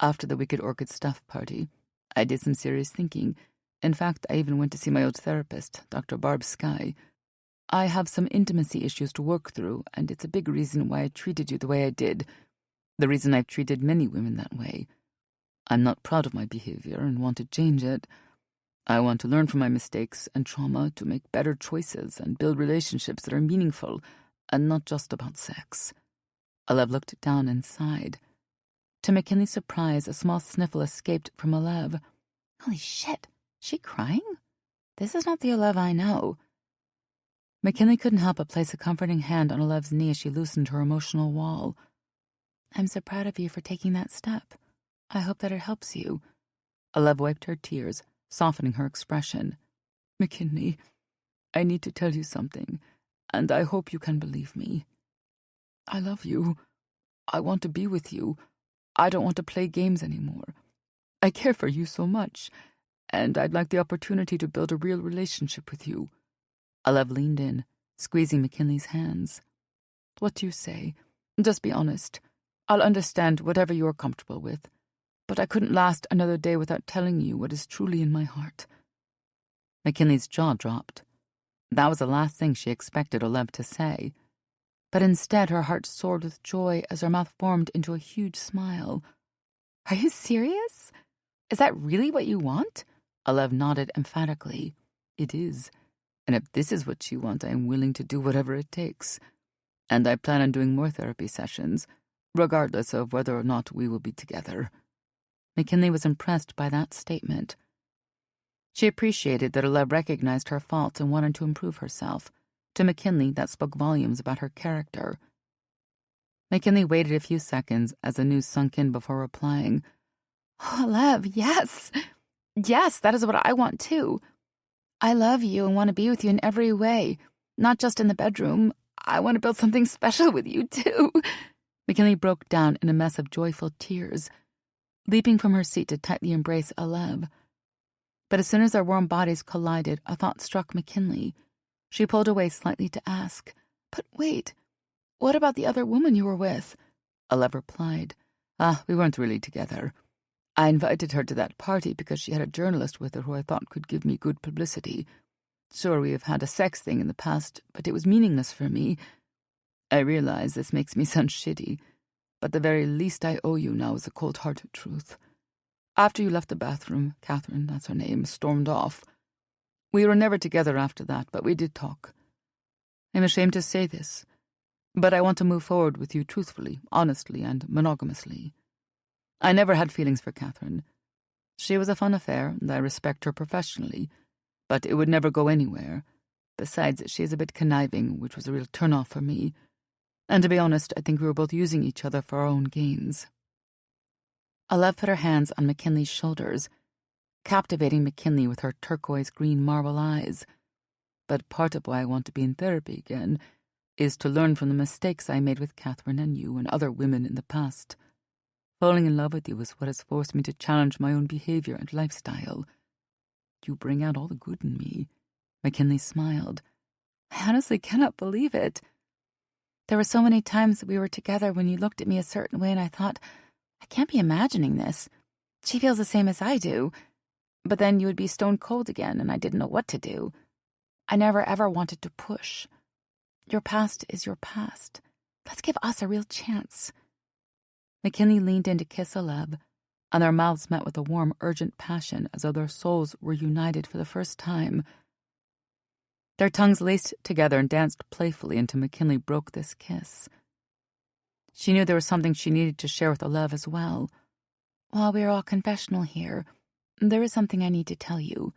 After the Wicked Orchid stuff party, I did some serious thinking. In fact, I even went to see my old therapist, Dr. Barb Skye. I have some intimacy issues to work through, and it's a big reason why I treated you the way I did. The reason I've treated many women that way. I'm not proud of my behavior and want to change it. I want to learn from my mistakes and trauma to make better choices and build relationships that are meaningful and not just about sex. Olev looked down and sighed. To McKinley's surprise, a small sniffle escaped from Olev. Holy shit, she crying? This is not the Olev I know. McKinley couldn't help but place a comforting hand on Olev's knee as she loosened her emotional wall. I'm so proud of you for taking that step. I hope that it helps you. Olev wiped her tears, softening her expression. McKinley, I need to tell you something, and I hope you can believe me. I love you. I want to be with you. I don't want to play games anymore. I care for you so much, and I'd like the opportunity to build a real relationship with you. Olev leaned in, squeezing McKinley's hands. What do you say? Just be honest. I'll understand whatever you are comfortable with, but I couldn't last another day without telling you what is truly in my heart. McKinley's jaw dropped. That was the last thing she expected Olev to say. but instead her heart soared with joy as her mouth formed into a huge smile. "Are you serious? Is that really what you want?" Alev nodded emphatically. "It is. And if this is what you want, I am willing to do whatever it takes. And I plan on doing more therapy sessions, regardless of whether or not we will be together." McKinley was impressed by that statement. She appreciated that Alev recognized her faults and wanted to improve herself. To McKinley, that spoke volumes about her character. McKinley waited a few seconds as the news sunk in before replying. "Oh, Alev, yes. Yes, that is what I want too. I love you and want to be with you in every way, not just in the bedroom. I want to build something special with you too." McKinley broke down in a mess of joyful tears, leaping from her seat to tightly embrace Alev. But as soon as their warm bodies collided, a thought struck McKinley. She pulled away slightly to ask, "But wait, what about the other woman you were with?" Alev replied, "We weren't really together. I invited her to that party because she had a journalist with her who I thought could give me good publicity. Sure, we have had a sex thing in the past, but it was meaningless for me. I realize this makes me sound shitty, but the very least I owe you now is the cold-hearted truth. After you left the bathroom, Catherine, that's her name, stormed off. We were never together after that, but we did talk. I'm ashamed to say this, but I want to move forward with you truthfully, honestly, and monogamously. I never had feelings for Catherine. She was a fun affair, and I respect her professionally, but it would never go anywhere. Besides, she is a bit conniving, which was a real turn-off for me. And to be honest, I think we were both using each other for our own gains." Alev put her hands on McKinley's shoulders, captivating McKinley with her turquoise-green marble eyes. "But part of why I want to be in therapy again is to learn from the mistakes I made with Catherine and you and other women in the past. Falling in love with you is what has forced me to challenge my own behavior and lifestyle. You bring out all the good in me." McKinley smiled. "I honestly cannot believe it. There were so many times that we were together when you looked at me a certain way and I thought, I can't be imagining this. She feels the same as I do. But then you would be stone cold again and I didn't know what to do. I never ever wanted to push. Your past is your past. Let's give us a real chance." McKinley leaned in to kiss Alev, and their mouths met with a warm, urgent passion as though their souls were united for the first time. Their tongues laced together and danced playfully until McKinley broke this kiss. She knew there was something she needed to share with Alev as well. "While we are all confessional here, there is something I need to tell you."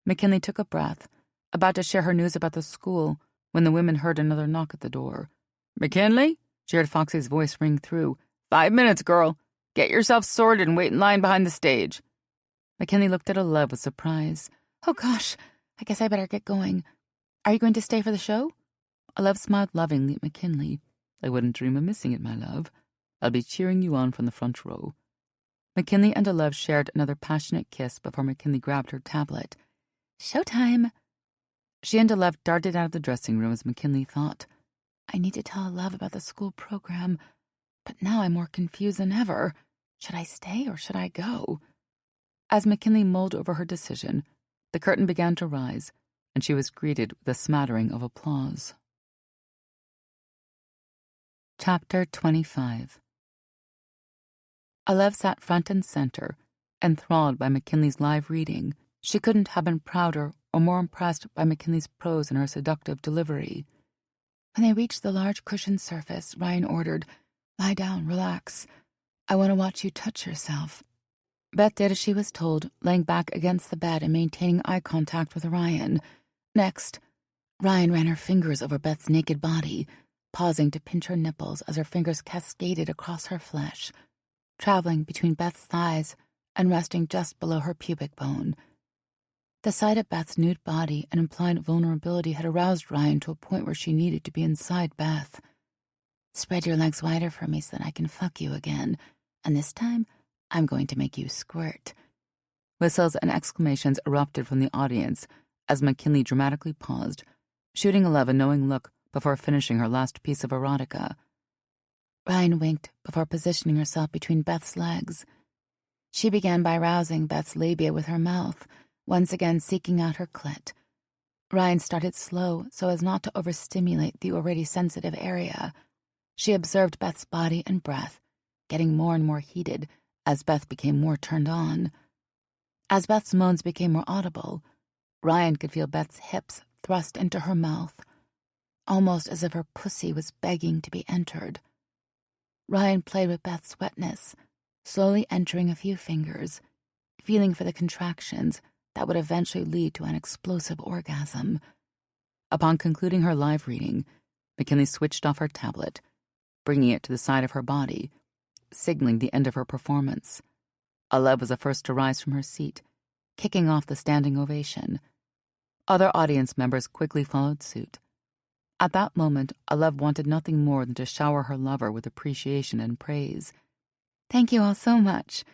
McKinley took a breath, about to share her news about the school, when the women heard another knock at the door. "McKinley?" She heard Foxy's voice ring through. 5 minutes, girl. Get yourself sorted and wait in line behind the stage." McKinley looked at Alev with surprise. "Oh gosh, I guess I better get going. Are you going to stay for the show?" Alev smiled lovingly at McKinley. "I wouldn't dream of missing it, my love. I'll be cheering you on from the front row." McKinley and Alev shared another passionate kiss before McKinley grabbed her tablet. "Showtime!" She and Alev darted out of the dressing room as McKinley thought, "I need to tell Alev about the school program, but now I'm more confused than ever. Should I stay or should I go?" As McKinley mulled over her decision, the curtain began to rise, and she was greeted with a smattering of applause. Chapter 25. Alev sat front and center, enthralled by McKinley's live reading. She couldn't have been prouder or more impressed by McKinley's prose and her seductive delivery. When they reached the large cushioned surface, Ryan ordered, "Lie down, relax. I want to watch you touch yourself." Beth did as she was told, laying back against the bed and maintaining eye contact with Ryan. Next, Ryan ran her fingers over Beth's naked body, pausing to pinch her nipples as her fingers cascaded across her flesh, traveling between Beth's thighs and resting just below her pubic bone. The sight of Beth's nude body and implied vulnerability had aroused Ryan to a point where she needed to be inside Beth. "Spread your legs wider for me so that I can fuck you again, and this time I'm going to make you squirt." Whistles and exclamations erupted from the audience as McKinley dramatically paused, shooting Alev a knowing look before finishing her last piece of erotica. Ryan winked before positioning herself between Beth's legs. She began by rousing Beth's labia with her mouth, once again seeking out her clit. Ryan started slow so as not to overstimulate the already sensitive area. She observed Beth's body and breath, getting more and more heated as Beth became more turned on. As Beth's moans became more audible, Ryan could feel Beth's hips thrust into her mouth, almost as if her pussy was begging to be entered. Ryan played with Beth's wetness, slowly entering a few fingers, feeling for the contractions that would eventually lead to an explosive orgasm. Upon concluding her live reading, McKinley switched off her tablet, bringing it to the side of her body, signaling the end of her performance. Alev was the first to rise from her seat, kicking off the standing ovation. Other audience members quickly followed suit. At that moment, Alev wanted nothing more than to shower her lover with appreciation and praise. "Thank you all so much,"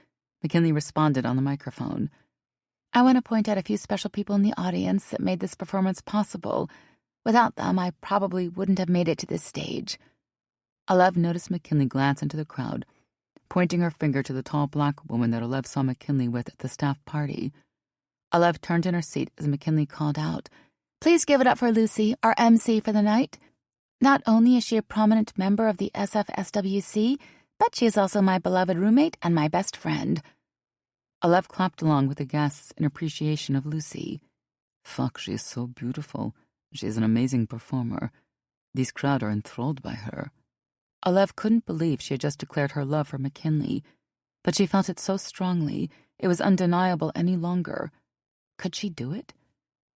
McKinley responded on the microphone. "I want to point out a few special people in the audience that made this performance possible. Without them, I probably wouldn't have made it to this stage." Alev noticed McKinley glance into the crowd, pointing her finger to the tall black woman that Alev saw McKinley with at the staff party. Alev turned in her seat as McKinley called out, "Please give it up for Lucy, our MC for the night. Not only is she a prominent member of the SFSWC, but she is also my beloved roommate and my best friend." Alev clapped along with the guests in appreciation of Lucy. "Fuck, she is so beautiful. She is an amazing performer. These crowd are enthralled by her." Alev couldn't believe she had just declared her love for McKinley, but she felt it so strongly it was undeniable any longer. Could she do it?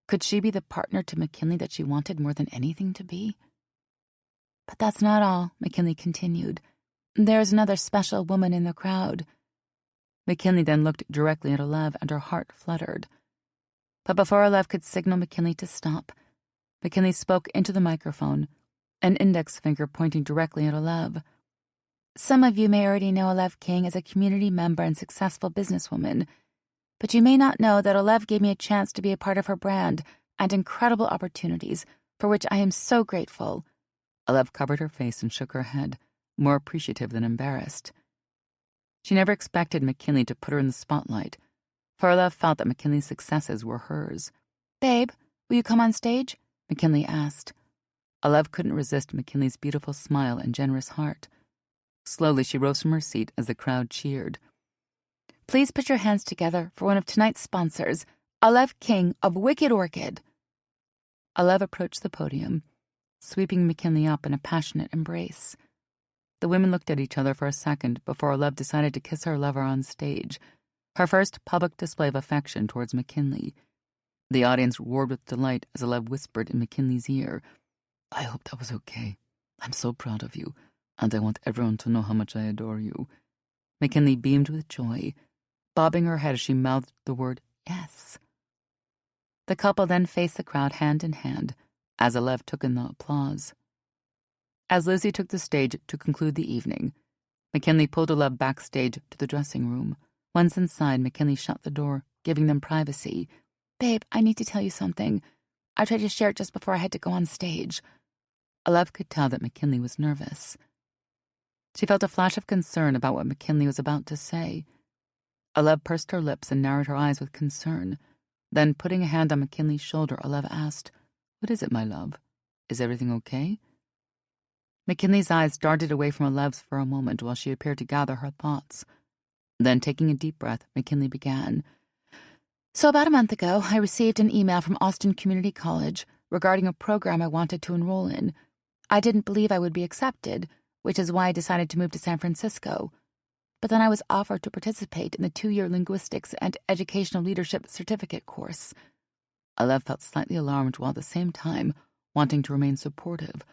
Could she be the partner to McKinley that she wanted more than anything to be? "But that's not all," McKinley continued. "There's another special woman in the crowd." McKinley then looked directly at Alev, and her heart fluttered. But before Alev could signal McKinley to stop, McKinley spoke into the microphone, an index finger pointing directly at Alev. "Some of you may already know Alev King as a community member and successful businesswoman, but you may not know that Alev gave me a chance to be a part of her brand and incredible opportunities, for which I am so grateful." Alev covered her face and shook her head, more appreciative than embarrassed. She never expected McKinley to put her in the spotlight, for Alev felt that McKinley's successes were hers. "Babe, will you come on stage?" McKinley asked. Alev couldn't resist McKinley's beautiful smile and generous heart. Slowly she rose from her seat as the crowd cheered. "Please put your hands together for one of tonight's sponsors, Alev King of Wicked Orchid." Alev approached the podium, sweeping McKinley up in a passionate embrace. The women looked at each other for a second before Alev decided to kiss her lover on stage, her first public display of affection towards McKinley. The audience roared with delight as Alev whispered in McKinley's ear, "I hope that was okay. I'm so proud of you, and I want everyone to know how much I adore you." McKinley beamed with joy, bobbing her head as she mouthed the word yes. The couple then faced the crowd hand in hand as Alev took in the applause. As Lucy took the stage to conclude the evening, McKinley pulled Alev backstage to the dressing room. Once inside, McKinley shut the door, giving them privacy. "Babe, I need to tell you something. I tried to share it just before I had to go on stage." Alev could tell that McKinley was nervous. She felt a flash of concern about what McKinley was about to say. Alev pursed her lips and narrowed her eyes with concern. Then, putting a hand on McKinley's shoulder, Alev asked, "What is it, my love? Is everything okay?" McKinley's eyes darted away from Alev's for a moment while she appeared to gather her thoughts. Then, taking a deep breath, McKinley began. "So about a month ago, I received an email from Austin Community College regarding a program I wanted to enroll in. I didn't believe I would be accepted, which is why I decided to move to San Francisco. But then I was offered to participate in the 2-year Linguistics and Educational Leadership Certificate course." Alev felt slightly alarmed while at the same time wanting to remain supportive.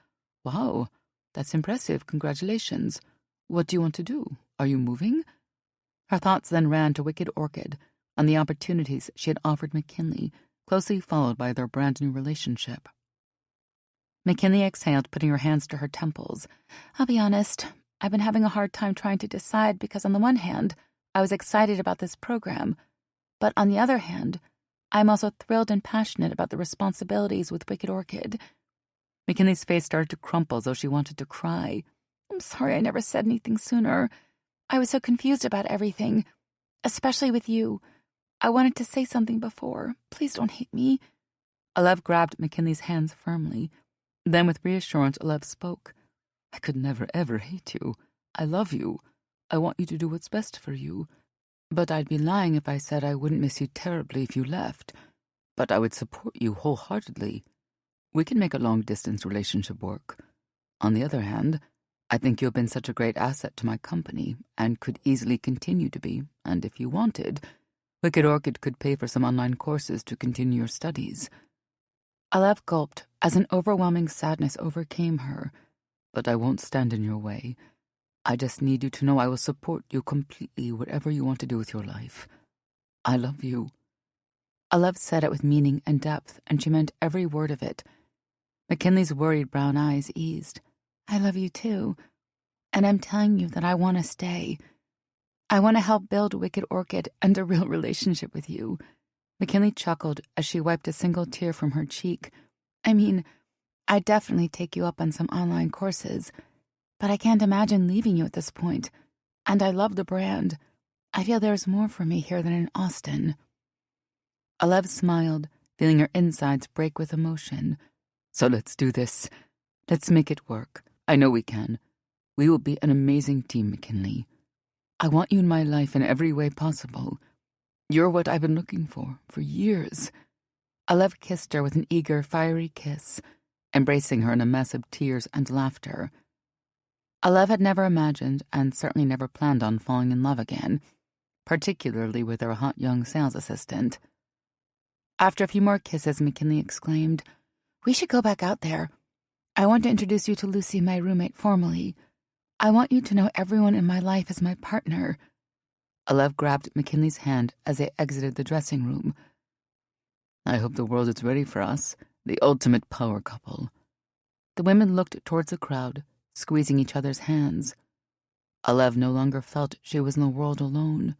"Wow, that's impressive. Congratulations. What do you want to do? Are you moving?" Her thoughts then ran to Wicked Orchid and the opportunities she had offered McKinley, closely followed by their brand-new relationship. McKinley exhaled, putting her hands to her temples. "I'll be honest, I've been having a hard time trying to decide because on the one hand, I was excited about this program, but on the other hand, I'm also thrilled and passionate about the responsibilities with Wicked Orchid." McKinley's face started to crumple as though she wanted to cry. "I'm sorry I never said anything sooner. I was so confused about everything, especially with you. I wanted to say something before. Please don't hate me. Olev grabbed McKinley's hands firmly. Then with reassurance, Olev spoke. I could never, ever hate you. I love you. I want you to do what's best for you. But I'd be lying if I said I wouldn't miss you terribly if you left. But I would support you wholeheartedly. We can make a long-distance relationship work. On the other hand, I think you have been such a great asset to my company and could easily continue to be, and if you wanted, Wicked Orchid could pay for some online courses to continue your studies. Olev gulped as an overwhelming sadness overcame her. But I won't stand in your way. I just need you to know I will support you completely whatever you want to do with your life. I love you. Olev said it with meaning and depth, and she meant every word of it. McKinley's worried brown eyes eased. I love you too. And I'm telling you that I want to stay. I want to help build Wicked Orchid and a real relationship with you. McKinley chuckled as she wiped a single tear from her cheek. I mean, I'd definitely take you up on some online courses, but I can't imagine leaving you at this point. And I love the brand. I feel there's more for me here than in Austin. Olev smiled, feeling her insides break with emotion. So let's do this. Let's make it work. I know we can. We will be an amazing team, McKinley. I want you in my life in every way possible. You're what I've been looking for years. Olev kissed her with an eager, fiery kiss, embracing her in a mess of tears and laughter. Olev had never imagined, and certainly never planned on falling in love again, particularly with her hot young sales assistant. After a few more kisses, McKinley exclaimed, We should go back out there. I want to introduce you to Lucy, my roommate, formally. I want you to know everyone in my life is my partner. Olev grabbed McKinley's hand as they exited the dressing room. I hope the world is ready for us, the ultimate power couple. The women looked towards the crowd, squeezing each other's hands. Olev no longer felt she was in the world alone.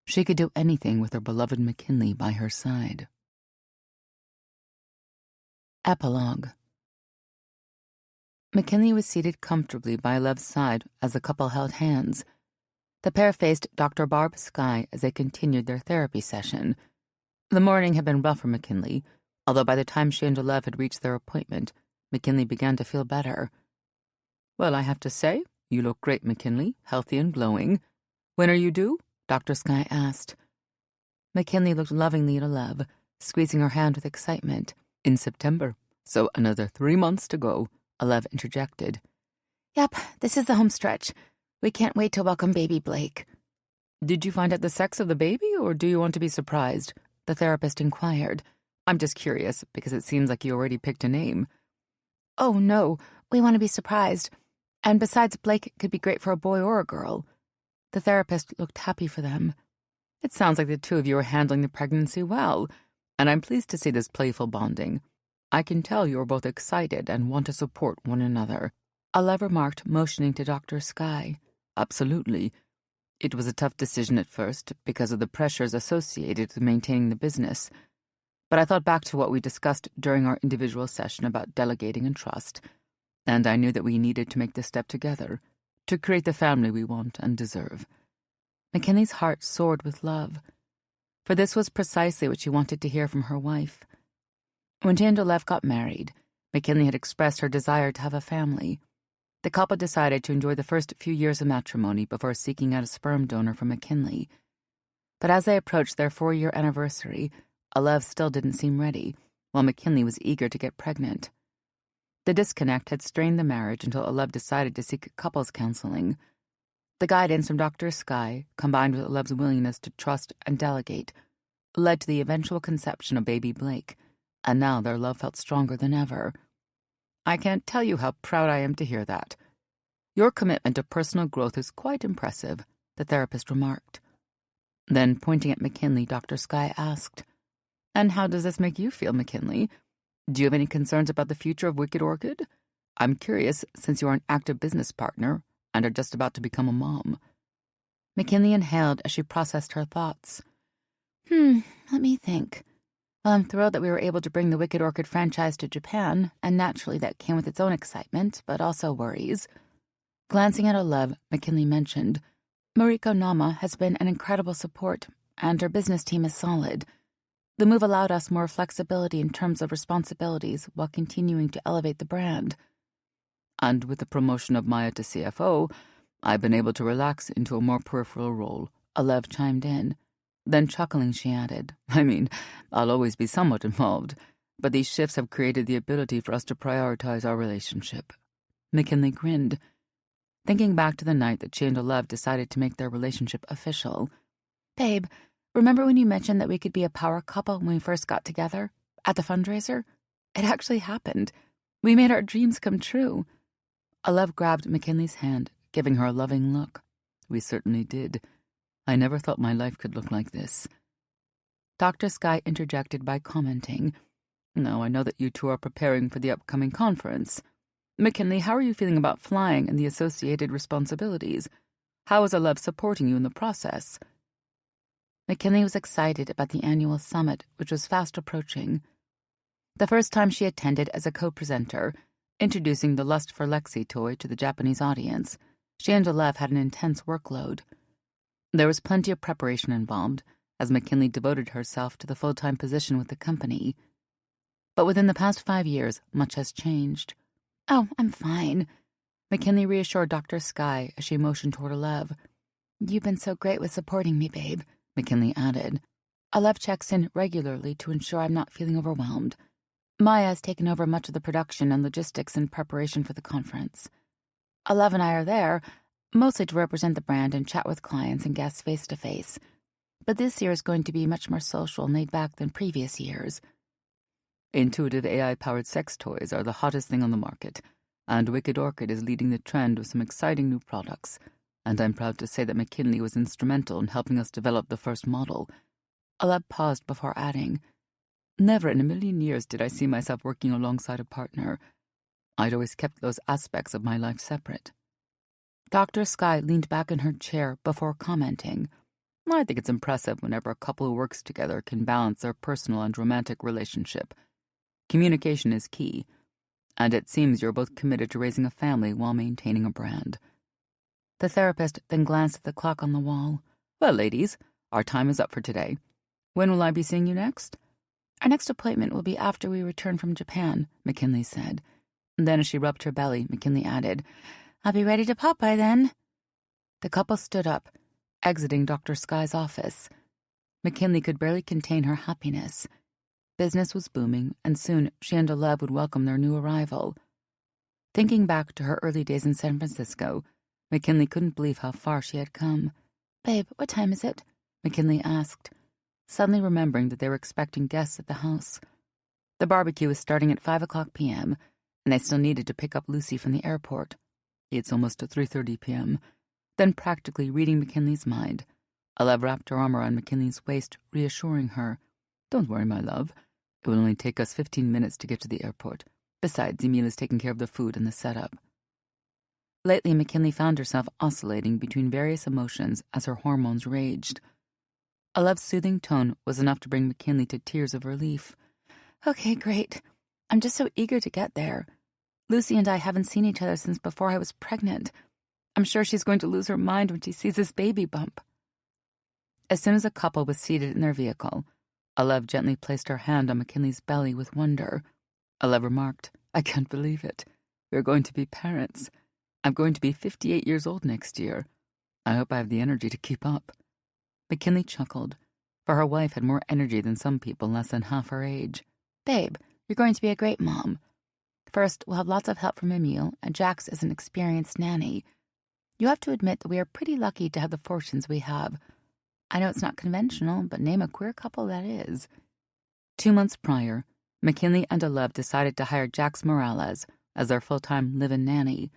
She could do anything with her beloved McKinley by her side. Epilogue. McKinley was seated comfortably by Olev's side as the couple held hands. The pair faced Dr. Barb Skye as they continued their therapy session. The morning had been rough for McKinley, although by the time she and Olev had reached their appointment, McKinley began to feel better. Well, I have to say, you look great, McKinley, healthy and glowing. When are you due? Dr. Skye asked. McKinley looked lovingly at Olev, squeezing her hand with excitement. In September, so another 3 months to go, Olev interjected. Yep, this is the home stretch. We can't wait to welcome baby Blake. Did you find out the sex of the baby, or do you want to be surprised? The therapist inquired. I'm just curious, because it seems like you already picked a name. Oh, no, we want to be surprised. And besides, Blake could be great for a boy or a girl. The therapist looked happy for them. It sounds like the two of you are handling the pregnancy well, and I'm pleased to see this playful bonding. I can tell you are both excited and want to support one another. Olev remarked, motioning to Dr. Skye. Absolutely. It was a tough decision at first because of the pressures associated with maintaining the business. But I thought back to what we discussed during our individual session about delegating and trust, and I knew that we needed to make this step together, to create the family we want and deserve. McKinley's heart soared with love, for this was precisely what she wanted to hear from her wife. When she and Olev got married, McKinley had expressed her desire to have a family. The couple decided to enjoy the first few years of matrimony before seeking out a sperm donor for McKinley. But as they approached their 4-year anniversary, Olev still didn't seem ready, while McKinley was eager to get pregnant. The disconnect had strained the marriage until Olev decided to seek couples counseling. The guidance from Dr. Skye, combined with Olev's willingness to trust and delegate, led to the eventual conception of baby Blake, and now their love felt stronger than ever. I can't tell you how proud I am to hear that. Your commitment to personal growth is quite impressive, the therapist remarked. Then, pointing at McKinley, Dr. Skye asked, And how does this make you feel, McKinley? Do you have any concerns about the future of Wicked Orchid? I'm curious, since you are an active business partner and are just about to become a mom. McKinley inhaled as she processed her thoughts. Let me think. Well, I'm thrilled that we were able to bring the Wicked Orchid franchise to Japan, and naturally that came with its own excitement, but also worries. Glancing at Olev, McKinley mentioned, Mariko Nama has been an incredible support, and her business team is solid. The move allowed us more flexibility in terms of responsibilities while continuing to elevate the brand. And with the promotion of Maya to CFO, I've been able to relax into a more peripheral role, Alev chimed in. Then chuckling, she added, I mean, I'll always be somewhat involved, but these shifts have created the ability for us to prioritize our relationship. McKinley grinned, thinking back to the night that she and Alev decided to make their relationship official. Babe, remember when you mentioned that we could be a power couple when we first got together? At the fundraiser? It actually happened. We made our dreams come true. Alev grabbed McKinley's hand, giving her a loving look. We certainly did. I never thought my life could look like this. Dr. Sky interjected by commenting, Now I know that you two are preparing for the upcoming conference. McKinley, how are you feeling about flying and the associated responsibilities? How is Alev supporting you in the process? McKinley was excited about the annual summit, which was fast approaching. The first time she attended as a co-presenter, introducing the Lust for Lexi toy to the Japanese audience, she and Alev had an intense workload. There was plenty of preparation involved, as McKinley devoted herself to the full-time position with the company. But within the past 5 years, much has changed. Oh, I'm fine, McKinley reassured Dr. Sky as she motioned toward Alev. You've been so great with supporting me, babe, McKinley added. Alev checks in regularly to ensure I'm not feeling overwhelmed. Maya has taken over much of the production and logistics in preparation for the conference. Alev and I are there, mostly to represent the brand and chat with clients and guests face-to-face. But this year is going to be much more social and laid back than previous years. Intuitive AI-powered sex toys are the hottest thing on the market, and Wicked Orchid is leading the trend with some exciting new products, and I'm proud to say that McKinley was instrumental in helping us develop the first model. Alev paused before adding, Never in a million years did I see myself working alongside a partner. I'd always kept those aspects of my life separate. Dr. Sky leaned back in her chair before commenting, I think it's impressive whenever a couple who works together can balance their personal and romantic relationship. Communication is key, and it seems you're both committed to raising a family while maintaining a brand. The therapist then glanced at the clock on the wall. Well, ladies, our time is up for today. When will I be seeing you next? Our next appointment will be after we return from Japan, McKinley said. Then as she rubbed her belly, McKinley added, I'll be ready to pop by then. The couple stood up, exiting Dr. Sky's office. McKinley could barely contain her happiness. Business was booming, and soon she and Alev would welcome their new arrival. Thinking back to her early days in San Francisco, McKinley couldn't believe how far she had come. Babe, what time is it? McKinley asked, suddenly remembering that they were expecting guests at the house. The barbecue was starting at 5:00 p.m., and they still needed to pick up Lucy from the airport. It's almost 3:30 p.m. Then, practically reading McKinley's mind, Alev wrapped her arm around McKinley's waist, reassuring her, Don't worry, my love. It will only take us 15 minutes to get to the airport. Besides, Emil is taking care of the food and the setup. Lately, McKinley found herself oscillating between various emotions as her hormones raged. Alev's soothing tone was enough to bring McKinley to tears of relief. Okay, great. I'm just so eager to get there. Lucy and I haven't seen each other since before I was pregnant. I'm sure she's going to lose her mind when she sees this baby bump. As soon as the couple was seated in their vehicle, Alev gently placed her hand on McKinley's belly with wonder. Alev remarked, I can't believe it. We're going to be parents. I'm going to be 58 years old next year. I hope I have the energy to keep up. McKinley chuckled, for her wife had more energy than some people less than half her age. Babe, you're going to be a great mom. First, we'll have lots of help from Emil, and Jax is an experienced nanny. You have to admit that we are pretty lucky to have the fortunes we have. I know it's not conventional, but name a queer couple that is. 2 months prior, McKinley and Alev decided to hire Jax Morales as their full-time live-in nanny.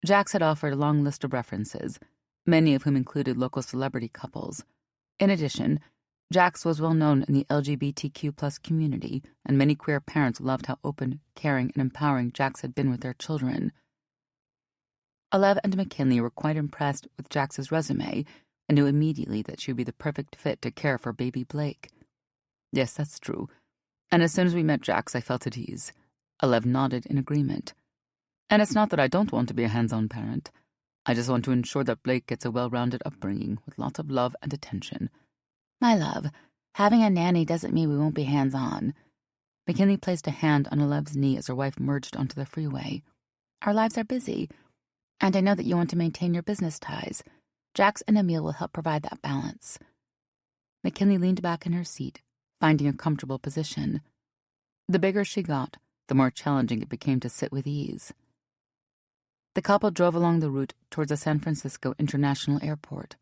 Jax had offered a long list of references, many of whom included local celebrity couples. In addition, Jax was well known in the LGBTQ+ community, and many queer parents loved how open, caring, and empowering Jax had been with their children. Alev and McKinley were quite impressed with Jax's resume and knew immediately that she would be the perfect fit to care for baby Blake. Yes, that's true. And as soon as we met Jax, I felt at ease. Alev nodded in agreement. And it's not that I don't want to be a hands-on parent. I just want to ensure that Blake gets a well-rounded upbringing with lots of love and attention. My love, Having a nanny doesn't mean we won't be hands-on. McKinley placed a hand on Alev's knee as her wife merged onto the freeway. Our lives are busy, and I know that you want to maintain your business ties. Jax and Emil will help provide that balance. McKinley leaned back in her seat, finding a comfortable position. The bigger she got, the more challenging it became to sit with ease. The couple drove along the route towards the San Francisco International Airport.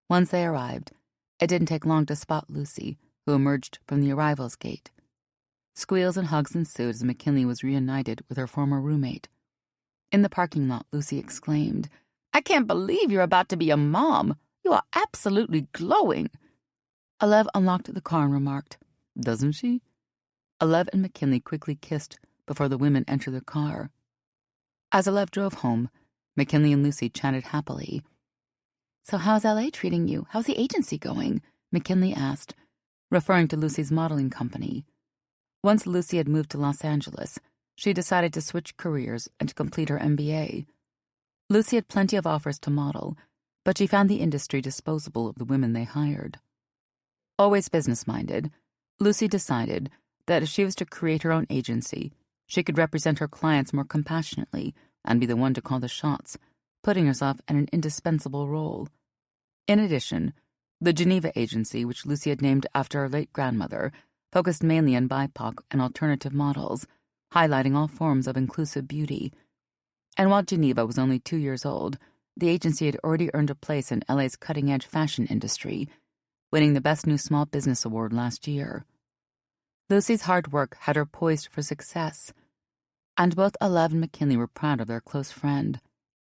Once they arrived, it didn't take long to spot Lucy, who emerged from the arrivals gate. Squeals and hugs ensued as McKinley was reunited with her former roommate. In the parking lot, Lucy exclaimed, "I can't believe you're about to be a mom. You are absolutely glowing." Alev unlocked the car and remarked, "Doesn't she?" Alev and McKinley quickly kissed before the women entered the car. As Alev drove home, McKinley and Lucy chatted happily. "So how's LA treating you? How's the agency going?" McKinley asked, referring to Lucy's modeling company. Once Lucy had moved to Los Angeles, she decided to switch careers and to complete her MBA. Lucy had plenty of offers to model, but she found the industry disposable of the women they hired. Always business-minded, Lucy decided that if she was to create her own agency, she could represent her clients more compassionately and be the one to call the shots, putting herself in an indispensable role. In addition, the Geneva agency, which Lucy had named after her late grandmother, focused mainly on BIPOC and alternative models, highlighting all forms of inclusive beauty. And while Geneva was only 2 years old, the agency had already earned a place in LA's cutting-edge fashion industry, winning the Best New Small Business Award last year. Lucy's hard work had her poised for success, and both Alev and McKinley were proud of their close friend.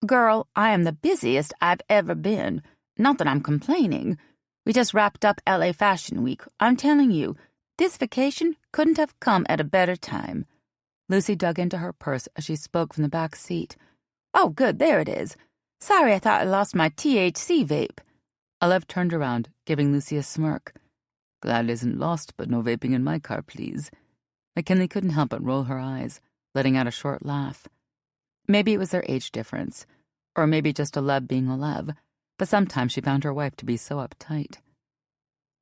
"Girl, I am the busiest I've ever been. Not that I'm complaining. We just wrapped up LA Fashion Week. I'm telling you, this vacation couldn't have come at a better time." Lucy dug into her purse as she spoke from the back seat. "Oh, good, there it is. Sorry, I thought I lost my THC vape." Alev turned around, giving Lucy a smirk. "Glad it isn't lost, but no vaping in my car, please." McKinley couldn't help but roll her eyes, letting out a short laugh. Maybe it was their age difference, or maybe just Alev being Alev, but sometimes she found her wife to be so uptight.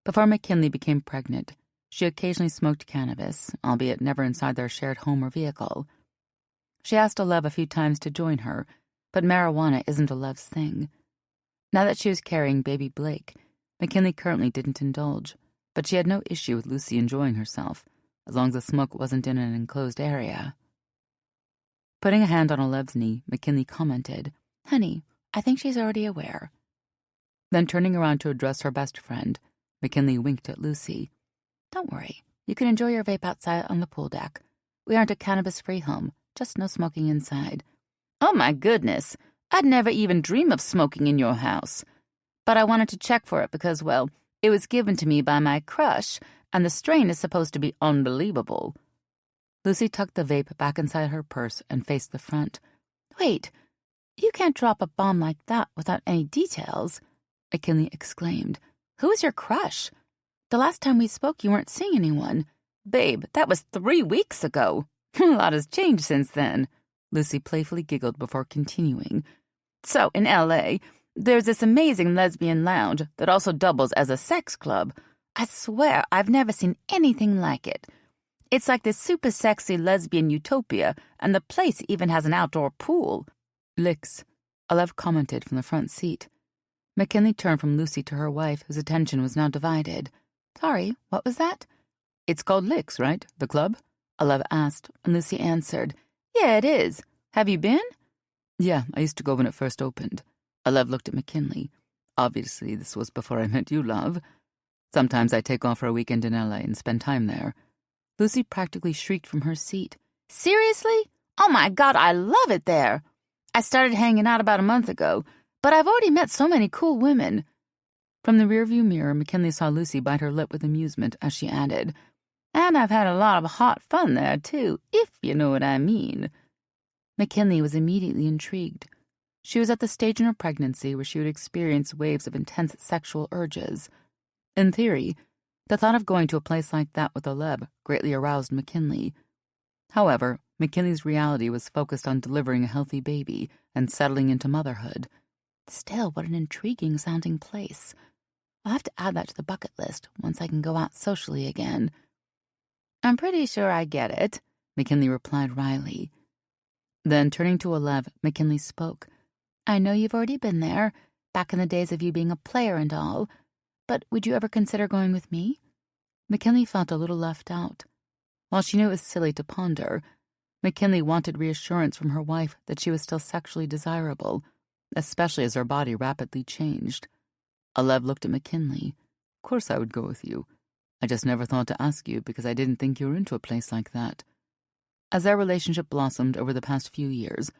Before McKinley became pregnant, she occasionally smoked cannabis, albeit never inside their shared home or vehicle. She asked Alev a few times to join her, but marijuana isn't Alev's thing. Now that she was carrying baby Blake, McKinley currently didn't indulge, but she had no issue with Lucy enjoying herself, as long as the smoke wasn't in an enclosed area. Putting a hand on Alev's knee, McKinley commented, "Honey, I think she's already aware." Then turning around to address her best friend, McKinley winked at Lucy. "Don't worry. You can enjoy your vape outside on the pool deck. We aren't a cannabis-free home, just no smoking inside." "Oh my goodness, I'd never even dream of smoking in your house. But I wanted to check for it because, well, it was given to me by my crush, and the strain is supposed to be unbelievable." Lucy tucked the vape back inside her purse and faced the front. "Wait, you can't drop a bomb like that without any details," McKinley exclaimed. "Who is your crush? The last time we spoke, you weren't seeing anyone." "Babe, that was 3 weeks ago. A lot has changed since then." Lucy playfully giggled before continuing. "So, in LA, there's this amazing lesbian lounge that also doubles as a sex club. I swear I've never seen anything like it. It's like this super sexy lesbian utopia, and the place even has an outdoor pool." "Licks," Alev commented from the front seat. McKinley turned from Lucy to her wife, whose attention was now divided. "Sorry, what was that?" "It's called Licks, right? The club?" Alev asked, and Lucy answered, "Yeah, it is. Have you been?" "Yeah, I used to go when it first opened." Alev looked at McKinley. "Obviously, this was before I met you, love. Sometimes I take off for a weekend in LA and spend time there." Lucy practically shrieked from her seat. "Seriously? Oh my God, I love it there. I started hanging out about a month ago, but I've already met so many cool women." From the rearview mirror, McKinley saw Lucy bite her lip with amusement as she added, "And I've had a lot of hot fun there, too, if you know what I mean." McKinley was immediately intrigued. She was at the stage in her pregnancy where she would experience waves of intense sexual urges. In theory, the thought of going to a place like that with Alev greatly aroused McKinley. However, McKinley's reality was focused on delivering a healthy baby and settling into motherhood. Still, what an intriguing-sounding place. I'll have to add that to the bucket list once I can go out socially again. I'm pretty sure I get it, McKinley replied wryly. Then, turning to Olev, McKinley spoke. I know you've already been there, back in the days of you being a player and all, but would you ever consider going with me? McKinley felt a little left out. While she knew it was silly to ponder, McKinley wanted reassurance from her wife that she was still sexually desirable, especially as her body rapidly changed. Olev looked at McKinley. Of course I would go with you. I just never thought to ask you because I didn't think you were into a place like that. As their relationship blossomed over the past few years,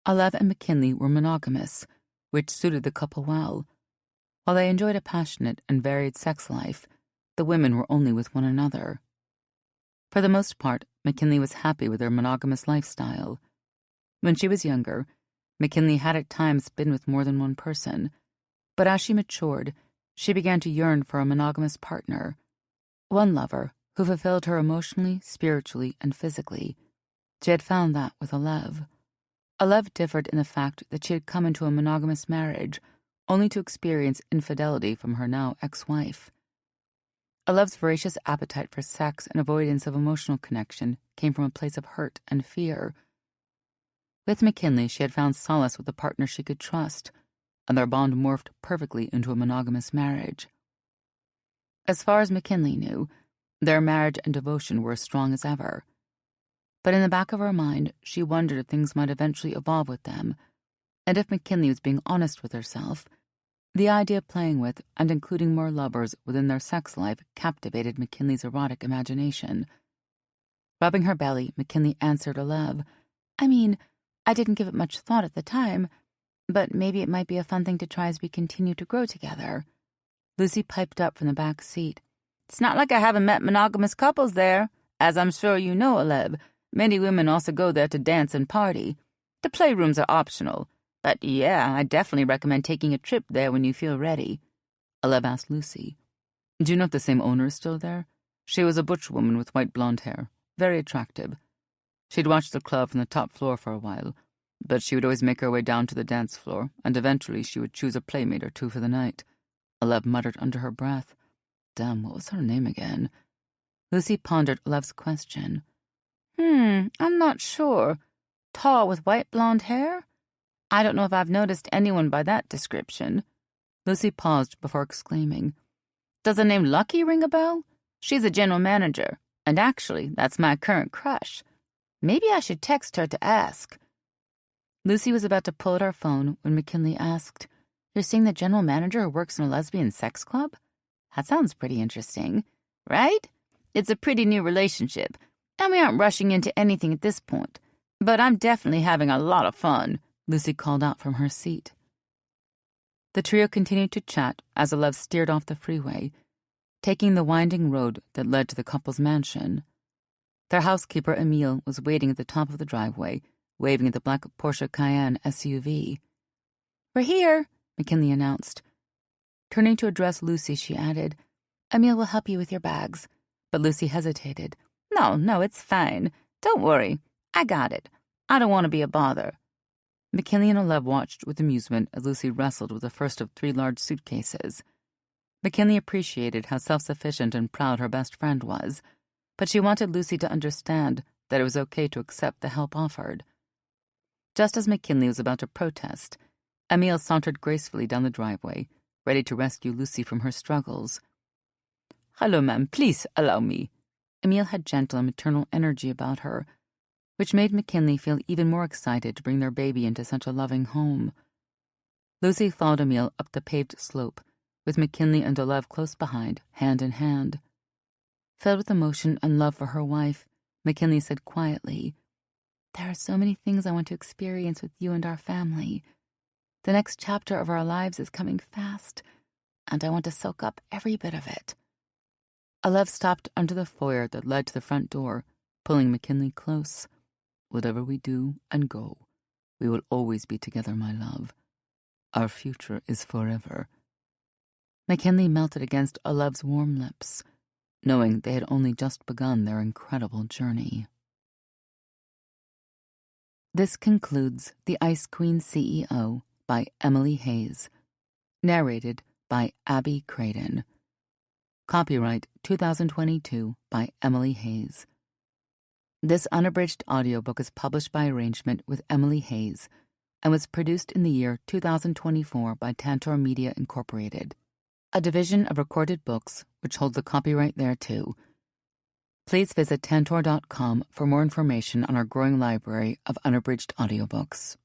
Olev and McKinley were monogamous, which suited the couple well. While they enjoyed a passionate and varied sex life, the women were only with one another. For the most part, McKinley was happy with their monogamous lifestyle. When she was younger, McKinley had at times been with more than one person, but as she matured, she began to yearn for a monogamous partner, one lover who fulfilled her emotionally, spiritually, and physically. She had found that with Olev. Olev differed in the fact that she had come into a monogamous marriage only to experience infidelity from her now ex-wife. Olev's voracious appetite for sex and avoidance of emotional connection came from a place of hurt and fear. With McKinley, she had found solace with a partner she could trust, and their bond morphed perfectly into a monogamous marriage. As far as McKinley knew, their marriage and devotion were as strong as ever. But in the back of her mind, she wondered if things might eventually evolve with them, and if McKinley was being honest with herself. The idea of playing with and including more lovers within their sex life captivated McKinley's erotic imagination. Rubbing her belly, McKinley answered Olev, I mean, I didn't give it much thought at the time, but maybe it might be a fun thing to try as we continue to grow together. Lucy piped up from the back seat. It's not like I haven't met monogamous couples there. As I'm sure you know, Olev, many women also go there to dance and party. The playrooms are optional. But yeah, I definitely recommend taking a trip there when you feel ready. Olev asked Lucy. Do you know if the same owner is still there? She was a butch woman with white blonde hair, very attractive. She'd watched the club from the top floor for a while, but she would always make her way down to the dance floor, and eventually she would choose a playmate or two for the night. Olev muttered under her breath. Damn, what was her name again? Lucy pondered Olev's question. I'm not sure. Tall with white blonde hair? I don't know if I've noticed anyone by that description. Lucy paused before exclaiming. Does the name Lucky ring a bell? She's a general manager, and actually, that's my current crush. Maybe I should text her to ask. Lucy was about to pull out her phone when McKinley asked, You're seeing the general manager who works in a lesbian sex club? That sounds pretty interesting, right? It's a pretty new relationship, and we aren't rushing into anything at this point. But I'm definitely having a lot of fun, Lucy called out from her seat. The trio continued to chat as Olev steered off the freeway, taking the winding road that led to the couple's mansion. Their housekeeper, Emile, was waiting at the top of the driveway, waving at the black Porsche Cayenne SUV. We're here, McKinley announced. Turning to address Lucy, she added, Emile will help you with your bags. But Lucy hesitated. No, it's fine. Don't worry. I got it. I don't want to be a bother. McKinley and Olev watched with amusement as Lucy wrestled with the first of 3 large suitcases. McKinley appreciated how self-sufficient and proud her best friend was, but she wanted Lucy to understand that it was okay to accept the help offered. Just as McKinley was about to protest, Emile sauntered gracefully down the driveway, ready to rescue Lucy from her struggles. Hello, ma'am, please allow me. Emile had gentle and maternal energy about her, which made McKinley feel even more excited to bring their baby into such a loving home. Lucy followed Emile up the paved slope, with McKinley and Olev close behind, hand in hand. Filled with emotion and love for her wife, McKinley said quietly, There are so many things I want to experience with you and our family. The next chapter of our lives is coming fast, and I want to soak up every bit of it. Olev stopped under the foyer that led to the front door, pulling McKinley close. Whatever we do and go, we will always be together, my love. Our future is forever. McKinley melted against Olev's warm lips, knowing they had only just begun their incredible journey. This concludes The Ice Queen CEO by Emily Hayes, narrated by by Abby Craden. Copyright 2022 by Emily Hayes. This unabridged audiobook is published by arrangement with Emily Hayes and was produced in the year 2024 by Tantor Media Incorporated, a division of Recorded Books which holds the copyright thereto. Please visit tantor.com for more information on our growing library of unabridged audiobooks.